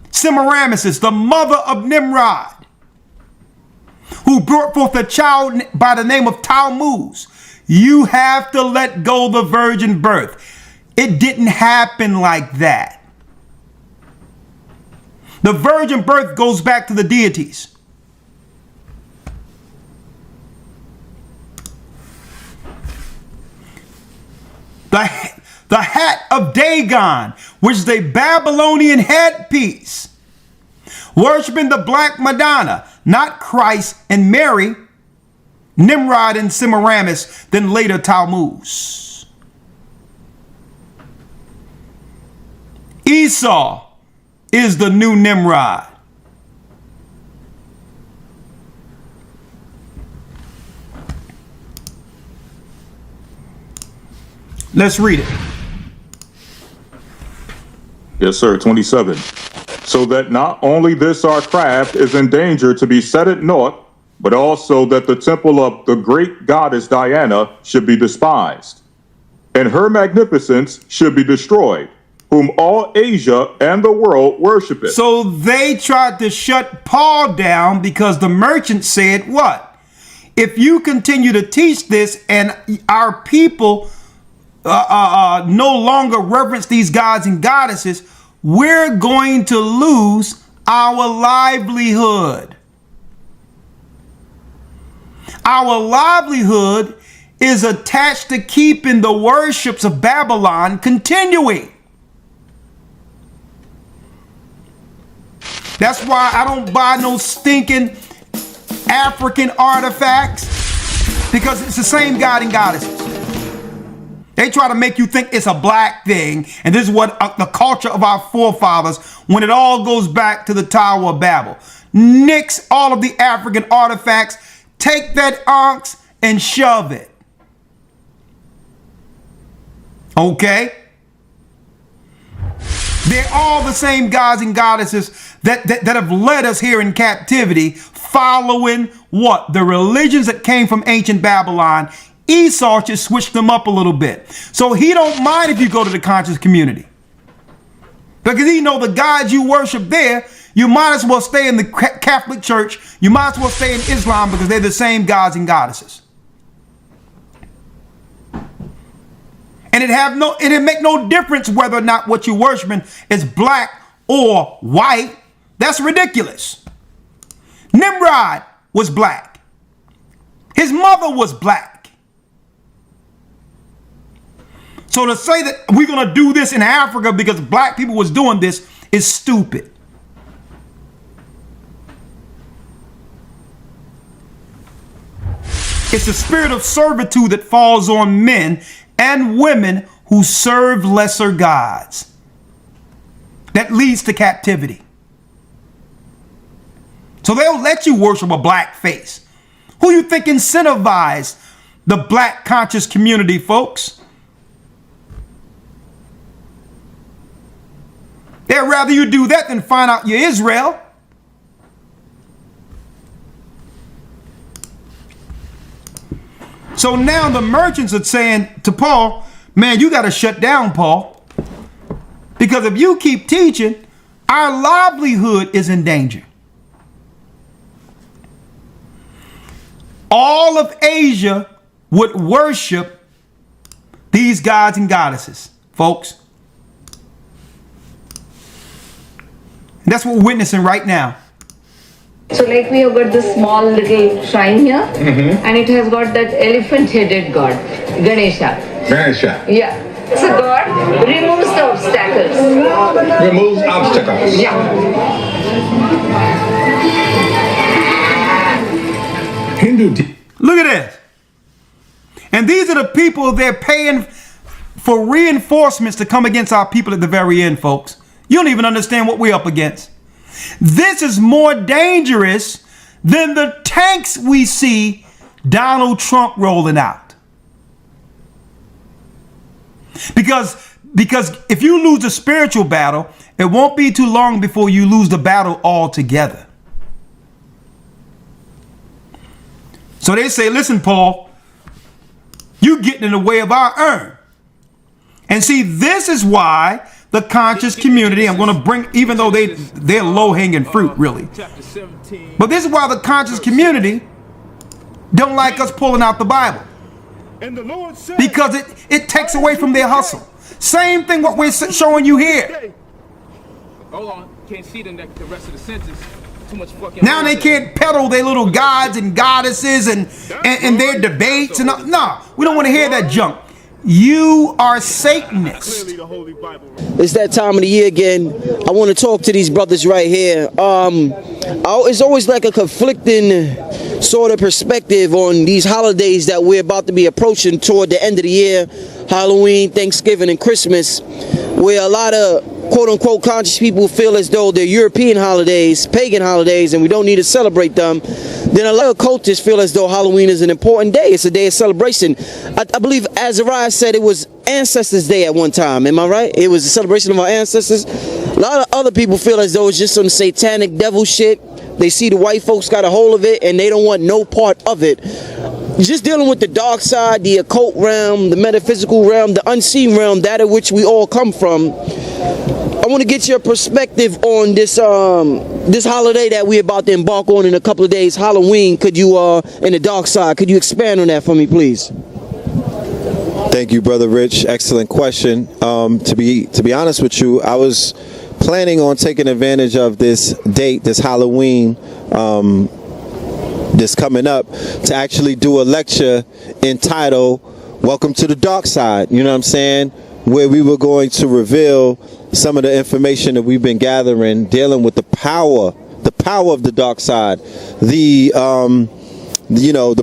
Semiramis, the mother of Nimrod, who brought forth a child by the name of Tammuz. You have to let go the virgin birth. It didn't happen like that. The virgin birth goes back to the deities. The hat of Dagon, which is a Babylonian headpiece, worshiping the Black Madonna, not Christ and Mary, Nimrod and Semiramis, then later Tammuz. Esau is the new Nimrod. Let's read it. Yes, sir. 27. So that not only this our craft is in danger to be set at naught, but also that the temple of the great goddess Diana should be despised, and her magnificence should be destroyed, whom all Asia and the world worshipeth. So they tried to shut Paul down because the merchant said what? If you continue to teach this and our people no longer reverence these gods and goddesses, we're going to lose our livelihood. Our livelihood is attached to keeping the worships of Babylon continuing. That's why I don't buy no stinking African artifacts, because it's the same god and goddesses. They try to make you think it's a black thing, and this is what the culture of our forefathers, when it all goes back to the Tower of Babel. Nix all of the African artifacts, take that ox and shove it. Okay? They're all the same gods and goddesses that have led us here in captivity, following what? The religions that came from ancient Babylon. Esau just switched them up a little bit. So he don't mind if you go to the conscious community, because he know the gods you worship there, you might as well stay in the Catholic Church. You might as well stay in Islam, because they're the same gods and goddesses. And it make no difference whether or not what you're worshiping is black or white. That's ridiculous. Nimrod was black. His mother was black. So to say that we're going to do this in Africa because black people was doing this is stupid. It's the spirit of servitude that falls on men and women who serve lesser gods. That leads to captivity. So they'll let you worship a black face. Who you think incentivized the black conscious community, folks? They'd rather you do that than find out you're Israel. So now the merchants are saying to Paul, man, you got to shut down, Paul. Because if you keep teaching, our livelihood is in danger. All of Asia would worship these gods and goddesses, folks. And that's what we're witnessing right now. So like we have got this small little shrine here, and it has got that elephant-headed god, Ganesha. Ganesha. Yeah. It's a god, removes the obstacles. Removes obstacles. Yeah. Look at this. And these are the people they're paying for reinforcements to come against our people at the very end, folks. You don't even understand what we're up against. This is more dangerous than the tanks we see Donald Trump rolling out. Because if you lose the spiritual battle, it won't be too long before you lose the battle altogether. So they say, listen, Paul, you getting in the way of our urn. And see, this is why the conscious community, I'm going to bring, even though they're low-hanging fruit, really. But this is why the conscious community don't like us pulling out the Bible. Because it takes away from their hustle. Same thing what we're showing you here. Hold on, can't see the rest of the sentence. Too much fucking. Now they can't peddle their little gods and goddesses and their debates and no, we don't want to hear that junk. You are Satanists. It's that time of the year again. I want to talk to these brothers right here. It's always like a conflicting sort of perspective on these holidays that we're about to be approaching toward the end of the year. Halloween, Thanksgiving, and Christmas, where a lot of quote-unquote conscious people feel as though they're European holidays, pagan holidays, and we don't need to celebrate them. Then a lot of cultists feel as though Halloween is an important day. It's a day of celebration. I believe Azariah said it was Ancestors' Day at one time. Am I right? It was a celebration of our ancestors. A lot of other people feel as though it's just some satanic devil shit. They see the white folks got a hold of it, and they don't want no part of it. Just dealing with the dark side, the occult realm, the metaphysical realm, the unseen realm, that of which we all come from. I want to get your perspective on this this holiday that we're about to embark on in a couple of days, Halloween. Could you, in the dark side, could you expand on that for me, please? Thank you, Brother Rich. Excellent question. To be honest with you, I was planning on taking advantage of this date, this Halloween, this coming up, to actually do a lecture entitled Welcome to the Dark Side, you know what I'm saying, where we were going to reveal some of the information that we've been gathering, dealing with the power of the dark side, the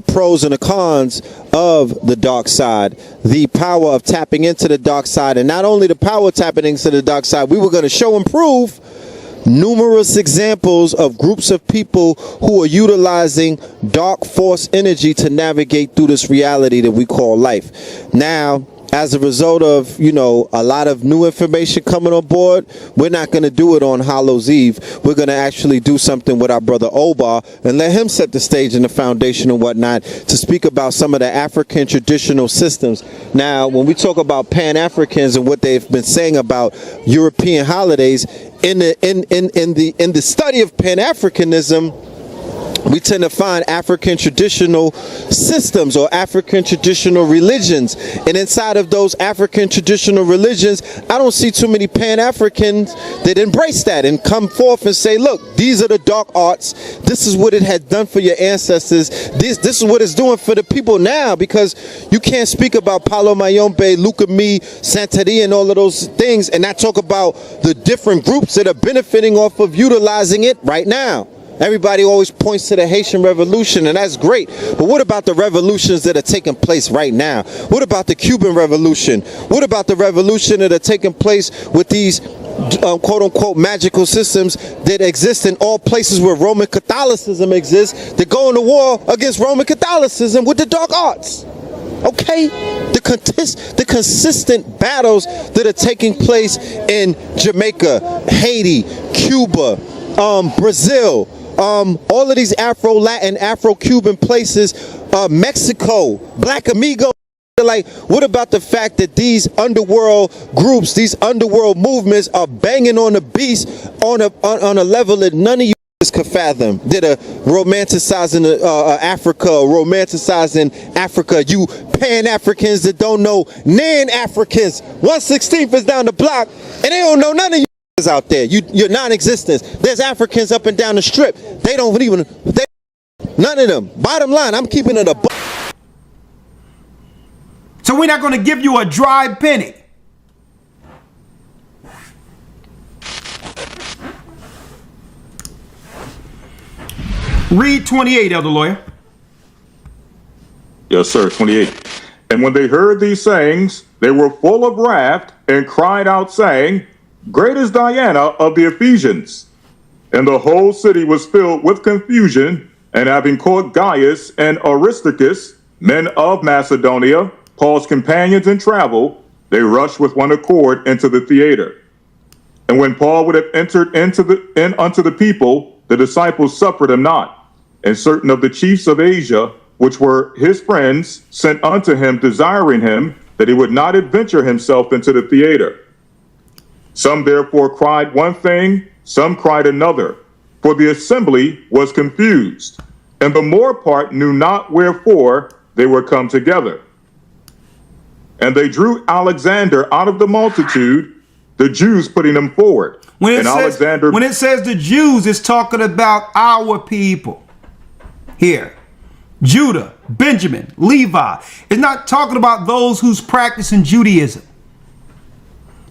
pros and the cons of the dark side, the power of tapping into the dark side, and not only the power of tapping into the dark side, we were going to show and prove numerous examples of groups of people who are utilizing dark force energy to navigate through this reality that we call life. Now, as a result of, a lot of new information coming on board, we're not going to do it on Hallows Eve. We're going to actually do something with our brother Oba and let him set the stage and the foundation and whatnot to speak about some of the African traditional systems. Now, when we talk about Pan-Africans and what they've been saying about European holidays, in the study of Pan-Africanism, we tend to find African traditional systems or African traditional religions. And inside of those African traditional religions, I don't see too many Pan-Africans that embrace that and come forth and say, look, these are the dark arts. This is what it had done for your ancestors. This is what it's doing for the people now, because you can't speak about Palo Mayombe, Lukumi, Santeria, and all of those things and not talk about the different groups that are benefiting off of utilizing it right now. Everybody always points to the Haitian Revolution, and that's great. But what about the revolutions that are taking place right now? What about the Cuban Revolution? What about the revolution that are taking place with these quote-unquote magical systems that exist in all places where Roman Catholicism exists, that go into war against Roman Catholicism with the dark arts? Okay, the consistent battles that are taking place in Jamaica, Haiti, Cuba, Brazil, all of these Afro-Latin, Afro-Cuban places, Mexico, Black Amigos. Like, what about the fact that these underworld groups, these underworld movements are banging on the beast on a level that none of you could fathom, that are romanticizing Africa, romanticizing Africa? You Pan-Africans that don't know Nan-Africans, 1/16 is down the block, and they don't know none of you out there. You're non-existent. There's Africans up and down the strip. They don't even, none of them. Bottom line, I'm keeping it a buck. So we're not going to give you a dry penny. Read 28, Elder Lawyer. Yes, sir, 28. And when they heard these sayings, they were full of wrath and cried out, saying, Great is Diana of the Ephesians. And the whole city was filled with confusion, and having caught Gaius and Aristarchus, men of Macedonia, Paul's companions in travel, they rushed with one accord into the theater. And when Paul would have entered unto the people, the disciples suffered him not. And certain of the chiefs of Asia, which were his friends, sent unto him, desiring him that he would not adventure himself into the theater. Some therefore cried one thing, some cried another, for the assembly was confused, and the more part knew not wherefore they were come together. And they drew Alexander out of the multitude, the Jews putting him forward. When it says the Jews, it's talking about our people here. Judah, Benjamin, Levi. It's not talking about those who's practicing Judaism.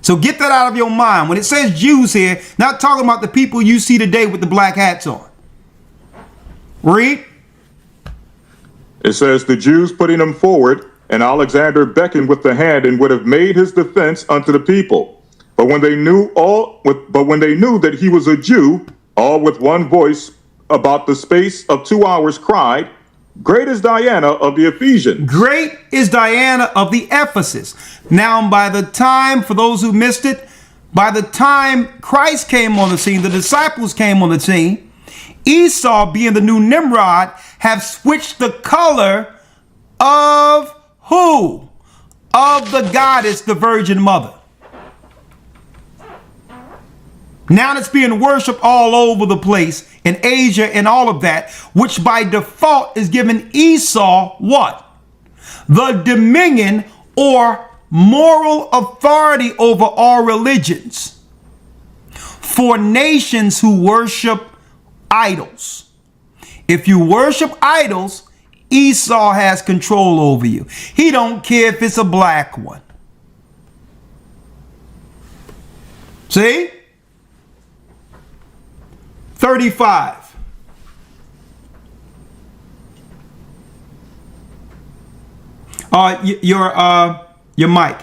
So get that out of your mind. When it says Jews here, not talking about the people you see today with the black hats on. Read. It says the Jews putting him forward, and Alexander beckoned with the hand and would have made his defense unto the people. But when they knew that he was a Jew, all with one voice about the space of 2 hours cried, Great is Diana of the Ephesians. Great is Diana of the Ephesus. Now, by the time, for those who missed it, by the time Christ came on the scene, the disciples came on the scene, Esau, being the new Nimrod, have switched the color of who? Of the goddess, the Virgin Mother. Now it's being worshipped all over the place in Asia and all of that, which by default is giving Esau what? The dominion or moral authority over all religions for nations who worship idols. If you worship idols, Esau has control over you. He don't care if it's a black one. See? 35. Your mic.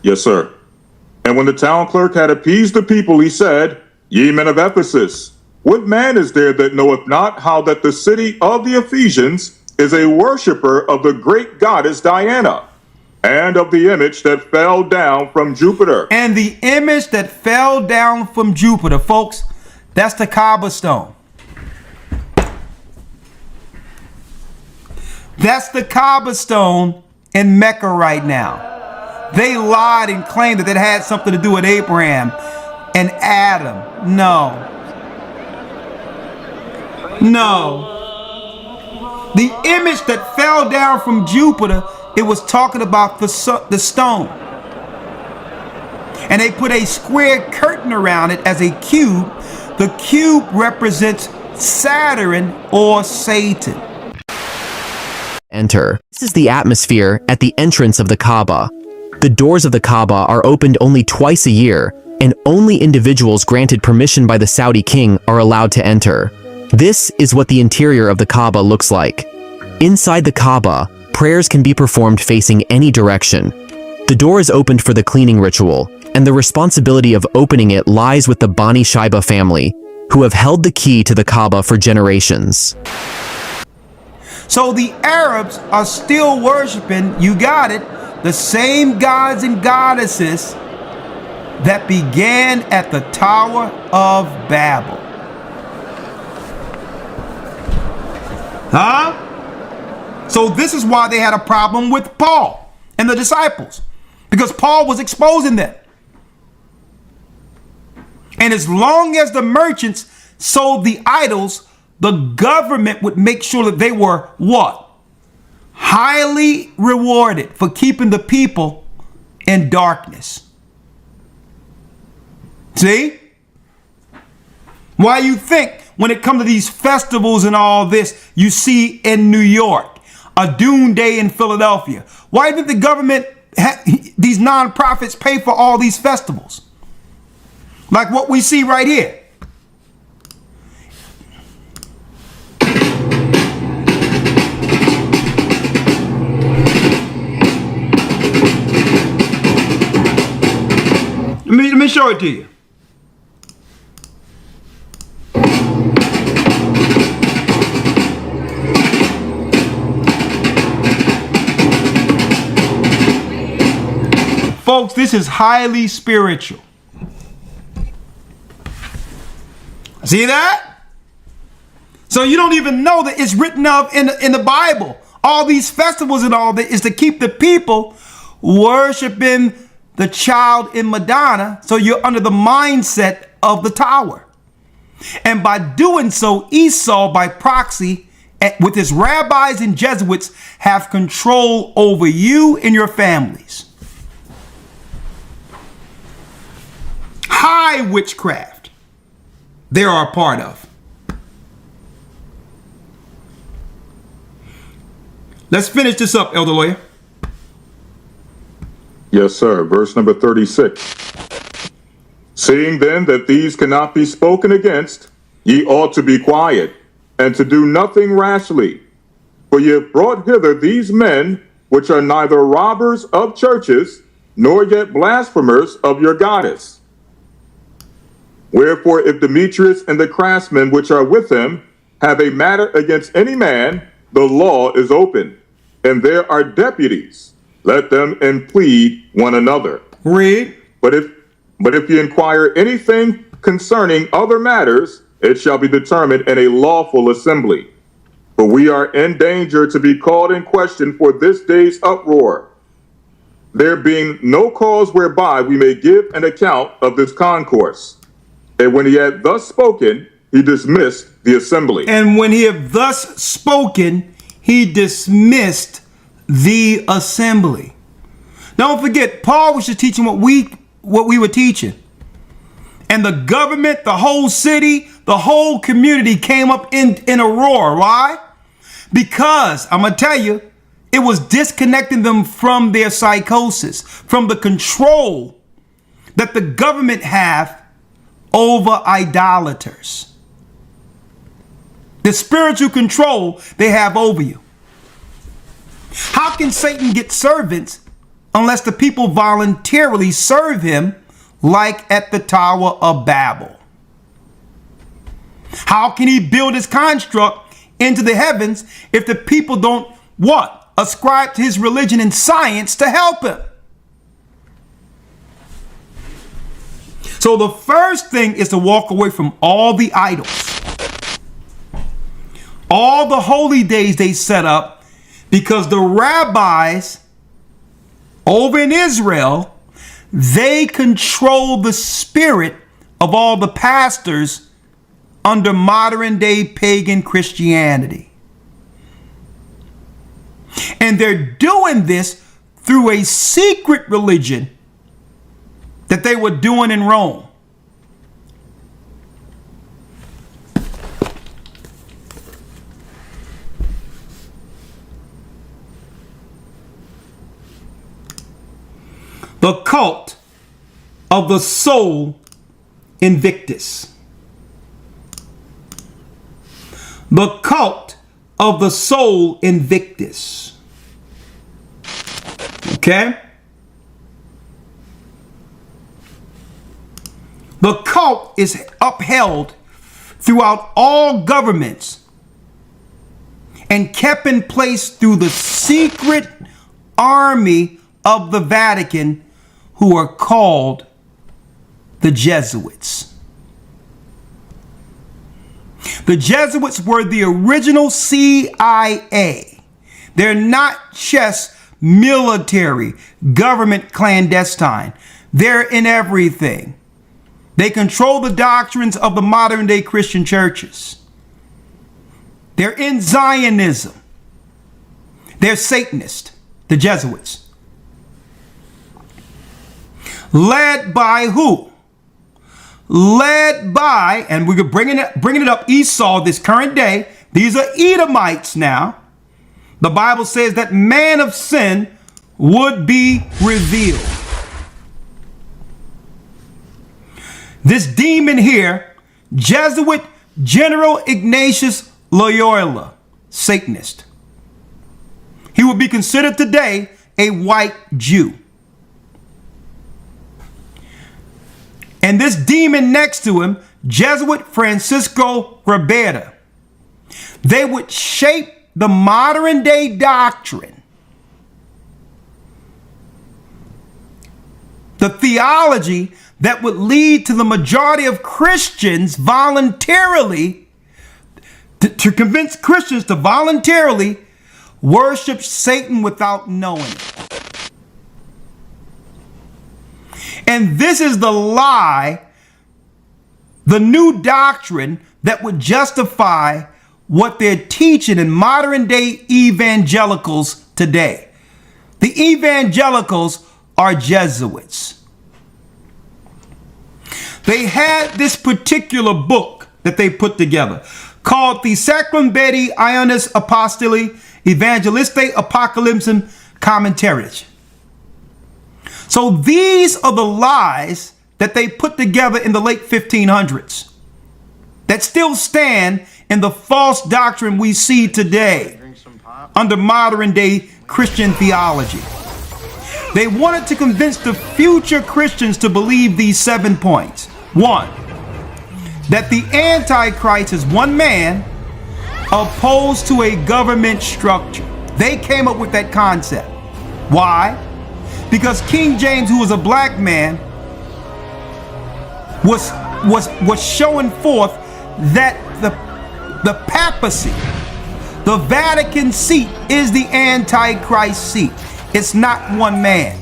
Yes, sir. And when the town clerk had appeased the people, he said, Ye men of Ephesus, what man is there that knoweth not how that the city of the Ephesians is a worshiper of the great goddess Diana, and of the image that fell down from Jupiter? And the image that fell down from Jupiter, folks, that's the Kaaba stone. That's the Kaaba stone in Mecca right now. They lied and claimed that it had something to do with Abraham and Adam. No. No. The image that fell down from Jupiter, it was talking about the stone. And they put a square curtain around it as a cube. The cube represents Saturn or Satan. Enter. This is the atmosphere at the entrance of the Kaaba. The doors of the Kaaba are opened only twice a year, and only individuals granted permission by the Saudi king are allowed to enter. This is what the interior of the Kaaba looks like. Inside the Kaaba, prayers can be performed facing any direction. The door is opened for the cleaning ritual, and the responsibility of opening it lies with the Bani Shaiba family, who have held the key to the Kaaba for generations. So the Arabs are still worshiping, you got it, the same gods and goddesses that began at the Tower of Babel. Huh? So this is why they had a problem with Paul and the disciples, because Paul was exposing them. And as long as the merchants sold the idols, the government would make sure that they were what? Highly rewarded for keeping the people in darkness. See? Why you think when it comes to these festivals and all this, you see in New York, a Doom Day in Philadelphia. Why did the government, these nonprofits pay for all these festivals? Like what we see right here. Let me show it to you. Folks, this is highly spiritual. See that? So you don't even know that it's written of in the Bible. All these festivals and all that is to keep the people worshiping the child in Madonna. So you're under the mindset of the tower. And by doing so, Esau, by proxy, with his rabbis and Jesuits, have control over you and your families. High witchcraft they are a part of. Let's finish this up, Elder Lawyer. Yes, sir. Verse number 36. Seeing then that these cannot be spoken against, ye ought to be quiet, and to do nothing rashly. For ye have brought hither these men, which are neither robbers of churches, nor yet blasphemers of your goddess. Wherefore, if Demetrius and the craftsmen which are with him have a matter against any man, the law is open, and there are deputies. Let them plead one another. Read. But if you inquire anything concerning other matters, it shall be determined in a lawful assembly. For we are in danger to be called in question for this day's uproar, there being no cause whereby we may give an account of this concourse. And when he had thus spoken, he dismissed the assembly. And when he had thus spoken, he dismissed the assembly. Don't forget, Paul was just teaching what we were teaching. And the government, the whole city, the whole community came up in a roar. Why? Because, I'm going to tell you, it was disconnecting them from their psychosis, from the control that the government have over idolaters. The spiritual control they have over you. How can Satan get servants unless the people voluntarily serve him, like at the Tower of Babel? How can he build his construct into the heavens if the people don't what? Ascribe to his religion and science to help him. So the first thing is to walk away from all the idols. All the holy days they set up, because the rabbis over in Israel, they control the spirit of all the pastors under modern day pagan Christianity. And they're doing this through a secret religion that they were doing in Rome. The cult of the Sol Invictus. The cult of the Sol Invictus. Okay? The cult is upheld throughout all governments and kept in place through the secret army of the Vatican, who are called the Jesuits. The Jesuits were the original CIA. They're not just military, government clandestine. They're in everything. They control the doctrines of the modern day Christian churches. They're in Zionism. They're Satanist, the Jesuits. Led by who? Led by, and we're bringing it up, Esau this current day. These are Edomites now. The Bible says that man of sin would be revealed. This demon here, Jesuit General Ignatius Loyola, Satanist. He would be considered today a white Jew. And this demon next to him, Jesuit Francisco Ribera. They would shape the modern day doctrine, the theology that would lead to the majority of Christians voluntarily, to convince Christians to voluntarily worship Satan without knowing it. And this is the lie, the new doctrine that would justify what they're teaching in modern day evangelicals today. The evangelicals are Jesuits. They had this particular book that they put together called the Sacrum Bedi Ionis Apostoli Evangeliste Apocalypsum Commentaries. So these are the lies that they put together in the late 1500s that still stand in the false doctrine we see today under modern day Christian theology. They wanted to convince the future Christians to believe these 7 points. 1, that the Antichrist is one man opposed to a government structure. They came up with that concept. Why? Because King James, who was a black man, was showing forth that the papacy, the Vatican seat, is the Antichrist seat. It's not one man.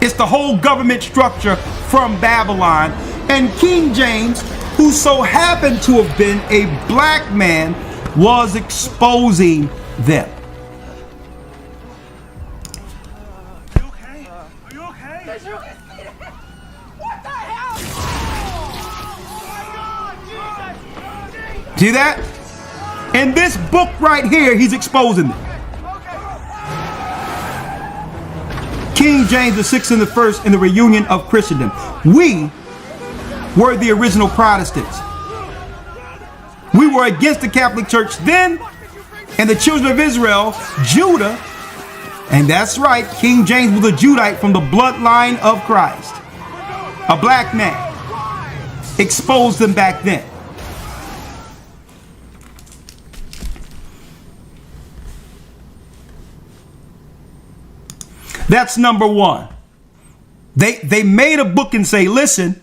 It's the whole government structure from Babylon. And King James, who so happened to have been a black man, was exposing them. Are you okay? Are you okay? What the hell? Oh my God, Jesus! See that? In this book right here, he's exposing them. King James VI and the first in the reunion of Christendom. We were the original Protestants. We were against the Catholic Church then, and the children of Israel, Judah, and that's right, King James was a Judite from the bloodline of Christ. A black man. Exposed them back then. That's number one. They made a book and say, listen,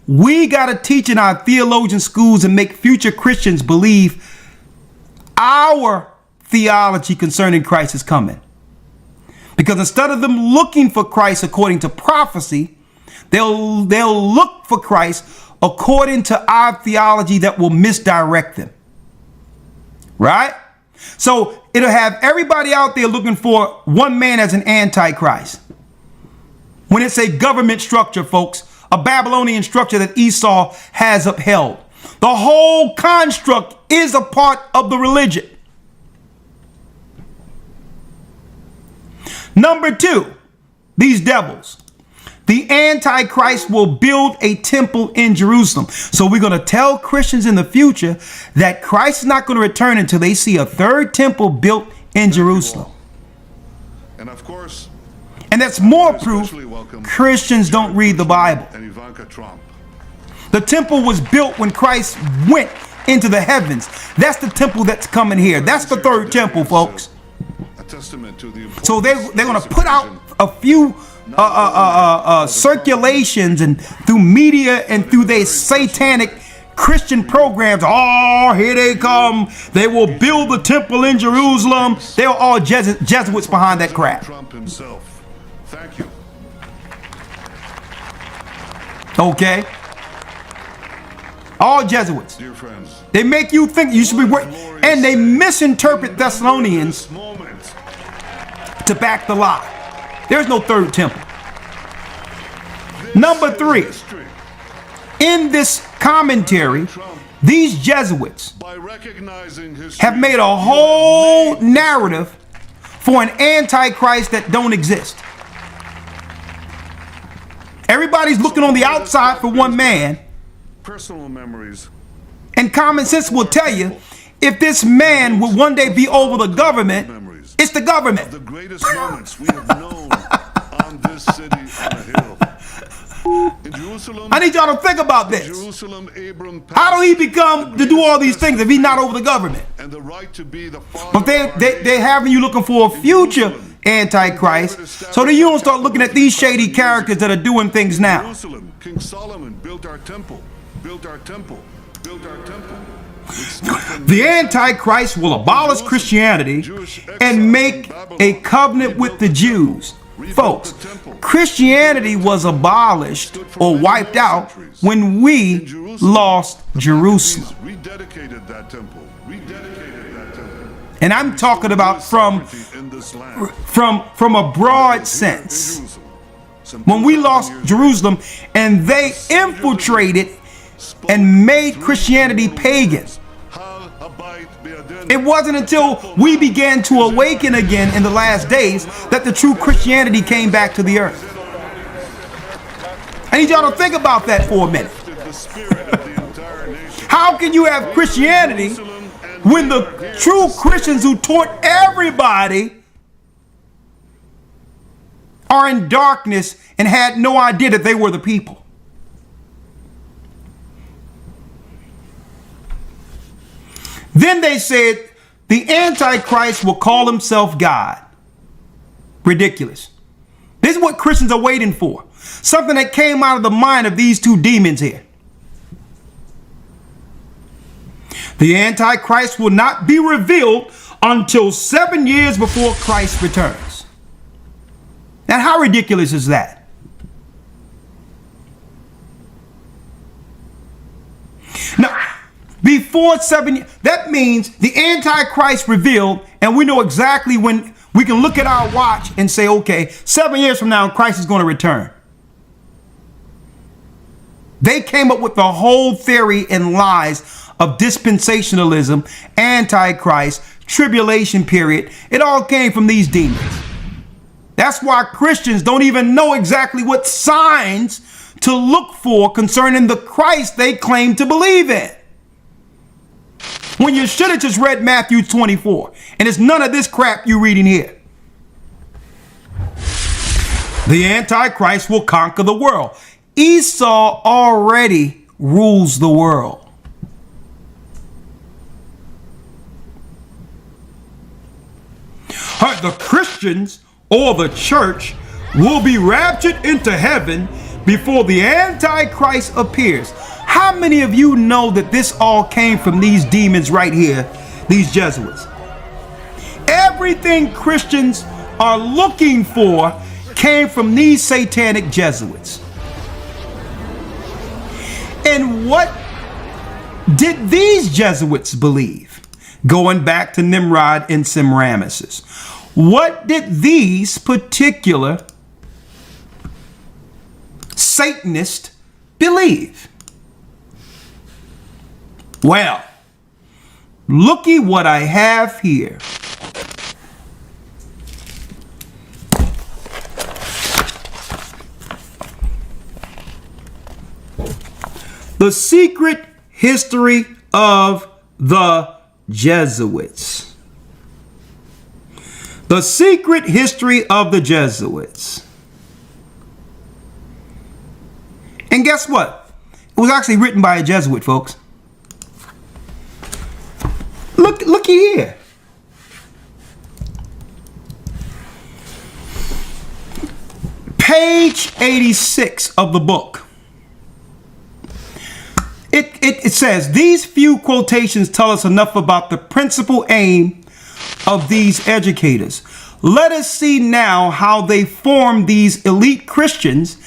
we got to teach in our theologian schools and make future Christians believe our theology concerning Christ is coming. Because instead of them looking for Christ according to prophecy, they'll look for Christ according to our theology that will misdirect them. Right? So it'll have everybody out there looking for one man as an antichrist. When it's a government structure, folks, a Babylonian structure that Esau has upheld. The whole construct is a part of the religion. Number two, these devils. the Antichrist will build a temple in Jerusalem. So we're going to tell Christians in the future that Christ is not going to return until they see a third temple built in Jerusalem. And of course, and that's more proof Christians don't read the Bible. The temple was built when Christ went into the heavens. That's the temple that's coming here. That's the third temple, folks. So they're going to put out a few circulations and through media and through their satanic Christian programs. Oh, here they come. They will build the temple in Jerusalem. They are all Jesuits behind that crap. Trump himself. Thank you. Okay. All Jesuits. Dear friends. They make you think you should be working, and they misinterpret Thessalonians to back the lie. There's no third temple. Number 3, in this commentary, these Jesuits have made a whole narrative for an antichrist that don't exist. Everybody's looking on the outside for one man. Personal memories. And common sense will tell you, if this man will one day be over the government, it's the government. The greatest moments we have known on this city on a hill. In Jerusalem, I need y'all to think about this. How do he become to do all these things if he's not over the government? And the right to be the but they're having you looking for a future antichrist, so that you don't start looking at these shady characters that are doing things now. Jerusalem, King Solomon built our temple, built our temple, built our temple. The Antichrist will abolish Christianity and make a covenant with the Jews. Folks, Christianity was abolished or wiped out when we lost Jerusalem. Rededicated that temple. And I'm talking about from a broad sense. When we lost Jerusalem and they infiltrated and made Christianity pagan. It wasn't until we began to awaken again in the last days that the true Christianity came back to the earth. I need y'all to think about that for a minute. How can you have Christianity when the true Christians who taught everybody are in darkness and had no idea that they were the people? Then they said the Antichrist will call himself God. Ridiculous. This is what Christians are waiting for. Something that came out of the mind of these two demons here. The Antichrist will not be revealed until 7 years before Christ returns. Now, how ridiculous is that? Now, before 7 years, that means the Antichrist revealed, and we know exactly when we can look at our watch and say, okay, 7 years from now, Christ is going to return. They came up with the whole theory and lies of dispensationalism, Antichrist, tribulation period. It all came from these demons. That's why Christians don't even know exactly what signs to look for concerning the Christ they claim to believe in. When you should have just read Matthew 24. And it's none of this crap you're reading here. The Antichrist will conquer the world. Esau already rules the world. The Christians or the church will be raptured into heaven before the Antichrist appears. How many of you know that this all came from these demons right here, these Jesuits? Everything Christians are looking for came from these satanic Jesuits. And what did these Jesuits believe? Going back to Nimrod and Semiramis. What did these particular Satanists believe? Well, looky what I have here. The secret history of the Jesuits. The secret history of the Jesuits. And guess what? It was actually written by a Jesuit, folks. Looky here. Page 86 of the book. It says, these few quotations tell us enough about the principal aim of these educators. Let us see now how they form these elite Christians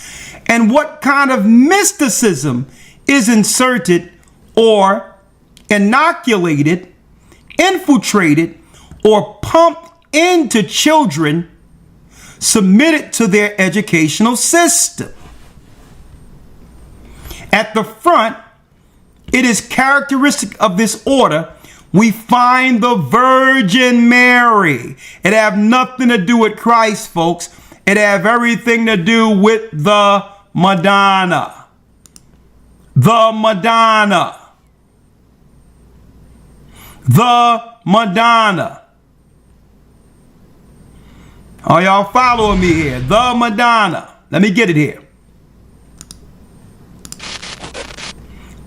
and what kind of mysticism is inserted or inoculated, infiltrated, or pumped into children submitted to their educational system. At the front, it is characteristic of this order, we find the Virgin Mary. It have nothing to do with Christ, folks. It have everything to do with the Madonna. The Madonna. The Madonna. Are y'all following me here? The Madonna. Let me get it here.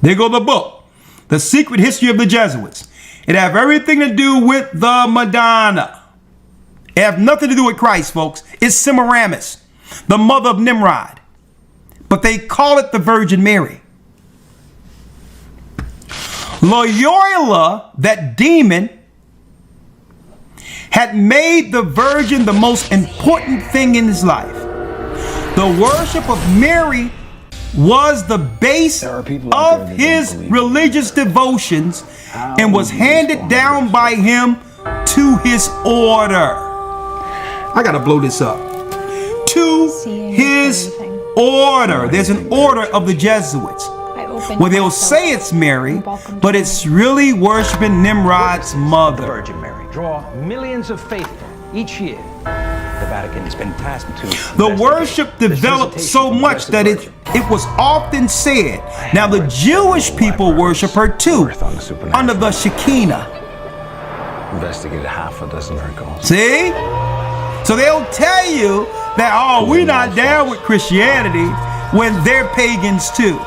There go the book. The Secret History of the Jesuits. It have everything to do with the Madonna. It have nothing to do with Christ, folks. It's Semiramis, the mother of Nimrod. But they call it the Virgin Mary. Loyola, that demon, had made the Virgin the most important thing in his life. The worship of Mary was the base of his religious devotions and was handed down by him to his order. I gotta blow this up. To his order. There's an order of the Jesuits where they'll say it's Mary, but it's really worshiping Nimrod's mother. Virgin Mary draw millions of faithful each year. The Vatican has been tasked to. The worship developed so much that it was often said, now the Jewish people worship her too, under the Shekinah. Investigated half a dozen miracles. See? So they'll tell you that, oh, we're not down with Christianity when they're pagans too.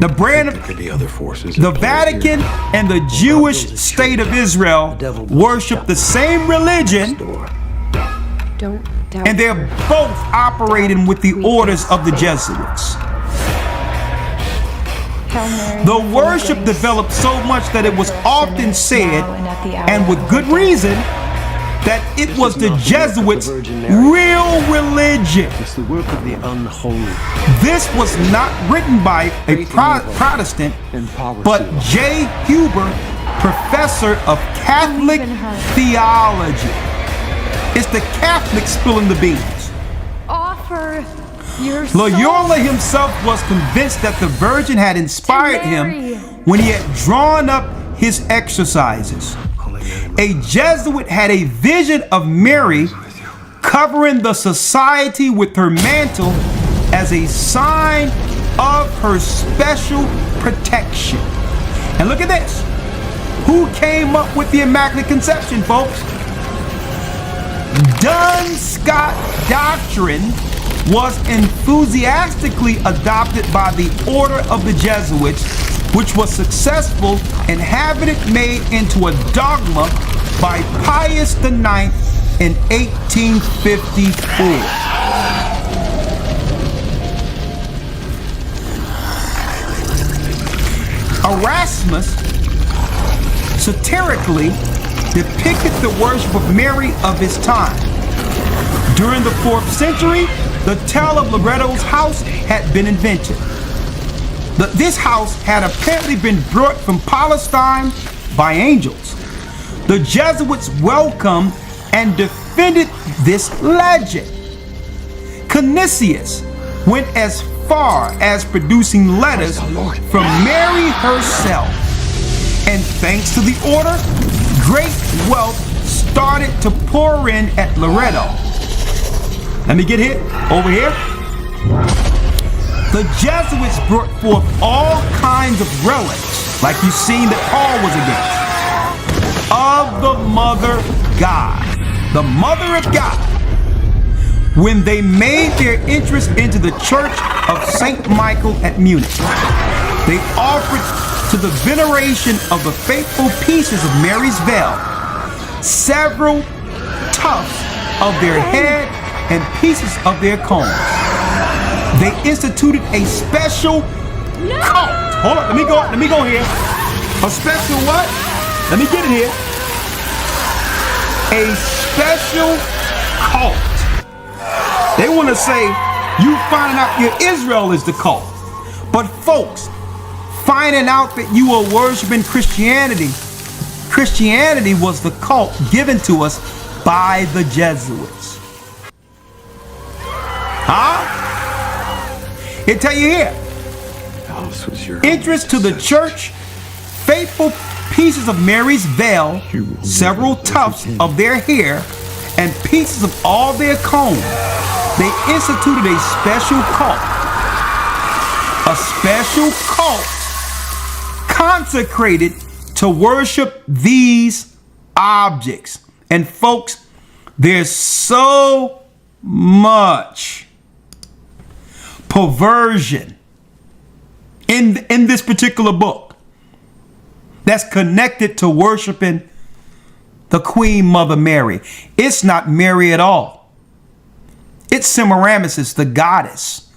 The brand of the Vatican and the Jewish state of Israel worship the same religion, and they're both operating with the orders of the Jesuits. The worship developed so much that it was often said, and with good reason, that it was the Jesuits' real religion. It's the work of the unholy. This was not written by a Protestant, but J. Huber, professor of Catholic theology. It's the Catholics spilling the beans. Offer your Loyola himself was convinced that the Virgin had inspired him when he had drawn up his exercises. A Jesuit had a vision of Mary covering the society with her mantle as a sign of her special protection. And look at this. Who came up with the Immaculate Conception, folks? Duns Scott doctrine was enthusiastically adopted by the Order of the Jesuits, which was successful in having it made into a dogma by Pius IX in 1854. Erasmus satirically depicted the worship of Mary of his time. During the 4th century, the tale of Loretto's house had been invented. This house had apparently been brought from Palestine by angels. The Jesuits welcomed and defended this legend. Canisius went as far as producing letters from Mary herself. And thanks to the order, great wealth started to pour in at Loretto. Let me get here, over here. The Jesuits brought forth all kinds of relics, like you've seen that Paul was against, of the Mother God, the Mother of God. When they made their entrance into the church of St. Michael at Munich, they offered to the veneration of the faithful pieces of Mary's veil several tufts of their head and pieces of their combs. They instituted a special cult. Hold on, let me go here. A special what? Let me get it here. A special cult. They want to say you finding out your Israel is the cult. But folks, finding out that you are worshiping Christianity was the cult given to us by the Jesuits. Huh? It tell you here. Entrance to the church, faithful pieces of Mary's veil, several tufts of their hair, and pieces of all their combs. They instituted a special cult. A special cult consecrated to worship these objects. And folks, there's so much perversion in this particular book that's connected to worshiping the Queen Mother Mary. It's not Mary at all. It's Semiramis, the goddess.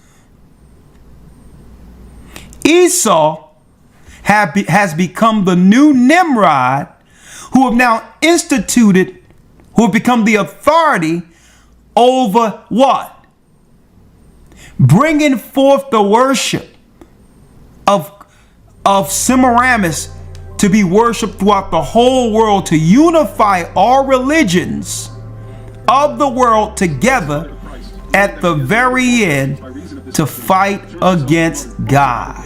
Esau has become the new Nimrod, who have now instituted, who have become the authority over what? Bringing forth the worship of Semiramis to be worshiped throughout the whole world, to unify all religions of the world together at the very end to fight against God.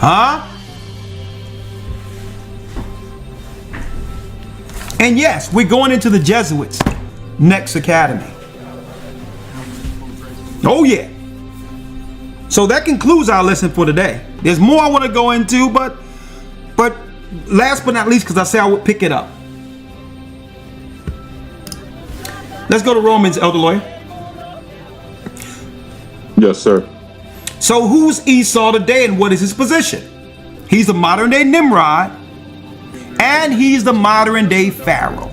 Huh? And yes, we're going into the Jesuits next academy. Oh yeah. So that concludes our lesson for today. There's more I want to go into, but last but not least, because I said I would pick it up. Let's go to Romans, Elder Lawyer. Yes, sir. So who's Esau today and what is his position? He's the modern day Nimrod and he's the modern day Pharaoh.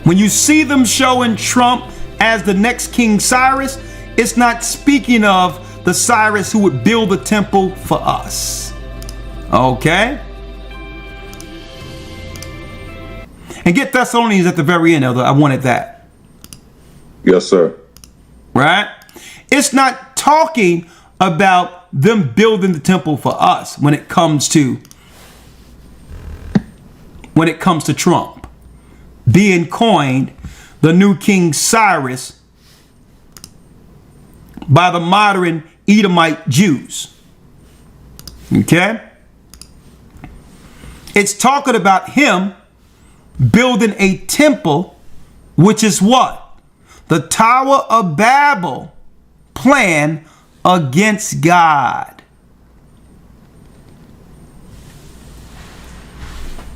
When you see them showing Trump as the next King Cyrus, it's not speaking of the Cyrus who would build the temple for us. Okay? And get Thessalonians at the very end, Elder. I wanted that. Yes, sir. Right? It's not talking about them building the temple for us when it comes to Trump being coined the new King Cyrus by the modern Edomite Jews. Okay? It's talking about him building a temple, which is what? The Tower of Babel plan against God.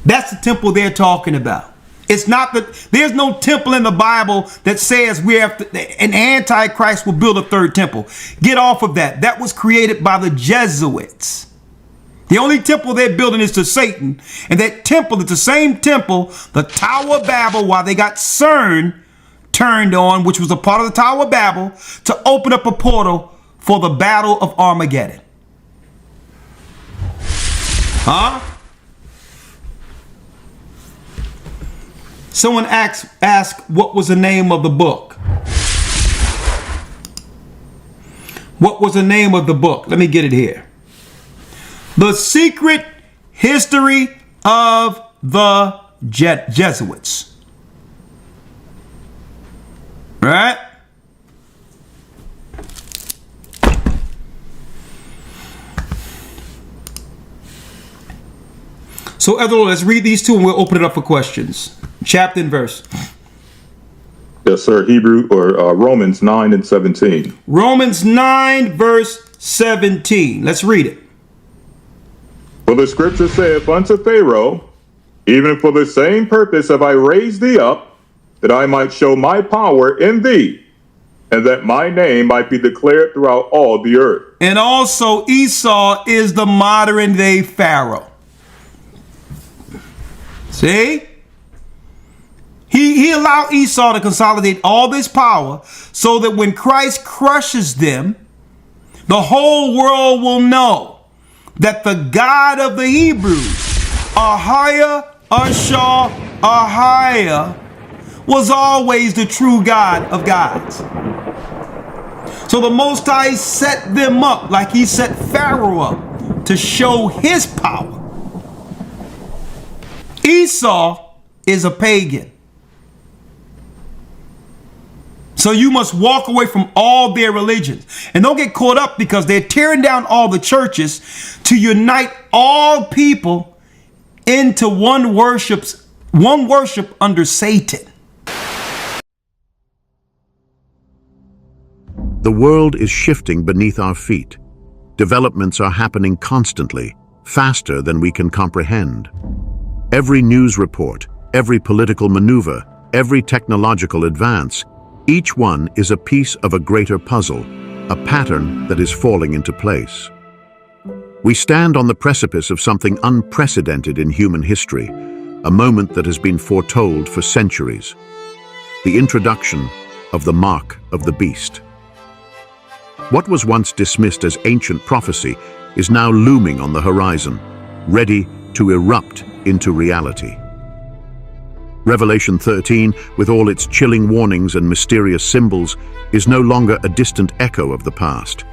That's the temple they're talking about. It's not that there's no temple in the Bible that says we have to, an Antichrist will build a third temple. Get off of that. That was created by the Jesuits. The only temple they're building is to Satan. And that temple is the same temple, the Tower of Babel, while they got CERN turned on, which was a part of the Tower of Babel, to open up a portal for the Battle of Armageddon. Huh? Someone asked what was the name of the book. What was the name of the book? Let me get it here. The Secret History of the Jesuits. Right? So, Elder, let's read these two and we'll open it up for questions. Chapter and verse. Yes, sir. Hebrew or Romans 9 and 17. Romans 9 verse 17. Let's read it. For the scripture saith unto Pharaoh, even for the same purpose have I raised thee up, that I might show my power in thee, and that my name might be declared throughout all the earth. And also Esau is the modern day Pharaoh. See? He allowed Esau to consolidate all this power so that when Christ crushes them, the whole world will know that the God of the Hebrews, Ahia, Ashar, Ahia, was always the true God of gods. So the Most High set them up like he set Pharaoh up to show his power. Esau is a pagan. So you must walk away from all their religions. And don't get caught up because they're tearing down all the churches to unite all people into one worship under Satan. The world is shifting beneath our feet. Developments are happening constantly, faster than we can comprehend. Every news report, every political maneuver, every technological advance, each one is a piece of a greater puzzle, a pattern that is falling into place. We stand on the precipice of something unprecedented in human history, a moment that has been foretold for centuries. The introduction of the mark of the beast. What was once dismissed as ancient prophecy is now looming on the horizon, ready to erupt into reality. Revelation 13, with all its chilling warnings and mysterious symbols, is no longer a distant echo of the past.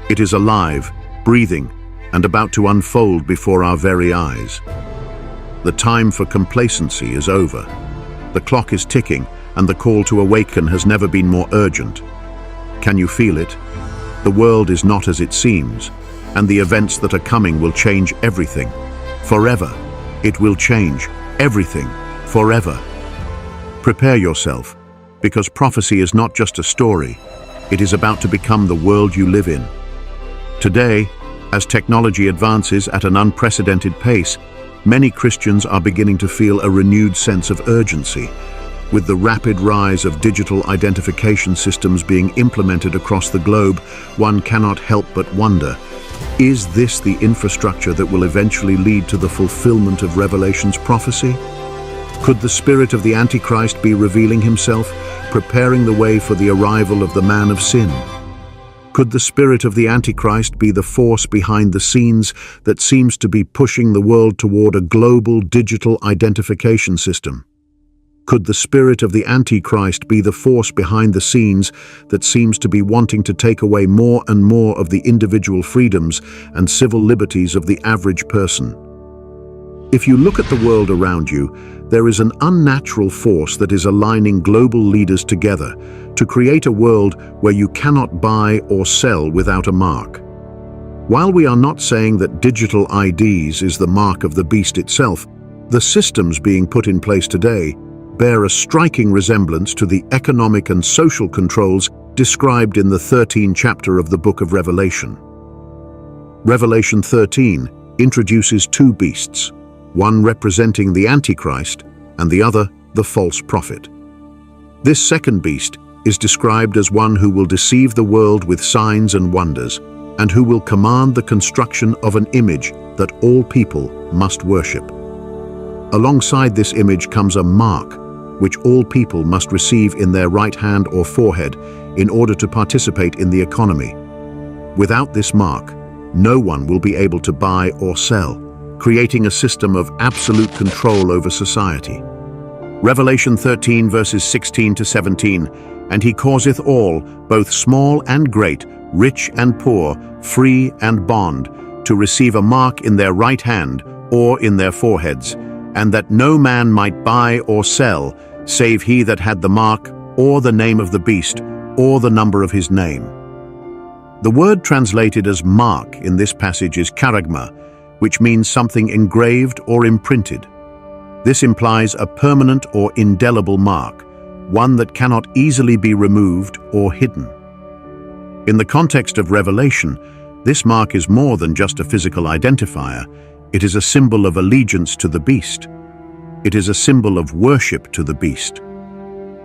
It is alive, breathing, and about to unfold before our very eyes. The time for complacency is over. The clock is ticking, and the call to awaken has never been more urgent. Can you feel it? The world is not as it seems, and the events that are coming will change everything. Forever. It will change everything. Forever. Prepare yourself, because prophecy is not just a story, it is about to become the world you live in. Today, as technology advances at an unprecedented pace, many Christians are beginning to feel a renewed sense of urgency. With the rapid rise of digital identification systems being implemented across the globe, one cannot help but wonder, is this the infrastructure that will eventually lead to the fulfillment of Revelation's prophecy? Could the spirit of the Antichrist be revealing himself, preparing the way for the arrival of the man of sin? Could the spirit of the Antichrist be the force behind the scenes that seems to be pushing the world toward a global digital identification system? Could the spirit of the Antichrist be the force behind the scenes that seems to be wanting to take away more and more of the individual freedoms and civil liberties of the average person? If you look at the world around you, there is an unnatural force that is aligning global leaders together to create a world where you cannot buy or sell without a mark. While we are not saying that digital IDs is the mark of the beast itself, the systems being put in place today bear a striking resemblance to the economic and social controls described in the 13th chapter of the book of Revelation. Revelation 13 introduces two beasts, one representing the Antichrist and the other the false prophet. This second beast is described as one who will deceive the world with signs and wonders, and who will command the construction of an image that all people must worship. Alongside this image comes a mark, which all people must receive in their right hand or forehead in order to participate in the economy. Without this mark, no one will be able to buy or sell, creating a system of absolute control over society. Revelation 13 verses 16 to 17, and he causeth all, both small and great, rich and poor, free and bond, to receive a mark in their right hand or in their foreheads, and that no man might buy or sell, save he that had the mark, or the name of the beast, or the number of his name. The word translated as mark in this passage is charagma, which means something engraved or imprinted. This implies a permanent or indelible mark, one that cannot easily be removed or hidden. In the context of Revelation, this mark is more than just a physical identifier. It is a symbol of allegiance to the beast. It is a symbol of worship to the beast.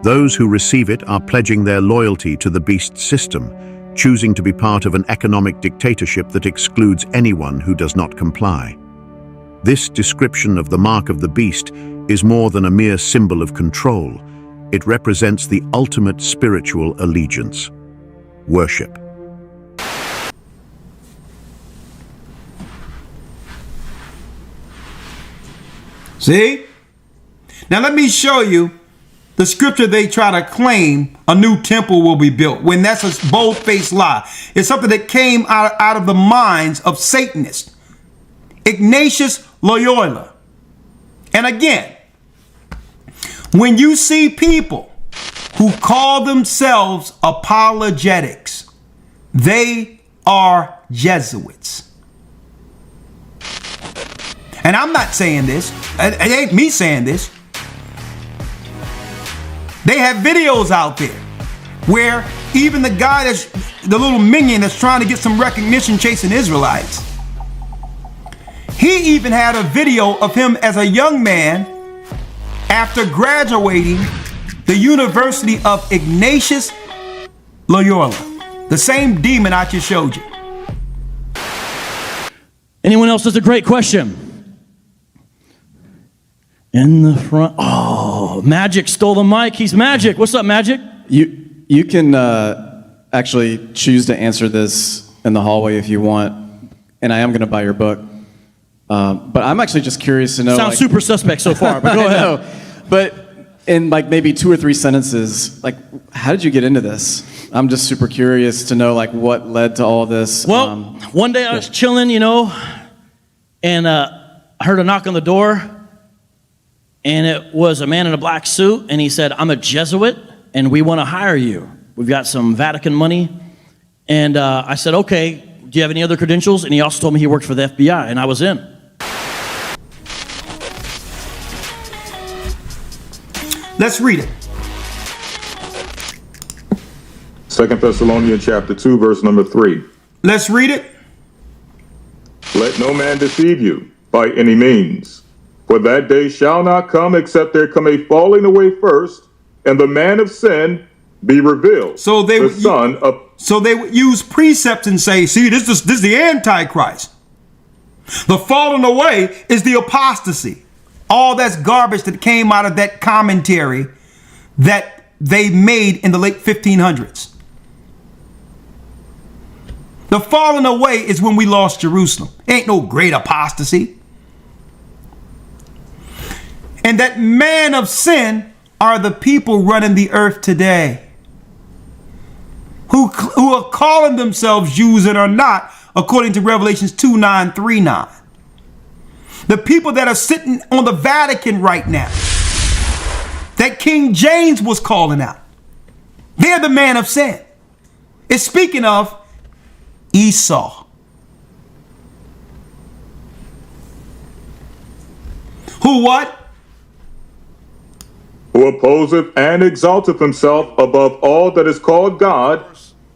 Those who receive it are pledging their loyalty to the beast's system, choosing to be part of an economic dictatorship that excludes anyone who does not comply. This description of the mark of the beast is more than a mere symbol of control. It represents the ultimate spiritual allegiance: worship. See? Now let me show you the scripture they try to claim a new temple will be built, when that's a bold-faced lie. It's something that came out of the minds of Satanists. Ignatius Loyola. And again, when you see people who call themselves apologetics, they are Jesuits. And I'm not saying this. It ain't me saying this. They have videos out there where even the guy that's the little minion that's trying to get some recognition chasing Israelites, he even had a video of him as a young man after graduating the University of Ignatius Loyola, the same demon I just showed you. Anyone else has a great question? In the front. Oh, Magic stole the mic. He's Magic. What's up, Magic? You can actually choose to answer this in the hallway if you want, and I am going to buy your book. But I'm actually just curious to know. Sounds super suspect so far, but go ahead. But in like maybe 2 or 3 sentences, like, how did you get into this? I'm just super curious to know like what led to all this. Well, one day I was chilling, and I heard a knock on the door. And it was a man in a black suit, and he said, "I'm a Jesuit, and we want to hire you. We've got some Vatican money." And I said, "Okay, do you have any other credentials?" And he also told me he worked for the FBI, and I was in. Let's read it. 2 Thessalonians chapter 2, verse number 3. Let's read it. Let no man deceive you by any means. For that day shall not come except there come a falling away first, and the man of sin be revealed. So they would use precepts and say, "See, this is the Antichrist. The falling away is the apostasy." All that's garbage that came out of that commentary that they made in the late 1500s. The falling away is when we lost Jerusalem. Ain't no great apostasy. And that man of sin are the people running the earth today, who are calling themselves Jews and are not, according to Revelations 2:9-3:9. The people that are sitting on the Vatican right now, that King James was calling out, they're the man of sin. It's speaking of Esau. Who what? Who opposeth and exalteth himself above all that is called God,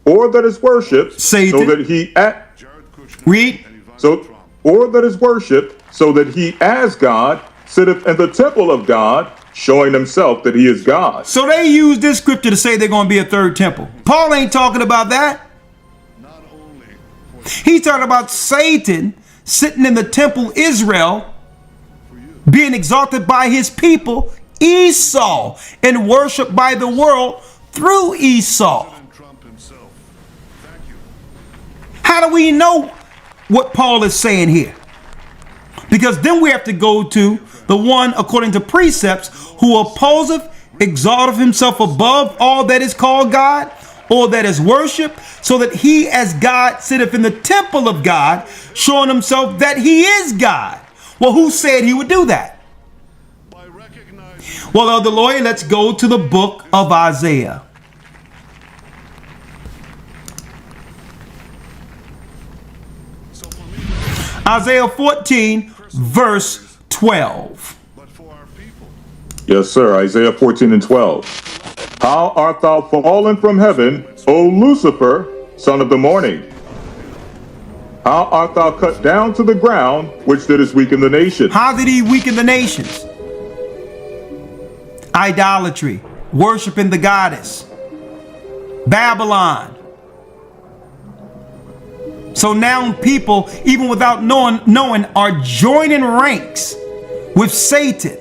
or that is worshipped, Satan. so that he read. Or that is worshipped, so that he as God sitteth in the temple of God, showing himself that he is God. So they use this scripture to say they're going to be a third temple. Paul ain't talking about that. He's talking about Satan sitting in the temple Israel, being exalted by his people Esau, and worshiped by the world through Esau. How do we know what Paul is saying here? Because then we have to go to the one according to precepts, who opposeth, exalteth himself above all that is called God, or that is worship, so that he as God sitteth in the temple of God, showing himself that he is God. Well, who said he would do that? Well, Elder Lawyer, let's go to the book of Isaiah. Isaiah 14, verse 12. Yes, sir. Isaiah 14 and 12. How art thou fallen from heaven, O Lucifer, son of the morning? How art thou cut down to the ground, which didst weaken the nations? How did he weaken the nations? Idolatry, worshiping the goddess, Babylon. So now people, even without knowing, are joining ranks with Satan.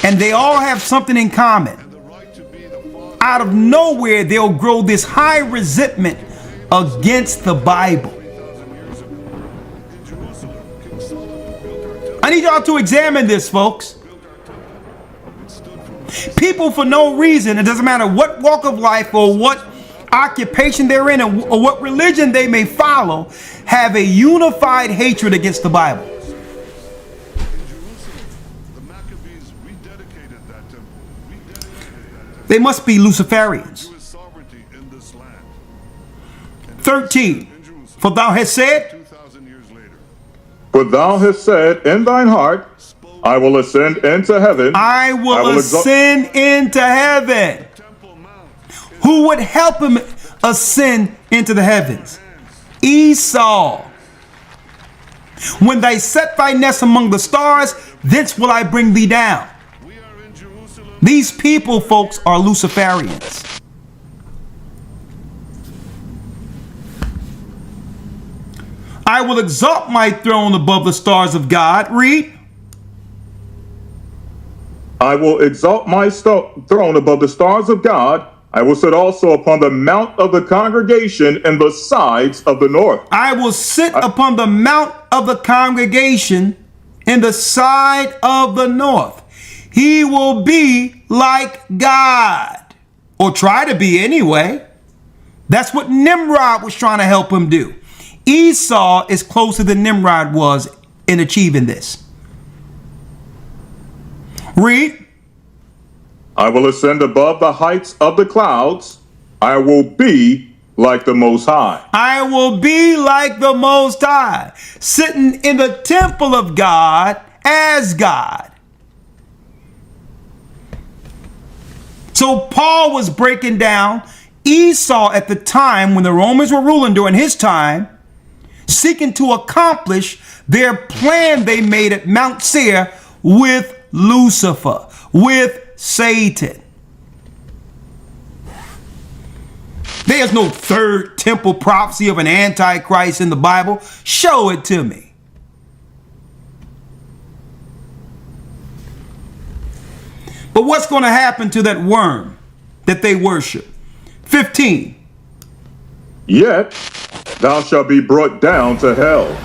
And they all have something in common. Out of nowhere, they'll grow this high resentment against the Bible. I need y'all to examine this, folks. People, for no reason, it doesn't matter what walk of life or what occupation they're in or what religion they may follow, have a unified hatred against the Bible. They must be Luciferians. 13. For thou hast said, For thou hast said in thine heart, I will ascend into heaven. I will ascend into heaven. Who would help him ascend into the heavens? Esau. When thy set thy nest among the stars, thence will I bring thee down. These people, folks, are Luciferians. I will exalt my throne above the stars of God. Read. I will exalt my throne above the stars of God. I will sit also upon the mount of the congregation in the sides of the north. I will sit upon the mount of the congregation in the side of the north. He will be like God, or try to be anyway. That's what Nimrod was trying to help him do. Esau is closer than Nimrod was in achieving this. Read. I will ascend above the heights of the clouds. I will be like the Most High. I will be like the Most High, sitting in the temple of God as God. So Paul was breaking down Esau at the time when the Romans were ruling during his time, seeking to accomplish their plan they made at Mount Seir with Lucifer, with Satan. There's no third temple prophecy of an antichrist in the Bible. Show it to me. But what's going to happen to that worm that they worship? 15. Yet thou shalt be brought down to hell,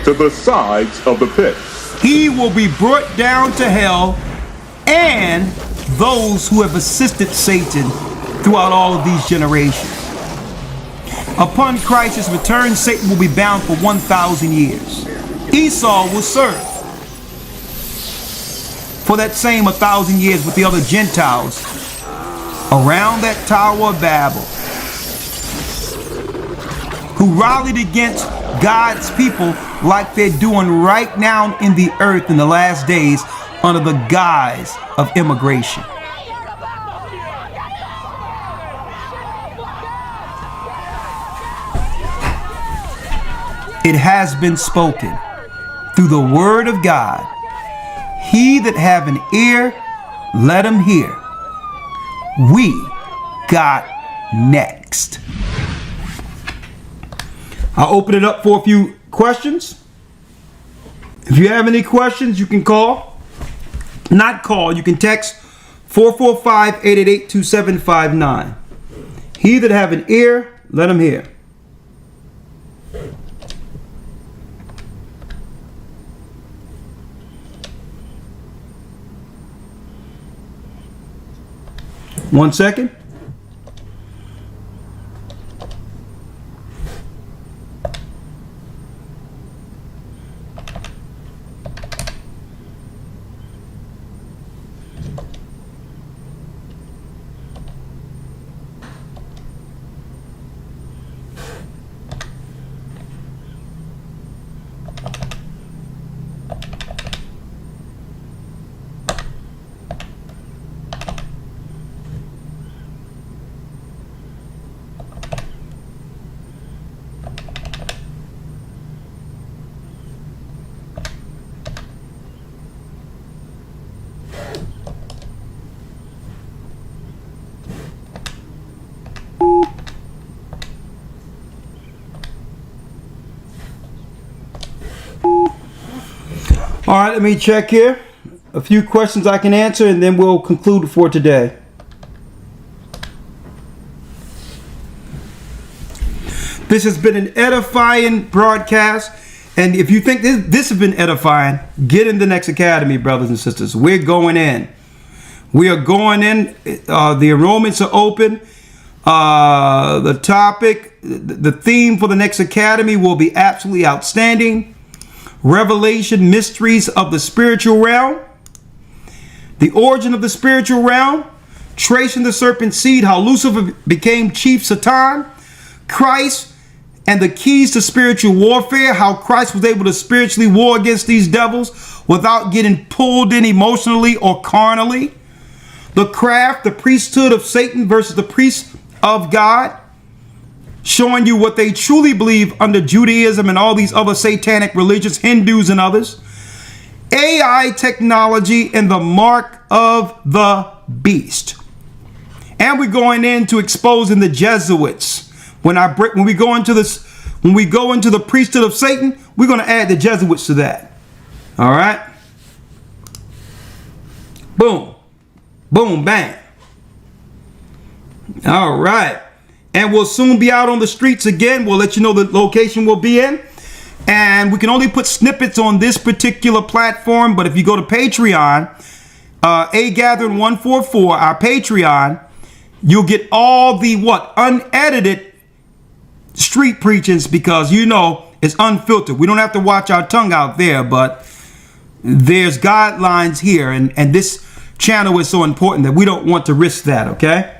to the sides of the pit. He will be brought down to hell, and those who have assisted Satan throughout all of these generations. Upon Christ's return, Satan will be bound for 1,000 years. Esau will serve for that same 1,000 years with the other Gentiles around that Tower of Babel, who rallied against God's people like they're doing right now in the earth in the last days under the guise of immigration. It has been spoken through the word of God. He that have an ear, let him hear. We got next. I'll open it up for a few questions. If you have any questions, you can call. Not call, you can text 445-888-2759. He that have an ear, let him hear. One second. All right, let me check here. A few questions I can answer, and then we'll conclude for today. This has been an edifying broadcast. And if you think this has been edifying, get in the next academy, brothers and sisters. We're going in. We are going in. The enrollments are open. The topic, the theme for the next academy will be absolutely outstanding. Revelation, mysteries of the spiritual realm. The origin of the spiritual realm. Tracing the serpent seed, how Lucifer became chief Satan. Christ and the keys to spiritual warfare, how Christ was able to spiritually war against these devils without getting pulled in emotionally or carnally. The craft, the priesthood of Satan versus the priests of God, showing you what they truly believe under Judaism and all these other satanic religions, Hindus and others. AI technology and the mark of the beast. And we're going into exposing the Jesuits. When we go into the priesthood of Satan, we're going to add the Jesuits to that. All right. Boom. Boom, bang. All right. And we'll soon be out on the streets again. We'll let you know the location we'll be in. And we can only put snippets on this particular platform. But if you go to Patreon, A Gathering 144, our Patreon, you'll get all the unedited street preachings, because it's unfiltered. We don't have to watch our tongue out there, but there's guidelines here, and this channel is so important that we don't want to risk that. Okay.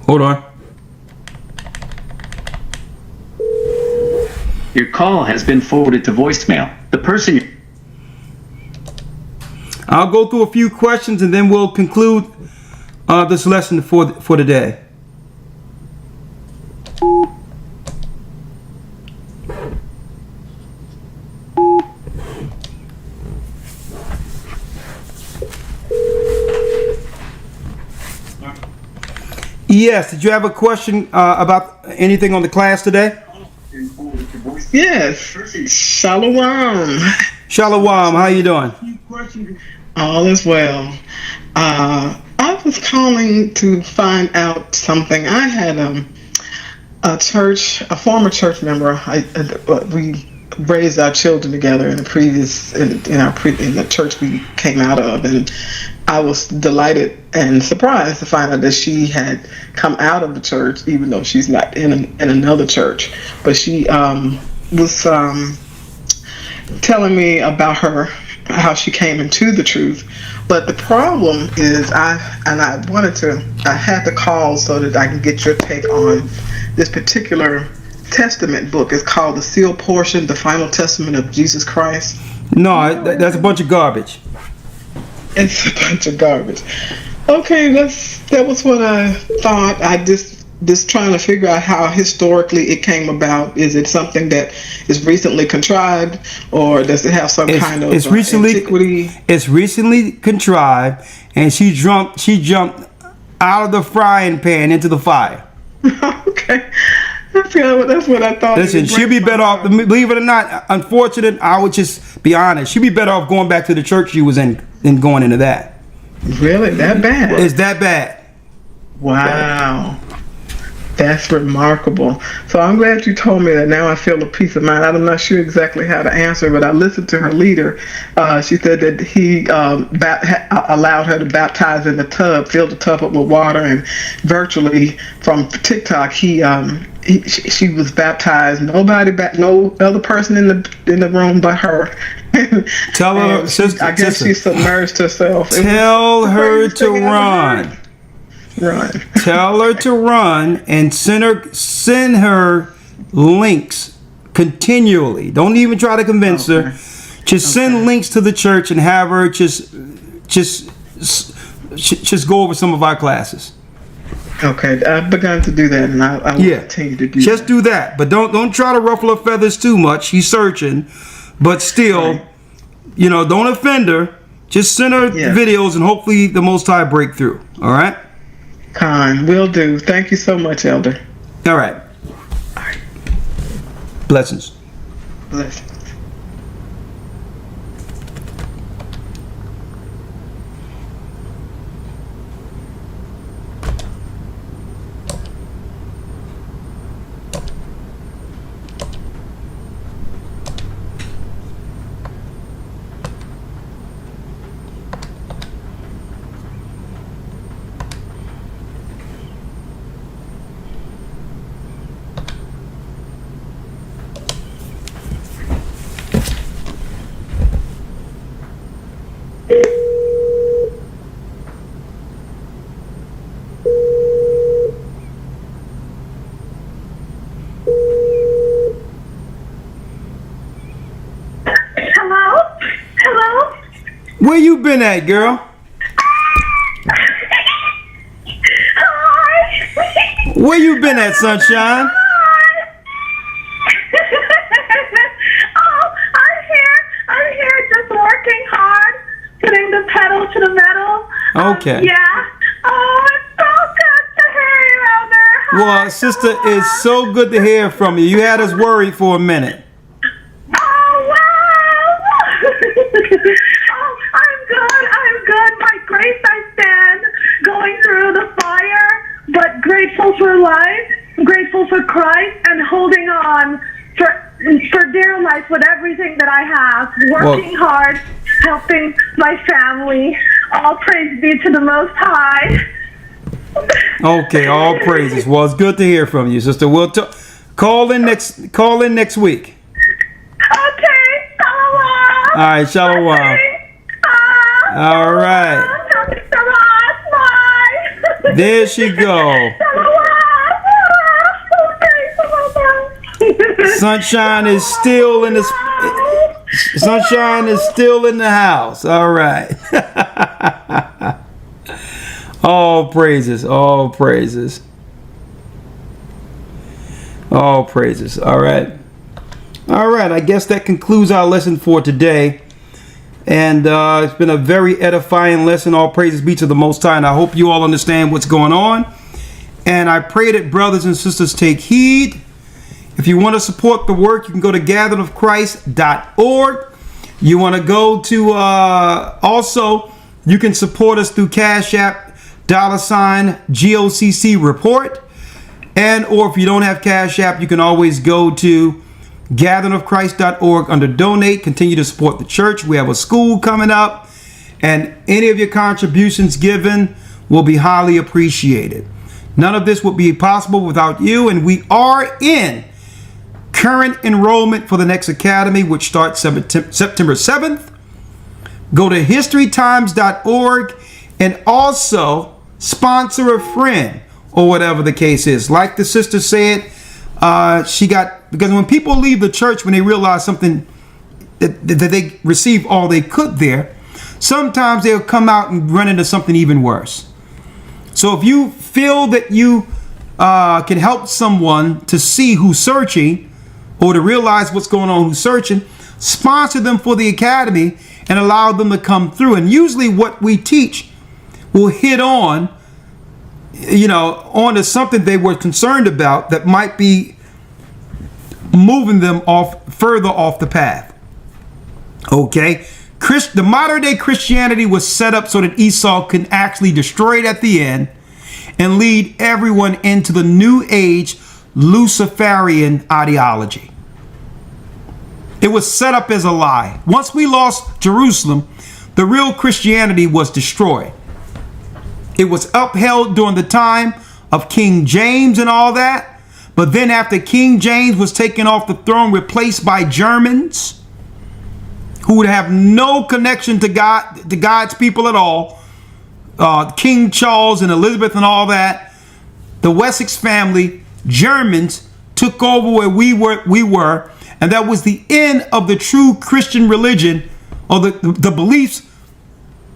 Hold on. Your call has been forwarded to voicemail. The person... I'll go through a few questions and then we'll conclude this lesson for today. Yes, did you have a question about anything on the class today? Yes. Shalom. Shalom, how you doing? All is well. I was calling to find out something. I had a former church member. We raised our children together in the church we came out of, and I was delighted and surprised to find out that she had come out of the church, even though she's not in another church. But she was telling me about how she came into the truth. But the problem is I had to call so that I can get your take on this particular Testament book. It's called The Sealed Portion, The Final Testament of Jesus Christ. No, that's a bunch of garbage. It's a bunch of garbage. Okay, that was what I thought. I just trying to figure out how historically it came about. Is it something that is recently contrived, or does it have some kind of antiquity? It's recently contrived, and she jumped out of the frying pan into the fire. Okay. That's what I thought. Listen, she'd be better off, believe it or not, unfortunate, I would just be honest, she'd be better off going back to the church she was in than going into that. Really? That bad? It's that bad. Wow. That's remarkable. So I'm glad you told me that. Now I feel a peace of mind. I'm not sure exactly how to answer, but I listened to her leader. She said that he allowed her to baptize in the tub, filled the tub up with water, and virtually from TikTok, she was baptized. No other person in the room but her. Tell her, sister. I guess she submerged herself. Tell her to run. Tell her to run and send her links continually. Don't even try to convince her. Just send links to the church and have her just go over some of our classes. Okay, I've begun to do that, and I will continue to do that. Just do that, but don't try to ruffle her feathers too much. She's searching, but still, don't offend her. Just send her videos, and hopefully the Most High break through. All right. Con, will do. Thank you so much, Elder. All right. Blessings. Blessings. Where you been at, girl? Where you been at, sunshine? I'm here just working hard, putting the pedal to the metal. Okay. Yeah. Oh, it's so good to hear you, Elder. Well, sister, it's so good to hear from you. You had us worried for a minute. Oh, wow. Oh, I'm good. By grace I stand, going through the fire, but grateful for life, grateful for Christ, and holding on for dear life with everything that I have, working hard, helping my family. All praise be to the Most High. Okay, all praises. Well, it's good to hear from you, sister. We'll call in next week. Okay, shalom. All right, shalom. All right. There she go. Sunshine is still in the house. All right. All praises. All praises. All praises. All right. All right. I guess that concludes our lesson for today. And it's been a very edifying lesson. All praises be to the Most High. And I hope you all understand what's going on. And I pray that brothers and sisters take heed. If you want to support the work, you can go to gatheringofchrist.org. You want to go to also, you can support us through Cash App, $GOCC report. And or if you don't have Cash App, you can always go to gatheringofchrist.org under donate. Continue to support the church. We have a school coming up, and any of your contributions given will be highly appreciated. None of this would be possible without you, and we are in current enrollment for the next academy, which starts September 7th. Go to historytimes.org and also sponsor a friend or whatever the case is. Like the sister said, because when people leave the church, when they realize something that they receive all they could there, sometimes they'll come out and run into something even worse. So if you feel that you can help someone to see who's searching or to realize what's going on, who's searching, sponsor them for the academy and allow them to come through. And usually what we teach will hit on, onto something they were concerned about that might be moving them further off the path. Okay. The modern day Christianity was set up so that Esau can actually destroy it at the end and lead everyone into the new age Luciferian ideology. It was set up as a lie. Once we lost Jerusalem, the real Christianity was destroyed. It was upheld during the time of King James and all that. But then after King James was taken off the throne, replaced by Germans who would have no connection to God, to God's people at all, King Charles and Elizabeth and all that, the Wessex family, Germans, took over where we were, and that was the end of the true Christian religion, or the beliefs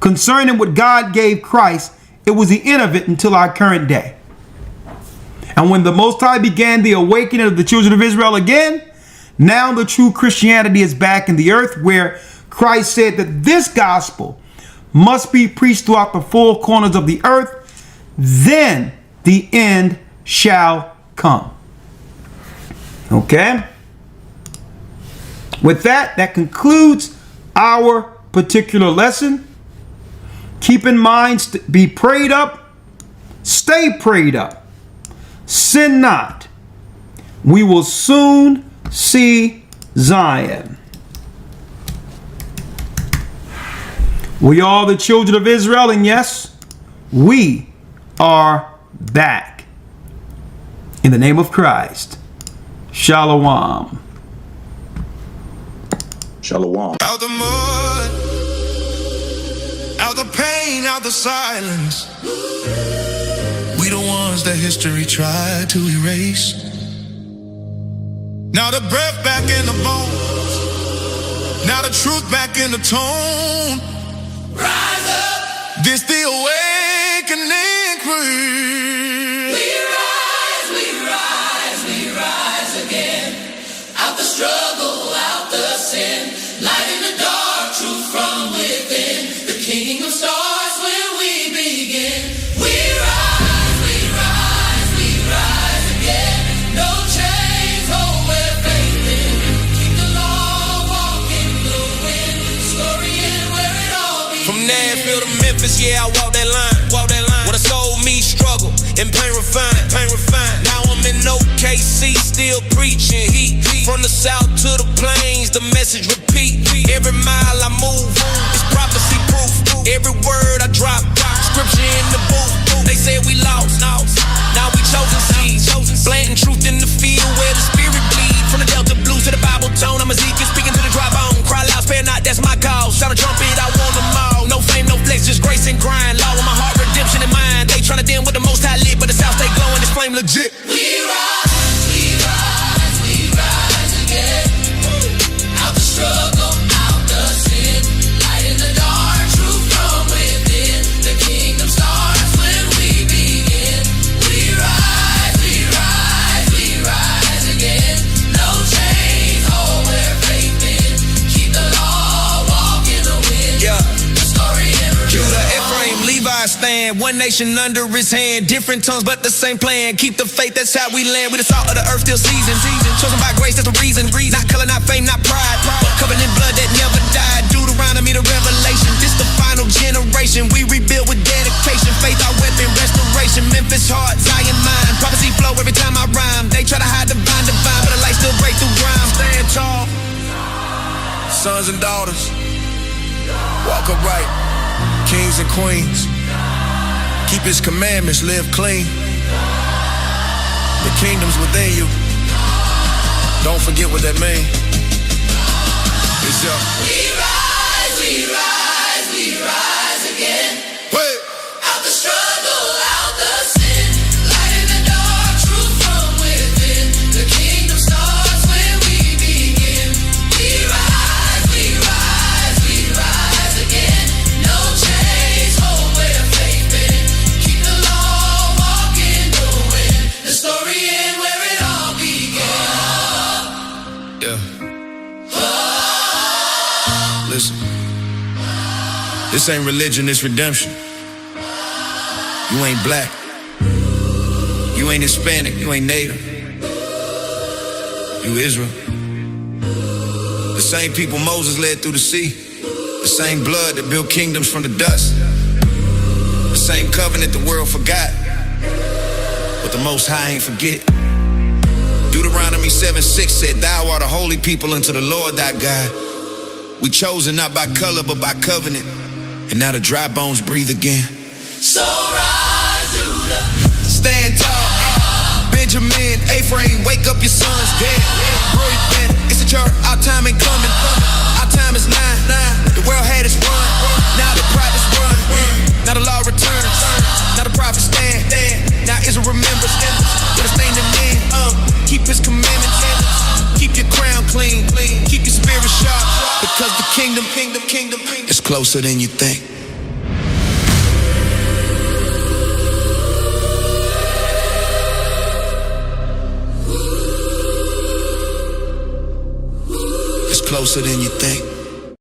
concerning what God gave Christ. It was the end of it until our current day. And when the Most High began the awakening of the children of Israel again, now the true Christianity is back in the earth, where Christ said that this gospel must be preached throughout the four corners of the earth, then the end shall come. Okay? With that, that concludes our particular lesson. Keep in mind, be prayed up, stay prayed up, sin not. We will soon see Zion. We are the children of Israel, and yes, we are back. In the name of Christ, Shalom. Shalom. Out the mud, out the pain, out the silence. We the ones that history tried to erase. Now the breath back in the bones. Now the truth back in the tone. Rise up. This the awakening queen. We rise, we rise, we rise again. Out the struggle, out the sin. Light in the dark, truth from within. The kingdom starts when we begin. We rise, we rise, we rise again. No chains hold where faith in. Keep the law, walk in the wind. Story in where it all begins. From Nashville to Memphis, yeah, I walk that line. What a soul me struggle and pain refined. Now I'm in OKC, still preaching heat. From the south to the plains, the message repeat. Every mile I move, it's prophecy proof. Every word I drop, scripture in the booth. They said we lost, now we chosen seeds. Planting truth in the field where the spirit bleed. From the Delta blues to the Bible tone, I'm Ezekiel speaking to the dry bone. Cry loud, spare not, that's my cause. Sound a trumpet, I want them all. No fame, no flex, just grace and grind. Law with my heart, redemption in mind. They tryna dim with the most high lit, but the south stay glowing, this flame legit. We rise, we rise, we rise again. Out the struggle, out the sin. Light in the dark, truth from within. The kingdom starts when we begin. We rise, we rise, we rise again. No chains hold where faith in. Keep the law, walk in the wind. Yeah. The story in Judah, Ephraim, Levi stand. One nation under his hand. Different tongues, but the same plan. Keep the faith, that's how we land. We the salt of the earth, still seasoned. Chosen by grace, that's the reason. Not color, not fame, not pride. But covered in blood that never died. Deuteronomy, the revelation. This the final generation. We rebuild with dedication. Faith, our weapon, restoration. Memphis heart, Zion mind. Prophecy flow every time I rhyme. They try to hide divine, but the light still break through grime. Stand tall, sons and daughters. Walk upright, kings and queens. Keep his commandments, live clean. The kingdom's within you. Don't forget what that means. It's up. We rise, we rise, we rise again. Wait. Out the struggle, out the sin. Light in the dark, truth from within. The kingdom starts when we begin. We rise, we rise, we rise again. No chains hold where faith in. Keep the law, walk in the wind. The story in where it all began. Yeah. Listen. This ain't religion, it's redemption. You ain't black. You ain't Hispanic. You ain't Native. You Israel. The same people Moses led through the sea. The same blood that built kingdoms from the dust. The same covenant the world forgot. But the Most High ain't forget. Deuteronomy 7:6 said, Thou art a holy people unto the Lord thy God. We chosen not by color but by covenant. And now the dry bones breathe again. So rise, Judah. Stand tall. Benjamin, Ephraim, wake up your sons dead. Repent, it's a church, our time ain't coming. Our time is nigh. The world had its run. Now the prophets run. Now the law returns. Now the prophets stand. Now Israel remembers. But it's named the man. Keep his commandments. Keep your crown clean. Keep your spirit sharp. Because the kingdom is closer than you think. It's closer than you think.